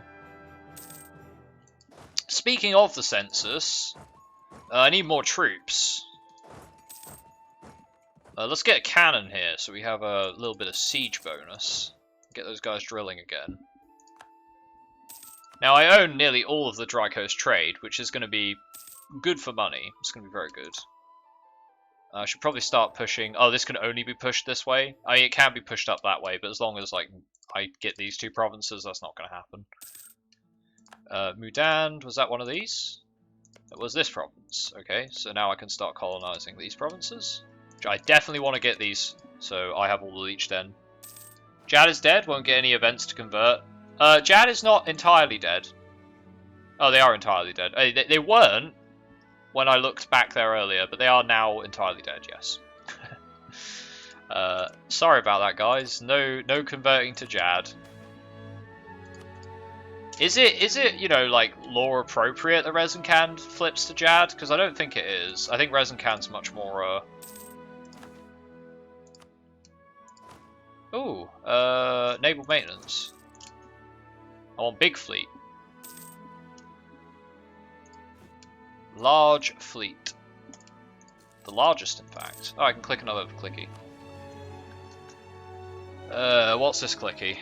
Speaking of the census, I need more troops. Let's get a cannon here, so we have a little bit of siege bonus. Get those guys drilling again. Now, I own nearly all of the Dry Coast trade, which is going to be good for money. It's going to be very good. I should probably start pushing. Oh, this can only be pushed this way. I mean, it can be pushed up that way, but as long as like I get these two provinces, that's not going to happen. Mudan, was that one of these? It was this province. Okay, so now I can start colonizing these provinces. Which I definitely want to get these, so I have all the Leech Den. Jad is dead, won't get any events to convert. Jad is not entirely dead. Oh, they are entirely dead. They weren't when I looked back there earlier, but they are now entirely dead, yes. Sorry about that, guys. No converting to Jad. Is it, you know, like, lore appropriate that Rezankand flips to Jad? Because I don't think it is. I think Rezankand's much more, Ooh, naval maintenance. I want big fleet. Large fleet. The largest, in fact. Oh, I can click another clicky. What's this clicky?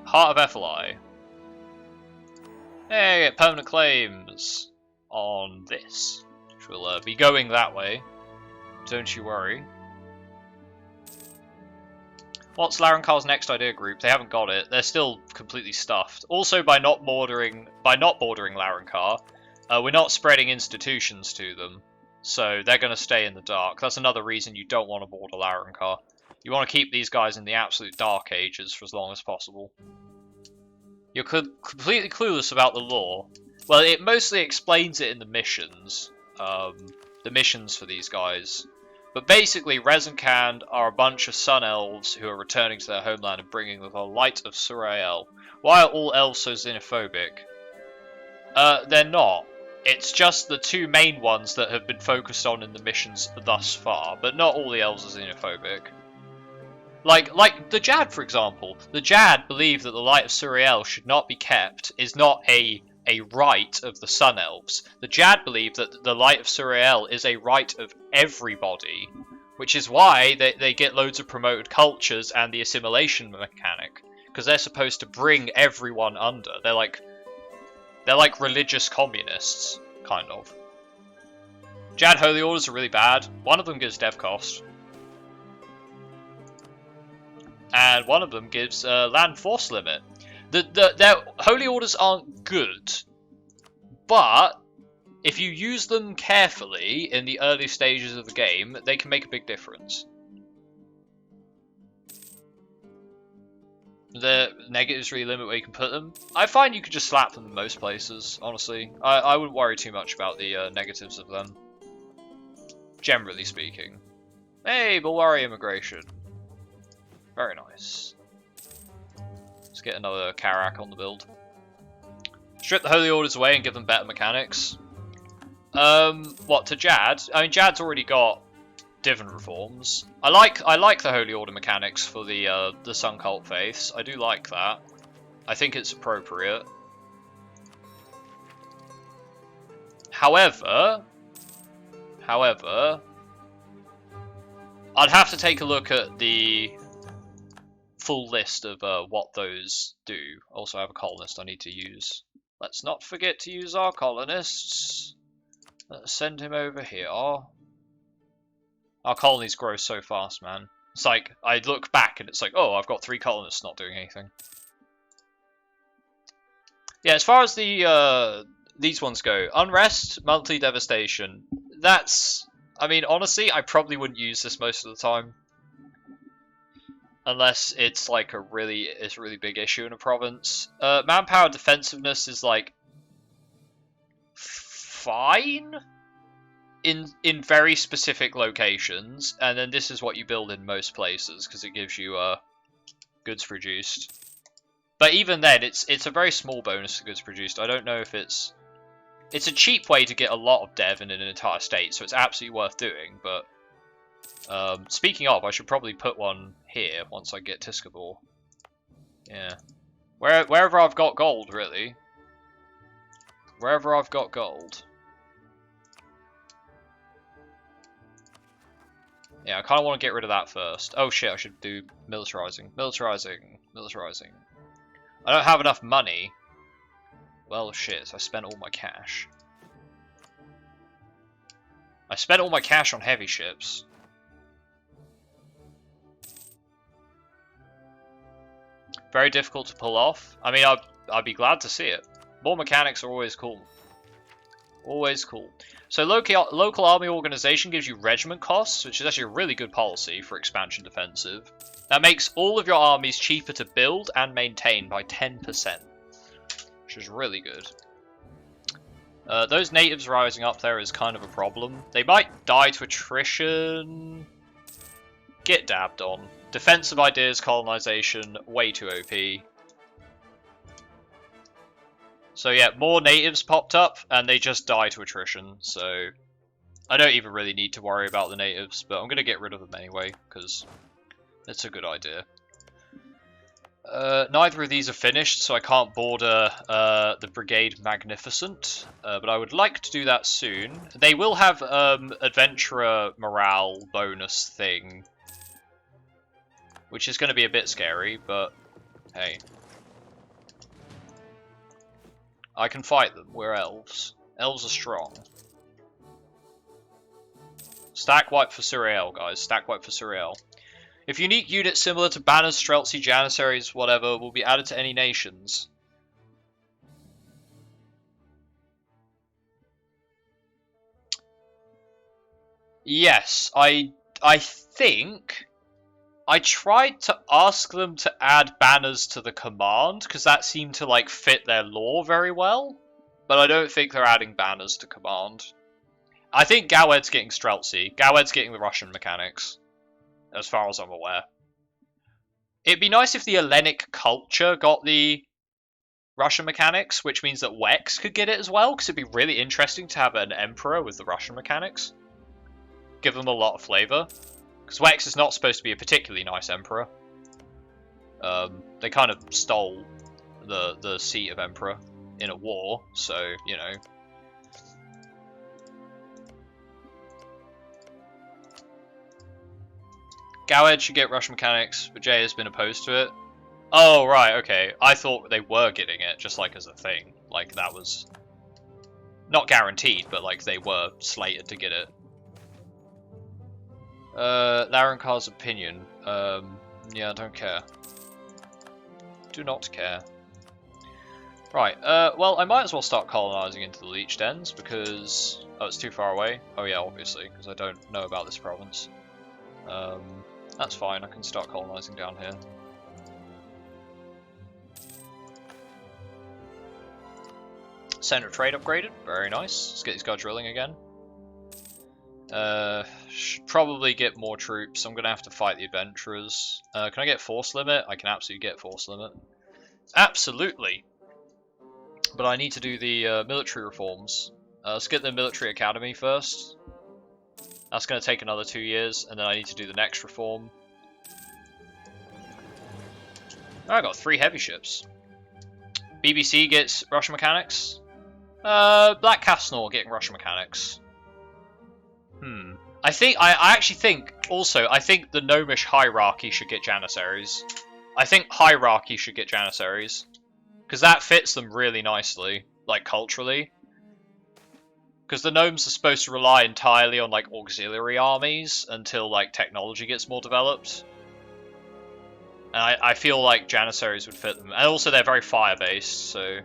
Heart of FLI. Hey, get permanent claims on this, which will be going that way. Don't you worry. What's Larenkar's next idea group? They haven't got it. They're still completely stuffed. Also, by not bordering Larenkar, we're not spreading institutions to them, so they're going to stay in the dark. That's another reason you don't want to border Larenkar. You want to keep these guys in the absolute dark ages for as long as possible. You're completely clueless about the lore. Well, it mostly explains it in the missions. The missions for these guys. But basically, Rezankand are a bunch of sun elves who are returning to their homeland and bringing the light of Surael. Why are all elves so xenophobic? They're not. It's just the two main ones that have been focused on in the missions thus far, but not all the elves are xenophobic. Like the Jad, for example. The Jad believe that the light of Surael should not be kept, is not a right of the Sun Elves. The Jad believe that the light of Surael is a right of everybody, which is why they get loads of promoted cultures and the assimilation mechanic, because they're supposed to bring everyone under. They're like religious communists, kind of. Jad Holy Orders are really bad. One of them gives dev cost. And one of them gives land force limit. Their Holy Orders aren't good, but if you use them carefully in the early stages of the game, they can make a big difference. The negatives really limit where you can put them. I find you could just slap them in most places, honestly. I wouldn't worry too much about the negatives of them, generally speaking. Hey, Bulwari immigration. Very nice. Let's get another Karak on the build. Strip the Holy Orders away and give them better mechanics. What, to Jad? I mean, Jad's already got Divine reforms. I like the Holy Order mechanics for the Sun Cult faiths. I do like that. I think it's appropriate. However, I'd have to take a look at the full list of what those do. Also, I have a colonist I need to use. Let's not forget to use our colonists. Let's send him over here. Our colonies grow so fast, man. It's like, I look back and it's like, oh, I've got 3 colonists not doing anything. Yeah, as far as the these ones go, Unrest, Monthly Devastation. That's, I mean, honestly, I probably wouldn't use this most of the time. Unless it's like a really big issue in a province. Manpower defensiveness is like fine in very specific locations, and then this is what you build in most places because it gives you goods produced. But even then, it's a very small bonus to goods produced. I don't know if it's a cheap way to get a lot of dev in an entire state, so it's absolutely worth doing. But speaking of, I should probably put one here once I get Tiskabor. Yeah. Wherever I've got gold, really. Wherever I've got gold. Yeah, I kind of want to get rid of that first. Oh shit, I should do militarizing. Militarizing. I don't have enough money. Well, shit, I spent all my cash. I spent all my cash on heavy ships. Very difficult to pull off. I mean, I'd be glad to see it. More mechanics are always cool. Always cool. So local army organization gives you regiment costs, which is actually a really good policy for expansion defensive. That makes all of your armies cheaper to build and maintain by 10%, which is really good. Those natives rising up there is kind of a problem. They might die to attrition. Get dabbed on. Defensive ideas, colonization, way too OP. So yeah, more natives popped up, and they just die to attrition, so I don't even really need to worry about the natives, but I'm going to get rid of them anyway, because it's a good idea. Neither of these are finished, so I can't border the Brigade Magnificent, but I would like to do that soon. They will have Adventurer morale bonus thing, which is going to be a bit scary, but hey. I can fight them. We're elves. Elves are strong. Stack wipe for Suriel, guys. Stack wipe for Suriel. If unique units similar to banners, streltsy, janissaries, whatever, will be added to any nations. Yes, I think I tried to ask them to add banners to the command, because that seemed to like fit their lore very well. But I don't think they're adding banners to command. I think Gowed's getting streltsy. Gowed's getting the Russian mechanics, as far as I'm aware. It'd be nice if the Hellenic culture got the Russian mechanics, which means that Wex could get it as well, because it'd be really interesting to have an emperor with the Russian mechanics. Give them a lot of flavor. Because Wex is not supposed to be a particularly nice emperor. They kind of stole the seat of emperor in a war, so, you know. Gowed should get Russian mechanics, but Jay has been opposed to it. Oh, right, okay. I thought they were getting it, just like as a thing. Like, that was not guaranteed, but like they were slated to get it. Larenkar's opinion. Yeah, I don't care. Do not care. Right, well, I might as well start colonizing into the Leech Dens, because... Oh, it's too far away? Oh yeah, obviously, because I don't know about this province. That's fine, I can start colonizing down here. Center of Trade upgraded, very nice. Let's get these guys drilling again. Should probably get more troops. I'm gonna have to fight the adventurers. Can I get force limit? I can absolutely get force limit. Absolutely! But I need to do the military reforms. Let's get the military academy first. That's going to take another 2 years, and then I need to do the next reform. Oh, I got 3 heavy ships. BBC gets Russian mechanics. Black Castle getting Russian mechanics. I actually think, also, I think the Gnomish hierarchy should get Janissaries. I think hierarchy should get Janissaries. Because that fits them really nicely, like, culturally. Because the gnomes are supposed to rely entirely on, like, auxiliary armies until, like, technology gets more developed. And I feel like Janissaries would fit them. And also, they're very fire-based, so...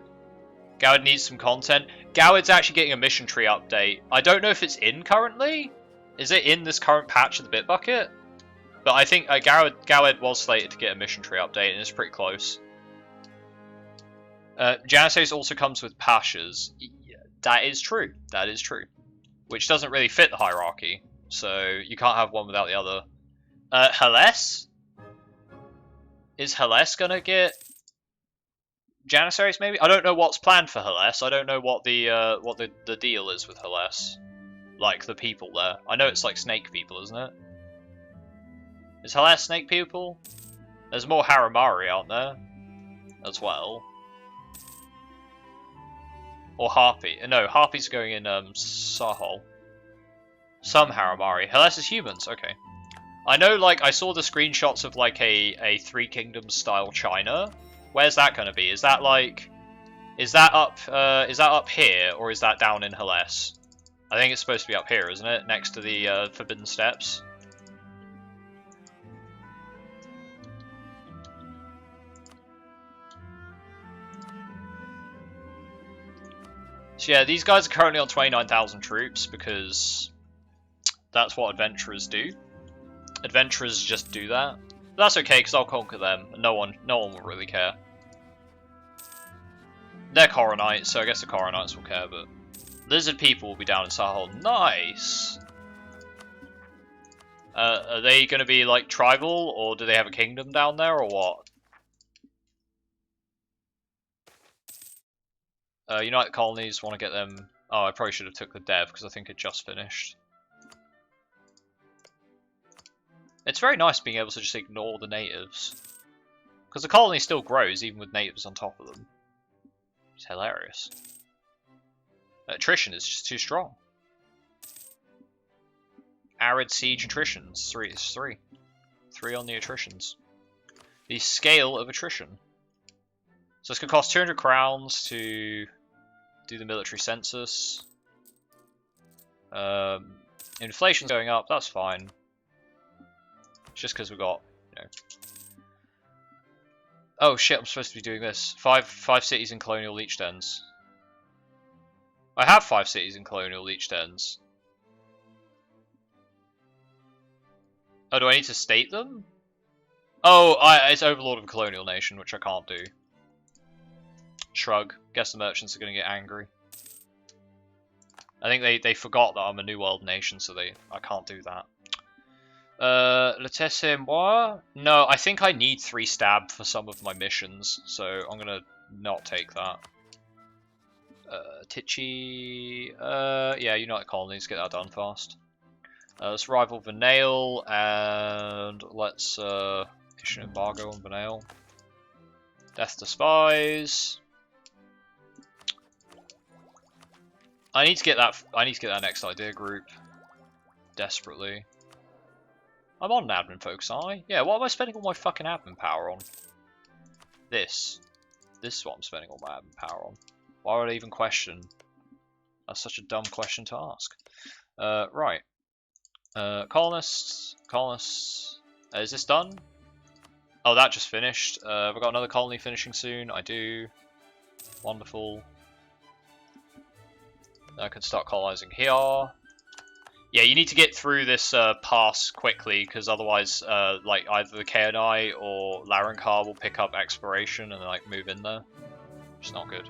Gowed needs some content. Gowed's actually getting a mission tree update. I don't know if it's in currently. Is it in this current patch of the Bitbucket? But I think Gowed was slated to get a mission tree update, and it's pretty close. Janissaries also comes with Pashas. That is true. That is true. Which doesn't really fit the hierarchy. So you can't have one without the other. Helles? Is Helles gonna get Janissaries maybe? I don't know what's planned for Helles. I don't know what the deal is with Helles. Like the people there. I know it's like snake people, isn't it? Is Helles snake people? There's more Haramari out there as well. Or Harpy. No, Harpy's going in Sahol. Some Haramari. Helles is humans, okay. I know, like, I saw the screenshots of, like, a Three Kingdoms style China. Where's that gonna be? Is that, like... Is that up here, or is that down in Helles? I think it's supposed to be up here, isn't it? Next to the Forbidden Steppes. So yeah, these guys are currently on 29,000 troops because that's what adventurers do. Adventurers just do that. But that's okay because I'll conquer them, and no one will really care. They're Coronites, so I guess the Coronites will care, but lizard people will be down in Sahol. Nice. Are they going to be like tribal, or do they have a kingdom down there, or what? United Colonies, want to get them... Oh, I probably should have took the dev, because I think it just finished. It's very nice being able to just ignore the natives. Because the colony still grows, even with natives on top of them. It's hilarious. Attrition is just too strong. Arid siege attritions. 3 is 3. 3 on the attritions. The scale of attrition. So it's going to cost 200 crowns to do the military census. Inflation's going up, that's fine. It's just because we've got know. Oh shit, I'm supposed to be doing this. Five cities in colonial leech dens. I have 5 cities in colonial leech dens. Oh, do I need to state them? Oh, it's Overlord of a colonial nation, which I can't do. Shrug. Guess the merchants are going to get angry. I think they forgot that I'm a New World nation, so I can't do that. Laissez-moi? No, I think I need 3 stab for some of my missions, so I'm gonna not take that. Tichy... yeah, United Colonies, get that done fast. Let's rival Venail, and let's issue an embargo on Venail. Death to Spies. I need to get that next idea group desperately. I'm on an admin focus, aren't I? Yeah, what am I spending all my fucking admin power on? This. This is what I'm spending all my admin power on. Why would I even question? That's such a dumb question to ask. Right. Colonists. Is this done? Oh, that just finished. Have I got another colony finishing soon? I do. Wonderful. I can start colonizing here. Yeah, you need to get through this pass quickly, because otherwise, like either the KNI or Rezankand will pick up exploration and like move in there, which is not good.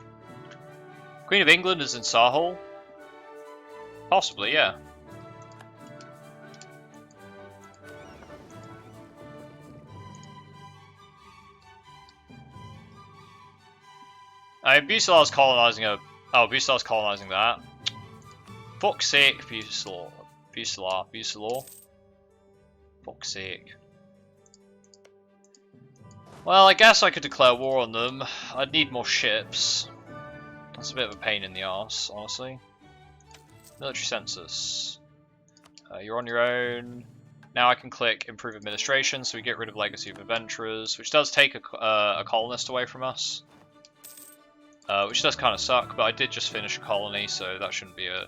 Queen of England is in Sahel. Possibly, yeah. Bucelar's colonizing a. Oh, Bucelar's colonizing that. Fuck's sake, Bucelar. Fuck's sake. Well, I guess I could declare war on them. I'd need more ships. That's a bit of a pain in the arse, honestly. Military census. You're on your own. Now I can click Improve Administration, so we get rid of Legacy of Adventurers, which does take a colonist away from us. Which does kind of suck, but I did just finish a colony, so that shouldn't be an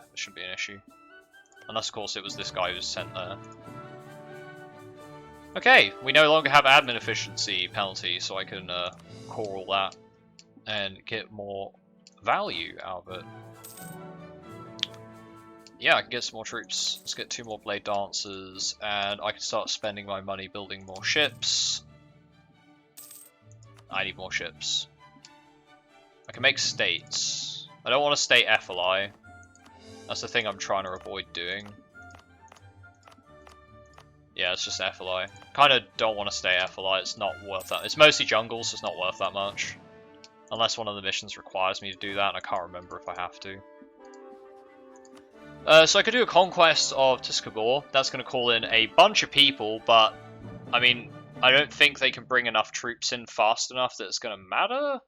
issue. Unless, of course, it was this guy who was sent there. Okay, we no longer have admin efficiency penalty, so I can core all that and get more value out of it. Yeah, I can get some more troops. Let's get 2 more Blade Dancers, and I can start spending my money building more ships. I need more ships. I can make states. I don't want to state FLI. That's the thing I'm trying to avoid doing. Yeah, it's just FLI. Kind of don't want to stay FLI, it's not worth that. It's mostly jungles, so it's not worth that much. Unless one of the missions requires me to do that, and I can't remember if I have to. So I could do a conquest of Tuscarora. That's going to call in a bunch of people, but, I mean, I don't think they can bring enough troops in fast enough that it's going to matter.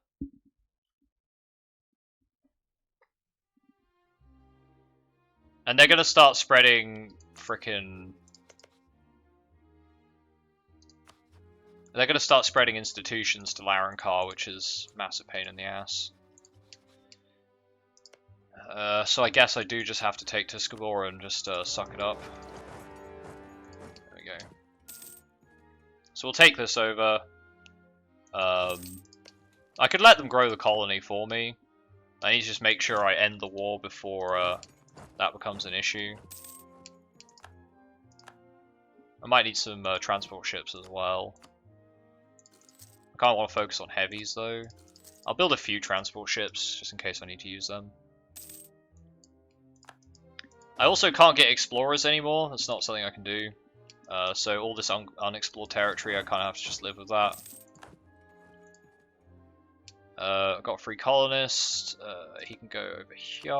And they're going to start spreading frickin'... They're going to start spreading institutions to Rezankand, which is a massive pain in the ass. So I guess I do just have to take Tuscarora and just suck it up. There we go. So we'll take this over. I could let them grow the colony for me. I need to just make sure I end the war before that becomes an issue. I might need some transport ships as well. I kind of want to focus on heavies though. I'll build a few transport ships just in case I need to use them. I also can't get explorers anymore. That's not something I can do. So all this unexplored territory, I kind of have to just live with that. I've got a free colonist. He can go over here.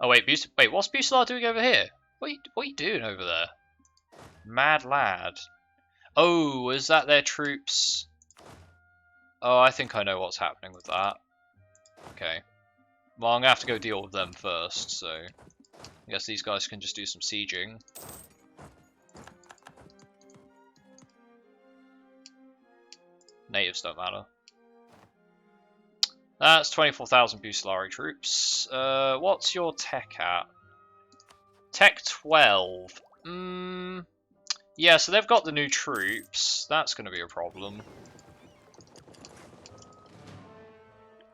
Oh wait, what's Bucelar doing over here? What are you doing over there? Mad lad. Oh, is that their troops? Oh, I think I know what's happening with that. Okay. Well, I'm going to have to go deal with them first, so... I guess these guys can just do some sieging. Natives don't matter. That's 24,000 Bucelari troops. What's your tech at? Tech 12. Yeah, so they've got the new troops. That's going to be a problem.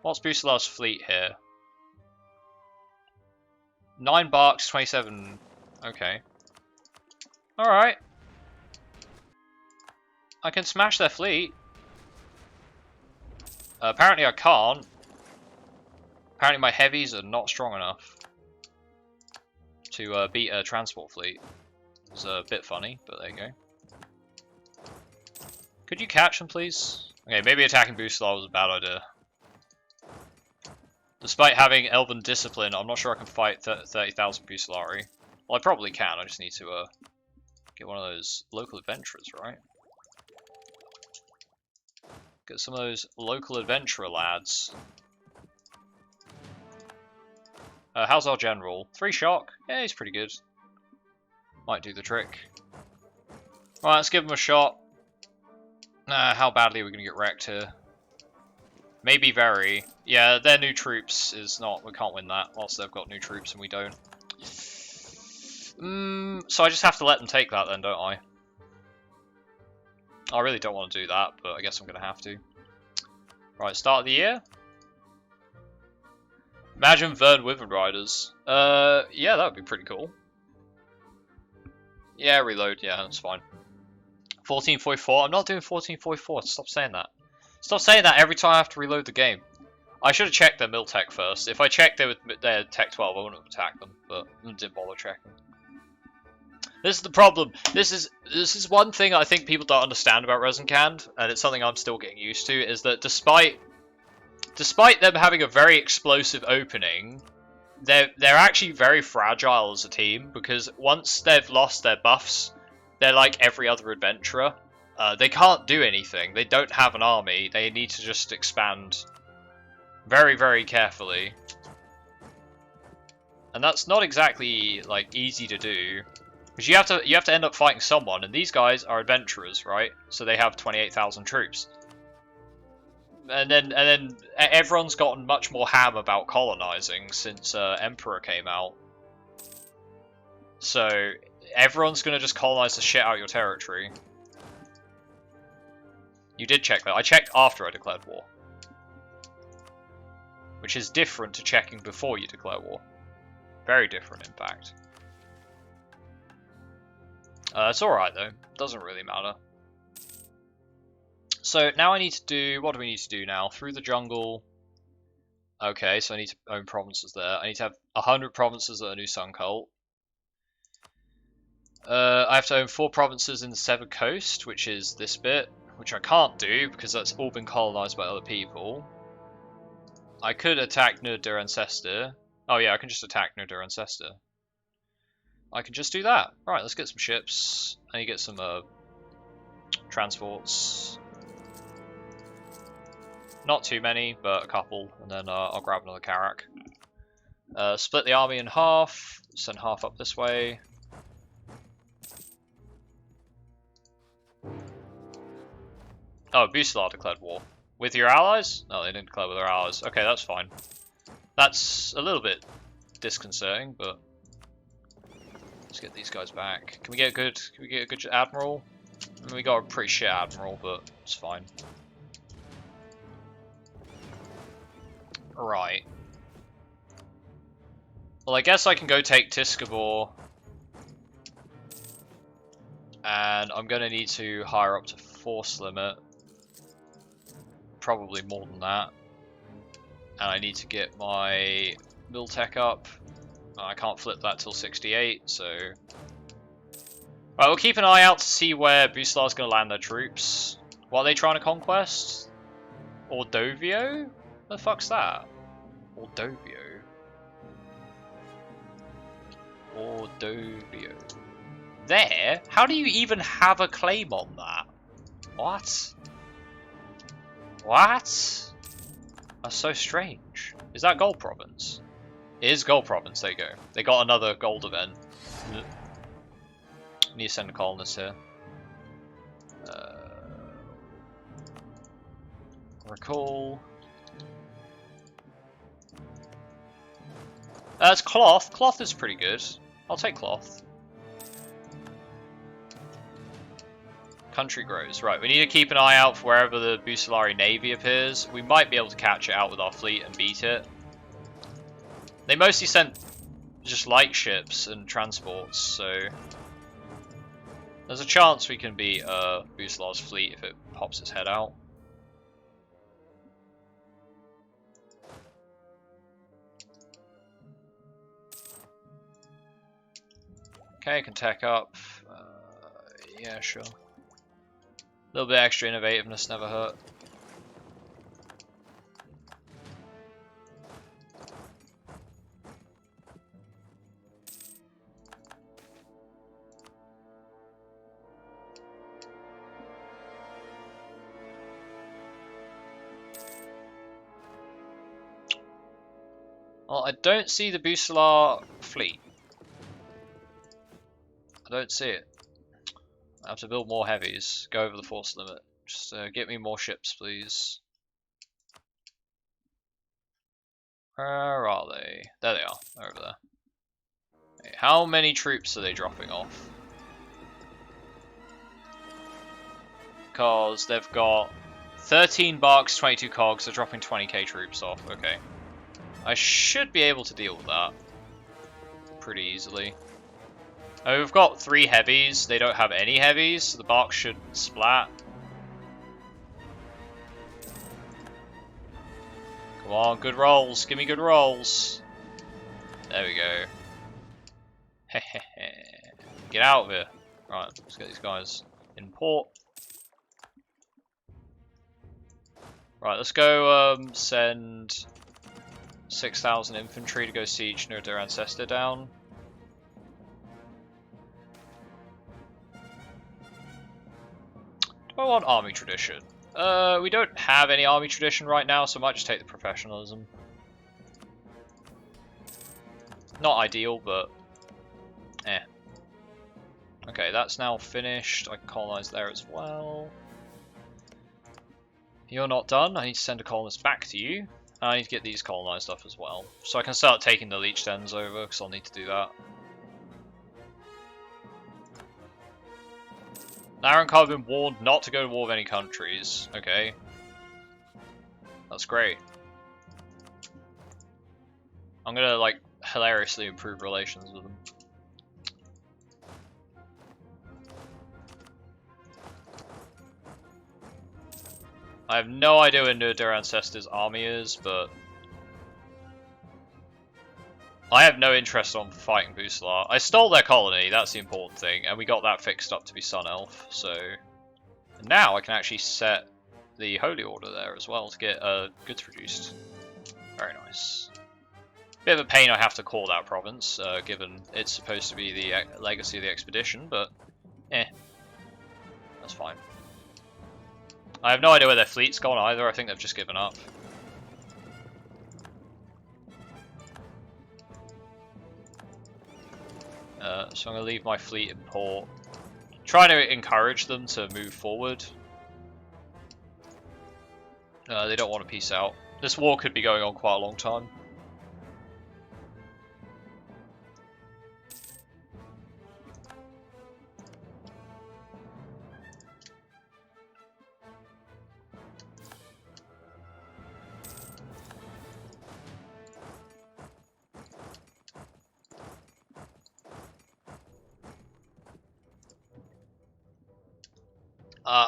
What's Bucelar's fleet here? 9 barks, 27. Okay. Alright. I can smash their fleet. Apparently I can't. Apparently my heavies are not strong enough to beat a transport fleet. It's a bit funny, but there you go. Could you catch them, please? Okay, maybe attacking Bucelar was a bad idea. Despite having Elven Discipline, I'm not sure I can fight 30,000 Bucelari. Well, I probably can, I just need to get one of those local adventurers, right? Get some of those local adventurer lads. How's our general? 3 shock? Yeah, he's pretty good. Might do the trick. Right, let's give him a shot. How badly are we going to get wrecked here? Maybe very. Yeah, their new troops is not... We can't win that whilst they've got new troops and we don't. So I just have to let them take that then, don't I? I really don't want to do that, but I guess I'm going to have to. Right, start of the year. Imagine Vern Wyvern Riders. Yeah, that would be pretty cool. Yeah, reload. Yeah, that's fine. 1444. I'm not doing 1444. Stop saying that. Stop saying that every time I have to reload the game. I should have checked their mil tech first. If I checked their tech 12, I wouldn't have attacked them, but I didn't bother checking. This is the problem. This is one thing I think people don't understand about Rezankand, and it's something I'm still getting used to, is that despite them having a very explosive opening, they're actually very fragile as a team, because once they've lost their buffs, they're like every other adventurer. They can't do anything. They don't have an army. They need to just expand very, very carefully. And that's not exactly like easy to do, because you have to end up fighting someone, and these guys are adventurers, right? So they have 28,000 troops. And then everyone's gotten much more ham about colonizing since Emperor came out. So everyone's gonna just colonize the shit out of your territory. You did check that. I checked after I declared war, which is different to checking before you declare war. Very different, in fact. It's alright though. Doesn't really matter. So now I need to do... What do we need to do now? Through the jungle. Okay, so I need to own provinces there. I need to have 100 provinces at a new sun cult. I have to own 4 provinces in the Severed Coast, which is this bit, which I can't do because that's all been colonized by other people. I could attack Nur der Ancestor. Oh yeah, I can just attack Nur der Ancestor. I can just do that. Right, let's get some ships. I need to get some transports. Not too many, but a couple, and then I'll grab another Karak. Split the army in half, send half up this way. Oh, Bucelar declared war. With your allies? No, they didn't declare with their allies. Okay, that's fine. That's a little bit disconcerting, but let's get these guys back. Can we get a good admiral? I mean, we got a pretty shit admiral, but it's fine. Right. Well, I guess I can go take Tiskabor. And I'm going to need to hire up to force limit. Probably more than that. And I need to get my mil tech up. I can't flip that till 68, so... Right, we'll keep an eye out to see where Bucelar's going to land their troops. What are they trying to conquest? Ordovio? The fuck's that? Ordovio. Ordovio. There? How do you even have a claim on that? What? What? That's so strange. Is that Gold Province? It is Gold Province, there you go. They got another gold event. Need to send a colonist here. Recall. It's cloth. Cloth is pretty good. I'll take cloth. country grows. Right, we need to keep an eye out for wherever the Bucellari Navy appears. We might be able to catch it out with our fleet and beat it. They mostly sent just light ships and transports, so there's a chance we can beat Bucellar's fleet if it pops its head out. Okay, can tech up. Yeah, sure. A little bit extra innovativeness never hurt. Well, I don't see the Bucellar fleet. I don't see it. I have to build more heavies. Go over the force limit. Just get me more ships, please. Where are they? There they are. Over there. Okay, how many troops are they dropping off? Because they've got 13 barks, 22 cogs. They're dropping 20k troops off. Okay. I should be able to deal with that pretty easily. Oh, we've got 3 heavies. They don't have any heavies, so the barks should splat. Come on, good rolls. Give me good rolls. There we go. Get out of here. Right, let's get these guys in port. Right, let's go send 6,000 infantry to go siege near their ancestor down. Do I want army tradition? We don't have any army tradition right now, so I might just take the professionalism. Not ideal, but eh. Okay, that's now finished. I can colonize there as well. You're not done. I need to send a colonist back to you. I need to get these colonized up as well. So I can start taking the leech dens over, because I'll need to do that. Rezankand have been warned not to go to war with any countries. Okay. That's great. I'm gonna, like, hilariously improve relations with them. I have no idea where their ancestors' army is, but I have no interest on fighting Bucellar. I stole their colony, that's the important thing, and we got that fixed up to be Sun Elf, so now I can actually set the Holy Order there as well to get goods produced. Very nice. Bit of a pain I have to call that province, given it's supposed to be the legacy of the expedition, but that's fine. I have no idea where their fleet's gone either. I think they've just given up. So I'm going to leave my fleet in port. Trying to encourage them to move forward. They don't want to peace out. This war could be going on quite a long time.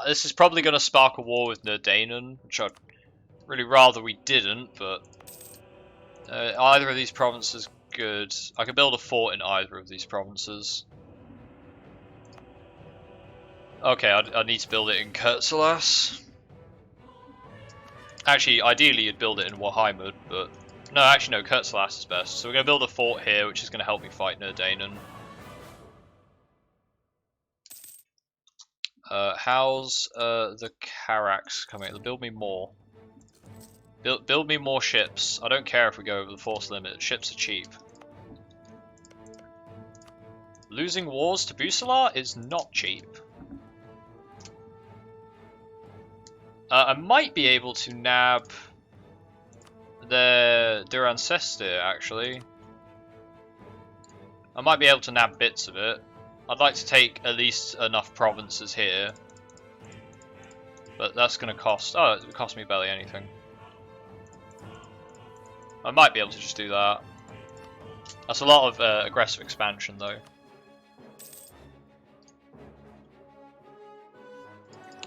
This is probably going to spark a war with Nerdanen, which I'd really rather we didn't, but either of these provinces good. I could build a fort in either of these provinces. Okay, I need to build it in Kurtzalas. Actually, ideally you'd build it in Warheimud, but no, actually no, Kurtzalas is best. So we're going to build a fort here, which is going to help me fight Nerdanen. How's the Carracks coming? Build me more. Build me more ships. I don't care if we go over the force limit. Ships are cheap. Losing wars to Bucellar is not cheap. I might be able to nab their ancestor, actually. I might be able to nab bits of it. I'd like to take at least enough provinces here. But that's going to cost... Oh, it cost me barely anything. I might be able to just do that. That's a lot of aggressive expansion, though.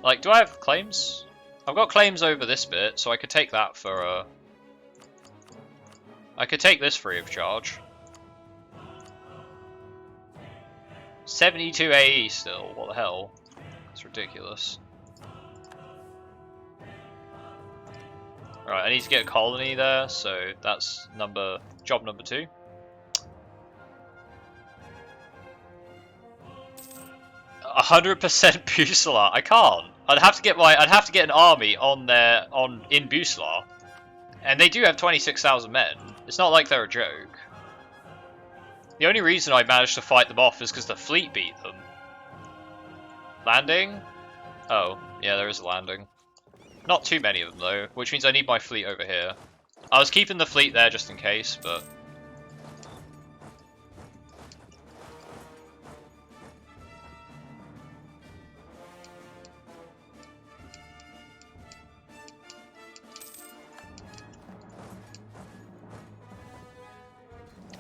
Like, do I have claims? I've got claims over this bit, so I could take that for... I could take this free of charge. 72 AE still, what the hell? That's ridiculous. Right, I need to get a colony there, so that's job number 2. A 100% Bucelar. I can't. I'd have to get an army in Bucelar, and they do have 26,000 men. It's not like they're a joke. The only reason I managed to fight them off is because the fleet beat them. Landing? Oh, yeah, there is a landing. Not too many of them though, which means I need my fleet over here. I was keeping the fleet there just in case, but...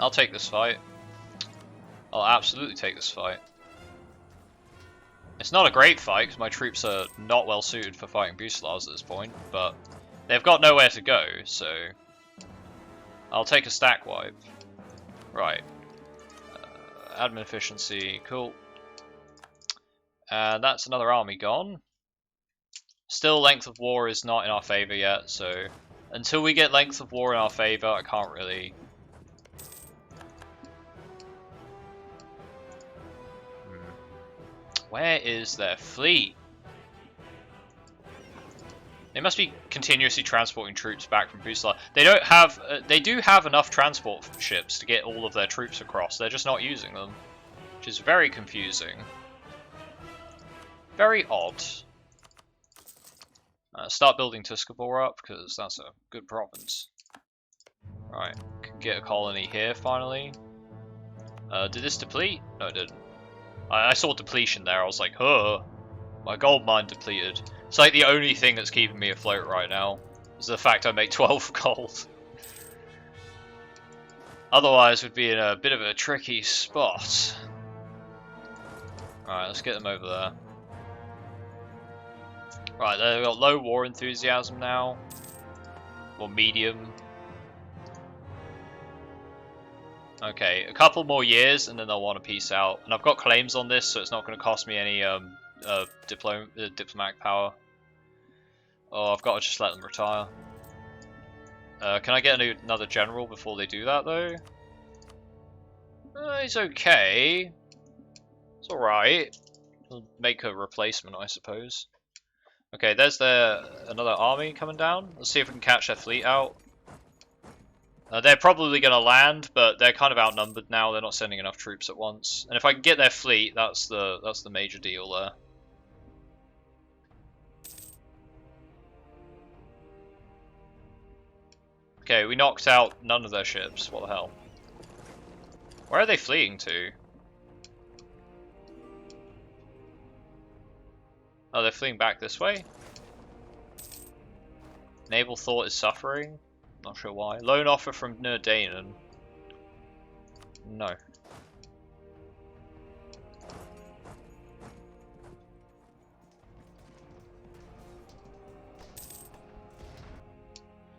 I'll take this fight. I'll absolutely take this fight. It's not a great fight, because my troops are not well suited for fighting Bucelars at this point, but they've got nowhere to go, so I'll take a stack wipe. Right. Admin efficiency, cool. And that's another army gone. Still, length of war is not in our favour yet, so until we get length of war in our favour, I can't really... Where is their fleet? They must be continuously transporting troops back from Bucelar. They don't have. They do have enough transport ships to get all of their troops across. They're just not using them, which is very confusing. Very odd. Start building Tuscarora up because that's a good province. Right, can get a colony here finally. Did this deplete? No, it didn't. I saw depletion there, I was like, huh, my gold mine depleted. It's like the only thing that's keeping me afloat right now, is the fact I make 12 gold. Otherwise we'd be in a bit of a tricky spot. Alright, let's get them over there. Right, they've got low war enthusiasm now. Or medium. Okay, a couple more years and then they'll want to peace out. And I've got claims on this, so it's not going to cost me any diplomatic power. Oh, I've got to just let them retire. Can I get another general before they do that, though? He's okay. It's alright. We'll make a replacement, I suppose. Okay, there's another army coming down. Let's see if we can catch their fleet out. They're probably going to land, but they're kind of outnumbered now. They're not sending enough troops at once. And if I can get their fleet, that's the major deal there. Okay, we knocked out none of their ships. What the hell? Where are they fleeing to? Oh, they're fleeing back this way? Naval thought is suffering. Not sure why. Loan offer from Nerdanen. No.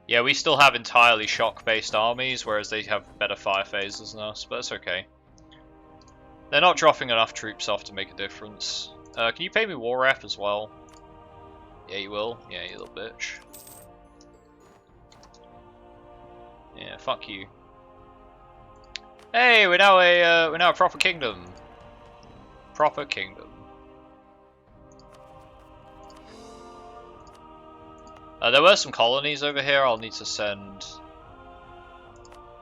Yeah, we still have entirely shock-based armies, whereas they have better fire phases than us, but that's okay. They're not dropping enough troops off to make a difference. Can you pay me war rep as well? Yeah, you will. Yeah, you little bitch. Yeah, fuck you. Hey, we're now a proper kingdom. Proper kingdom. There were some colonies over here. I'll need to send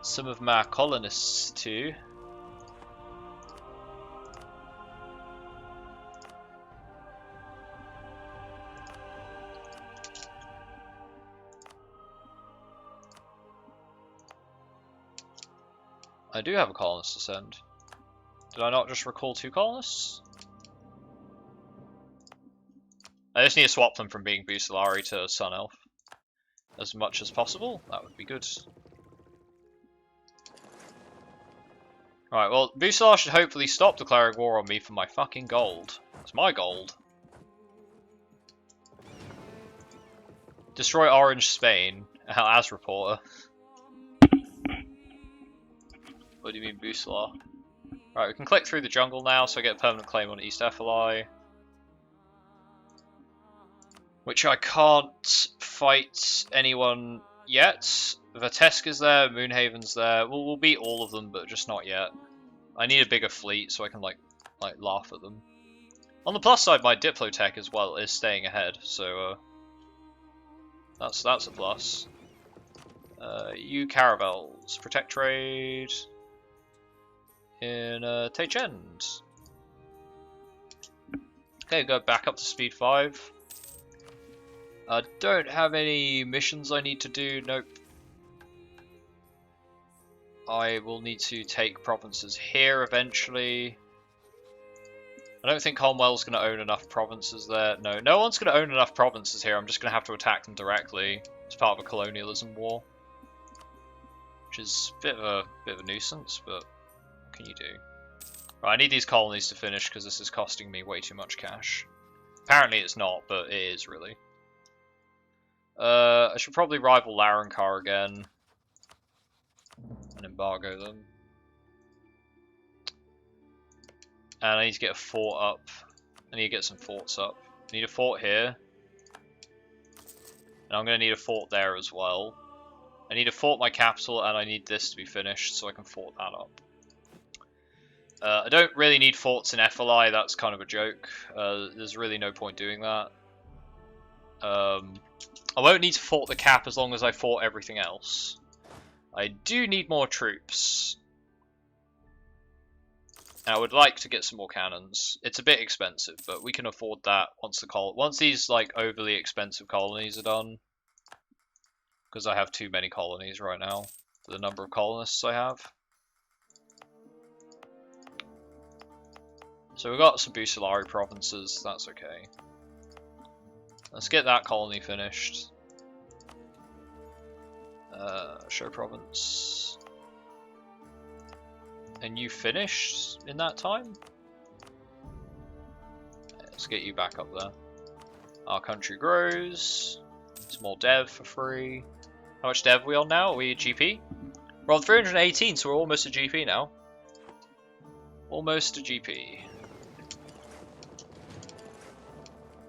some of my colonists to. I do have a colonist to send. Did I not just recall 2 colonists? I just need to swap them from being Bucellari to Sun Elf as much as possible. That would be good. Alright, well, Bucellar should hopefully stop declaring war on me for my fucking gold. It's my gold. Destroy Orange Spain, as reporter. What do you mean, Bucellar? Right, we can click through the jungle now, so I get a permanent claim on East Ephelai. Which I can't fight anyone yet. Vateska's there, Moonhaven's there. We'll beat all of them, but just not yet. I need a bigger fleet so I can like laugh at them. On the plus side, my Diplotech as well is staying ahead, so that's a plus. You caravels, protect trade in Tachend. Okay, go back up to speed 5. I don't have any missions I need to do. Nope. I will need to take provinces here eventually. I don't think Commonwealth's going to own enough provinces there. No, no one's going to own enough provinces here. I'm just going to have to attack them directly. It's part of a colonialism war, which is a bit of a nuisance, but what can you do? Right, I need these colonies to finish because this is costing me way too much cash. Apparently it's not, but it is really. I should probably rival Larrankar again and embargo them. And I need to get a fort up. I need to get some forts up. I need a fort here. And I'm going to need a fort there as well. I need to fort my capital, and I need this to be finished so I can fort that up. I don't really need forts in Ephelai, that's kind of a joke. There's really no point doing that. I won't need to fort the cap as long as I fort everything else. I do need more troops. And I would like to get some more cannons. It's a bit expensive, but we can afford that once these like overly expensive colonies are done. Because I have too many colonies right now for the number of colonists I have. So we've got some Bucellari provinces, that's okay. Let's get that colony finished. Show province. And you finished in that time? Let's get you back up there. Our country grows. Some more dev for free. How much dev are we on now? Are we a GP? We're on 318, so we're almost a GP now. Almost a GP.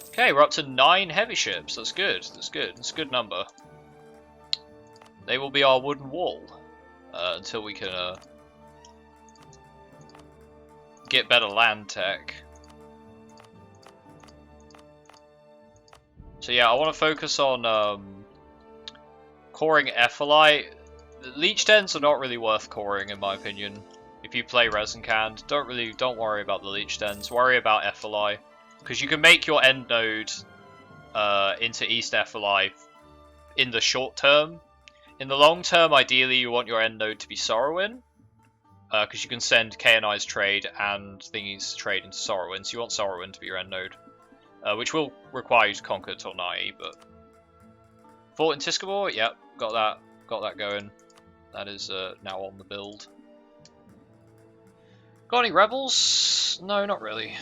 Okay, we're up to 9 heavy ships. That's good. That's good. That's a good number. They will be our wooden wall until we can get better land tech. So yeah, I want to focus on coring Ephelai. Leech dens are not really worth coring in my opinion. If you play Rezankand, don't worry about the leech dens. Worry about Ephelai. Because you can make your end node into East Ephelai in the short term. In the long term, ideally, you want your end node to be Sorrowin. Because you can send KNI's trade and Thingy's trade into Sorrowin. So you want Sorrowin to be your end node. Which will require you to conquer Tornai, but... Fort in Tiscabor? Yep, got that going. That is now on the build. Got any rebels? No, not really.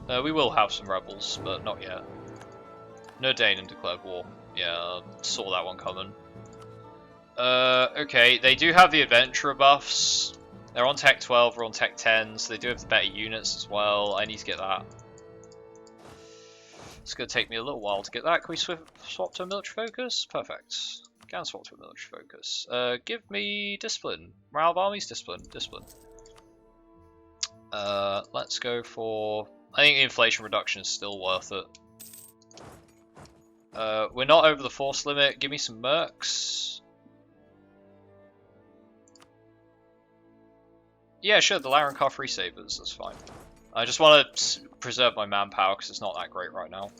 We will have some rebels, but not yet. No Danon declared war. Yeah, saw that one coming. Okay, they do have the adventurer buffs. They're on Tech 12, we're on Tech 10, so they do have the better units as well. I need to get that. It's going to take me a little while to get that. Can we swap to a military focus? Perfect. Can swap to a military focus. Give me discipline. Morale of armies, discipline. Discipline. Let's go for... I think inflation reduction is still worth it. We're not over the force limit. Give me some mercs. Yeah, sure, the Larrankar Free Sabers, that's fine. I just want to preserve my manpower because it's not that great right now.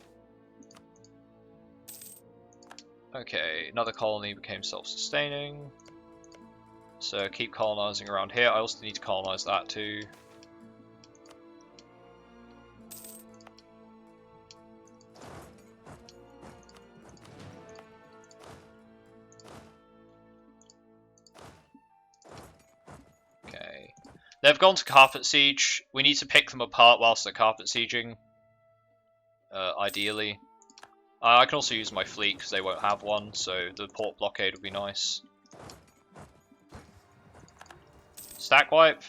Okay, another colony became self-sustaining. So keep colonizing around here. I also need to colonize that too. They've gone to carpet siege. We need to pick them apart whilst they're carpet sieging. Ideally. I can also use my fleet because they won't have one, so the port blockade would be nice. Stack wipe?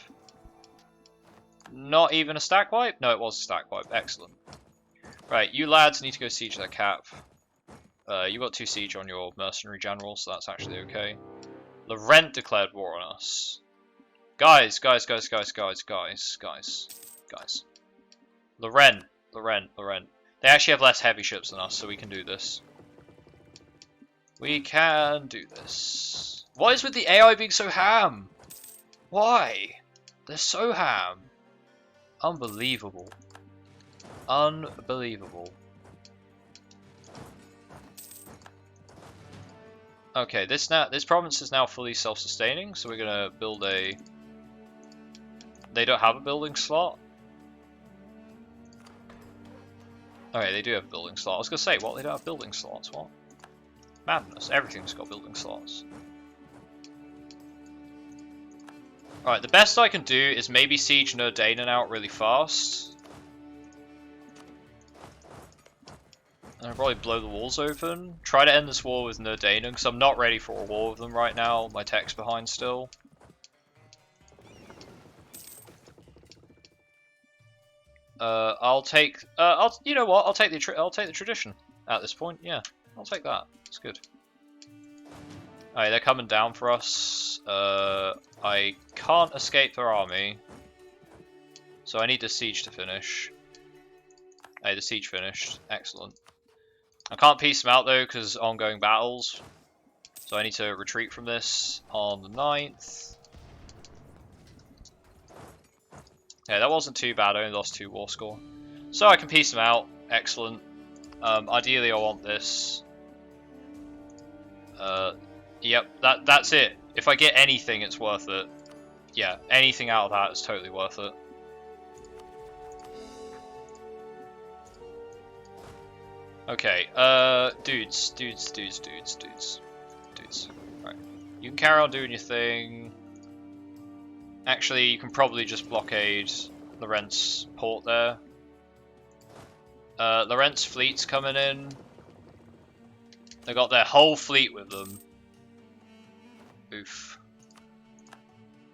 Not even a stack wipe? No, it was a stack wipe. Excellent. Right, you lads need to go siege their cap. You got 2 siege on your mercenary general, so that's actually okay. Laurent declared war on us. Guys. Laurent. They actually have less heavy ships than us, so we can do this. We can do this. What is with the AI being so ham? Why? They're so ham. Unbelievable. Unbelievable. Okay, this province is now fully self-sustaining, so we're gonna build a... They don't have a building slot? Okay, they do have a building slot. I was gonna say, what? They don't have building slots? What? Madness. Everything's got building slots. Alright, the best I can do is maybe siege Nerdanen out really fast. And I'll probably blow the walls open. Try to end this war with Nerdanen, because I'm not ready for a war with them right now. My tech's behind still. You know what? I'll take the tradition at this point. Yeah, I'll take that. It's good. Alright, they're coming down for us. I can't escape their army, so I need the siege to finish. Hey, the siege finished. Excellent. I can't piece them out though because ongoing battles, so I need to retreat from this on the 9th. Yeah, that wasn't too bad. I only lost 2 war score, so I can piece them out. Excellent. Ideally, I want this. Yep, that's it. If I get anything, it's worth it. Yeah, anything out of that is totally worth it. Okay, dudes. Right, you can carry on doing your thing. Actually, you can probably just blockade Laurent's port there. Laurent's fleet's coming in. They got their whole fleet with them. Oof.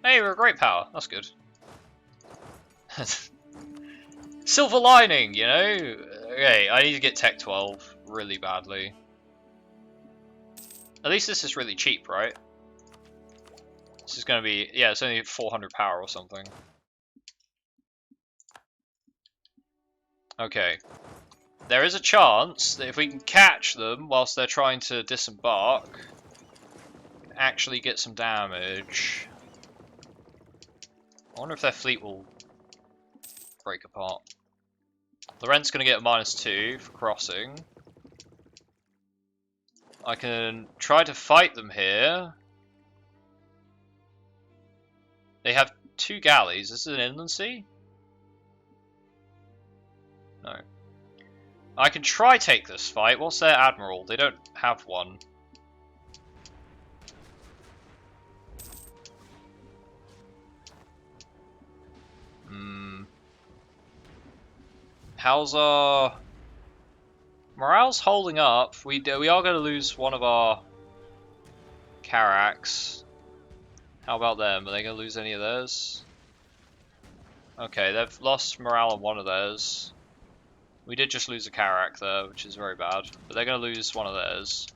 Hey, we're a great power. That's good. Silver lining, you know? Okay, I need to get Tech 12 really badly. At least this is really cheap, right? This is going to be... Yeah, it's only 400 power or something. Okay. There is a chance that if we can catch them whilst they're trying to disembark, we can actually get some damage. I wonder if their fleet will break apart. Laurent's going to get a -2 for crossing. I can try to fight them here. They have 2 galleys. This is an inland sea? No. I can try take this fight. What's their admiral? They don't have one. How's our morale's holding up? We are going to lose one of our Carracks. How about them? Are they going to lose any of theirs? Okay, they've lost morale on one of theirs. We did just lose a Carrack there, which is very bad. But they're going to lose one of theirs.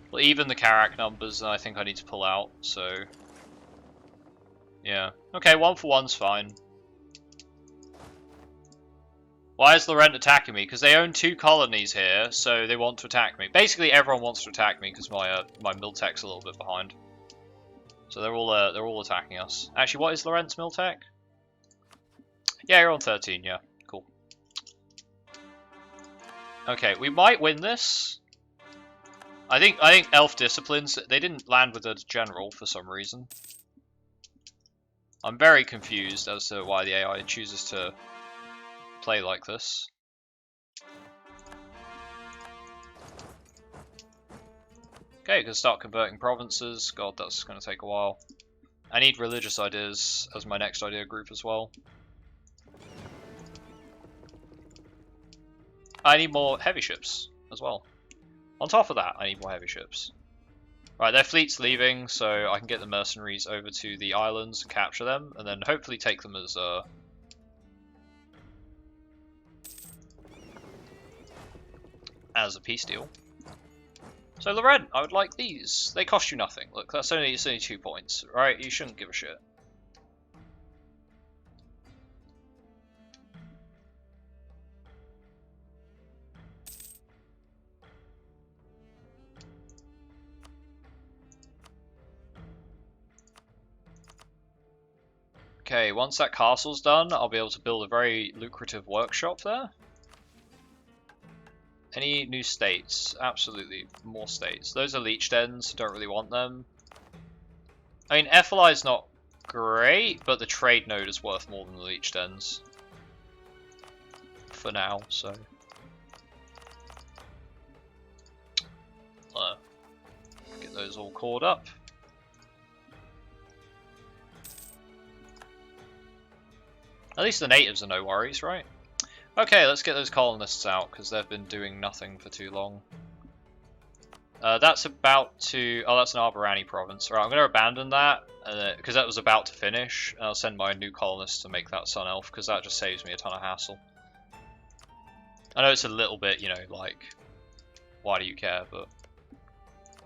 Well, even the Carrack numbers, I think I need to pull out, so... Yeah. Okay, 1 for 1's fine. Why is Laurent attacking me? Because they own 2 colonies here, so they want to attack me. Basically, everyone wants to attack me because my Miltech's a little bit behind. So they're all attacking us. Actually, what is Laurent's Miltech? Yeah, you're on 13. Yeah, cool. Okay, we might win this. I think Elf Disciplines. They didn't land with a general for some reason. I'm very confused as to why the AI chooses to play like this. Okay, we can start converting provinces. God, that's going to take a while. I need religious ideas as my next idea group as well. I need more heavy ships as well. On top of that, I need more heavy ships. Right, their fleet's leaving, so I can get the mercenaries over to the islands and capture them, and then hopefully take them as a peace deal. So Loren, I would like these. They cost you nothing. Look, it's only 2 points, right? You shouldn't give a shit. Okay, once that castle's done, I'll be able to build a very lucrative workshop there. Any new states? Absolutely, more states. Those are leech dens, don't really want them. I mean, FLI is not great, but the trade node is worth more than the leech dens. For now, so. Get those all caught up. At least the natives are no worries, right? Okay, let's get those colonists out, because they've been doing nothing for too long. That's about to... Oh, that's an Arborani province. Right, I'm going to abandon that, because that was about to finish. And I'll send my new colonists to make that Sun Elf, because that just saves me a ton of hassle. I know it's a little bit, you know, like... Why do you care, but...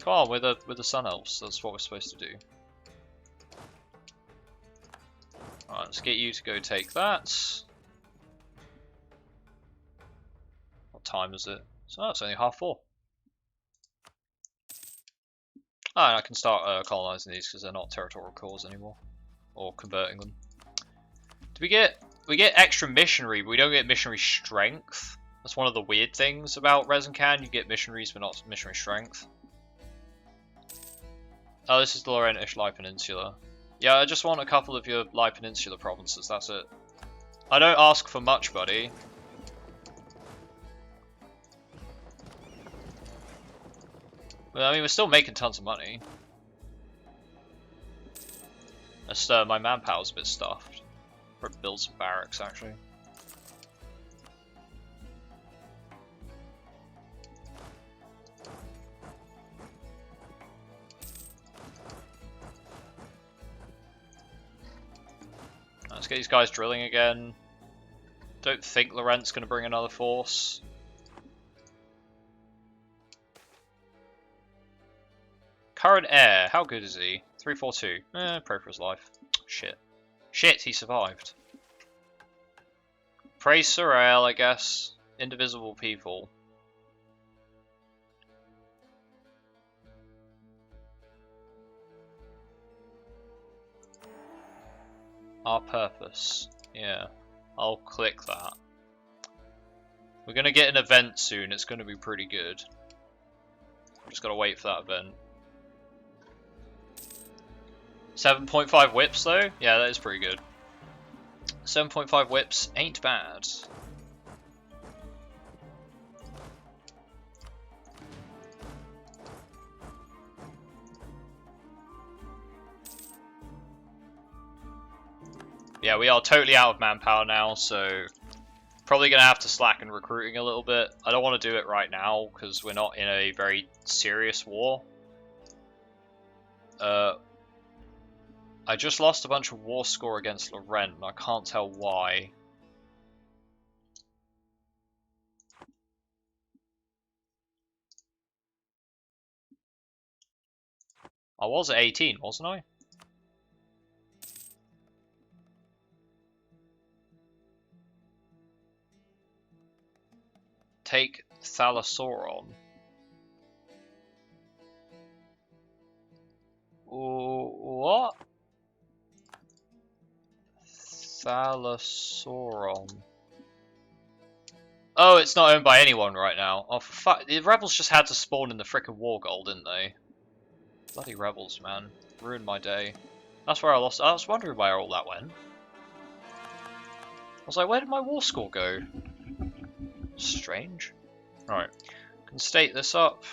Come on, with the Sun Elves. That's what we're supposed to do. Alright, let's get you to go take that. What time is it? So it's only 4:30. Oh, and I can start colonizing these because they're not territorial cores anymore, or converting them. Do we get extra missionary, but we don't get missionary strength? That's one of the weird things about Rezankand. You get missionaries, but not missionary strength. Oh, this is the Laurentish Lai Peninsula. Yeah, I just want a couple of your Lai Peninsula provinces. That's it. I don't ask for much, buddy. Well, I mean, we're still making tons of money. Just, my manpower's a bit stuffed. Probably build some barracks, actually. Let's get these guys drilling again. Don't think Laurent's going to bring another force. Current heir, how good is he? 342. Pray for his life. Shit. Shit, he survived. Praise Sorel, I guess. Indivisible people. Our purpose. Yeah. I'll click that. We're going to get an event soon. It's going to be pretty good. Just got to wait for that event. 7.5 whips though? Yeah, that is pretty good. 7.5 whips ain't bad. Yeah, we are totally out of manpower now, so probably going to have to slacken recruiting a little bit. I don't want to do it right now because we're not in a very serious war. I just lost a bunch of war score against Laurent, and I can't tell why. I was at 18, wasn't I? Take Thalasauron. What? Thalasauron. Oh, it's not owned by anyone right now. Oh, for fuck. The rebels just had to spawn in the frickin' war goal, didn't they? Bloody rebels, man. Ruined my day. That's where I lost. I was wondering where all that went. I was like, where did my war score go? Strange. Right. Can state this up.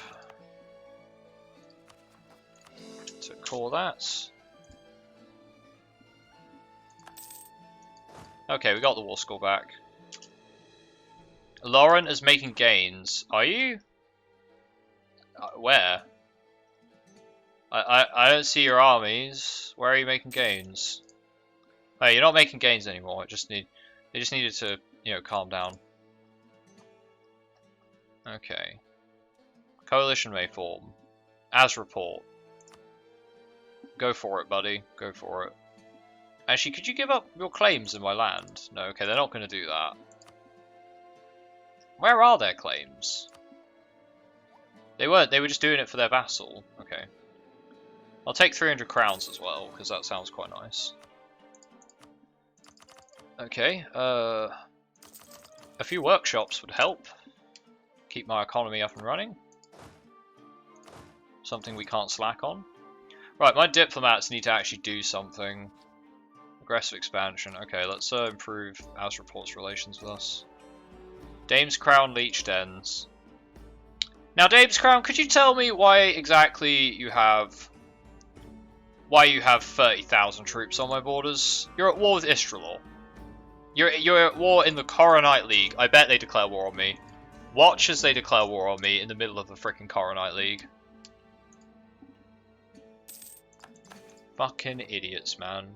To call that. Okay, we got the war score back. Lauren is making gains. Are you? Where? I don't see your armies. Where are you making gains? Oh, you're not making gains anymore. They just needed to, you know, calm down. Okay. Coalition may form. As report. Go for it, buddy. Go for it. Actually, could you give up your claims in my land? No, okay, they're not going to do that. Where are their claims? They weren't. They were just doing it for their vassal. Okay. I'll take 300 crowns as well, because that sounds quite nice. Okay, a few workshops would help. Keep my economy up and running. Something we can't slack on. Right, my diplomats need to actually do something. Aggressive expansion. Okay, let's improve As Report's relations with us. Dame's Crown Leech Dens. Now, Dame's Crown, could you tell me why exactly you have 30,000 troops on my borders? You're at war with Istralor. You're at war in the Coronite League. I bet they declare war on me. Watch as they declare war on me in the middle of the freaking Coronite League. Fucking idiots, man.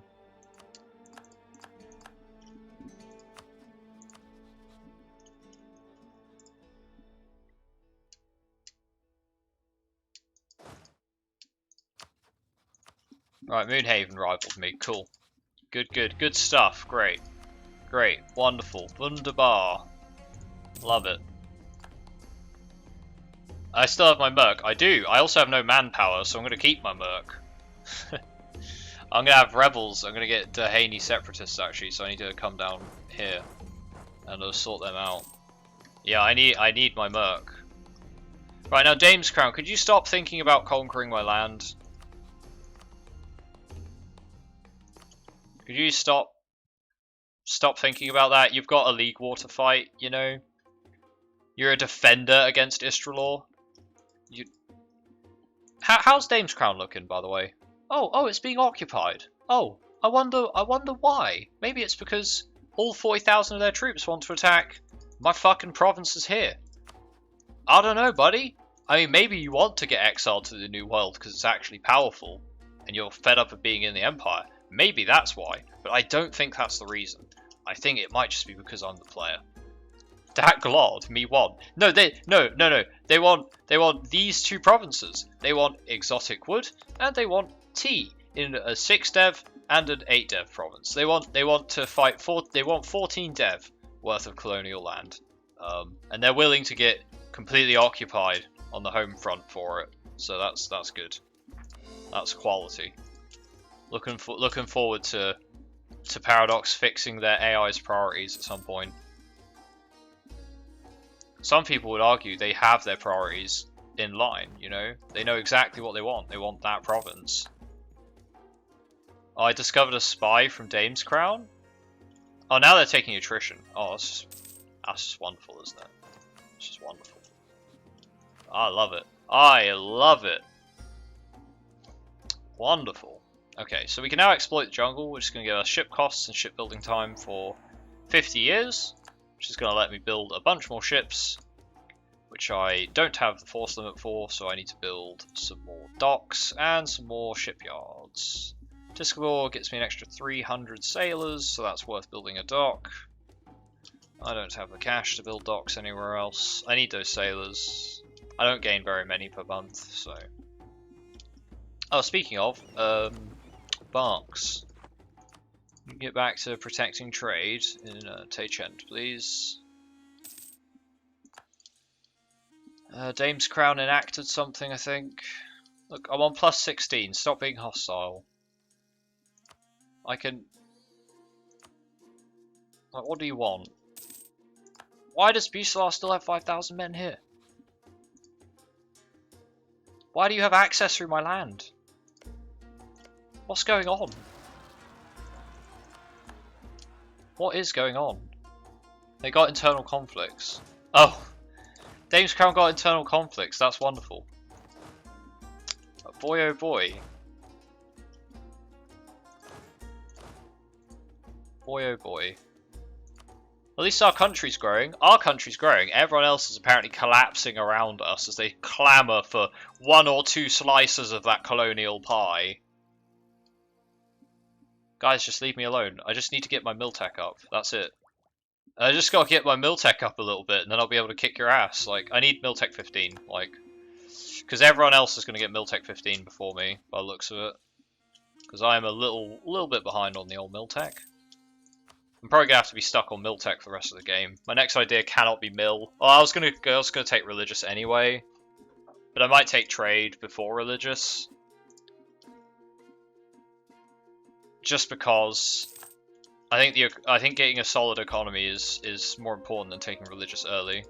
Right, Moonhaven rivaled me. Cool. Good stuff. Great. Great. Wonderful. Wunderbar. Love it. I still have my merc. I do. I also have no manpower, so I'm going to keep my merc. I'm going to have rebels. I'm going to get Haney separatists, actually, so I need to come down here and sort them out. Yeah, I need my merc. Right, now, Dame's Crown, could you stop thinking about conquering my land? Could you stop thinking about that? You've got a league war to fight, you know? You're a defender against Istralor. How's Dame's Crown looking, by the way? Oh, it's being occupied. Oh, I wonder why. Maybe it's because all 40,000 of their troops want to attack my fucking provinces here. I don't know, buddy. I mean, maybe you want to get exiled to the New World because it's actually powerful, and you're fed up of being in the Empire. Maybe that's why, but I don't think that's the reason. I think it might just be because I'm the player. That glod, me one. No. They want these two provinces. They want exotic wood, and they want tea in a 6 dev and an 8 dev province. They want to fight they want 14 dev worth of colonial land, and they're willing to get completely occupied on the home front for it. So that's good. That's quality. Looking forward to Paradox fixing their AI's priorities at some point. Some people would argue they have their priorities in line, you know? They know exactly what they want. They want that province. Oh, I discovered a spy from Dame's Crown? Oh, now they're taking attrition. Oh, that's just wonderful, isn't it? It's just wonderful. I love it. I love it. Wonderful. Okay, so we can now exploit the jungle, which is going to give us ship costs and shipbuilding time for 50 years, which is going to let me build a bunch more ships, which I don't have the force limit for, so I need to build some more docks and some more shipyards. Tiscalor gets me an extra 300 sailors, so that's worth building a dock. I don't have the cash to build docks anywhere else. I need those sailors. I don't gain very many per month, so... Oh, speaking of, barks. Get back to protecting trade in Taychent, please. Dame's Crown enacted something, I think. Look, I'm on plus 16. Stop being hostile. I can... Like, what do you want? Why does Bucelar still have 5,000 men here? Why do you have access through my land? What's going on? What is going on? They got internal conflicts. Oh! Dame's Crown got internal conflicts. That's wonderful. But boy oh boy. Boy oh boy. At least our country's growing. Our country's growing. Everyone else is apparently collapsing around us as they clamour for 1 or 2 slices of that colonial pie. Guys, just leave me alone. I just need to get my Miltech up. That's it. I just gotta get my Miltech up a little bit, and then I'll be able to kick your ass. Like, I need Miltech 15. Like, because everyone else is gonna get Miltech 15 before me, by the looks of it. Because I am a little bit behind on the old Miltech. I'm probably gonna have to be stuck on Miltech for the rest of the game. My next idea cannot be Mill. Oh, I was gonna take Religious anyway, but I might take Trade before Religious, just because I think getting a solid economy is more important than taking Religious early.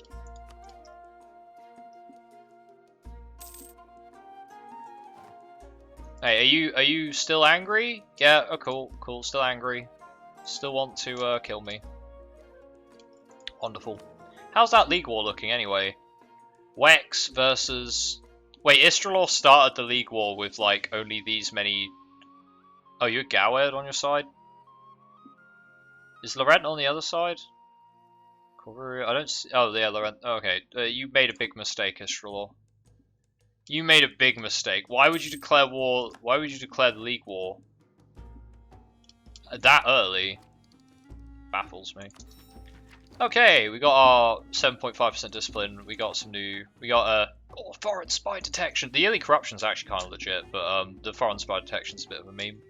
Hey, are you still angry? Yeah. Oh, cool. Still angry. Still want to kill me. Wonderful. How's that League War looking anyway? Wex versus... Wait, Istralor started the League War with like only these many... Oh, you're Gowed on your side? Is Laurent on the other side? I don't see... Oh, yeah, Laurent. Okay, you made a big mistake, Istralor. You made a big mistake. Why would you declare war? Why would you declare the League War that early? Baffles me. Okay, we got our 7.5% discipline. We got some new. We got foreign spy detection. The yearly corruption's actually kind of legit, but the foreign spy detection's a bit of a meme.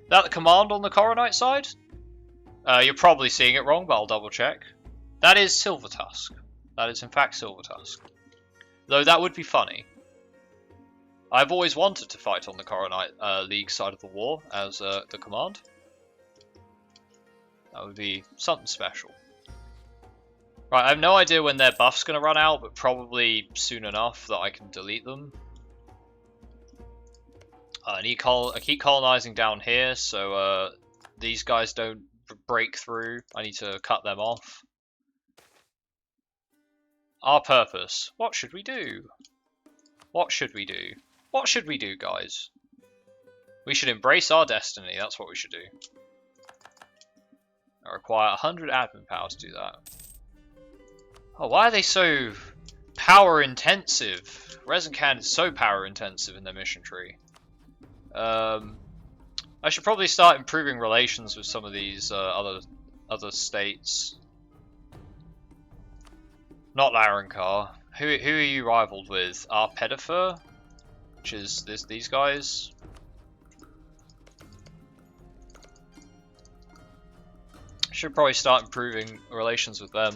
That the command on the Coronite side? You're probably seeing it wrong, but I'll double check. That is Silver Tusk. That is in fact Silver Tusk. Though that would be funny. I've always wanted to fight on the Coronite League side of the war as the command. That would be something special. Right, I have no idea when their buff's going to run out, but probably soon enough that I can delete them. I keep colonizing down here, so these guys don't break through. I need to cut them off. Our purpose. What should we do? What should we do? What should we do, guys? We should embrace our destiny. That's what we should do. I require 100 admin power to do that. Oh, why are they so power intensive? Rezankand is so power intensive in their mission tree. I should probably start improving relations with some of these other states. Not Larrankar. Who are you rivaled with? Pedifer, which is these guys. Should probably start improving relations with them.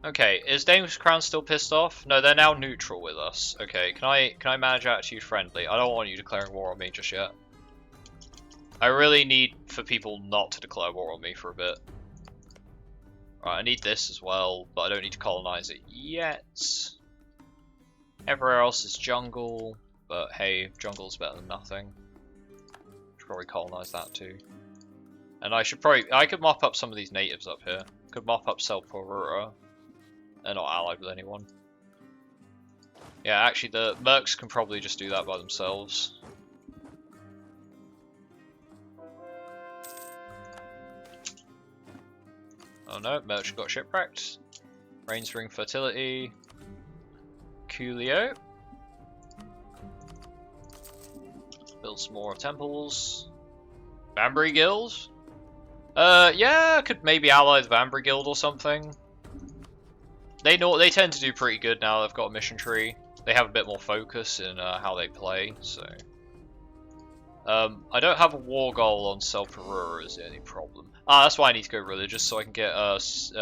Okay, is Dame's Crown still pissed off? No, they're now neutral with us. Okay, can I manage attitude friendly? I don't want you declaring war on me just yet. I really need for people not to declare war on me for a bit. Right, I need this as well, but I don't need to colonize it yet. Everywhere else is jungle, but hey, jungle's better than nothing. Should probably colonize that too. And I could mop up some of these natives up here. Could mop up Selporura. They're not allied with anyone. Yeah, actually the Mercs can probably just do that by themselves. Oh no, Merchant got shipwrecked. Rains Ring Fertility. Coolio. Build some more temples. Banbury Guild? Yeah, I could maybe ally the Banbury Guild or something. They tend to do pretty good now they've got a mission tree. They have a bit more focus in how they play, so... I don't have a war goal on Self-Aurora is the only problem. That's why I need to go religious, so I can get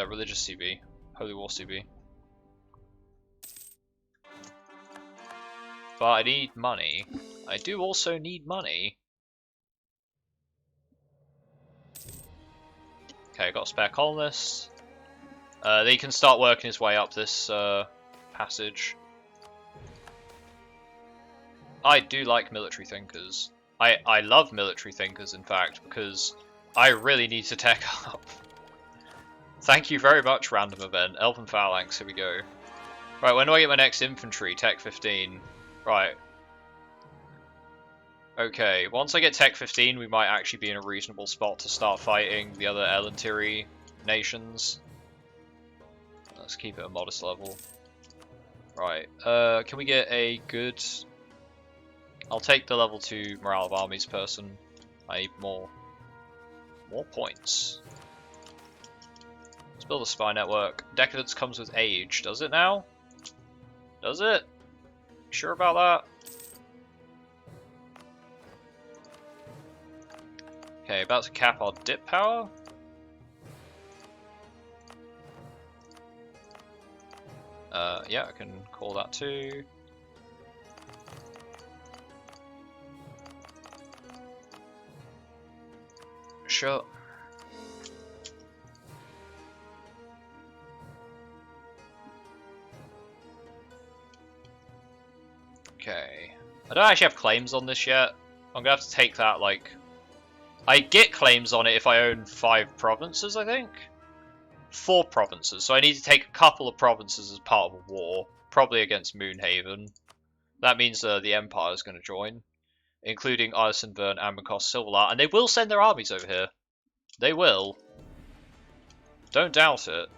religious CB. Holy War CB. But I need money. I do also need money. Okay, got a spare colonist. They can start working his way up this passage. I do like military thinkers. I love military thinkers, in fact, because I really need to tech up. Thank you very much, random event. Elven Phalanx, here we go. Right, when do I get my next infantry? Tech 15. Right. Okay, once I get Tech 15, we might actually be in a reasonable spot to start fighting the other Elantiri nations. Let's keep it a modest level. Right, can we get a good... I'll take the level 2 morale of armies person. I need more points. Let's build a spy network. Decadence comes with age, does it now? Does it? Sure about that? Okay, about to cap our dip power. Yeah, I can call that too. Sure. Okay. I don't actually have claims on this yet. I'm gonna have to take that, like... I get claims on it if I own 5 provinces, I think? 4 provinces, so I need to take a couple of provinces as part of a war, probably against Moonhaven. That means the Empire is going to join, including Isenburn, Ambercost, Silverlar, and they will send their armies over here. They will. Don't doubt it.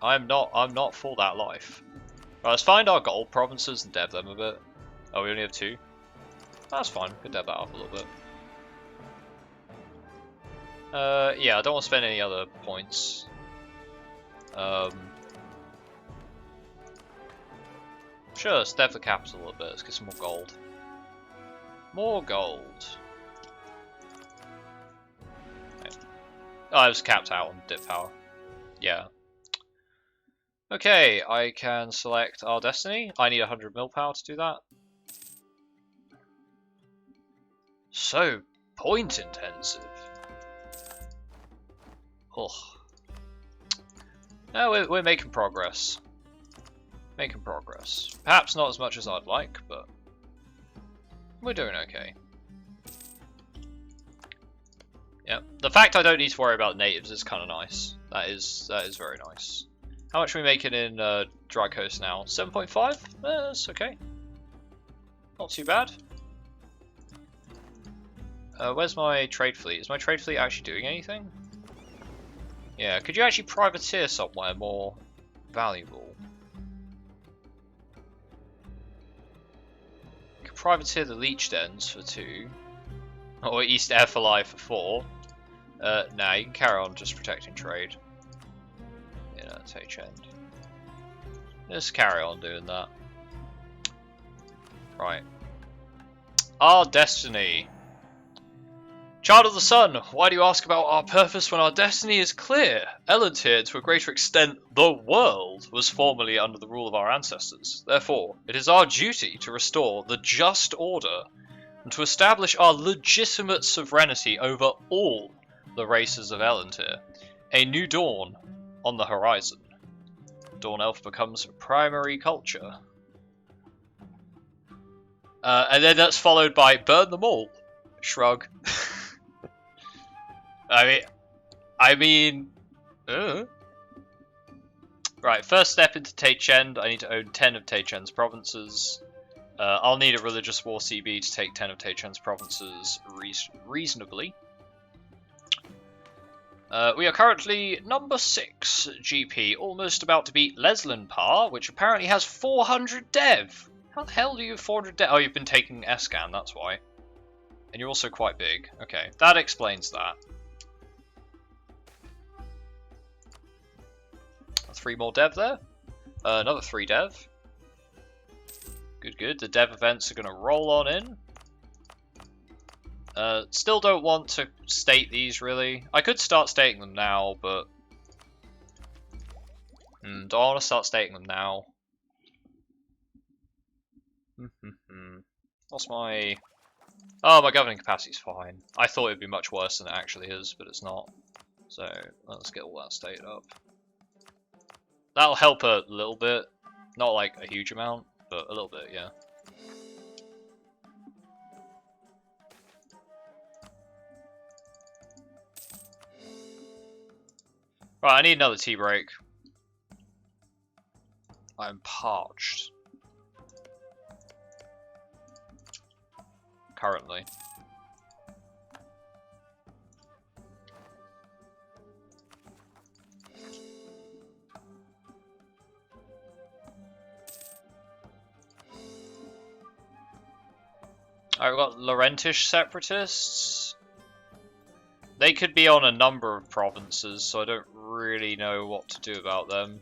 I'm not for that life. Right, let's find our gold provinces and dev them a bit. Oh, we only have 2? That's fine, we could dev that up a little bit. Yeah, I don't want to spend any other points. Sure, let's dev the capital a little bit. Let's get some more gold. More gold. Okay. Oh, I was capped out on dip power. Yeah. Okay, I can select our destiny. I need 100 mil power to do that. So, point intensive. Oh. No, we're making progress. Making progress. Perhaps not as much as I'd like, but we're doing okay. Yeah, the fact I don't need to worry about natives is kind of nice. That is very nice. How much are we making in Dry Coast now? 7.5? That's okay. Not too bad. Where's my trade fleet? Is my trade fleet actually doing anything? Yeah, could you actually privateer somewhere more valuable? You could privateer the Leech Dens for 2. Or East Airfly for 4. Nah, you can carry on just protecting trade. Yeah, that's H-end. Just carry on doing that. Right. Our destiny. Child of the Sun, why do you ask about our purpose when our destiny is clear? Elantir, to a greater extent, the world, was formerly under the rule of our ancestors. Therefore, it is our duty to restore the just order and to establish our legitimate sovereignty over all the races of Elantir. A new dawn on the horizon. Dawn Elf becomes primary culture. And then that's followed by burn them all. Shrug. I mean, right, first step into Teichend, I need to own 10 of Teichend's provinces. I'll need a religious war CB to take 10 of Teichend's provinces reasonably. We are currently number 6 GP, almost about to beat Leslanpar, which apparently has 400 dev. How the hell do you have 400 dev? Oh, you've been taking Escan, that's why. And you're also quite big. Okay, that explains that. 3 more dev there. Another 3 dev. Good, good. The dev events are going to roll on in. Still don't want to state these, really. I could start stating them now, but... don't want to start stating them now. What's my... Oh, my governing capacity is fine. I thought it would be much worse than it actually is, but it's not. So, let's get all that stated up. That'll help a little bit. Not like a huge amount, but a little bit, yeah. Right, I need another tea break. I'm parched. currently. I've got Laurentish separatists. They could be on a number of provinces, so I don't really know what to do about them.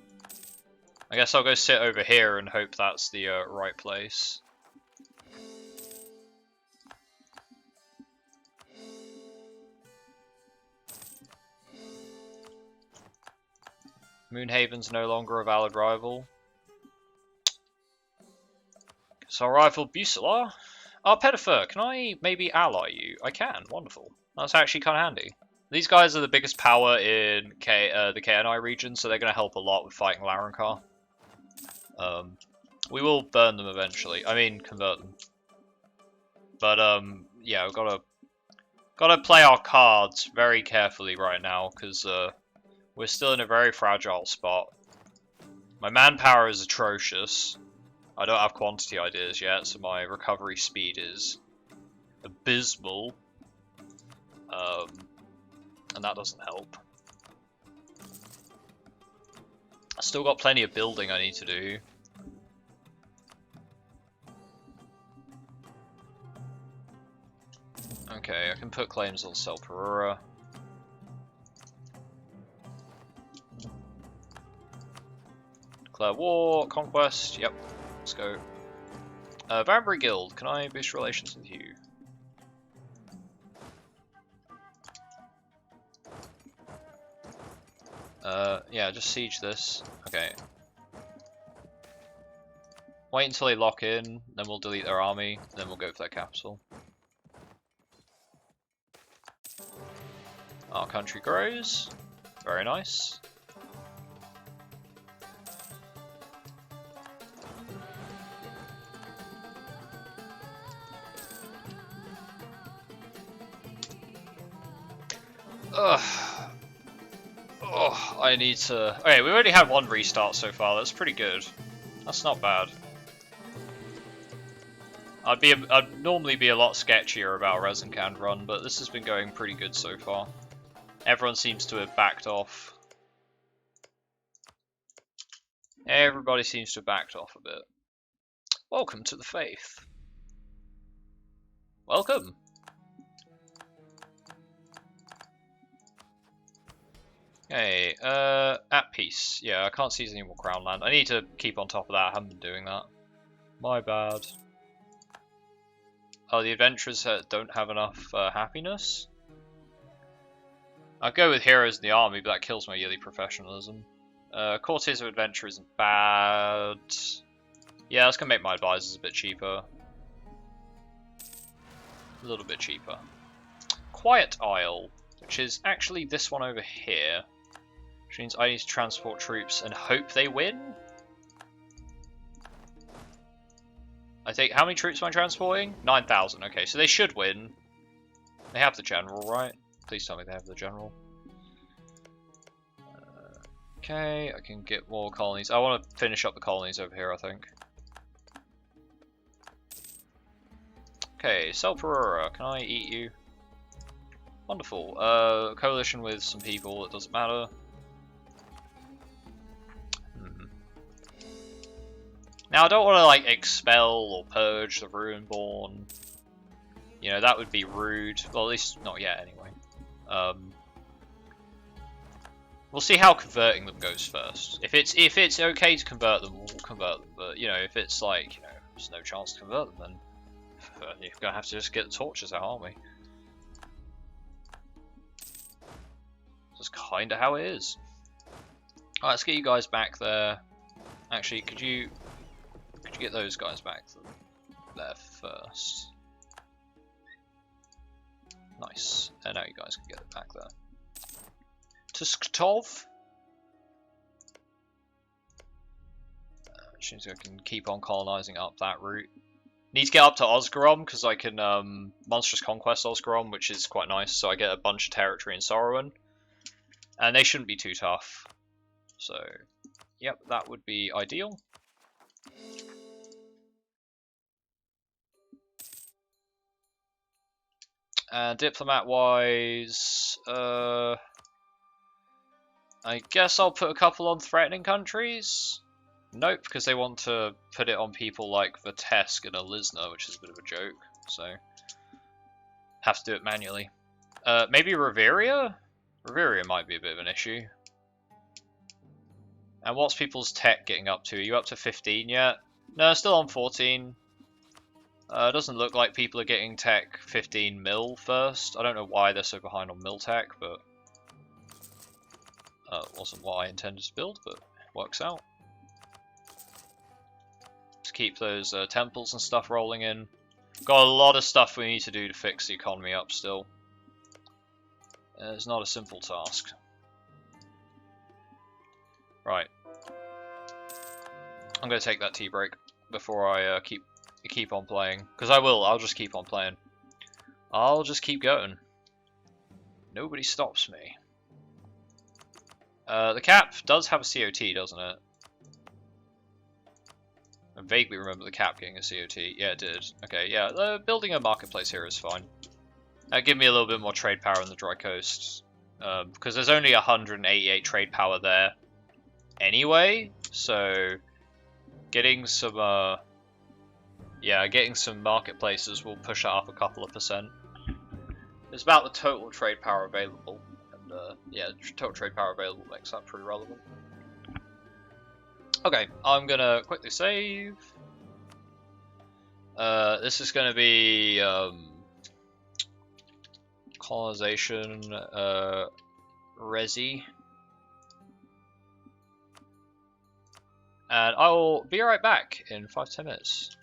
I guess I'll go sit over here and hope that's the right place. Moonhaven's no longer a valid rival. So our rival Bucelar. Oh, Pettifer, can I maybe ally you? I can, wonderful. That's actually kind of handy. These guys are the biggest power in the KNI region, so they're going to help a lot with fighting Larrankar. We will burn them eventually. I mean, convert them. But yeah, we've gotta play our cards very carefully right now because we're still in a very fragile spot. My manpower is atrocious. I don't have quantity ideas yet, so my recovery speed is abysmal. And that doesn't help. I still got plenty of building I need to do. Okay, I can put claims on Selperura. Declare war, conquest, yep, let's go. Vanbury Guild, can I boost relations with you? Yeah, just siege this. Okay. Wait until they lock in, then we'll delete their army, then we'll go for their capital. Our country grows. Very nice. Ugh. Oh, I need to... Okay, we already had one restart so far. That's pretty good. That's not bad. I'd normally be a lot sketchier about a Rezankand run, but this has been going pretty good so far. Everyone seems to have backed off. Everybody seems to have backed off a bit. Welcome to the faith. Welcome. Okay, at peace. Yeah, I can't seize any more crown land. I need to keep on top of that. I haven't been doing that. My bad. Oh, the adventurers don't have enough happiness? I'd go with heroes in the army, but that kills my yearly professionalism. Courtiers of adventure isn't bad. Yeah, that's gonna make my advisors a bit cheaper. A little bit cheaper. Quiet Isle, which is actually this one over here. Which means I need to transport troops and hope they win? I think, how many troops am I transporting? 9,000, okay, so they should win. They have the general, right? Please tell me they have the general. Okay, I can get more colonies. I want to finish up the colonies over here, I think. Okay, Selperura, can I eat you? Wonderful. Coalition with some people, it doesn't matter. Now, I don't want to, like, expel or purge the Ruinborn. You know, that would be rude. Well, at least not yet, anyway. We'll see how converting them goes first. If it's okay to convert them, we'll convert them. But, you know, if it's like, you know, there's no chance to convert them, then you're going to have to just get the torches out, aren't we? Just kind of how it is. Alright, let's get you guys back there. Actually, could you get those guys back there first? Nice. And now you guys can get it back there. Tusktov. Which means I can keep on colonizing up that route. Need to get up to Osgarom because I can monstrous conquest Osgarom, which is quite nice. So I get a bunch of territory in Sorrowin, and they shouldn't be too tough. So, yep, that would be ideal. And diplomat-wise, I guess I'll put a couple on threatening countries. Nope, because they want to put it on people like Vitesk and Alizna, which is a bit of a joke. So have to do it manually. Maybe Riveria? Riveria might be a bit of an issue. And what's people's tech getting up to? Are you up to 15 yet? No, still on 14. It doesn't look like people are getting tech 15 mil first. I don't know why they're so behind on mil tech, but it wasn't what I intended to build, but it works out. Just keep those temples and stuff rolling in. Got a lot of stuff we need to do to fix the economy up still. It's not a simple task. Right. I'm going to take that tea break before I keep on playing. Because I will. I'll just keep on playing. I'll just keep going. Nobody stops me. The cap does have a COT, doesn't it? I vaguely remember the cap getting a COT. Yeah, it did. Okay, yeah. Building a marketplace here is fine. Give me a little bit more trade power in the Dry Coast. Because there's only 188 trade power there anyway. So getting some getting some marketplaces will push it up a couple of percent. It's about the total trade power available, and yeah, total trade power available makes that pretty relevant. Okay, I'm gonna quickly save. This is gonna be colonization, Resi. And I will be right back in 5-10 minutes.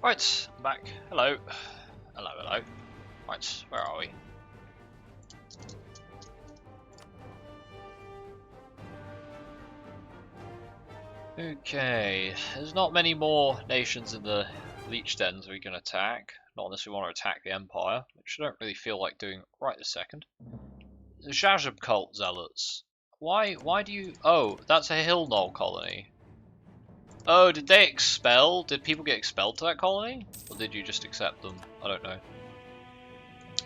Right, I'm back. Hello. Hello, hello. Right, where are we? Okay, there's not many more nations in the Leech Dens we can attack. Not unless we want to attack the Empire, which I don't really feel like doing right this second. The Zhazhab cult zealots. Why do you... Oh, that's a hill knoll colony. Oh, did they expel? Did people get expelled to that colony? Or did you just accept them? I don't know.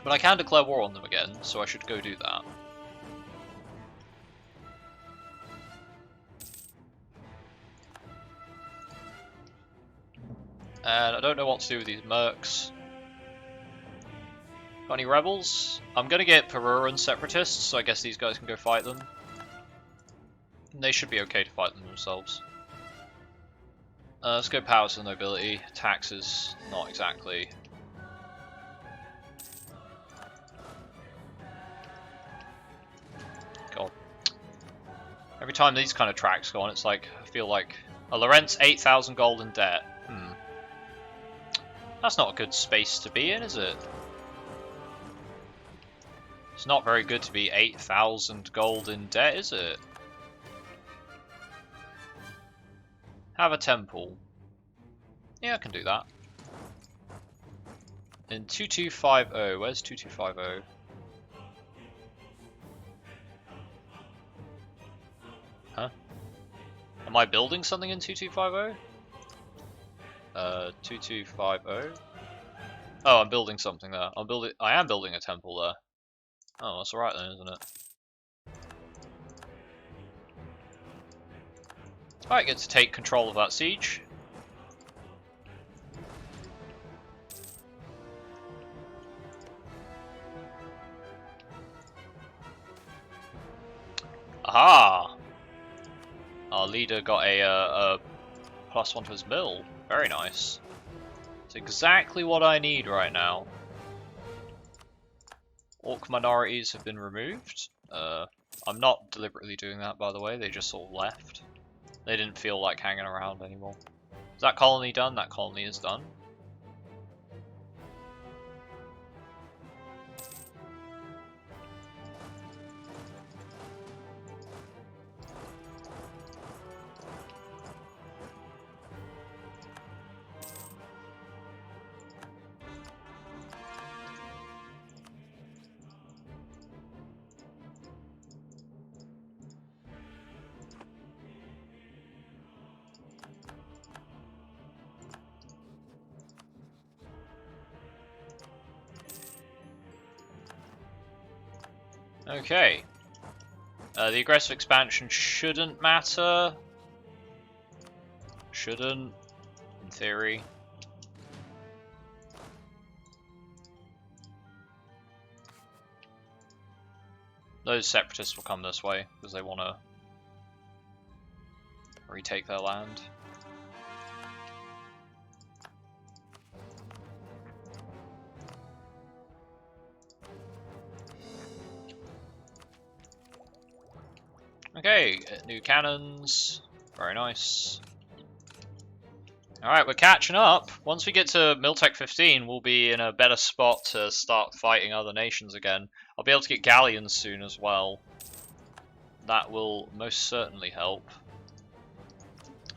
But I can declare war on them again, so I should go do that. And I don't know what to do with these mercs. Got any rebels? I'm gonna get Peruran separatists, so I guess these guys can go fight them. They should be okay to fight them themselves. Let's go powers to the nobility. Taxes, not exactly. God. Every time these kind of tracks go on, it's like, I feel like... A Lorentz 8,000 gold in debt. That's not a good space to be in, is it? It's not very good to be 8,000 gold in debt, is it? Have a temple. Yeah, I can do that. In 2250, where's 2250? Huh? Am I building something in 2250? 2250. Oh, I'm building something there. I am building a temple there. Oh, that's alright then, isn't it? I get to take control of that siege. Aha! Our leader got a +1 to his mill. Very nice. It's exactly what I need right now. Orc minorities have been removed. I'm not deliberately doing that, by the way. They just sort of left. They didn't feel like hanging around anymore. Is that colony done? That colony is done. Okay. The aggressive expansion shouldn't matter. Shouldn't, in theory. Those separatists will come this way because they want to retake their land. Okay, new cannons. Very nice. Alright, we're catching up. Once we get to Miltech 15, we'll be in a better spot to start fighting other nations again. I'll be able to get galleons soon as well. That will most certainly help.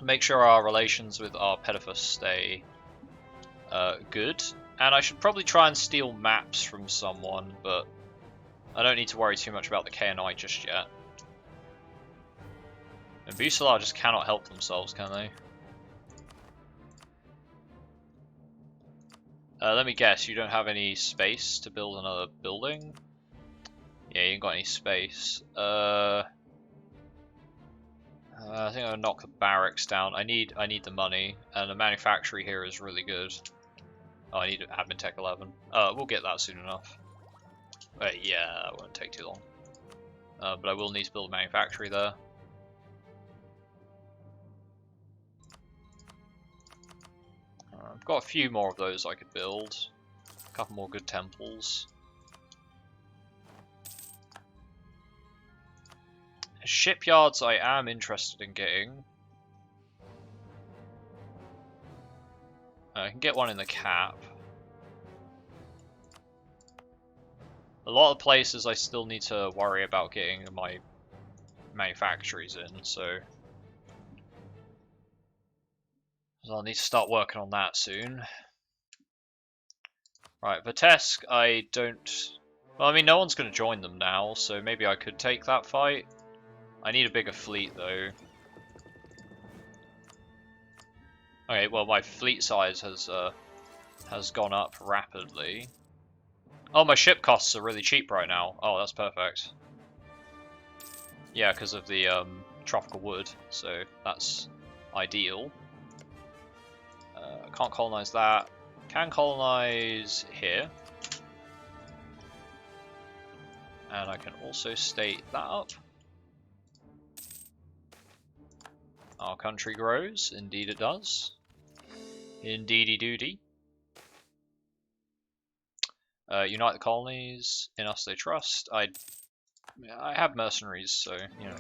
Make sure our relations with our Pedifus stay good. And I should probably try and steal maps from someone, but I don't need to worry too much about the KNI just yet. And Busalar just cannot help themselves, can they? Let me guess, you don't have any space to build another building? Yeah, you ain't got any space. I think I'll knock the barracks down. I need the money, and the manufactory here is really good. Oh, I need admin tech 11. We'll get that soon enough. Yeah, that won't take too long. But I will need to build a manufactory there. I've got a few more of those I could build. A couple more good temples. Shipyards I am interested in getting. I can get one in the cap. A lot of places I still need to worry about getting my manufactories in, so I'll need to start working on that soon. Right, Vitesk, I don't... Well, I mean, no one's going to join them now, so maybe I could take that fight. I need a bigger fleet, though. Okay, well, my fleet size has gone up rapidly. Oh, my ship costs are really cheap right now. Oh, that's perfect. Yeah, because of the tropical wood, so that's ideal. Can't colonize that. Can colonize here. And I can also state that up. Our country grows. Indeed it does. Indeedy doody. Unite the colonies. In us they trust. I have mercenaries, so, you know.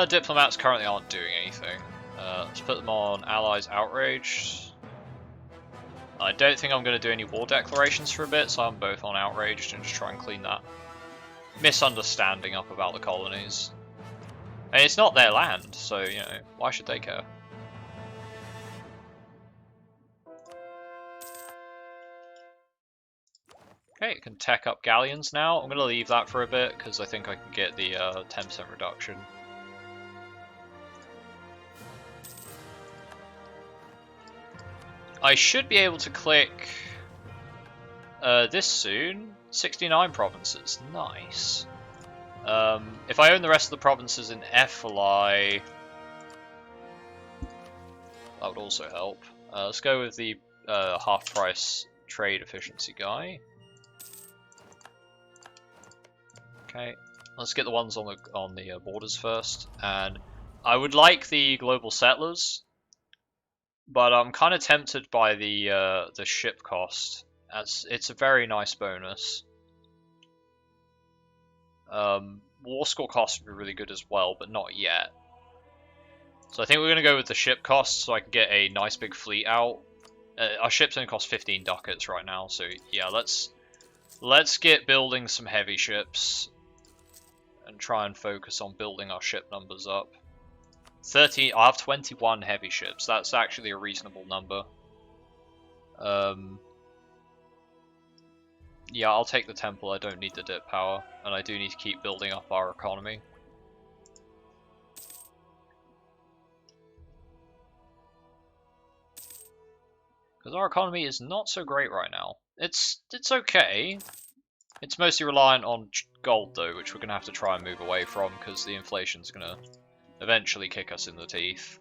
Diplomats currently aren't doing anything. Let's put them on Allies Outraged. I don't think I'm going to do any war declarations for a bit, so I'm both on Outraged and just try and clean that misunderstanding up about the colonies. And it's not their land, so, you know, why should they care? Okay, it can tech up galleons now. I'm going to leave that for a bit, because I think I can get the 10% reduction. I should be able to click this soon. 69 provinces, nice. If I own the rest of the provinces in FLI, that would also help. Let's go with the half price trade efficiency guy. Okay, let's get the ones on the borders first, and I would like the global settlers, but I'm kind of tempted by the ship cost, as it's a very nice bonus. War score cost would be really good as well, but not yet. So I think we're going to go with the ship cost, so I can get a nice big fleet out. Our ships only cost 15 ducats right now, so yeah, let's get building some heavy ships and try and focus on building our ship numbers up. I have 21 heavy ships. That's actually a reasonable number. Yeah, I'll take the temple. I don't need the dip power, and I do need to keep building up our economy. Because our economy is not so great right now. It's okay. It's mostly reliant on gold though, which we're going to have to try and move away from, because the inflation's going to eventually kick us in the teeth.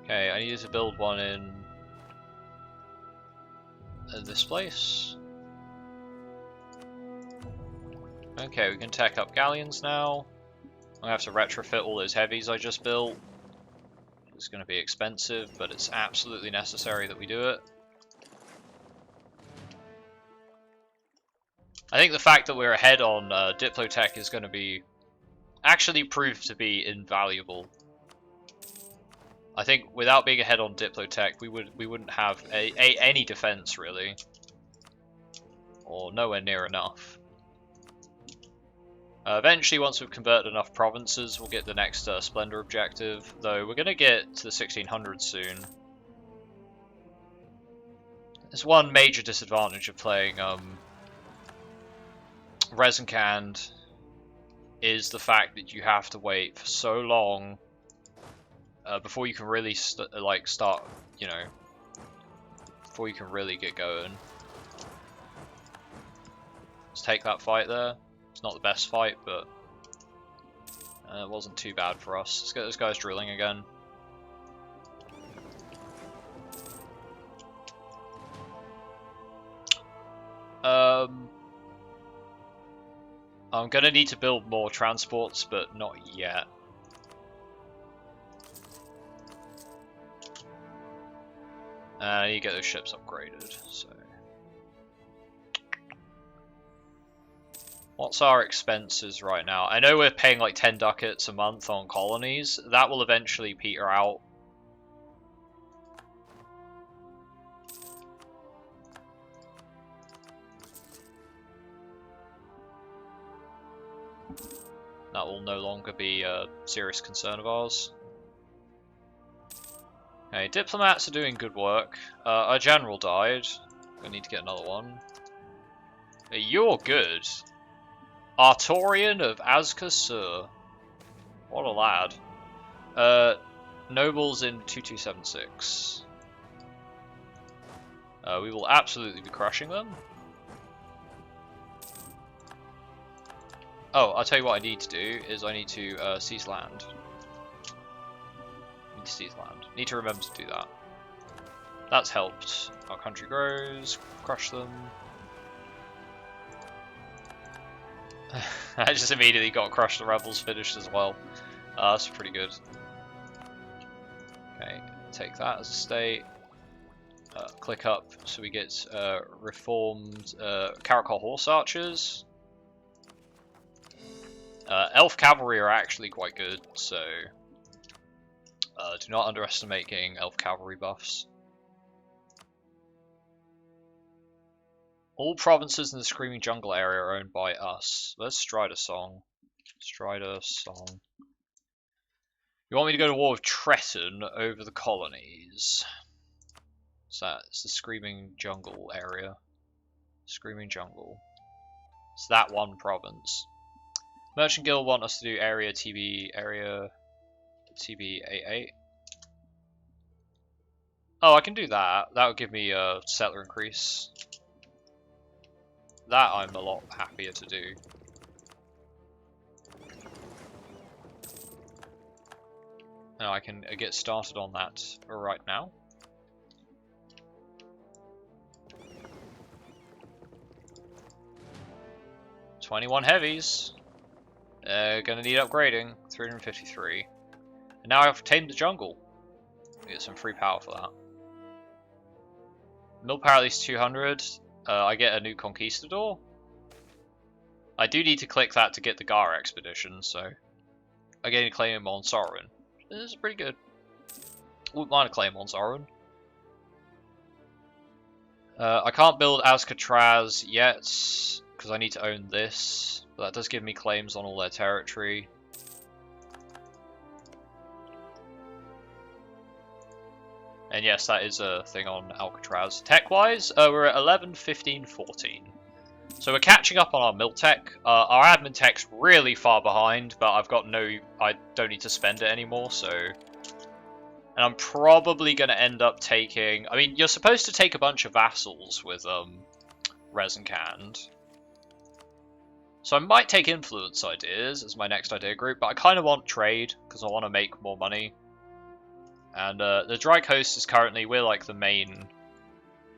Okay, I needed to build one in this place. Okay, we can tech up galleons now. I'm going to have to retrofit all those heavies I just built. It's going to be expensive, but it's absolutely necessary that we do it. I think the fact that we're ahead on Diplotech is going to be actually proved to be invaluable. I think without being ahead on Diplotech, we wouldn't have any defense really, or nowhere near enough. Eventually, once we've converted enough provinces, we'll get the next Splendor objective. Though we're going to get to the 1600s soon. There's one major disadvantage of playing Rezankand is the fact that you have to wait for so long before you can really start, you know, before you can really get going. Let's take that fight there. It's not the best fight, but it wasn't too bad for us. Let's get those guys drilling again. I'm gonna need to build more transports, but not yet. I need to get those ships upgraded, so... What's our expenses right now? I know we're paying like 10 ducats a month on colonies. That will eventually peter out. That will no longer be a serious concern of ours. Okay, diplomats are doing good work. Our general died. I need to get another one. You're good. Artorian of Azka Sur. What a lad. Nobles in 2276. We will absolutely be crushing them. Oh, I'll tell you what I need to do is I need to seize land. Need to seize land. Need to remember to do that. That's helped. Our country grows. Crush them. I just immediately got Crush the Rebels finished as well. That's pretty good. Okay, take that as a state. Click up so we get reformed Caracol Horse Archers. Elf Cavalry are actually quite good, so do not underestimate getting Elf Cavalry buffs. All provinces in the Screaming Jungle area are owned by us. Let's stride a song. Strider song. You want me to go to war with Tretton over the colonies? So it's the Screaming Jungle area. Screaming Jungle. It's that one province. Merchant Guild want us to do area TB88. Oh, I can do that. That would give me a settler increase. That I'm a lot happier to do. Now I can get started on that right now. $21 heavies. Gonna need upgrading. 353. And now I've tamed the jungle. Get some free power for that. Mill power at least 200. I get a new conquistador. I do need to click that to get the Gar expedition, so I gain a claim on Sauron. This is pretty good. Wouldn't mind a claim on Sauron. I can't build Azkatraz yet because I need to own this, but that does give me claims on all their territory. And yes, that is a thing on Alcatraz. Tech-wise, we're at 11, 15, 14. So we're catching up on our mill tech. Our admin tech's really far behind, but I've got I don't need to spend it anymore, so... And I'm probably going to end up taking... I mean, you're supposed to take a bunch of vassals with Rezankand. So I might take influence ideas as my next idea group, but I kind of want trade, because I want to make more money. And the Dry Coast is currently, we're like the main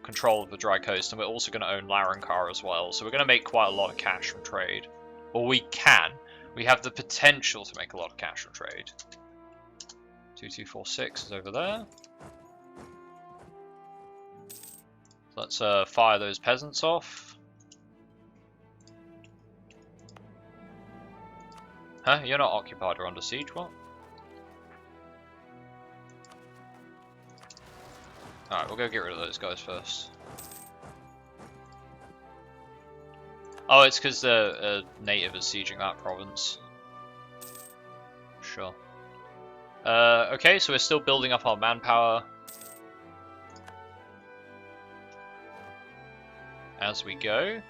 control of the Dry Coast, and we're also going to own Larankar as well, so we're going to make quite a lot of cash from trade. Or we can. We have the potential to make a lot of cash from trade. 2246 is over there. Let's fire those peasants off. Huh? You're not occupied or under siege, what? Alright, we'll go get rid of those guys first. Oh, it's because the native is sieging that province. Sure. Okay, so we're still building up our manpower. As we go.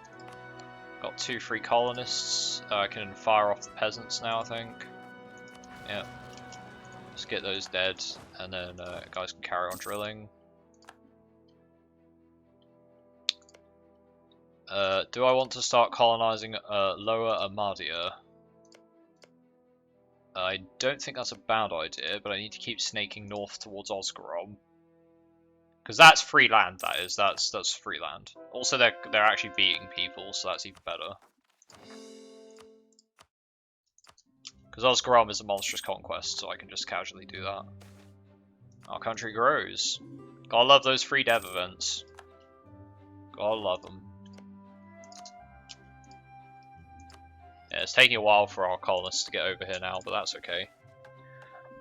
Got 2 free colonists. I can fire off the peasants now, I think. Yeah. Let's get those dead, and then guys can carry on drilling. Do I want to start colonizing Lower Amadia? I don't think that's a bad idea, but I need to keep snaking north towards Osgarom. Because that's free land, that is. That's free land. Also, they're actually beating people, so that's even better. Because Osgarom is a monstrous conquest, so I can just casually do that. Our country grows. Gotta love those free dev events. Gotta love them. Yeah, it's taking a while for our colonists to get over here now, but that's okay.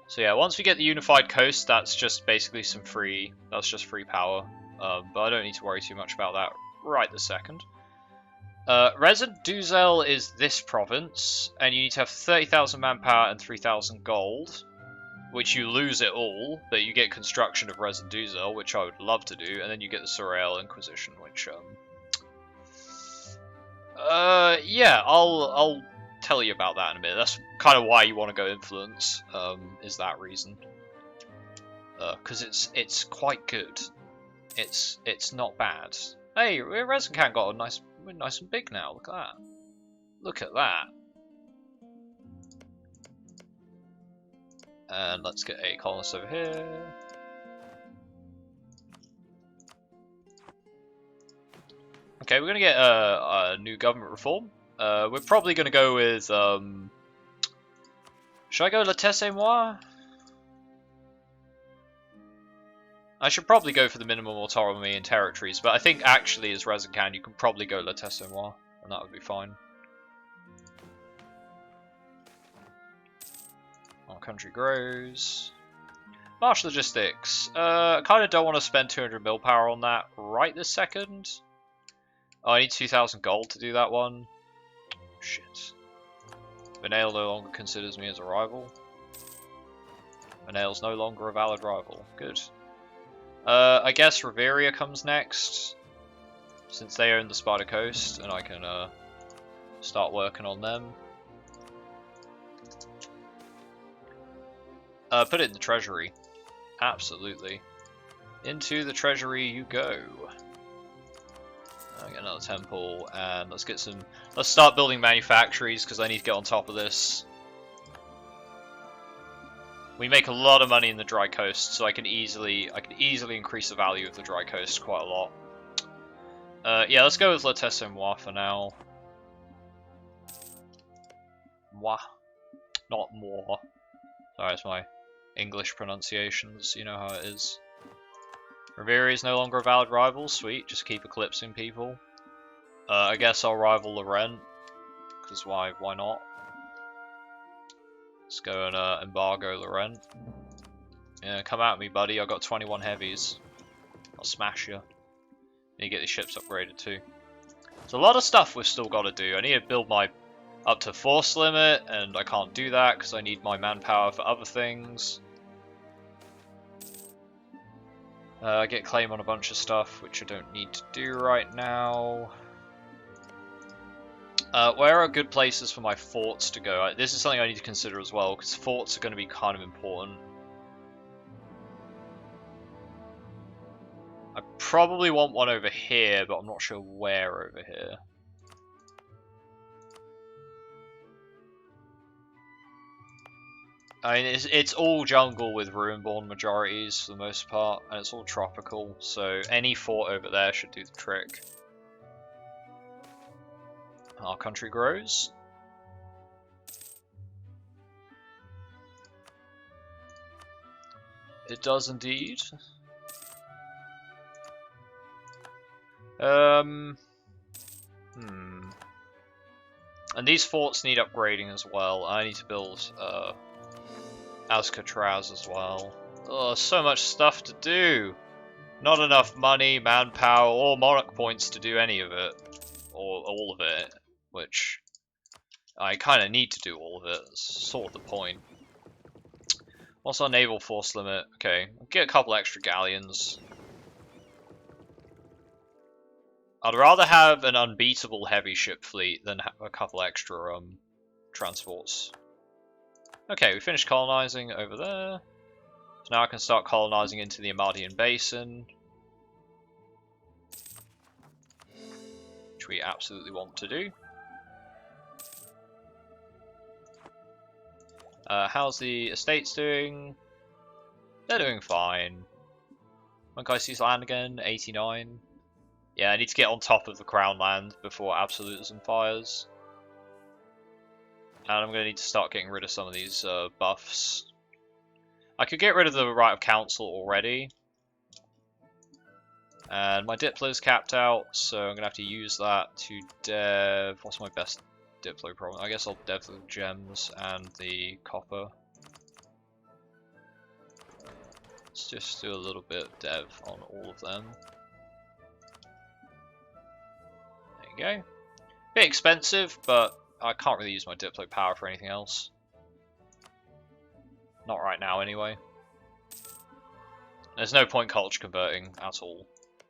So yeah, once we get the unified coast, that's just basically some free, that's just free power. But I don't need to worry too much about that right this second. Rezankand is this province, and you need to have 30,000 manpower and 3,000 gold, which you lose it all, but you get construction of Rezankand, which I would love to do, and then you get the Surreal Inquisition, which yeah, I'll tell you about that in a minute. That's kind of why you want to go influence, is that reason. Because it's quite good. It's not bad. Hey, Rezankand got a we're nice and big now. Look at that. Look at that. And let's get a colonist over here. Okay, we're gonna get a new government reform. We're probably gonna go with should I go Laissez-moi? I should probably go for the minimum autonomy in territories, but I think actually as Rezankand you can probably go Laissez-moi, and that would be fine. Our country grows. Marsh logistics. Kind of don't want to spend 200 mil power on that right this second. Oh, I need 2,000 gold to do that one. Shit. Benail no longer considers me as a rival. Benail's no longer a valid rival. Good. I guess Riveria comes next, since they own the Sparta Coast, and I can start working on them. Put it in the treasury. Absolutely. Into the treasury you go. Get another temple, and let's start building manufactories, because I need to get on top of this. We make a lot of money in the dry coast, so I can easily increase the value of the dry coast quite a lot. Yeah, let's go with Laissez-moi for now. Moi, not more. Sorry, it's my English pronunciations. You know how it is. Riveria is no longer a valid rival. Sweet, just keep eclipsing people. I guess I'll rival Laurent, because why not? Let's go and embargo Laurent. Yeah, come at me, buddy. I've got 21 heavies. I'll smash you. Need to get these ships upgraded too. There's a lot of stuff we've still got to do. I need to build my up to force limit, and I can't do that because I need my manpower for other things. I get claim on a bunch of stuff, which I don't need to do right now. Where are good places for my forts to go? This is something I need to consider as well, because forts are going to be kind of important. I probably want one over here, but I'm not sure where over here. I mean, it's all jungle with Ruinborn majorities for the most part, and it's all tropical, so any fort over there should do the trick. Our country grows. It does indeed. And these forts need upgrading as well. I need to build Alcatraz as well. Oh, so much stuff to do. Not enough money, manpower, or monarch points to do any of it. Or all of it. Which I kind of need to do all of it. That's sort of the point. What's our naval force limit? Okay, I'll get a couple extra galleons. I'd rather have an unbeatable heavy ship fleet than have a couple extra transports. Okay, we finished colonizing over there. So now I can start colonizing into the Amadian Basin. Which which we absolutely want to do. How's the estates doing? They're doing fine. When can I seize land again? 89. Yeah, I need to get on top of the crown land before absolutism fires. And I'm going to need to start getting rid of some of these buffs. I could get rid of the right of council already. And my Diplo's capped out, so I'm going to have to use that to dev... What's my best Diplo problem? I guess I'll dev the gems and the copper. Let's just do a little bit of dev on all of them. There you go. Bit expensive, but I can't really use my Diplo power for anything else. Not right now, anyway. There's no point culture converting at all.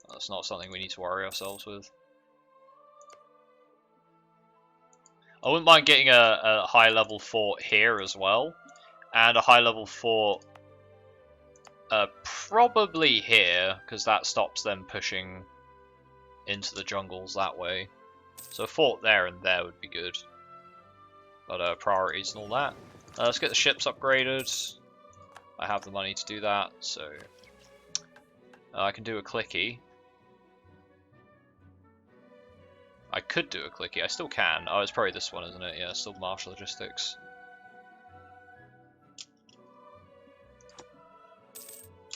That's not something we need to worry ourselves with. I wouldn't mind getting a high level fort here as well. And a high level fort probably here, because that stops them pushing into the jungles that way. So a fort there and there would be good. But priorities and all that. Let's get the ships upgraded. I have the money to do that, so I can do a clicky. I could do a clicky, I still can. Oh, it's probably this one, isn't it? Yeah, still martial logistics.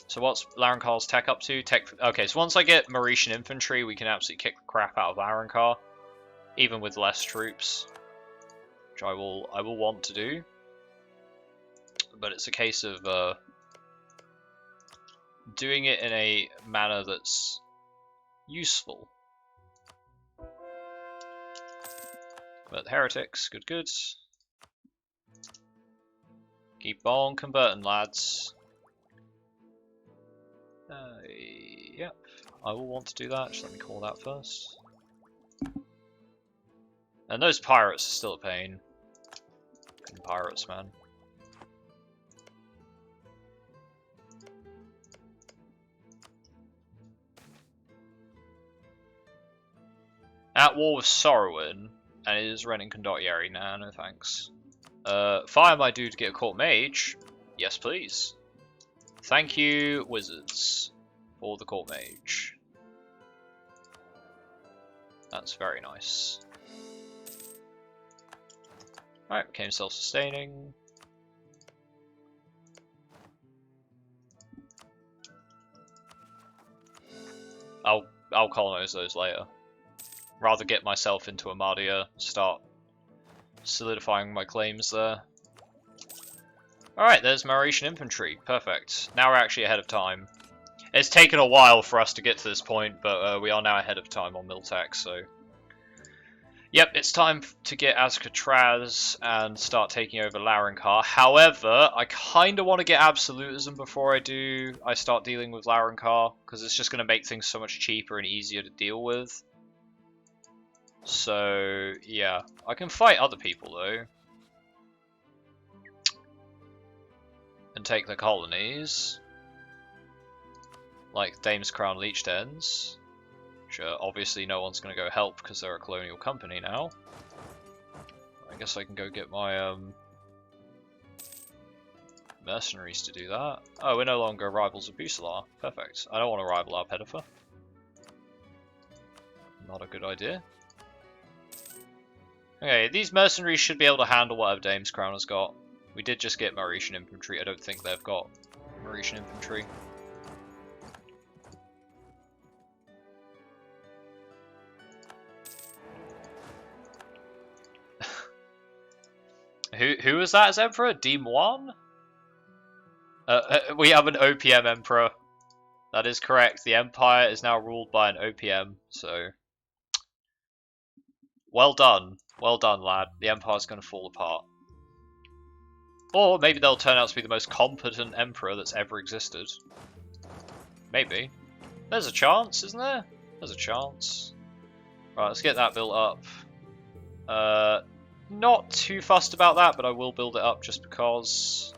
So what's Larenkar's tech up to? Okay, so once I get Mauritian infantry, we can absolutely kick the crap out of Larenkar, even with less troops, which I will want to do. But it's a case of doing it in a manner that's useful. But heretics, good. Keep on converting, lads. Yep, I will want to do that. Just let me call that first. And those pirates are still a pain. Fucking pirates, man. At war with Sorrowin, and it is Rezankand. Nah, no thanks. Fire my dude to get a court mage. Yes, please. Thank you, wizards, for the court mage. That's very nice. Alright, became self-sustaining. I'll colonize those later. Rather get myself into Amadia, start solidifying my claims there. Alright, there's Mauritian infantry. Perfect. Now we're actually ahead of time. It's taken a while for us to get to this point, but we are now ahead of time on Miltech, so... Yep, it's time to get Azkatraz and start taking over Larenkar. However, I kind of want to get Absolutism before I start dealing with Larenkar, because it's just going to make things so much cheaper and easier to deal with. So, yeah. I can fight other people, though. And take the colonies. Like Dame's Crown Leech Dens. Which obviously no one's going to go help because they're a colonial company now. I guess I can go get my mercenaries to do that. Oh, we're no longer rivals of Busalar. Perfect. I don't want to rival our Pedifer. Not a good idea. Okay, these mercenaries should be able to handle whatever Dame's Crown has got. We did just get Mauritian infantry. I don't think they've got Mauritian infantry. Who was that as Emperor? D1? We have an OPM Emperor. That is correct. The Empire is now ruled by an OPM, so... Well done. Well done, lad. The Empire's going to fall apart. Or maybe they'll turn out to be the most competent Emperor that's ever existed. Maybe. There's a chance, isn't there? There's a chance. Right, let's get that built up. Not too fussed about that, but I will build it up just because.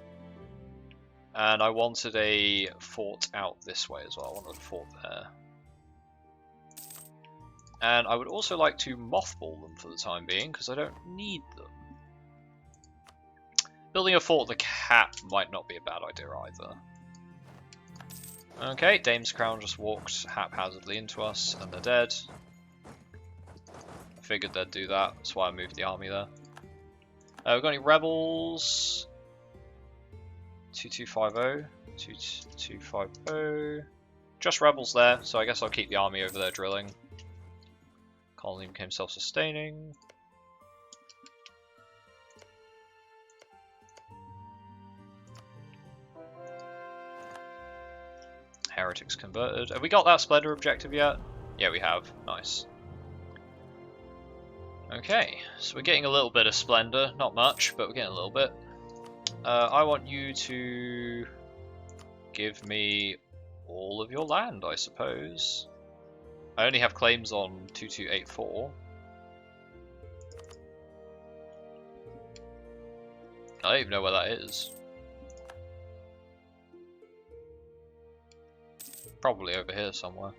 And I wanted a fort out this way as well. I wanted a fort there. And I would also like to mothball them for the time being, because I don't need them. Building a fort with a cap might not be a bad idea either. Okay, Dame's Crown just walked haphazardly into us, and they're dead. I figured they'd do that, that's why I moved the army there. We've got any rebels? 2250. 2250. Just rebels there, so I guess I'll keep the army over there drilling. Colony became self-sustaining. Heretics converted. Have we got that Splendor objective yet? Yeah, we have. Nice. Okay, so we're getting a little bit of Splendor. Not much, but we're getting a little bit. I want you to give me all of your land, I suppose. I only have claims on 2284. I don't even know where that is. Probably over here somewhere.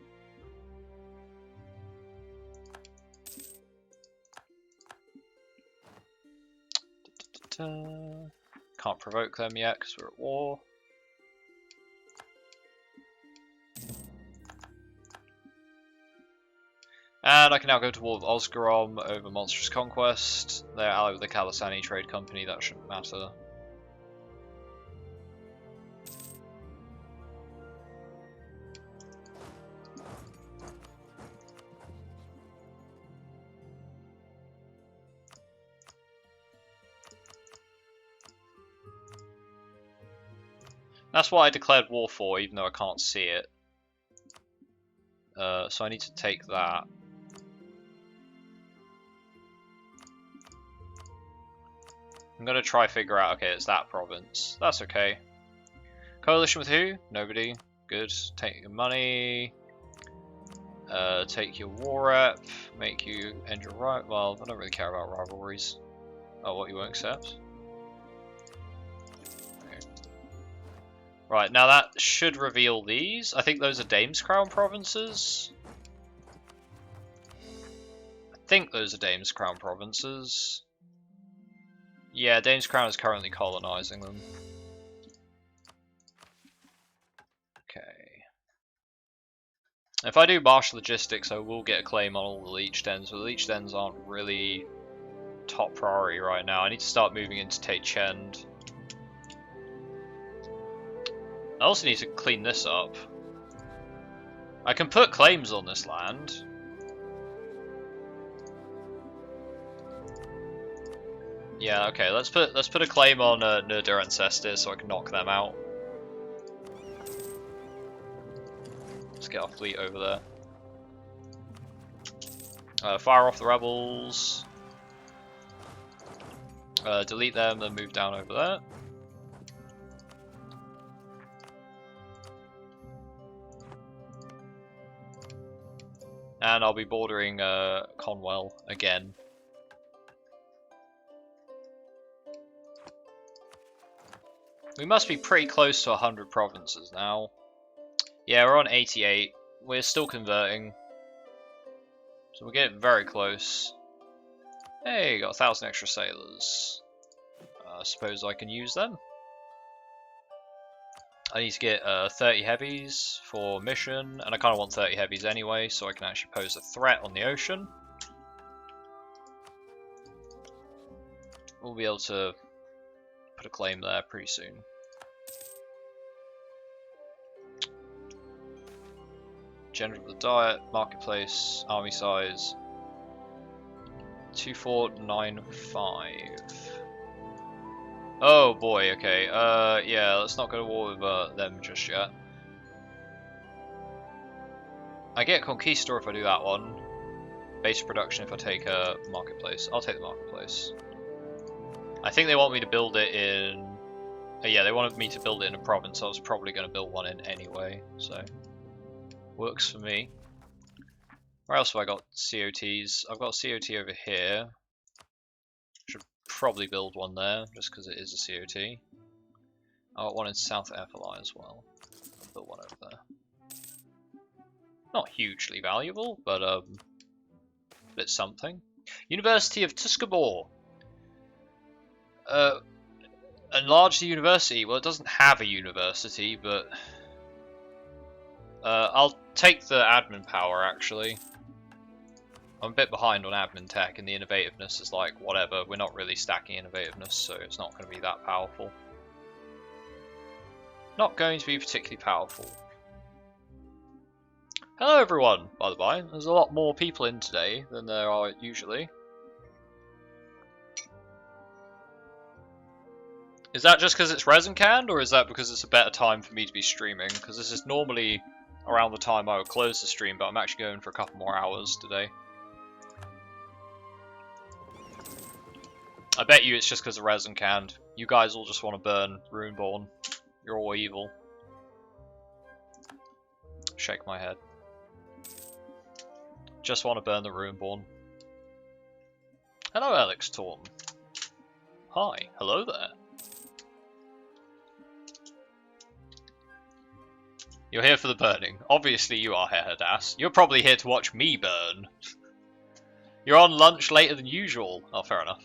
Can't provoke them yet because we're at war. And I can now go to war with Osgarom over Monstrous Conquest. They're allied with the Kalisani Trade Company, that shouldn't matter. That's what I declared war for, even though I can't see it. So I need to take that. I'm gonna try figure out, okay, it's that province. That's okay. Coalition with who? Nobody. Good. Take your money. Take your war rep. Make you end your right. Well, I don't really care about rivalries. Oh, what, you won't accept? Okay. Right, now that should reveal these. I think those are Dame's Crown provinces. I think those are Dame's Crown provinces. Yeah, Dame's Crown is currently colonizing them. Okay. If I do marsh logistics, I will get a claim on all the leech dens, but the leech dens aren't really top priority right now. I need to start moving into Taichend. I also need to clean this up. I can put claims on this land. Yeah, okay, let's put a claim on Nerdur Ancestors so I can knock them out. Let's get our fleet over there. Fire off the rebels. Delete them, then move down over there. And I'll be bordering Conwell again. We must be pretty close to 100 provinces now. Yeah, we're on 88. We're still converting. So we're getting very close. Hey, got 1,000 extra sailors. I suppose I can use them. I need to get 30 heavies for mission, and I kind of want 30 heavies anyway, so I can actually pose a threat on the ocean. We'll be able to put a claim there pretty soon. Generate the diet, marketplace, army size 2495. Oh boy, okay. Yeah, let's not go to war with them just yet. I get Conquistador if I do that one. Base production if I take a marketplace. I'll take the marketplace. I think they want me to build it in... yeah, they wanted me to build it in a province. I was probably going to build one in anyway, so... works for me. Where else have I got COTs? I've got a COT over here. Should probably build one there, just because it is a COT. I got one in South Ephelai as well. I'll build one over there. Not hugely valuable, but but it's something. University of Tuscarora. Enlarge the university. Well, it doesn't have a university, but I'll take the admin power, actually. I'm a bit behind on admin tech, and the innovativeness is like, whatever, we're not really stacking innovativeness, so it's not going to be that powerful. Not going to be particularly powerful. Hello everyone, by the by. There's a lot more people in today than there are usually. Is that just because it's Rezankand, or is that because it's a better time for me to be streaming? Because this is normally around the time I would close the stream, but I'm actually going for a couple more hours today. I bet you it's just because of Rezankand. You guys all just want to burn Runeborn. You're all evil. Shake my head. Just want to burn the Runeborn. Hello, Alex Torn. Hi, hello there. You're here for the burning. Obviously you are, Hairdass. You're probably here to watch me burn. You're on lunch later than usual. Oh, fair enough.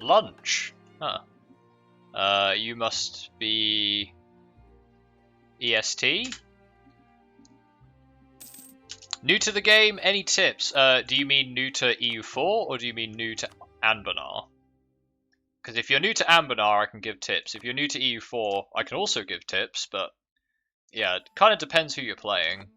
Lunch? Huh. You must be... EST? New to the game? Any tips? Do you mean new to EU4 or do you mean new to Anbennar? Because if you're new to Anbennar, I can give tips. If you're new to EU4, I can also give tips, but yeah, it kind of depends who you're playing.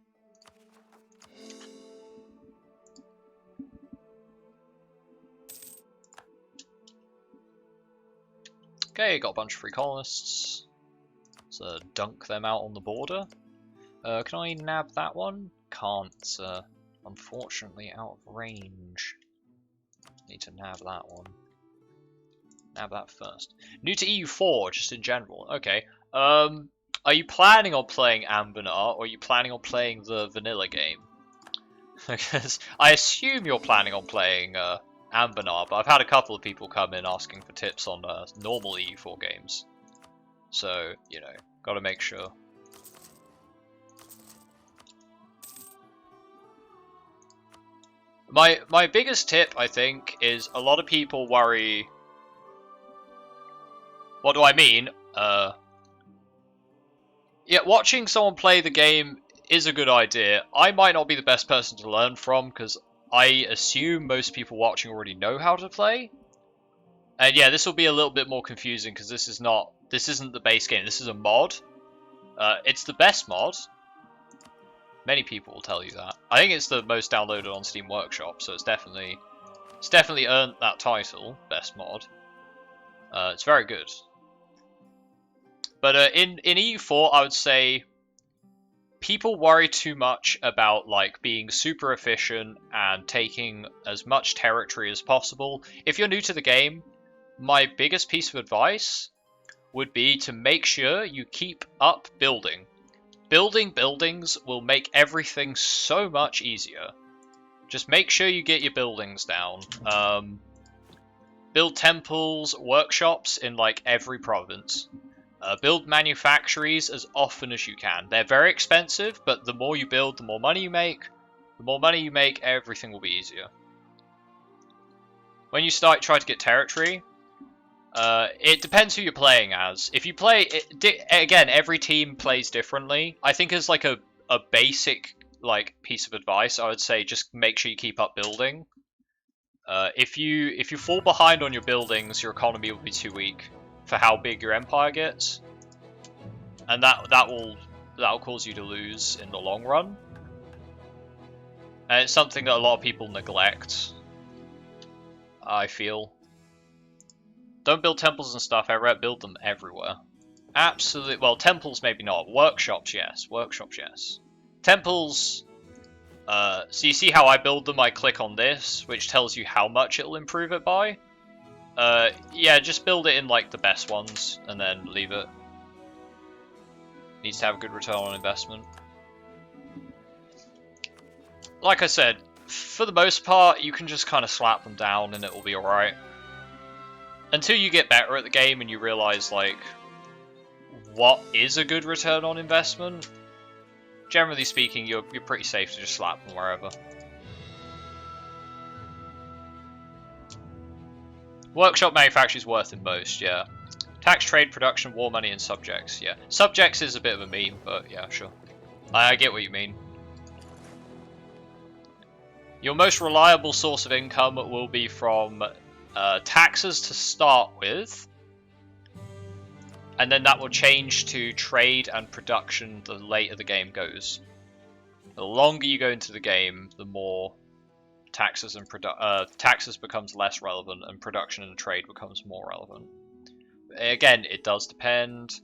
Okay, got a bunch of free colonists. So dunk them out on the border. Can I nab that one? Can't. Unfortunately, out of range. Need to nab that one. Nab that first. New to EU4, just in general. Okay. Are you planning on playing Anbennar, or are you planning on playing the vanilla game? Because I assume you're planning on playing Anbennar, but I've had a couple of people come in asking for tips on normal EU4 games. So, you know, gotta make sure. My biggest tip, I think, is a lot of people worry... What do I mean? Yeah, watching someone play the game is a good idea. I might not be the best person to learn from, because I assume most people watching already know how to play. And yeah, this will be a little bit more confusing, because this isn't the base game, this is a mod. It's the best mod. Many people will tell you that. I think it's the most downloaded on Steam Workshop, so it's definitely earned that title, best mod. It's very good. But in EU4, I would say people worry too much about like being super efficient and taking as much territory as possible. If you're new to the game, my biggest piece of advice would be to make sure you keep up building. Building buildings will make everything so much easier. Just make sure you get your buildings down. Build temples, workshops in like every province. Build manufactories as often as you can. They're very expensive, but the more you build, the more money you make. The more money you make, everything will be easier. When you try to get territory, it depends who you're playing as. If you play, again, every team plays differently. I think as like a basic like piece of advice, I would say just make sure you keep up building. If you fall behind on your buildings, your economy will be too weak for how big your empire gets, and that'll cause you to lose in the long run. And it's something that a lot of people neglect, I feel. Don't build temples and stuff everywhere, build them everywhere. Absolutely. Well, temples maybe not. Workshops, yes. Workshops, yes. Temples, so you see how I build them? I click on this, which tells you how much it'll improve it by. Yeah, just build it in like the best ones, and then leave it. Needs to have a good return on investment. Like I said, for the most part, you can just kind of slap them down and it will be alright. Until you get better at the game and you realize, like, what is a good return on investment. Generally speaking, you're pretty safe to just slap them wherever. Workshop manufacture is worth the most, yeah. Tax, trade, production, war money, and subjects, yeah. Subjects is a bit of a meme, but yeah, sure. I get what you mean. Your most reliable source of income will be from taxes to start with. And then that will change to trade and production the later the game goes. The longer you go into the game, the more taxes and taxes becomes less relevant, and production and trade becomes more relevant. Again, it does depend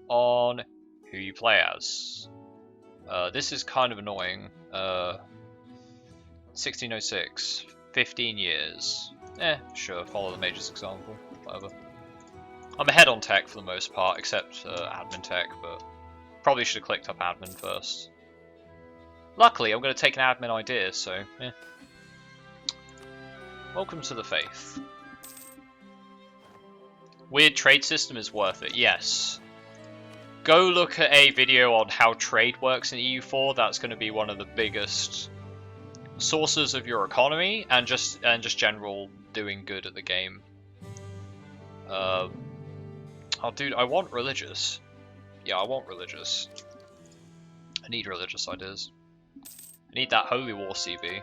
on who you play as. This is kind of annoying. 1606, 15 years. Sure, follow the Major's example, whatever. I'm ahead on tech for the most part, except admin tech, but probably should have clicked up admin first. Luckily, I'm going to take an admin idea, so yeah. Welcome to the faith. Weird trade system is worth it, yes. Go look at a video on how trade works in EU4. That's going to be one of the biggest sources of your economy and just general doing good at the game. Oh, dude, I want religious. Yeah, I want religious. I need religious ideas. I need that Holy War CB.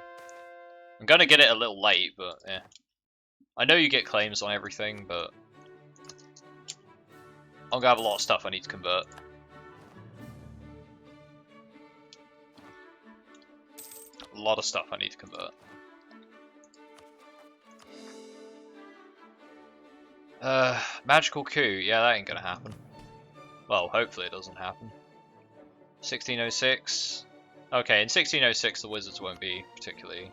I'm gonna get it a little late, but yeah. I know you get claims on everything, but I'm gonna have a lot of stuff I need to convert. A lot of stuff I need to convert. Magical coup. Yeah, that ain't gonna happen. Well, hopefully it doesn't happen. 1606. Okay, in 1606 the wizards won't be particularly...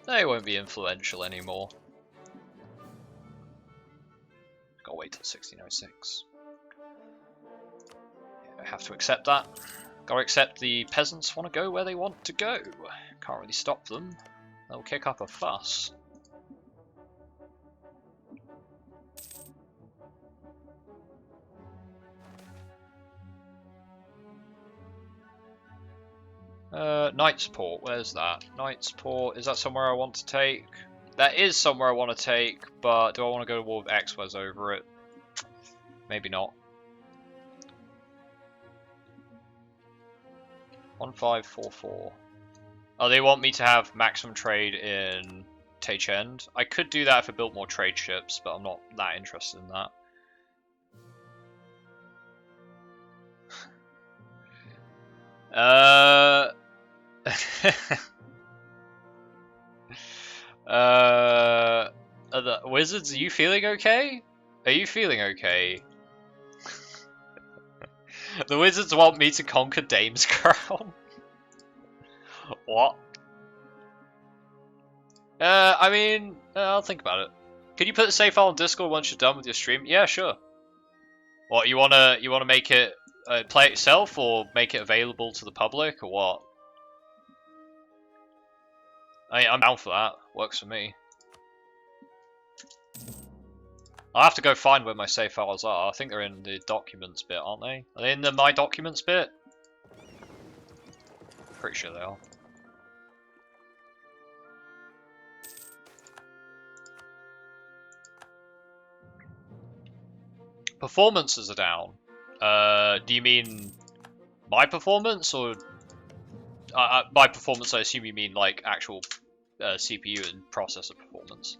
They won't be influential anymore. Gotta wait till 1606. Yeah, I have to accept that. Gotta accept the peasants want to go where they want to go. Can't really stop them. They'll kick up a fuss. Knightsport, where's that? Knightsport, is that somewhere I want to take? That is somewhere I want to take, but do I want to go to war with X-Wes over it? Maybe not. 1544. Oh, they want me to have maximum trade in Tachend. I could do that if I built more trade ships, but I'm not that interested in that. The wizards, are you feeling okay? Are you feeling okay? The wizards want me to conquer Dame's Crown. What? I mean, I'll think about it. Can you put the save file on Discord once you're done with your stream? Yeah, sure. What, you wanna make it play it yourself, or make it available to the public, or what? I'm down for that. Works for me. I'll have to go find where my save files are. I think they're in the documents bit, aren't they? Are they in the my documents bit? Pretty sure they are. Performances are down. Do you mean my performance, or by performance I assume you mean like actual CPU and processor performance?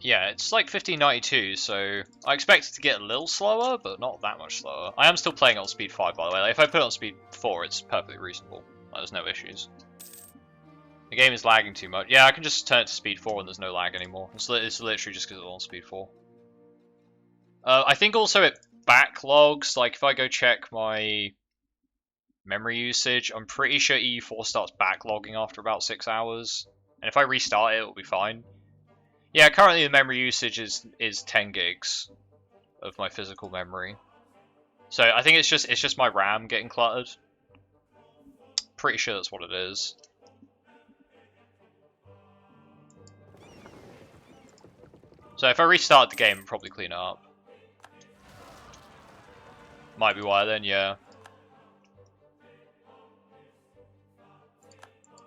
Yeah, it's like 1592, so I expect it to get a little slower, but not that much slower. I am still playing on speed 5, by the way. Like, if I put it on speed 4, it's perfectly reasonable. Like, there's no issues. The game is lagging too much. Yeah, I can just turn it to speed 4 and there's no lag anymore. It's literally just because it's on speed 4. I think also it backlogs. Like, if I go check my memory usage, I'm pretty sure EU4 starts backlogging after about 6 hours. And if I restart it, it'll be fine. Yeah, currently the memory usage is 10 gigs of my physical memory. So I think it's just my RAM getting cluttered. Pretty sure that's what it is. So if I restart the game, I'll probably clean it up. Might be why then, yeah.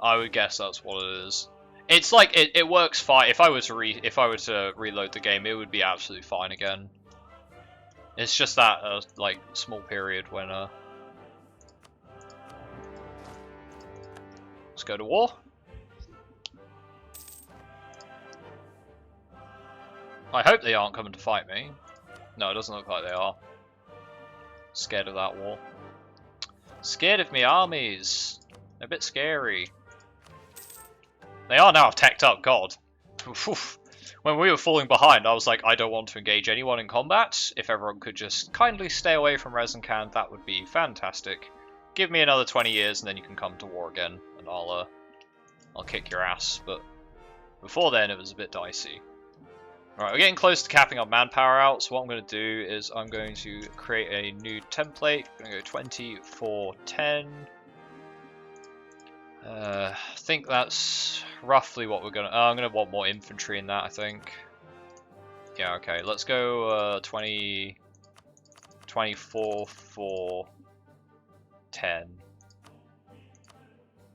I would guess that's what it is. It's like it works fine. If I were to reload the game, it would be absolutely fine again. It's just that like small period when let's go to war. I hope they aren't coming to fight me. No, it doesn't look like they are. Scared of that war. Scared of me armies. They're a bit scary. They are now teched up, god. When we were falling behind, I was like, I don't want to engage anyone in combat. If everyone could just kindly stay away from Rezankand, that would be fantastic. Give me another 20 years and then you can come to war again, and I'll kick your ass. But before then, it was a bit dicey. Alright, we're getting close to capping our manpower out, so what I'm going to do is I'm going to create a new template. I'm going to go 2410. I think that's roughly what we're going to... I'm going to want more infantry in that, I think. Yeah, okay, let's go 24 4 10. I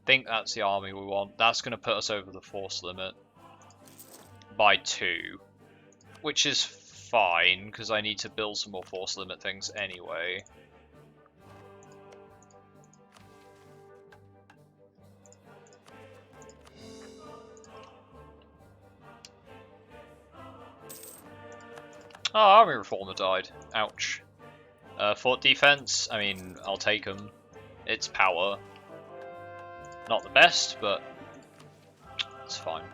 think that's the army we want. That's going to put us over the force limit by 2. Which is fine, because I need to build some more force limit things anyway. Oh, Army Reformer died. Ouch. Fort Defense, I mean, I'll take them. It's power. Not the best, but it's fine.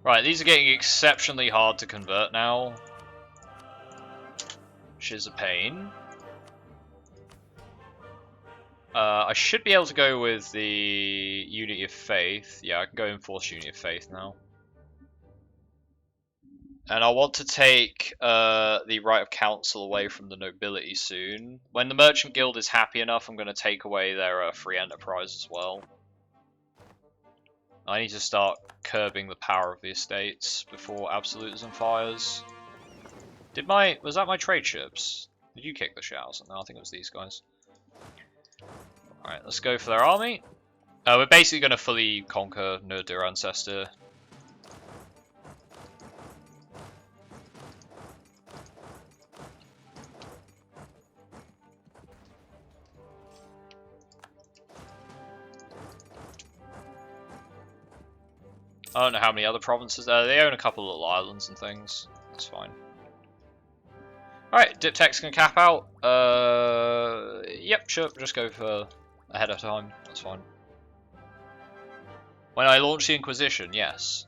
Right, these are getting exceptionally hard to convert now, which is a pain. I should be able to go with the Unity of Faith. Yeah, I can go enforce Unity of Faith now. And I want to take the right of council away from the nobility soon. When the Merchant Guild is happy enough, I'm going to take away their free enterprise as well. I need to start curbing the power of the estates before absolutism fires. Was that my trade ships? Did you kick the shit out? No, I think it was these guys. Alright, let's go for their army. We're basically going to fully conquer Nurdir Ancestor. I don't know how many other provinces there. They own a couple of little islands and things. That's fine. Alright, Diptex can cap out. Yep, sure. Just go for ahead of time. That's fine. When I launch the Inquisition, yes.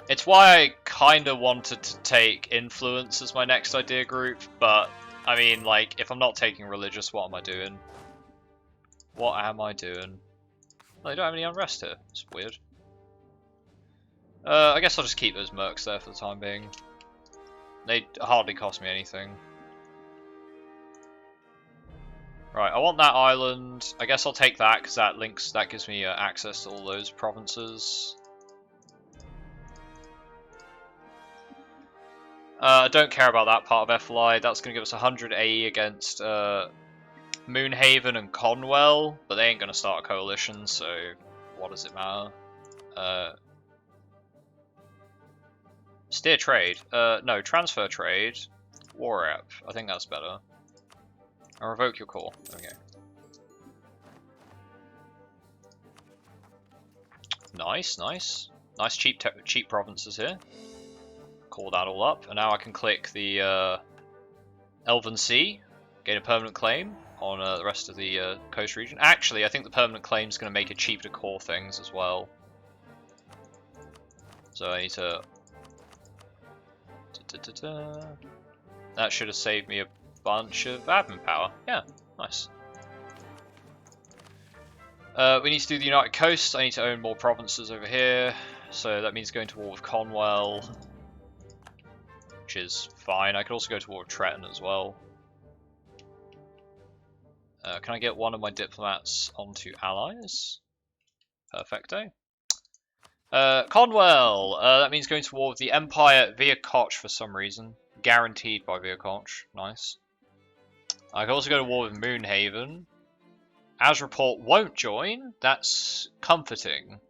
It's why I kind of wanted to take Influence as my next idea group, but, I mean, like, if I'm not taking Religious, what am I doing? What am I doing? Well, they don't have any unrest here. It's weird. I guess I'll just keep those mercs there for the time being. They hardly cost me anything. Right, I want that island. I guess I'll take that because that gives me access to all those provinces. I don't care about that part of FLI. That's going to give us 100 AE against Moonhaven and Conwell, but they ain't going to start a coalition, so what does it matter? Steer trade. No, transfer trade. War rep. I think that's better. I'll revoke your call. Okay. Nice, nice. Nice cheap provinces here. Call that all up. And now I can click the Elven Sea. Gain a permanent claim on the rest of the coast region. Actually, I think the permanent claim is going to make it cheaper to core things as well. So I need to... That should have saved me a bunch of admin power. Yeah, nice. We need to do the United Coast. I need to own more provinces over here. So that means going to war with Conwell, which is fine. I could also go to war with Tretton as well. Can I get one of my diplomats onto allies? Perfecto. Conwell! That means going to war with the Empire via Koch for some reason. Guaranteed by via Koch. Nice. I can also go to war with Moonhaven. Azraport won't join. That's comforting.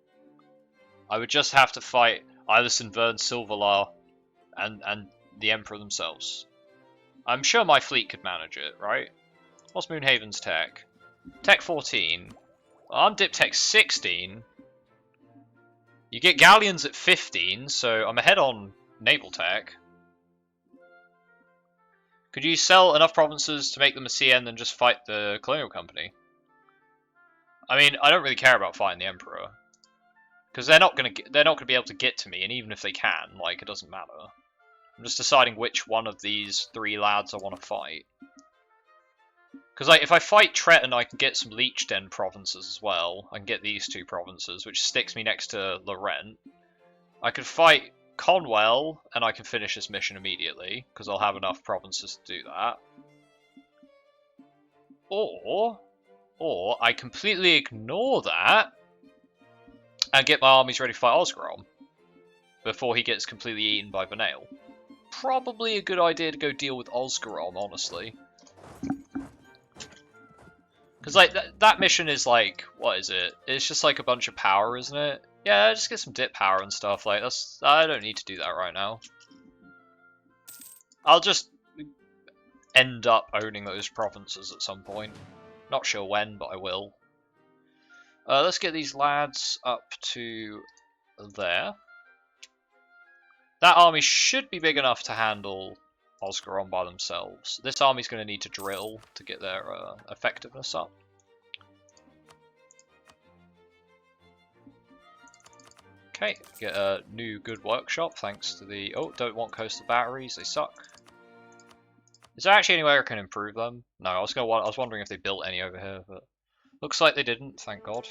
I would just have to fight Iverson, Vern, Silverlar, and the Emperor themselves. I'm sure my fleet could manage it, right? What's Moonhaven's tech? Tech 14. Well, I'm Dip Tech 16. You get galleons at 15, so I'm ahead on naval tech. Could you sell enough provinces to make them a CN then just fight the colonial company? I mean, I don't really care about fighting the Emperor, because they're not gonna be able to get to me, and even if they can, like, it doesn't matter. I'm just deciding which one of these three lads I want to fight. Because like, if I fight Tretton, I can get some Leech Den provinces as well. I can get these two provinces, which sticks me next to Laurent. I could fight Conwell, and I can finish this mission immediately, because I'll have enough provinces to do that. Or I completely ignore that, and get my armies ready to fight Osgrom, before he gets completely eaten by Vanail. Probably a good idea to go deal with Osgrom, honestly. Because, like, that mission is, like, what is it? It's just, like, a bunch of power, isn't it? Yeah, just get some dip power and stuff. Like, I don't need to do that right now. I'll just end up owning those provinces at some point. Not sure when, but I will. Let's get these lads up to there. That army should be big enough to handle Oscaron by themselves. This army's going to need to drill to get their effectiveness up. Okay, get a new good workshop thanks to the... Oh, don't want coastal batteries, they suck. Is there actually any way I can improve them? No, I was wondering if they built any over here, but looks like they didn't, thank God.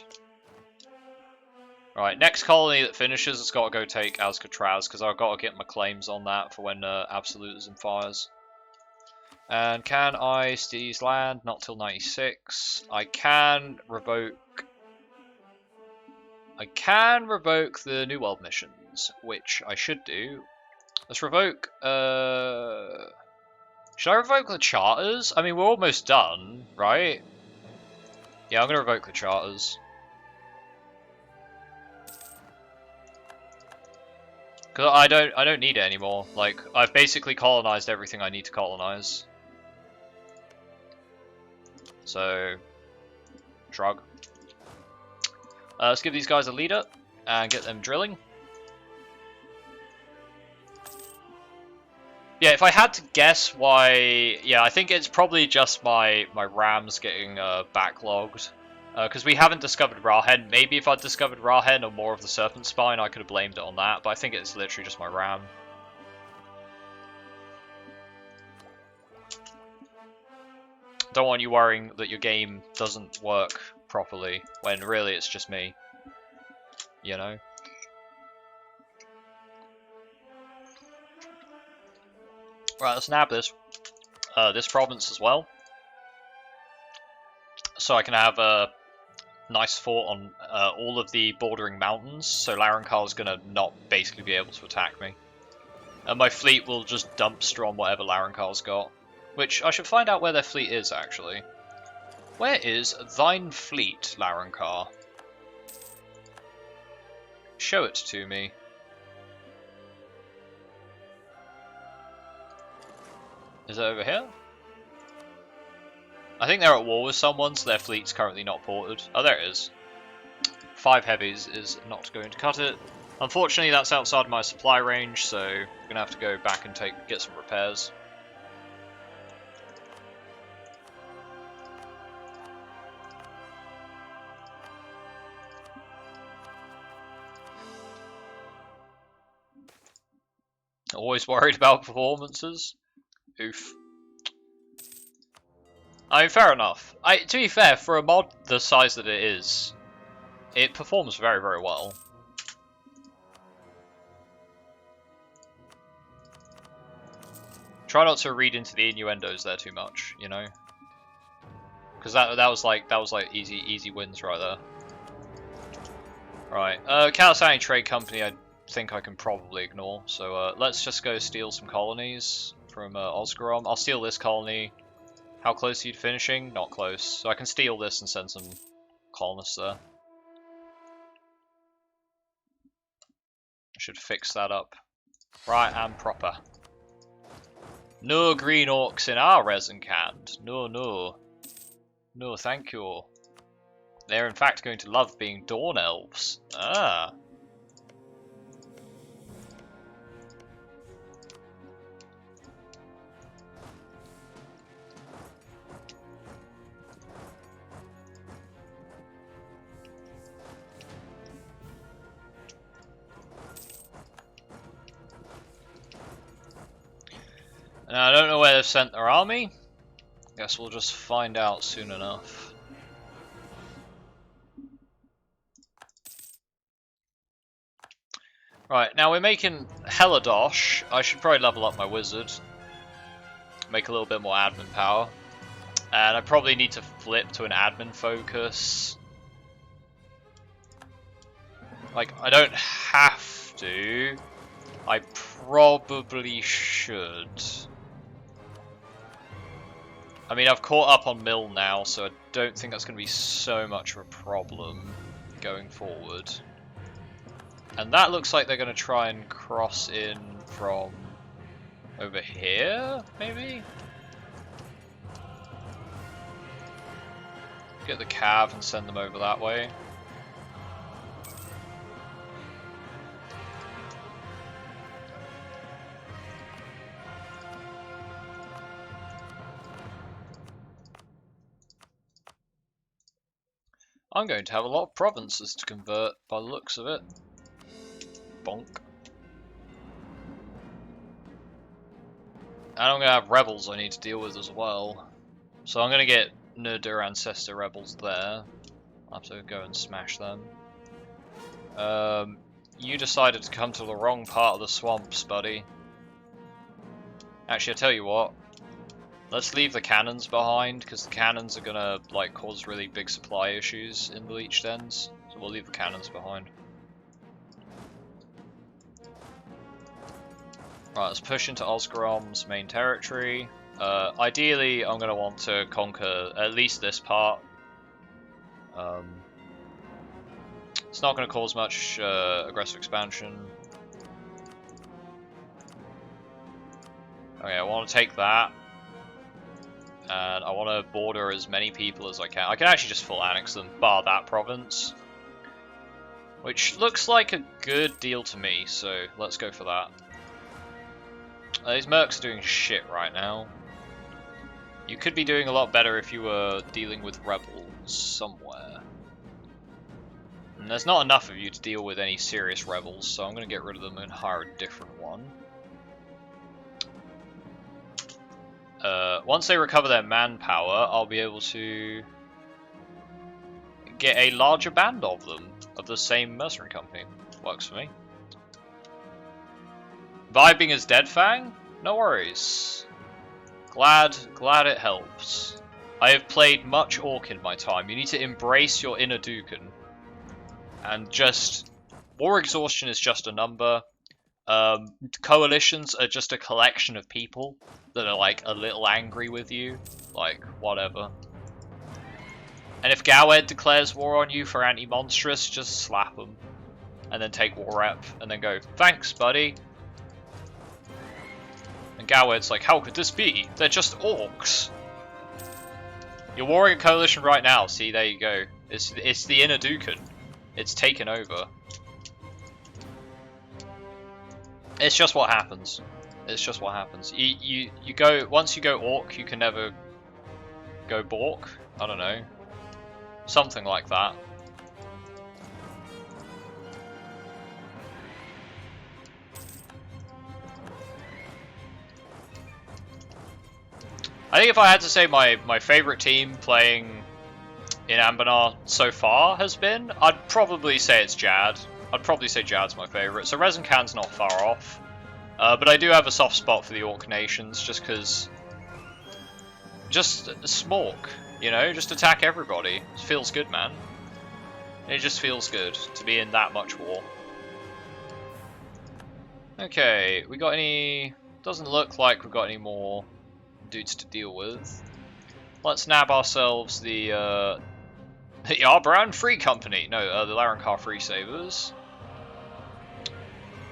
Right, next colony that finishes has got to go take Alcatraz, because I've got to get my claims on that for when Absolutism fires. And can I seize land? Not till 96. I can revoke the New World missions, which I should do. Let's revoke... Should I revoke the charters? I mean, we're almost done, right? Yeah, I'm going to revoke the charters. Because I don't need it anymore. Like, I've basically colonized everything I need to colonize. So, shrug. Let's give these guys a leader and get them drilling. Yeah, if I had to guess why... Yeah, I think it's probably just my RAMs getting backlogged. Because we haven't discovered Rahen. Maybe if I'd discovered Rahen or more of the Serpent Spine, I could have blamed it on that. But I think it's literally just my RAM. Don't want you worrying that your game doesn't work properly, when really it's just me. You know? Right, let's nab this province as well. So I can have a nice fort on all of the bordering mountains, so Larrañcar's gonna not basically be able to attack me. And my fleet will just dumpster on whatever Larrañcar's got. Which, I should find out where their fleet is, actually. Where is thine fleet, Larrañcar? Show it to me. Is it over here? I think they're at war with someone, so their fleet's currently not ported. Oh, there it is. 5 heavies is not going to cut it. Unfortunately, that's outside my supply range, so we're going to have to go back and get some repairs. Always worried about performances. Oof. I mean, fair enough. To be fair, for a mod the size that it is, it performs very, very well. Try not to read into the innuendos there too much, you know, because that was like easy wins right there. Right, Kalasani Trade Company, I think I can probably ignore. So let's just go steal some colonies from Oscarom. I'll steal this colony. How close are you to finishing? Not close. So I can steal this and send some colonists there. I should fix that up. Right and proper. No green orcs in our Rezankand. No, no. No, thank you. They're in fact going to love being Dawn Elves. Ah. Now, I don't know where they've sent their army. Guess we'll just find out soon enough. Right, now we're making Heladosh. I should probably level up my wizard. Make a little bit more admin power. And I probably need to flip to an admin focus. Like, I don't have to. I probably should. I mean, I've caught up on Mill now, so I don't think that's going to be so much of a problem going forward. And that looks like they're going to try and cross in from over here, maybe? Get the cav and send them over that way. I'm going to have a lot of provinces to convert by the looks of it. Bonk. And I'm going to have rebels I need to deal with as well. So I'm going to get Nerdur Ancestor rebels there. I'll have to go and smash them. You decided to come to the wrong part of the swamps, buddy. Actually, I'll tell you what. Let's leave the cannons behind, because the cannons are going to like cause really big supply issues in the Leech Dens. So we'll leave the cannons behind. Right, let's push into Osgorom's main territory. Ideally, I'm going to want to conquer at least this part. It's not going to cause much aggressive expansion. Okay, I want to take that. And I want to border as many people as I can. I can actually just full annex them, bar that province. Which looks like a good deal to me, so let's go for that. These mercs are doing shit right now. You could be doing a lot better if you were dealing with rebels somewhere. And there's not enough of you to deal with any serious rebels, so I'm going to get rid of them and hire a different one. Once they recover their manpower, I'll be able to get a larger band of them, of the same mercenary company. Works for me. Vibing as Deadfang? No worries. Glad it helps. I have played much Orc in my time. You need to embrace your inner Dukan. And just... War exhaustion is just a number. Coalitions are just a collection of people that are like a little angry with you. Like, whatever. And if Gowed declares war on you for anti-monstrous, just slap them. And then take war rep, and then go, thanks buddy. And Gowed's like, how could this be? They're just orcs. You're warring a coalition right now, see, there you go. It's the inner Dukan. It's taken over. It's just what happens. It's just what happens. You go, once you go orc, you can never go bork. I don't know. Something like that. I think if I had to say my favorite team playing in Anbennar so far has been, I'd probably say it's Jad. I'd probably say Jad's my favorite. So Rezankand's not far off. But I do have a soft spot for the Orc Nations, just because... Just smork, you know? Just attack everybody. It feels good, man. It just feels good to be in that much war. Okay, we got any... Doesn't look like we've got any more dudes to deal with. Let's nab ourselves the Yarbrand Free Company. No, the Larencar Free Savers.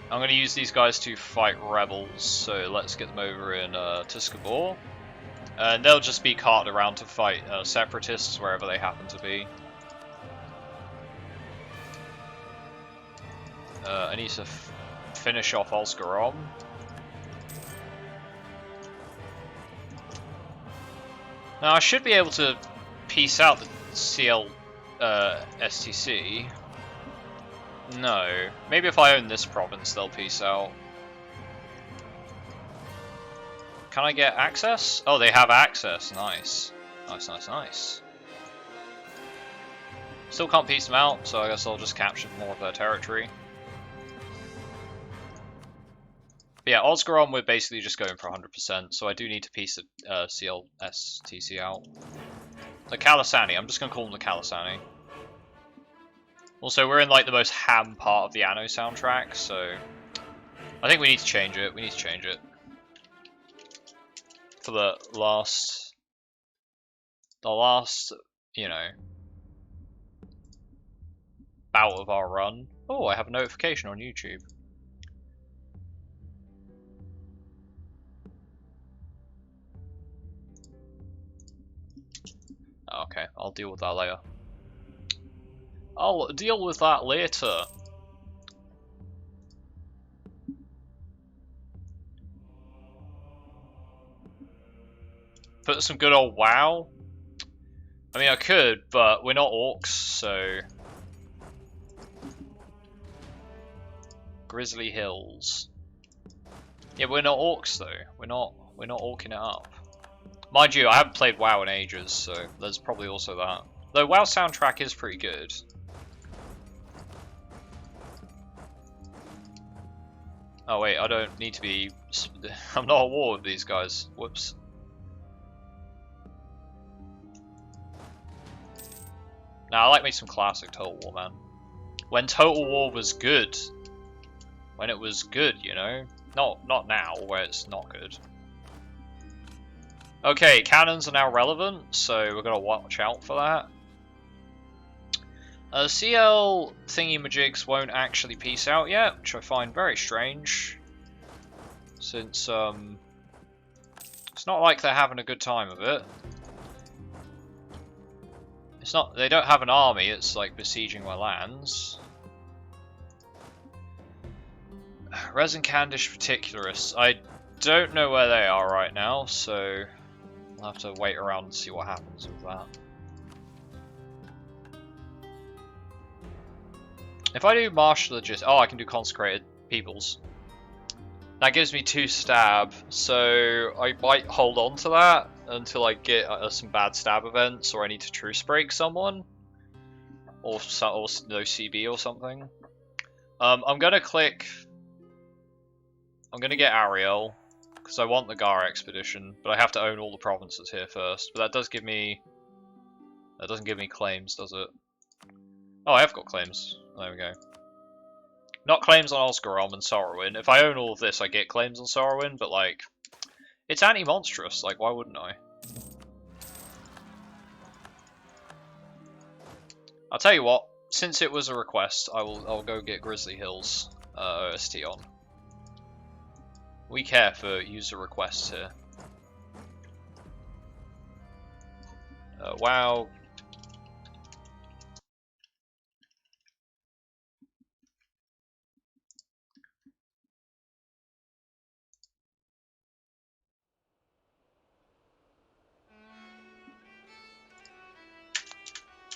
I'm going to use these guys to fight rebels, so let's get them over in Tuscarora. And they'll just be carted around to fight separatists wherever they happen to be. I need to finish off Osgarom. Now I should be able to piece out the CL STC. No. Maybe if I own this province, they'll peace out. Can I get access? Oh, they have access. Nice. Nice, nice, nice. Still can't piece them out, so I guess I'll just capture more of their territory. But yeah, Osgarom, we're basically just going for 100%, so I do need to piece the CLSTC out. The Kalasani, I'm just going to call them the Kalasani. Also, we're in like the most ham part of the Anno soundtrack, so I think we need to change it. We need to change it for the last, you know, bout of our run. Oh, I have a notification on YouTube. Okay, I'll deal with that later. I'll deal with that later. Put some good old WoW. I mean, I could, but we're not orcs, so... Grizzly Hills. Yeah, we're not orcs though. We're not orking it up. Mind you, I haven't played WoW in ages, so there's probably also that. Though WoW soundtrack is pretty good. Oh wait, I don't need to be... I'm not at war with these guys. Whoops. Nah, I like me some classic Total War, man. When Total War was good. When it was good, you know? Not now, where it's not good. Okay, cannons are now relevant, so we're gonna watch out for that. CL thingy-majigs won't actually peace out yet, which I find very strange. Since, it's not like they're having a good time of it. It's not, they don't have an army, it's like besieging my lands. Rezenkandish particularists, I don't know where they are right now, so I'll have to wait around and see what happens with that. If I do martial logist, oh, I can do consecrated peoples. That gives me 2 stab, so I might hold on to that until I get some bad stab events, or I need to truce break someone, or no CB or something. I'm gonna click. I'm gonna get Ariel because I want the Gar expedition, but I have to own all the provinces here first. But that does give me. That doesn't give me claims, does it? Oh, I have got claims. There we go. Not claims on Osgarom and Sorrowin. If I own all of this, I get claims on Sorrowin, but like, it's anti-monstrous. Like, why wouldn't I? I'll tell you what. Since it was a request, I'll go get Grizzly Hills OST on. We care for user requests here. WoW.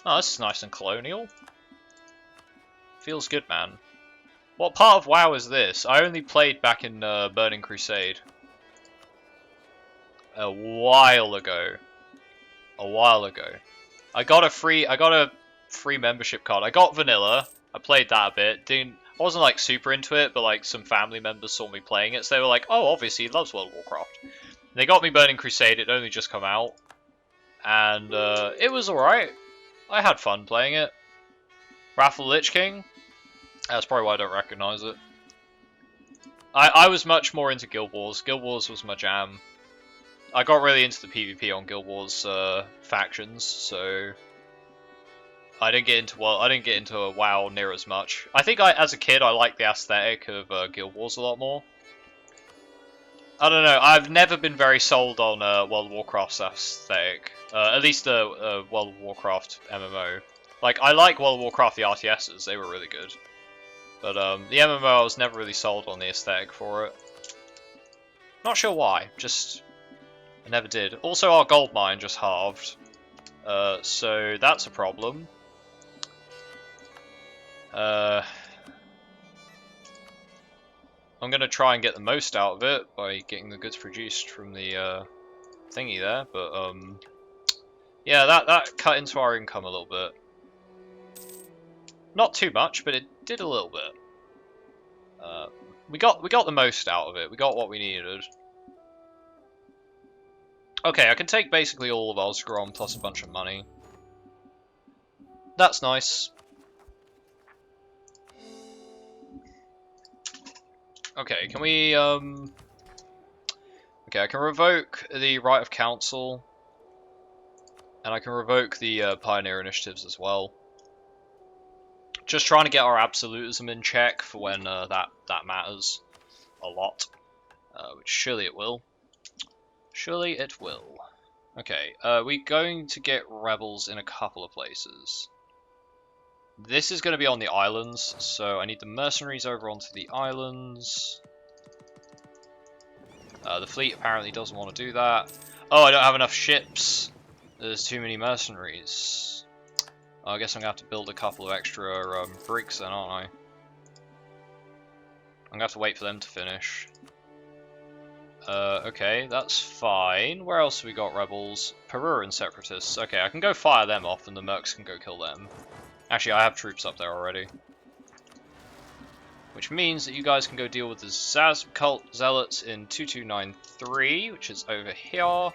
Oh, this is nice and colonial. Feels good, man. What part of WoW is this? I only played back in Burning Crusade. A while ago. I got a free membership card. I got vanilla. I played that a bit. I wasn't like super into it, but like some family members saw me playing it, so they were like, "Oh, obviously he loves World of Warcraft." They got me Burning Crusade. It only just come out, and it was alright. I had fun playing it. Wrath of the Lich King. That's probably why I don't recognise it. I was much more into Guild Wars. Guild Wars was my jam. I got really into the PvP on Guild Wars factions, so I didn't get into WoW near as much. I think as a kid I liked the aesthetic of Guild Wars a lot more. I don't know. I've never been very sold on World of Warcraft's aesthetic. At least the World of Warcraft MMO. Like, I like World of Warcraft the RTSs, they were really good. But the MMO I was never really sold on the aesthetic for it. Not sure why, just I never did. Also, our gold mine just halved, so that's a problem. I'm gonna try and get the most out of it by getting the goods produced from the thingy there, but yeah, that cut into our income a little bit. Not too much, but it did a little bit. We got the most out of it. We got what we needed. Okay, I can take basically all of Osgrom plus a bunch of money. That's nice. Okay, can we okay, I can revoke the right of council, and I can revoke the pioneer initiatives as well. Just trying to get our absolutism in check for when that matters a lot, which surely it will. Surely it will. Okay, we're going to get rebels in a couple of places. This is going to be on the islands, so I need the mercenaries over onto the islands. The fleet apparently doesn't want to do that. Oh, I don't have enough ships. There's too many mercenaries. I guess I'm going to have to build a couple of extra brigs then, aren't I? I'm going to have to wait for them to finish. Okay, that's fine. Where else have we got rebels? Peru and separatists. Okay, I can go fire them off and the mercs can go kill them. Actually, I have troops up there already. Which means that you guys can go deal with the Zaz cult zealots in 2293, which is over here.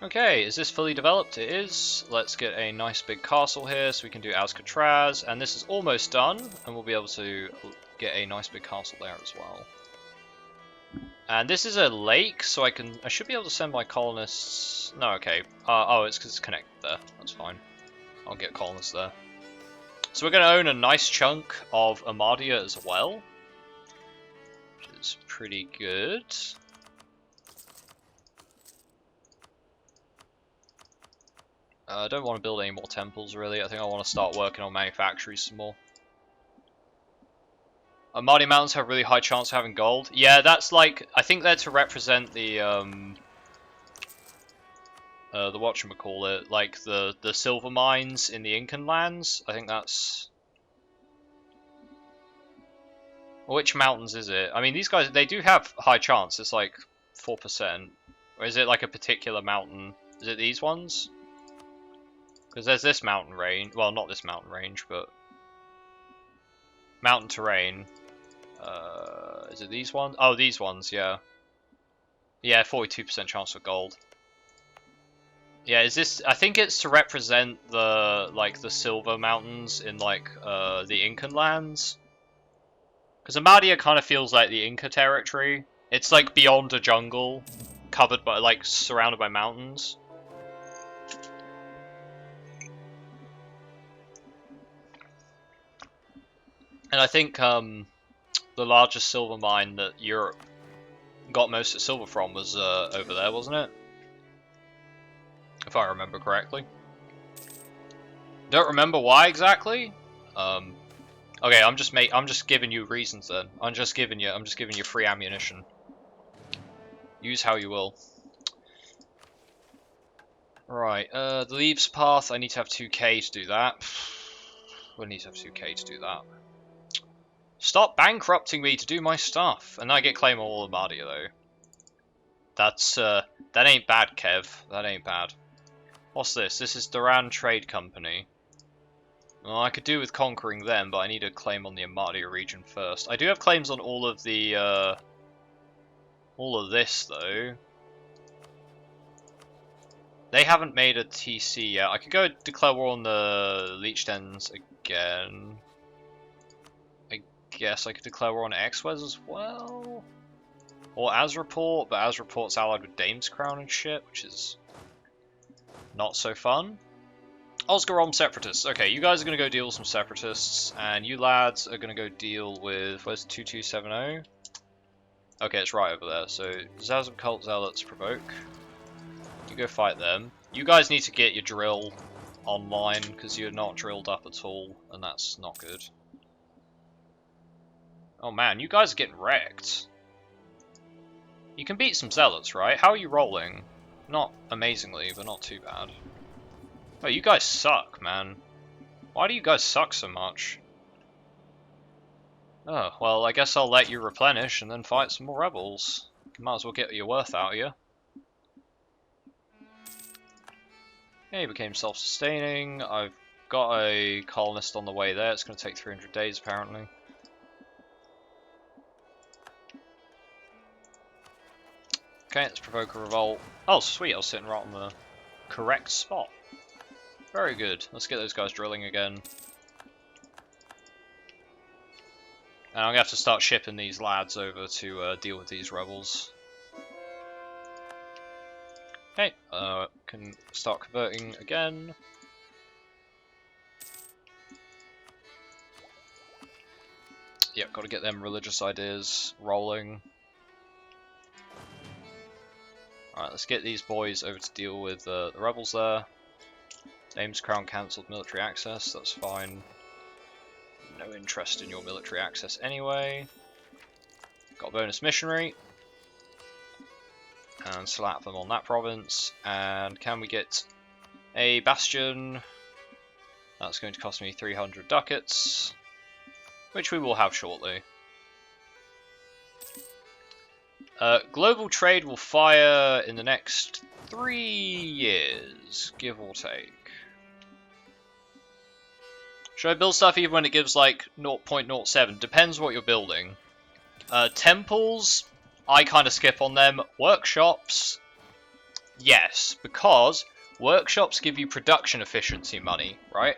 Okay, is this fully developed? It is. Let's get a nice big castle here so we can do Alcatraz, and this is almost done, and we'll be able to get a nice big castle there as well. And this is a lake, so I should be able to send my colonists. No, okay. Oh, it's because it's connected there. That's fine. I'll get colonists there. So we're going to own a nice chunk of Amadia as well, which is pretty good. I don't want to build any more temples, really. I think I want to start working on manufactories some more. Amadia Mountains have really high chance of having gold. Yeah, that's like, I think they're to represent the whatchamacallit, like the silver mines in the Incan lands. I think that's... Which mountains is it? I mean, these guys, they do have high chance. It's like 4%. Or is it like a particular mountain? Is it these ones? Because there's this mountain range. Well, not this mountain range, but mountain terrain. Is it these ones? Oh, these ones, yeah. Yeah, 42% chance for gold. Yeah, is this... I think it's to represent the, like, the silver mountains in, like, the Incan lands. Because Amadia kind of feels like the Inca territory. It's, like, beyond a jungle, covered by, like, surrounded by mountains. And I think, the largest silver mine that Europe got most of silver from was over there, wasn't it? If I remember correctly. Don't remember why exactly. Okay, I'm just giving you reasons then. I'm just giving you free ammunition. Use how you will. Right, the leaves path. I need to have 2k to do that. We need to have 2k to do that. Stop bankrupting me to do my stuff. And I get claim on all of Amadia though. That's, that ain't bad, Kev. That ain't bad. What's this? This is Duran Trade Company. Well, I could do with conquering them, but I need a claim on the Amadia region first. I do have claims on all of the, all of this though. They haven't made a TC yet. I could go declare war on the Leech Dens again. I guess I could declare war on X-Wes as well. Or Azreport, but Azreport's allied with Dame's Crown and shit, which is not so fun. Osgarom Separatists. Okay, you guys are going to go deal with some Separatists, and you lads are going to go deal with... Where's 2270? Okay, it's right over there. So, Zazam Cult Zealots provoke. You go fight them. You guys need to get your drill online, because you're not drilled up at all, and that's not good. Oh man, you guys are getting wrecked. You can beat some Zealots, right? How are you rolling? Not amazingly, but not too bad. Oh, you guys suck, man. Why do you guys suck so much? Oh, well, I guess I'll let you replenish and then fight some more rebels. Might as well get your worth out of you. Yeah, you became self-sustaining. I've got a colonist on the way there. It's going to take 300 days, apparently. Okay, let's provoke a revolt. Oh, sweet, I was sitting right on the correct spot. Very good. Let's get those guys drilling again. And I'm going to have to start shipping these lads over to deal with these rebels. Okay, can start converting again. Yep, got to get them religious ideas rolling. Alright, let's get these boys over to deal with the rebels there. Dame's Crown cancelled military access, that's fine. No interest in your military access anyway. Got a bonus missionary. And slap them on that province. And can we get a bastion? That's going to cost me 300 ducats, which we will have shortly. Global trade will fire in the next 3 years, give or take. Should I build stuff even when it gives like 0.07? Depends what you're building. Temples, I kind of skip on them. Workshops, yes, because workshops give you production efficiency money, right?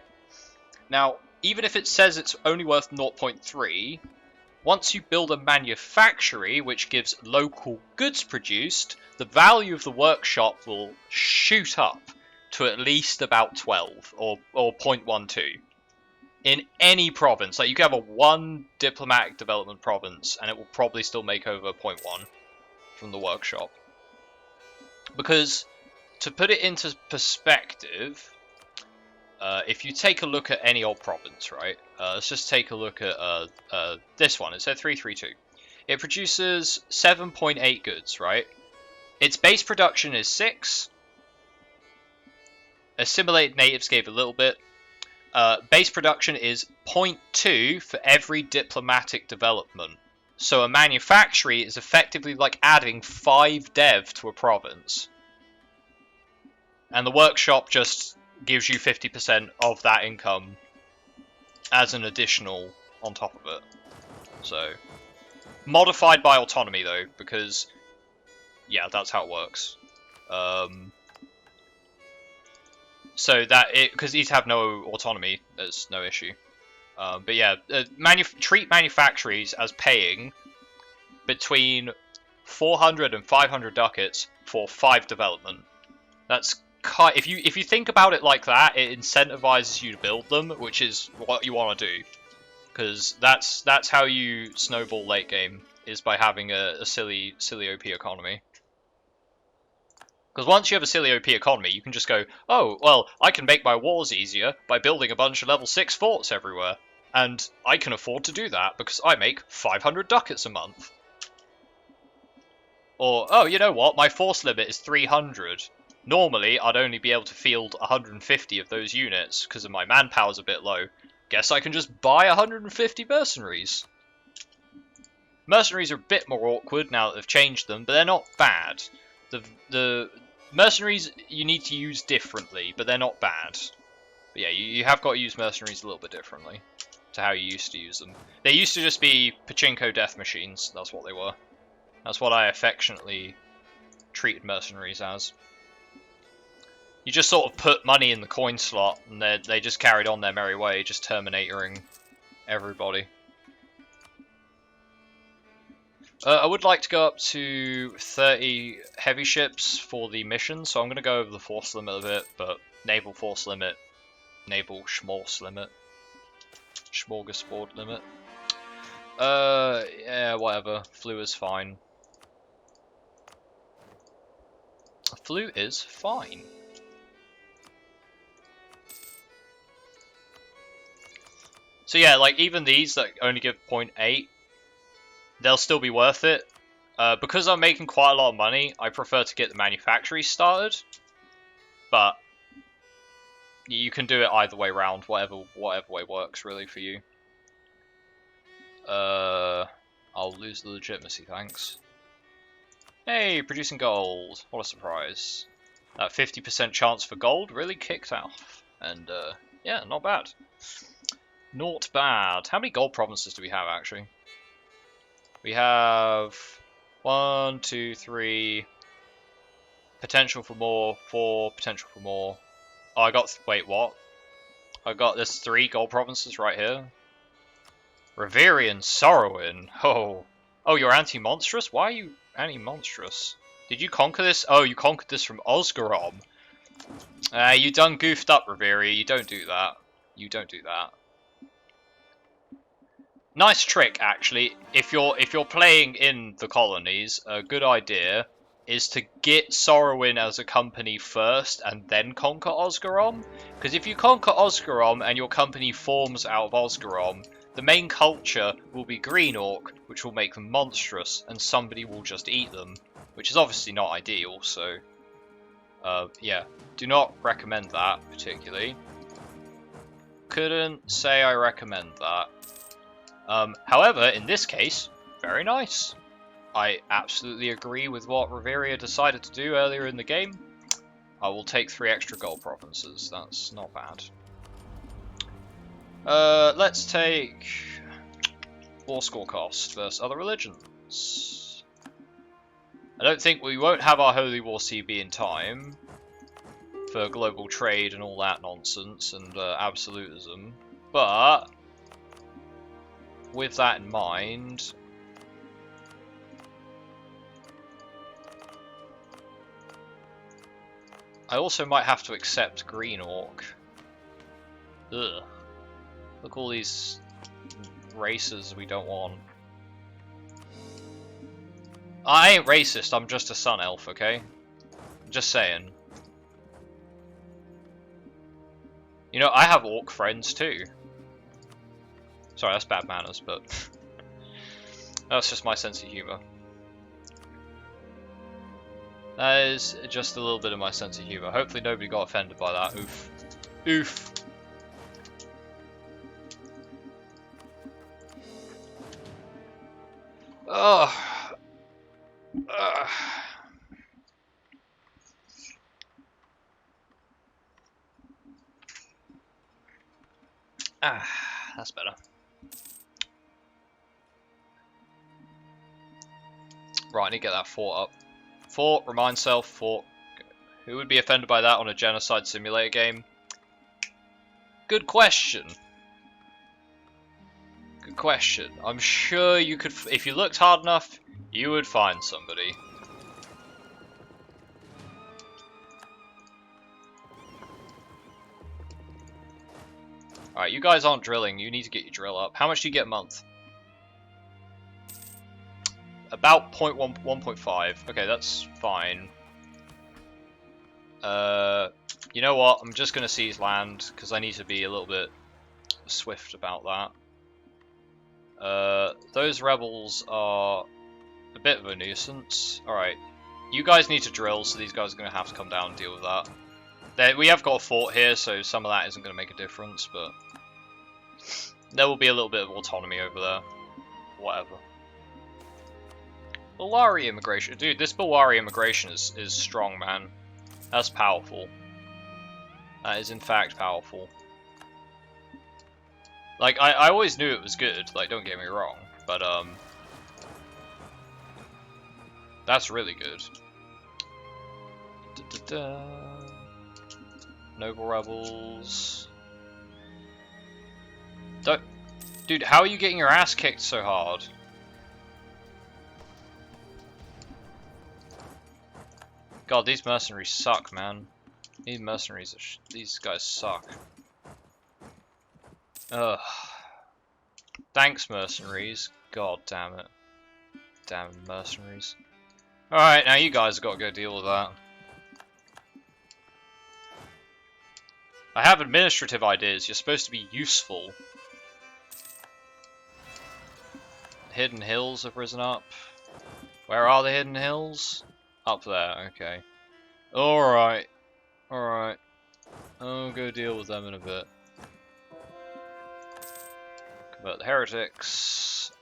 Now, even if it says it's only worth 0.3, once you build a manufactory which gives local goods produced, the value of the workshop will shoot up to at least about 12 or 0.12. In any province, like you can have a 1 diplomatic development province and it will probably still make over 0.1 from the workshop. Because, to put it into perspective, if you take a look at any old province, right? Let's just take a look at this one. It said 332. It produces 7.8 goods, right? Its base production is 6. Assimilated natives gave a little bit. Base production is 0.2 for every diplomatic development. So a manufactory is effectively like adding 5 dev to a province. And the workshop just gives you 50% of that income as an additional on top of it. So, modified by autonomy though, because, yeah, that's how it works. So that because these have no autonomy, there's no issue. But yeah, treat manufactories as paying between 400 and 500 ducats for 5 development. That's if you think about it like that, it incentivizes you to build them, which is what you want to do, because that's how you snowball late game, is by having a silly OP economy. Because once you have a silly OP economy, you can just go, oh, well, I can make my wars easier by building a bunch of level 6 forts everywhere. And I can afford to do that because I make 500 ducats a month. Or, oh, you know what, my force limit is 300. Normally, I'd only be able to field 150 of those units because my manpower's a bit low. Guess I can just buy 150 mercenaries. Mercenaries are a bit more awkward now that they've changed them, but they're not bad. The mercenaries you need to use differently, but they're not bad. But yeah, you have got to use mercenaries a little bit differently to how you used to use them. They used to just be pachinko death machines, that's what they were. That's what I affectionately treated mercenaries as. You just sort of put money in the coin slot, and they just carried on their merry way, just terminatoring everybody. I would like to go up to 30 heavy ships for the mission, so I'm going to go over the force limit a bit, but naval force limit, naval schmorse limit, smorgasbord limit. Yeah, whatever. Flu is fine. Flu is fine. So yeah, like even these that only give 0.8, they'll still be worth it. Because I'm making quite a lot of money, I prefer to get the manufactory started. But you can do it either way round, whatever way works really for you. I'll lose the legitimacy, thanks. Hey, producing gold. What a surprise. That 50% chance for gold really kicked off. And, yeah, not bad. Not bad. How many gold provinces do we have, actually? We have 1, 2, 3. Potential for more. 4. Potential for more. Oh, I got... Wait, what? There's 3 gold provinces right here. Reverian Sorrowin. Oh. Oh, you're anti-monstrous? Why are you anti-monstrous? Did you conquer this? Oh, you conquered this from Osgarom. You done goofed up, Reveria. You don't do that. You don't do that. Nice trick, actually. If you're playing in the colonies, a good idea is to get Sorrowin as a company first and then conquer Osgarom. Because if you conquer Osgarom and your company forms out of Osgarom, the main culture will be Green Orc, which will make them monstrous, and somebody will just eat them, which is obviously not ideal, so... yeah, do not recommend that, particularly. Couldn't say I recommend that. However, in this case, very nice. I absolutely agree with what Reveria decided to do earlier in the game. I will take 3 extra gold provinces, that's not bad. Let's take war score cost versus other religions. I don't think we won't have our Holy War CB in time for global trade and all that nonsense and absolutism, but with that in mind, I also might have to accept Green Orc. Ugh. Look, all these races we don't want. I ain't racist, I'm just a sun elf, okay? Just saying. You know, I have orc friends too. Sorry, that's bad manners, but that's just my sense of humour. That is just a little bit of my sense of humour. Hopefully nobody got offended by that. Oof. Oof. Ugh. Ugh. Ah, that's better. Right, I need to get that fort up. Fort, remind self, fort. Who would be offended by that on a genocide simulator game? Good question. Good question. I'm sure you could, if you looked hard enough, you would find somebody. Alright, you guys aren't drilling, you need to get your drill up. How much do you get a month? About 1.5. Okay, that's fine. You know what? I'm just going to seize land, because I need to be a little bit swift about that. Those rebels are a bit of a nuisance. Alright, you guys need to drill, so these guys are going to have to come down and deal with that. We have got a fort here, so some of that isn't going to make a difference, but there will be a little bit of autonomy over there. Whatever. Bulwari immigration. Dude, this Bulwari immigration is strong, man. That's powerful. That is in fact powerful. Like, I always knew it was good, like, don't get me wrong, but, that's really good. Noble rebels. Don't, dude, how are you getting your ass kicked so hard? God, these mercenaries suck, man. These mercenaries, these guys suck. Ugh. Thanks, mercenaries. God damn it. Damn mercenaries. Alright, now you guys have got to go deal with that. I have administrative ideas. You're supposed to be useful. Hidden hills have risen up. Where are the hidden hills? Up there, okay. Alright. Alright. I'll go deal with them in a bit. Convert the heretics.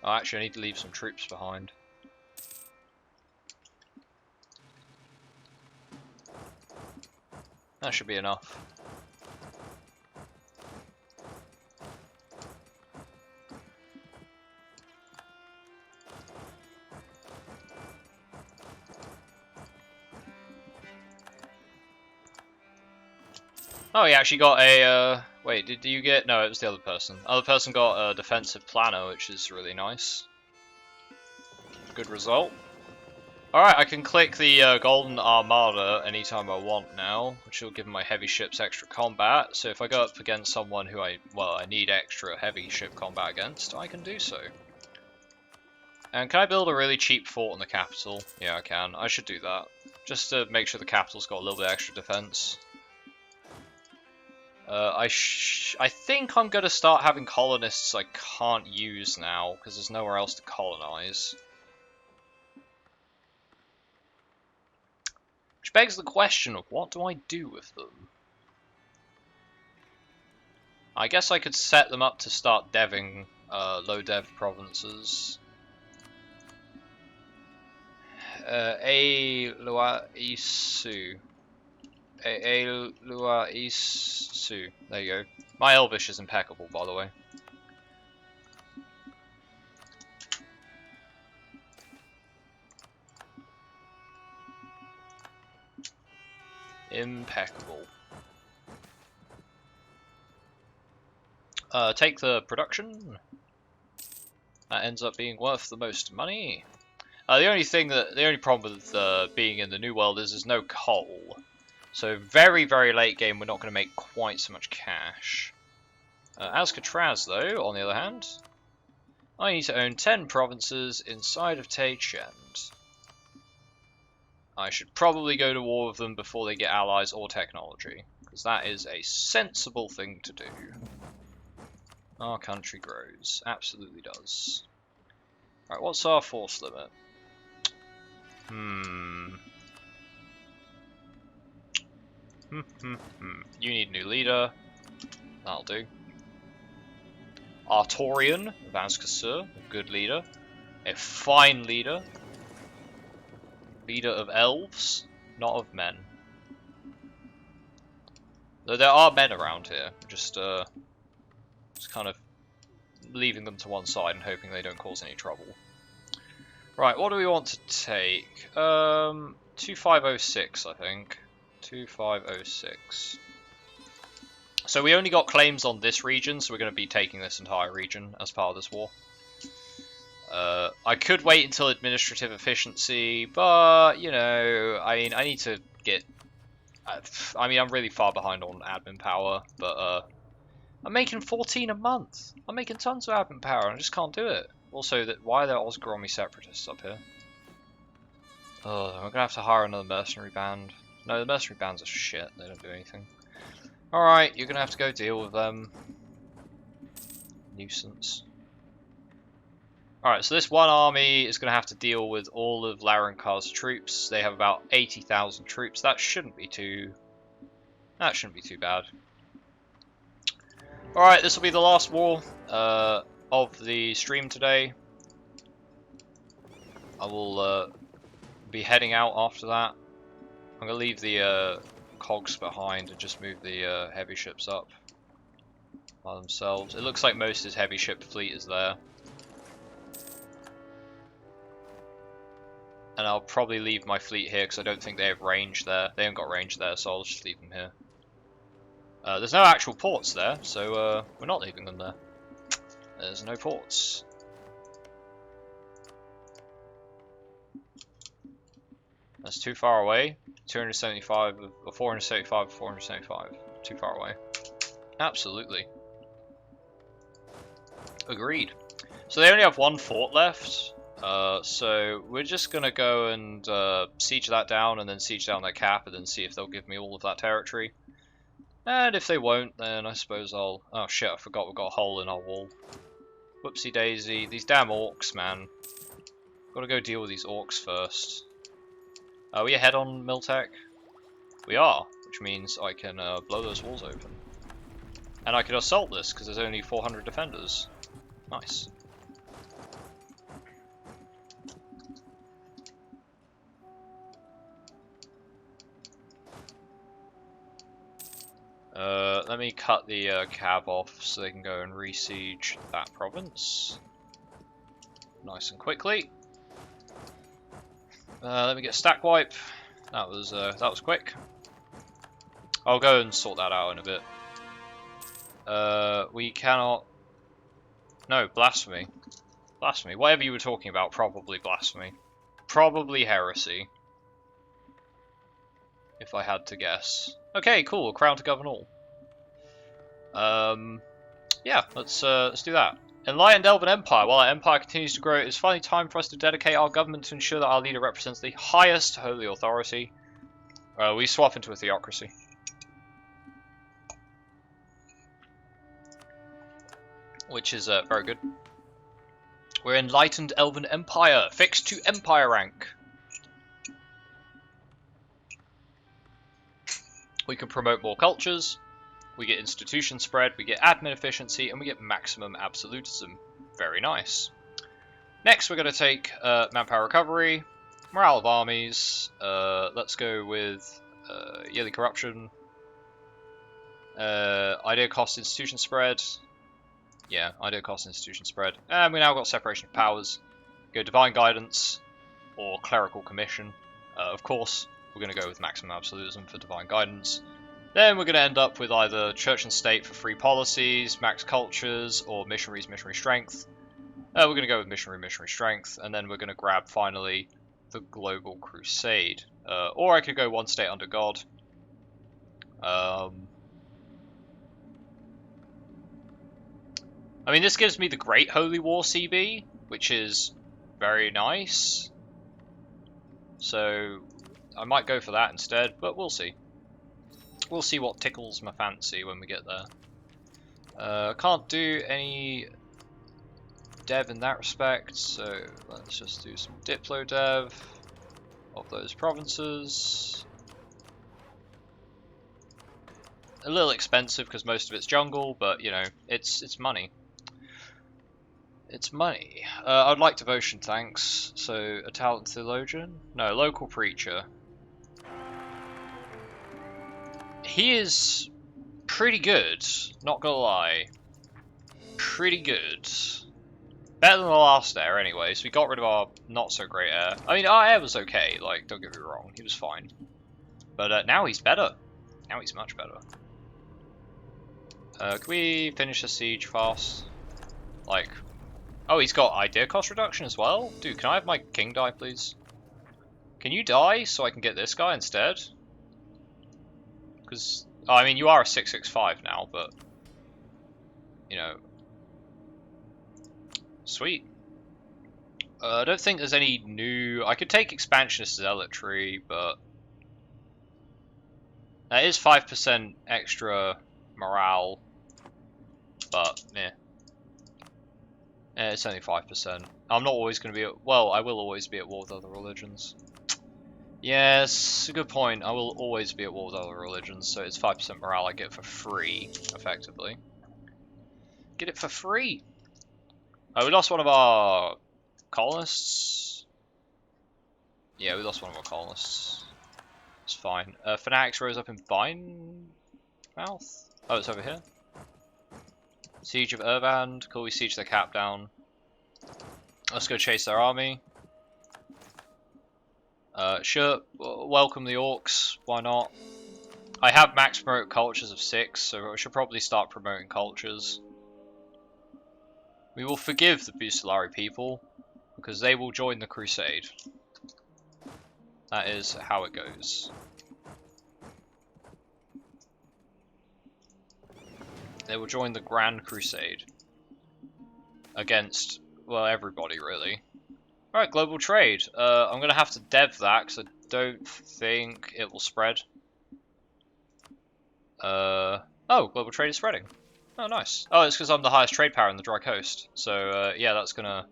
Oh, actually, I need to leave some troops behind. That should be enough. Oh, he actually got a, wait, did you get, no, it was the other person. The other person got a defensive planner, which is really nice. Good result. Alright, I can click the Golden Armada anytime I want now, which will give my heavy ships extra combat. So if I go up against someone who I need extra heavy ship combat against, I can do so. And can I build a really cheap fort in the capital? Yeah, I can. I should do that. Just to make sure the capital's got a little bit extra defense. I think I'm going to start having colonists I can't use now, because there's nowhere else to colonize. Which begs the question of what do I do with them? I guess I could set them up to start deving low dev provinces. A Lua Isu. A Lua Isu. There you go. My Elvish is impeccable, by the way. Impeccable. Take the production. That ends up being worth the most money. The only problem with being in the New World is there's no coal. So very, very late game, we're not going to make quite so much cash. Alcatraz, though, on the other hand, I need to own 10 provinces inside of Tachend. I should probably go to war with them before they get allies or technology, because that is a sensible thing to do. Our country grows, absolutely does. Right, what's our force limit? You need a new leader. That'll do. Artorian of Azkasur, a good leader. A fine leader. Leader of elves, not of men. Though there are men around here, just kind of leaving them to one side and hoping they don't cause any trouble. Right, what do we want to take? 2506, I think. 2506. So we only got claims on this region, so we're going to be taking this entire region as part of this war. I could wait until administrative efficiency, but, you know, I mean, I need to get... I mean, I'm really far behind on admin power, but I'm making 14 a month. I'm making tons of admin power, and I just can't do it. Also, why are there Osgromi separatists up here? Oh, I'm going to have to hire another mercenary band. No, the mercenary bands are shit. They don't do anything. Alright, you're going to have to go deal with them. Nuisance. Alright, so this one army is going to have to deal with all of Larenkar's troops. They have about 80,000 troops. That shouldn't be too bad. Alright, this will be the last war of the stream today. I will be heading out after that. I'm going to leave the cogs behind and just move the heavy ships up by themselves. It looks like most of his heavy ship fleet is there. And I'll probably leave my fleet here because I don't think they have range there. They haven't got range there, so I'll just leave them here. There's no actual ports there, so we're not leaving them there. There's no ports. That's too far away. 275 or 475, 475. Too far away. Absolutely. Agreed. So they only have one fort left. So we're just gonna go and siege that down, and then siege down their cap, and then see if they'll give me all of that territory. And if they won't, then I suppose I'll... Oh shit, I forgot we've got a hole in our wall. Whoopsie daisy. These damn orcs, man. Gotta go deal with these orcs first. Are we ahead on Miltech? We are, which means I can blow those walls open. And I can assault this, because there's only 400 defenders. Nice. Let me cut the cab off so they can go and re-siege that province. Nice and quickly. Let me get stack wipe. That was quick. I'll go and sort that out in a bit. We cannot... No, blasphemy. Blasphemy. Whatever you were talking about, probably blasphemy. Probably heresy. If I had to guess. Okay, cool. Crown to govern all. Yeah, let's do that. Enlightened Elven Empire. While our empire continues to grow, it is finally time for us to dedicate our government to ensure that our leader represents the highest holy authority. We swap into a theocracy. Which is very good. We're Enlightened Elven Empire. Fixed to Empire rank. We can promote more cultures. We get institution spread, we get admin efficiency, and we get maximum absolutism. Very nice. Next, we're going to take manpower recovery, morale of armies. Let's go with yearly corruption. Idea cost institution spread. Yeah, idea cost institution spread. And we now got separation of powers. Go divine guidance or clerical commission. Of course, we're going to go with maximum absolutism for divine guidance. Then we're going to end up with either church and state for free policies, max cultures, or missionary strength. We're going to go with missionary strength, and then we're going to grab finally the global crusade. Or I could go one state under God. I mean, this gives me the Great Holy War CB, which is very nice. So I might go for that instead, but we'll see. We'll see what tickles my fancy when we get there. Can't do any dev in that respect, so let's just do some Diplo dev of those provinces. A little expensive because most of it's jungle, but you know, it's money. It's money. I'd like devotion, thanks. So a talent theologian? No, local preacher. He is pretty good, not gonna lie. Pretty good. Better than the last heir anyway, so we got rid of our not so great heir. I mean, our heir was okay, like, don't get me wrong, he was fine. But now he's better. Now he's much better. Can we finish the siege fast? Like, oh, he's got idea cost reduction as well? Dude, can I have my king die, please? Can you die so I can get this guy instead? Because, oh, I mean, you are a 665 now, but, you know, sweet. I don't think there's any new... I could take Expansionist Zealotry, but that is 5% extra morale, but, meh. It's only 5%. I'm not always going to be at... Well, I will always be at war with other religions. Yes, good point. I will always be at war with other religions, so it's 5% morale I get for free, effectively. Get it for free! Oh, we lost one of our colonists. Yeah, we lost one of our colonists. It's fine. Fanatics rose up in Vinemouth? Oh, it's over here. Siege of Urband. Cool, we siege their cap down. Let's go chase their army. Sure, welcome the orcs. Why not? I have max promote cultures of 6, so I should probably start promoting cultures. We will forgive the Bucellari people, because they will join the crusade. That is how it goes. They will join the Grand Crusade. Against, well, everybody, really. Alright, global trade. I'm going to have to dev that, because I don't think it will spread. Oh, global trade is spreading. Oh, nice. Oh, it's because I'm the highest trade power in the Dry Coast. So, yeah, that's gonna...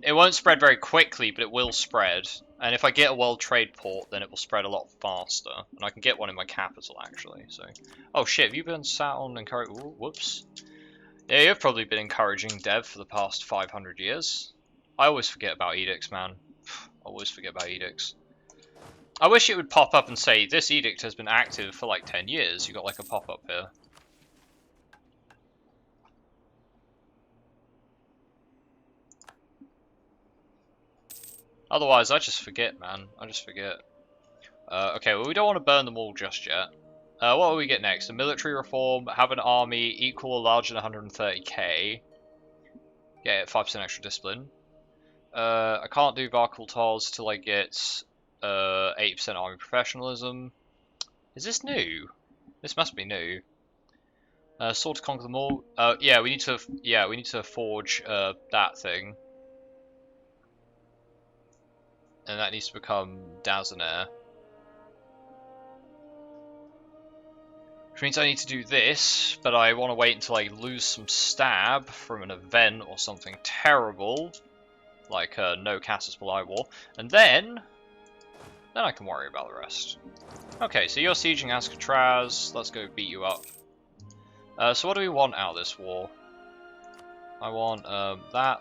It won't spread very quickly, but it will spread. And if I get a world trade port, then it will spread a lot faster. And I can get one in my capital, actually. So, oh shit, have you been sat on encouraging... Whoops. Yeah, you've probably been encouraging dev for the past 500 years. I always forget about edicts, man. Always forget about edicts. I wish it would pop up and say, this edict has been active for like 10 years. You got like a pop-up here. Otherwise, I just forget, man. I just forget. Okay, well, we don't want to burn them all just yet. What will we get next? A military reform, have an army equal or larger than 130k. Yeah, 5% extra discipline. I can't do Varkultars till I get 8% army professionalism. Is this new? This must be new. Sword to conquer them all. Yeah, we need to forge that thing. And that needs to become Dazenair. Which means I need to do this, but I want to wait until I lose some stab from an event or something terrible. Like no Cassus Belli War. And then I can worry about the rest. Okay, so you're sieging Ascatraz. Let's go beat you up. So what do we want out of this war? I want that.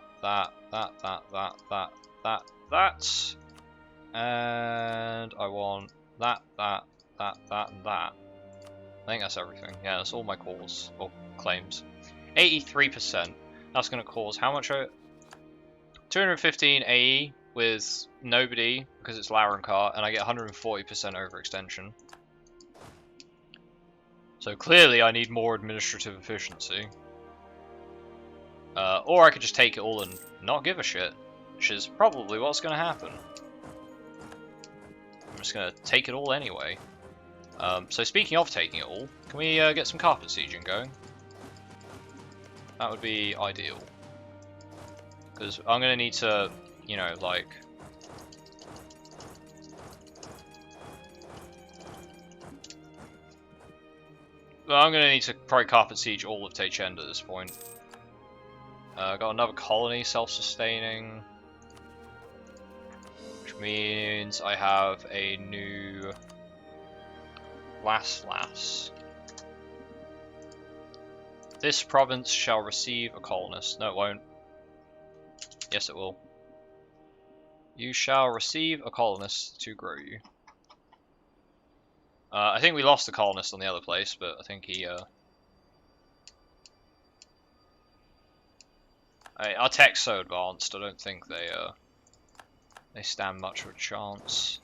And I want that, and that. I think that's everything. Yeah, that's all my calls, or claims. 83%. That's going to cause how much? 215 AE with nobody, because it's Larencar, and I get 140% overextension. So clearly I need more administrative efficiency. Or I could just take it all and not give a shit, which is probably what's going to happen. I'm just going to take it all anyway. So speaking of taking it all, can we get some carpet sieging going? That would be ideal. Because I'm going to need to, you know, like... Well, I'm going to need to probably carpet siege all of Teichend at this point. Got another colony, self-sustaining. Which means I have a new... Las. This province shall receive a colonist. No, it won't. Yes, it will. You shall receive a colonist to grow you. I think we lost the colonist on the other place, but I think he... our tech's so advanced, I don't think they stand much of a chance.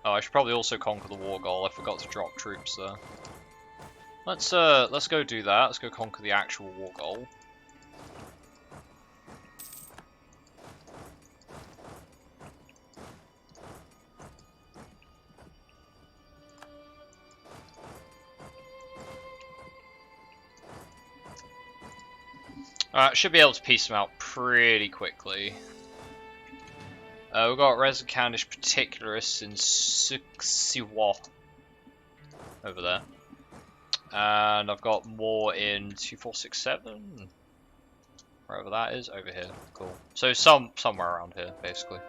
Oh, I should probably also conquer the war goal. I forgot to drop troops there. Let's go do that. Let's go conquer the actual war goal. Should be able to piece them out pretty quickly. We've got Rezankand particularists in Suxiwa over there. And I've got more in 2467. Wherever that is, over here. Cool. So somewhere around here, basically.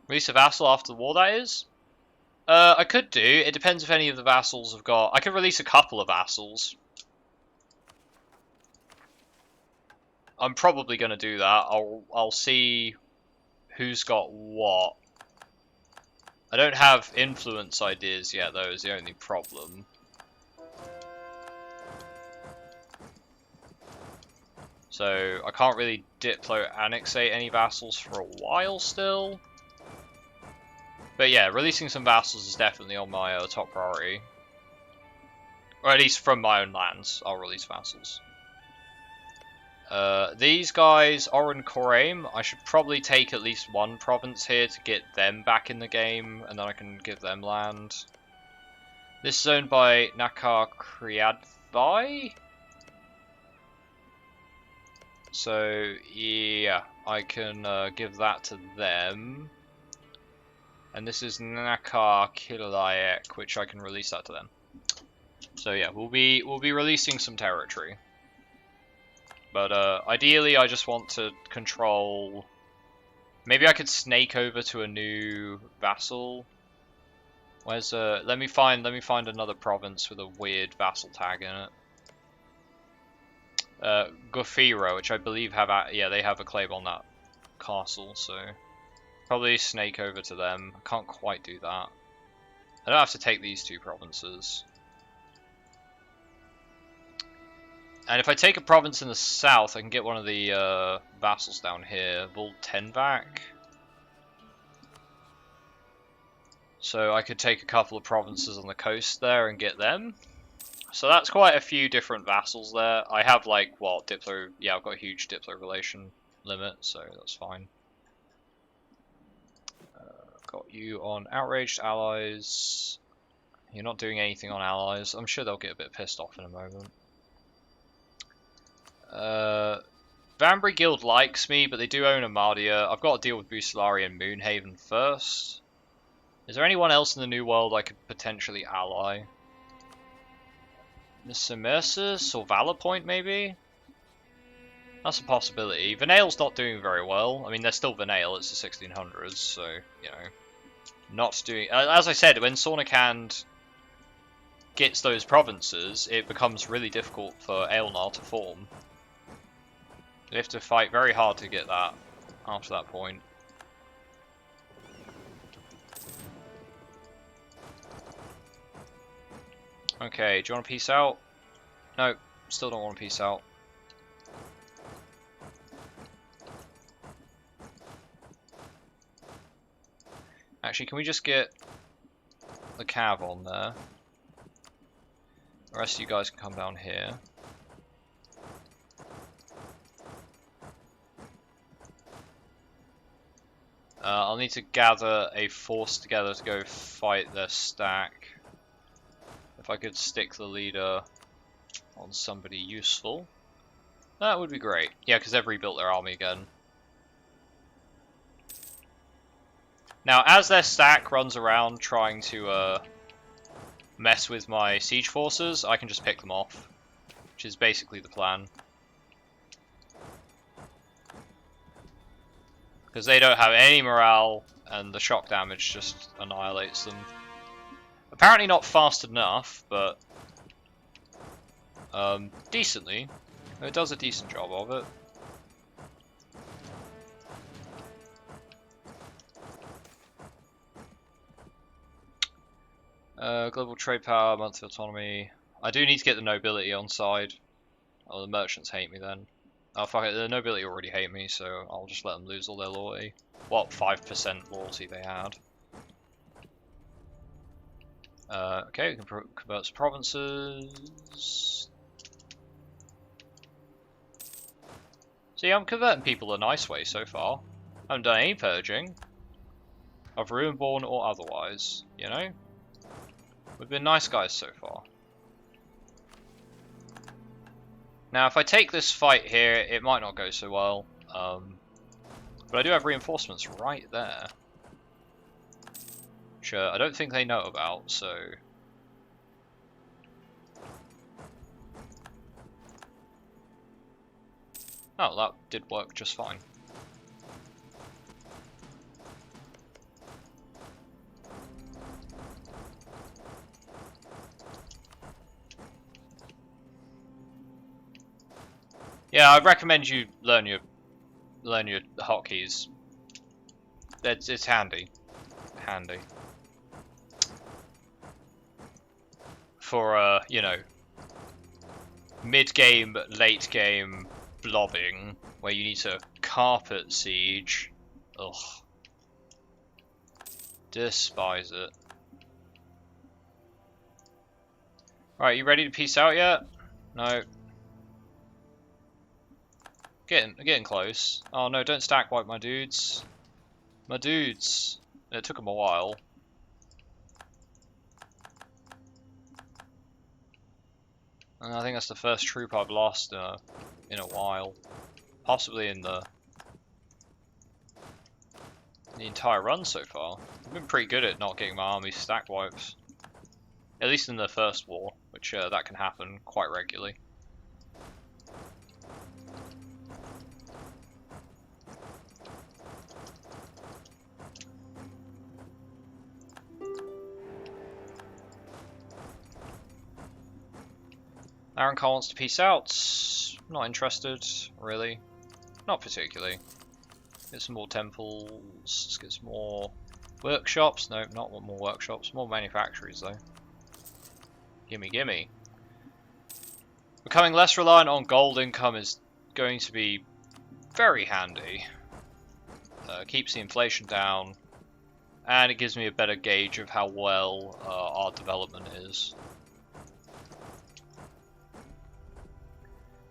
Release a vassal after the war, that is? I could do. It depends if any of the vassals have got... I could release a couple of vassals. I'm probably going to do that. I'll see who's got what. I don't have influence ideas yet, though, is the only problem. So I can't really diplo-annexate any vassals for a while still. But yeah, releasing some vassals is definitely on my top priority. Or at least from my own lands, I'll release vassals. These guys, Oran Koraim, I should probably take at least one province here to get them back in the game, and then I can give them land. This is owned by Nakar Kriadvai. So, yeah, I can give that to them. And this is Nakar Kilayek, which I can release that to them. So yeah, we'll be releasing some territory. But ideally, I just want to control. Maybe I could snake over to a new vassal. Where's let me find another province with a weird vassal tag in it. Gofiro, which I believe have they have a claim on that castle, so probably snake over to them. I can't quite do that. I don't have to take these two provinces. And if I take a province in the south, I can get one of the vassals down here, Vul Tenvac. So I could take a couple of provinces on the coast there and get them. So that's quite a few different vassals there. I have like, what, Diplo? Yeah, I've got a huge Diplo relation limit, so that's fine. Got you on Outraged Allies. You're not doing anything on allies. I'm sure they'll get a bit pissed off in a moment. Vanbury Guild likes me, but they do own Amadia. I've got to deal with Bucelari and Moonhaven first. Is there anyone else in the New World I could potentially ally? Nissimursus or Valor Point, maybe? That's a possibility. Vanail's not doing very well. I mean, they're still Vanail, it's the 1600s, so, you know. Not doing... As I said, when Rezankand gets those provinces, it becomes really difficult for Aelnar to form. You have to fight very hard to get that after that point. Okay, do you want to peace out? No, still don't want to peace out. Actually, can we just get the cav on there? The rest of you guys can come down here. I'll need to gather a force together to go fight their stack. If I could stick the leader on somebody useful, that would be great. Yeah, because they've rebuilt their army again. Now, as their stack runs around trying to mess with my siege forces, I can just pick them off, which is basically the plan. Because they don't have any morale, and the shock damage just annihilates them. Apparently not fast enough, but decently. It does a decent job of it. Global trade power, monthly autonomy. I do need to get the nobility on side. Oh, the merchants hate me then. Oh fuck it, the nobility already hate me, so I'll just let them lose all their loyalty. What 5% loyalty they had. Okay, we can convert some provinces. See, I'm converting people a nice way so far. I haven't done any purging. Of Ruinborn or otherwise, you know? We've been nice guys so far. Now, if I take this fight here, it might not go so well. But I do have reinforcements right there. Which I don't think they know about, so... Oh, that did work just fine. Yeah, I'd recommend you learn your hotkeys. It's handy. Handy. For, you know, mid-game, late-game blobbing, where you need to carpet siege. Ugh. Despise it. Right, you ready to peace out yet? No. Getting close. Oh no, don't stack wipe my dudes. My dudes. It took them a while. And I think that's the first troop I've lost in a while. Possibly in the entire run so far. I've been pretty good at not getting my army stack wipes. At least in the first war, which that can happen quite regularly. Rezankand wants to peace out. Not interested, really. Not particularly. Get some more temples. Let's get some more workshops. No, not more workshops. More manufactories, though. Gimme, gimme. Becoming less reliant on gold income is going to be very handy. Keeps the inflation down. And it gives me a better gauge of how well our development is.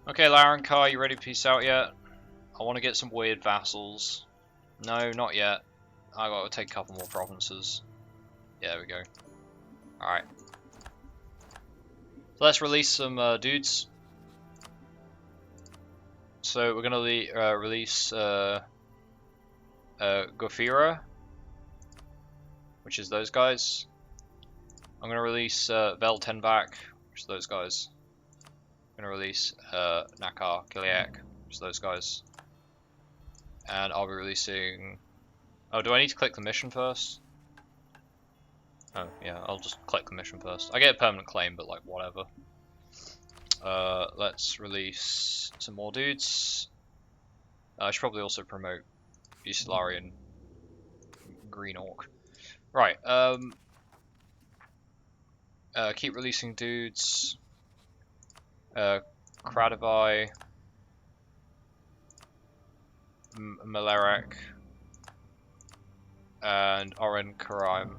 Okay, Rezankand, you ready to peace out yet? I want to get some weird vassals. No, not yet. I gotta take a couple more provinces. Yeah, there we go. Alright. So let's release some dudes. So we're gonna release Gofira, which is those guys. I'm gonna release Veltenbach, which is those guys. I'm gonna release Nakar Kiliak, which is those guys. And I'll be releasing... Oh, do I need to click the mission first? Oh, yeah, I'll just click the mission first. I get a permanent claim, but like, whatever. Let's release some more dudes. I should probably also promote Usilarian Green Orc. Right, keep releasing dudes. Kradavi, Malarek, and Oren Karaim,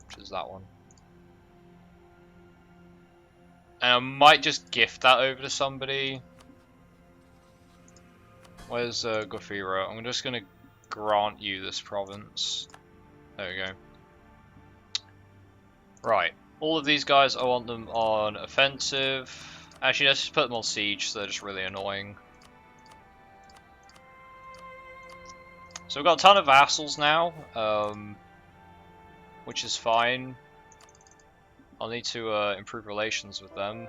which is that one. And I might just gift that over to somebody. Where's Gofira? I'm just gonna grant you this province. There we go. Right, all of these guys, I want them on offensive. Actually, let's just put them on siege, so they're just really annoying. So we've got a ton of vassals now, which is fine. I'll need to improve relations with them.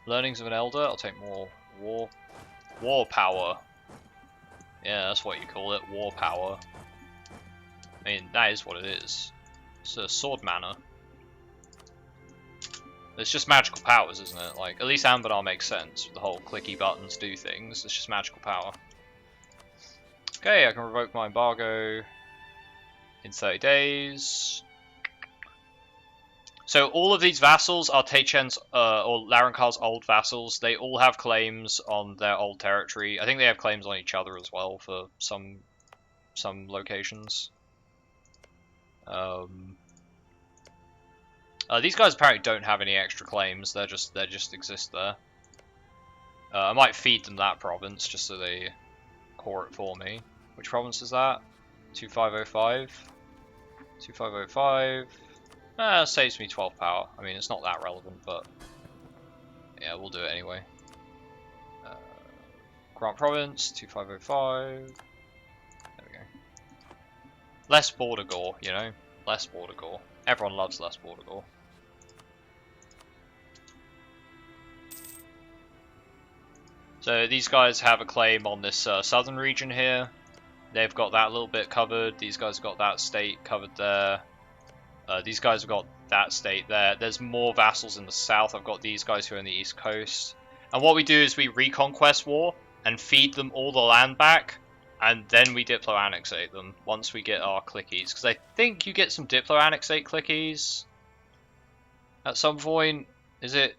Learnings of an elder, I'll take more war power. Yeah, that's what you call it, war power. I mean, that is what it is. It's a sword mana. It's just magical powers, isn't it? Like, at least Anbennar makes sense. The whole clicky buttons do things. It's just magical power. Okay, I can revoke my embargo in 30 days. So all of these vassals are Taichen's or Rezankand's old vassals. They all have claims on their old territory. I think they have claims on each other as well for some locations. These guys apparently don't have any extra claims. They just exist there. I might feed them that province just so they core it for me. Which province is that? 2505. 2505. Saves me 12 power. I mean, it's not that relevant, but yeah, we'll do it anyway. Grant province 2505. There we go. Less border gore, you know. Less border gore. Everyone loves less border gore. So these guys have a claim on this southern region here. They've got that little bit covered. These guys have got that state covered there. These guys have got that state there. There's more vassals in the south. I've got these guys who are in the east coast. And what we do is we reconquest war and feed them all the land back. and then we Diplo annexate them once we get our clickies. Because I think you get some Diplo annexate clickies at some point. Is it?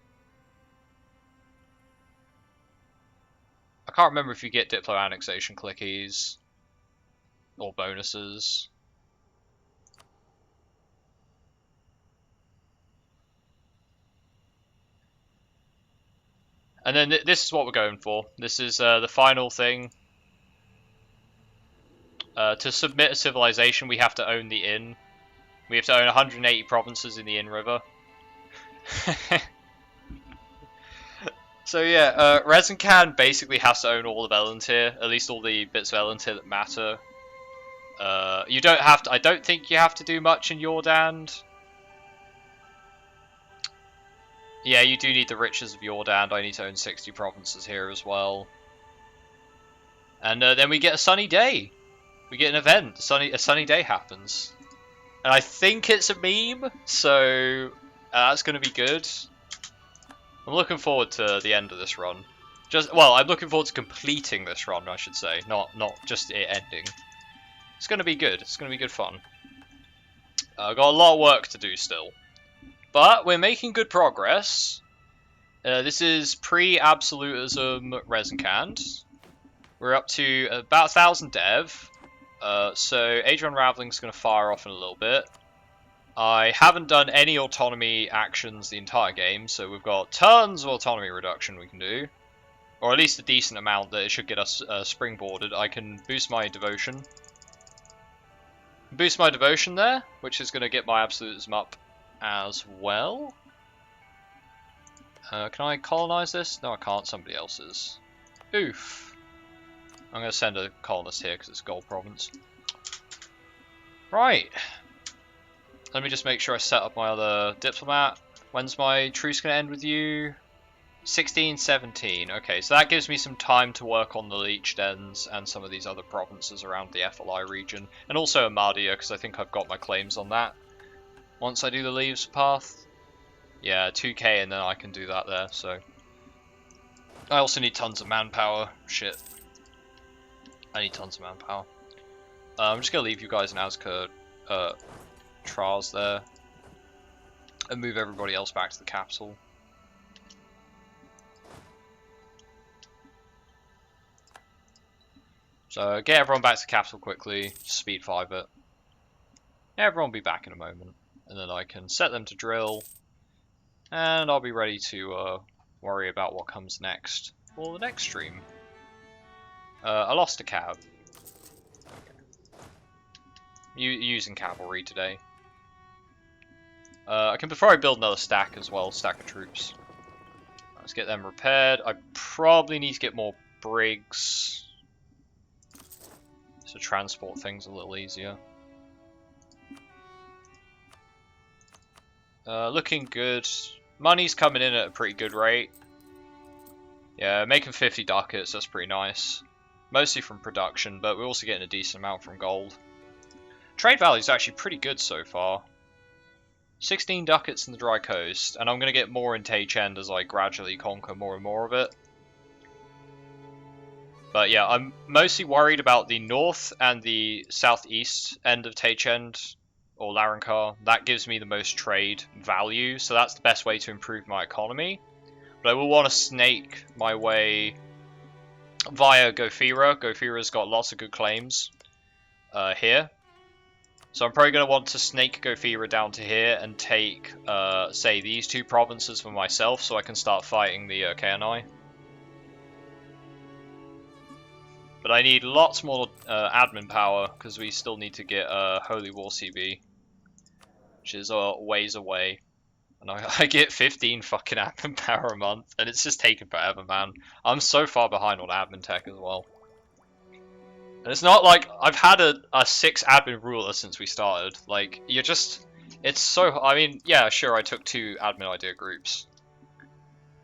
I can't remember if you get Diplo annexation clickies or bonuses. And then this is what we're going for. This is the final thing. To submit a civilization, we have to own the Inn. We have to own 180 provinces in the Inn River. So yeah, Rezankand basically has to own all of Elantir, at least all the bits of Elantir that matter. You don't have to. I don't think you have to do much in Yordand. Yeah, you do need the riches of Yordand. I need to own 60 provinces here as well. And then we get a sunny day. We get an event. A sunny day happens. And I think it's a meme, so that's going to be good. I'm looking forward to the end of this run. I'm looking forward to completing this run, I should say. Not just it ending. It's going to be good. It's going to be good fun. I've got a lot of work to do still. But we're making good progress. This is pre-absolutism Rezankand. We're up to about 1,000 dev. So Age Unraveling is going to fire off in a little bit. I haven't done any autonomy actions the entire game, so we've got tons of autonomy reduction we can do. Or at least a decent amount that it should get us springboarded. I can boost my devotion. Boost my devotion there, which is going to get my absolutism up as well. Can I colonize this? No, I can't. Somebody else's. Oof. I'm going to send a colonist here because it's Gold Province. Right. Let me just make sure I set up my other diplomat. When's my truce going to end with you? 1617. Okay, so that gives me some time to work on the Leech Dens and some of these other provinces around the FLI region. And also Amadia, because I think I've got my claims on that. Once I do the Leaves path. Yeah, 2k and then I can do that there, so. I also need tons of manpower. Shit. I need tons of manpower. I'm just going to leave you guys in Azkur trials there. And move everybody else back to the capital. So get everyone back to the capital quickly. Speed 5 it. Everyone will be back in a moment. And then I can set them to drill. And I'll be ready to worry about what comes next for the next stream. I lost a cab. Using cavalry today. I can probably build another stack as well, stack of troops. Let's get them repaired. I probably need to get more brigs to transport things a little easier. Looking good. Money's coming in at a pretty good rate. Yeah, making 50 ducats, that's pretty nice. Mostly from production, but we're also getting a decent amount from gold. Trade value is actually pretty good so far. 16 ducats in the Dry Coast, and I'm going to get more in Teichend as I gradually conquer more and more of it. But yeah, I'm mostly worried about the north and the southeast end of Teichend, or Larrankar. That gives me the most trade value, so that's the best way to improve my economy. But I will want to snake my way via Gofira. Gofira's got lots of good claims here. So I'm probably going to want to snake Gofira down to here and take, say, these two provinces for myself so I can start fighting the KNI. But I need lots more admin power because we still need to get Holy War CB, which is ways away. And I get 15 fucking admin power a month, and it's just taking forever, man. I'm so far behind on admin tech as well. And it's not like I've had a 6 admin ruler since we started. Like, you're just... It's so... I mean, yeah, sure, I took 2 admin idea groups.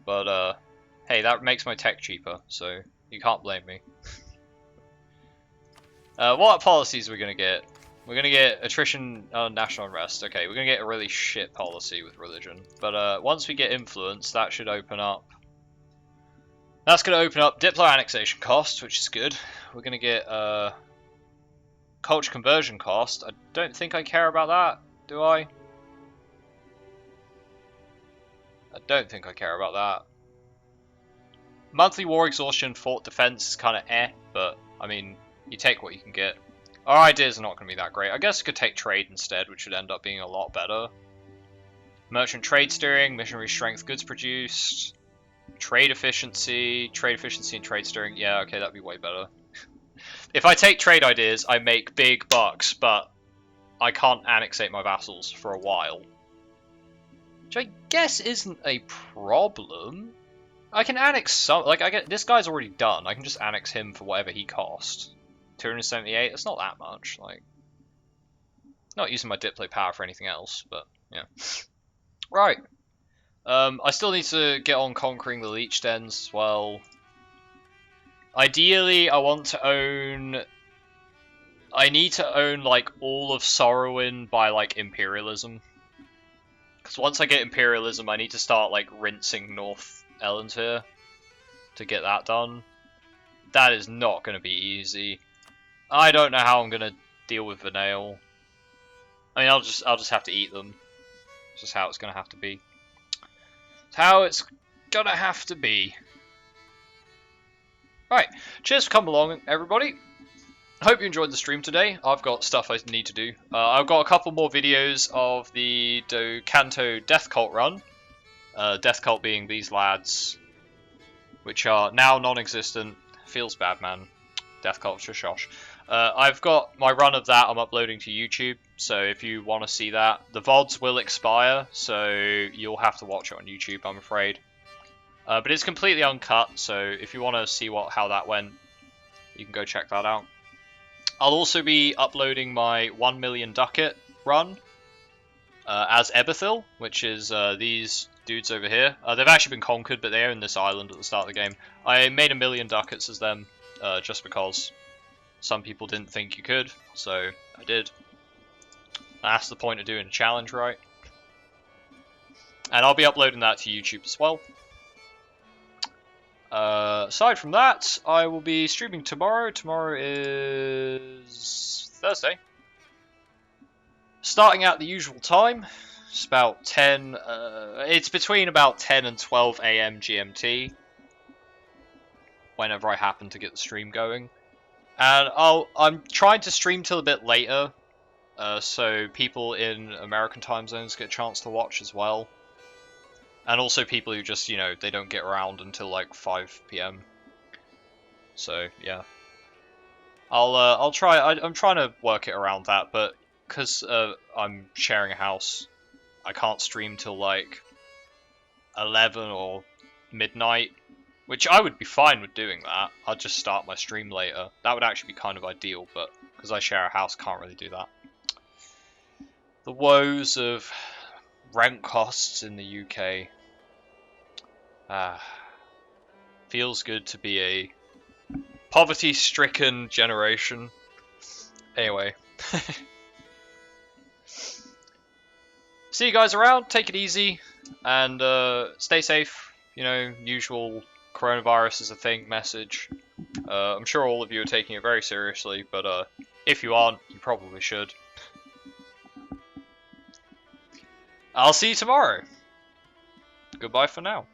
But, hey, that makes my tech cheaper, so you can't blame me. What policies are we going to get? We're going to get attrition on national unrest. Okay, we're going to get a really shit policy with religion. But once we get influence, that should open up. That's going to open up Diplo annexation cost, which is good. We're going to get culture conversion cost. I don't think I care about that, do I? I don't think I care about that. Monthly war exhaustion, fort defense is kind of but I mean, you take what you can get. Our ideas are not going to be that great. I guess I could take trade instead, which would end up being a lot better. Merchant trade steering, missionary strength, goods produced, trade efficiency and trade steering. Yeah, okay, that'd be way better. If I take trade ideas, I make big bucks, but I can't annexate my vassals for a while. Which I guess isn't a problem. I can annex some, like, this guy's already done. I can just annex him for whatever he cost. 278, that's not that much, like. Not using my diplo power for anything else, but, yeah. Right. I still need to get on conquering the Leech Dens as well. Ideally, I want to own... I need to own, like, all of Sorrowin by, like, Imperialism. Because once I get Imperialism, I need to start, like, rinsing North Ellentir to get that done. That is not going to be easy. I don't know how I'm going to deal with Vanail. I mean, I'll just have to eat them. It's just how it's going to have to be. It's how it's going to have to be. Right, cheers for coming along, everybody. I hope you enjoyed the stream today. I've got stuff I need to do. I've got a couple more videos of the Kanto Death Cult run. Death Cult being these lads, which are now non-existent. Feels bad, man. Death Cult, shush. I've got my run of that I'm uploading to YouTube, so if you want to see that, the VODs will expire, so you'll have to watch it on YouTube, I'm afraid. But it's completely uncut, so if you want to see how that went, you can go check that out. I'll also be uploading my 1 million ducat run as Ebethil, which is these dudes over here. They've actually been conquered, but they own this island at the start of the game. I made 1 million ducats as them, just because some people didn't think you could, so I did. That's the point of doing a challenge, right? And I'll be uploading that to YouTube as well. Aside from that, I will be streaming tomorrow. Tomorrow is Thursday. Starting at the usual time. It's about 10, it's between about 10 and 12 AM GMT. Whenever I happen to get the stream going. And I'm trying to stream till a bit later, so people in American time zones get a chance to watch as well. And also people who just, you know, they don't get around until like 5 PM. So, yeah. I'll try, I'm trying to work it around that, but because I'm sharing a house, I can't stream till like 11 or midnight. Which I would be fine with doing that. I'd just start my stream later. That would actually be kind of ideal, but because I share a house, can't really do that. The woes of rent costs in the UK. Feels good to be a poverty-stricken generation. Anyway. See you guys around, take it easy, and stay safe. You know, usual coronavirus is a thing message. I'm sure all of you are taking it very seriously, but if you aren't, you probably should. I'll see you tomorrow. Goodbye for now.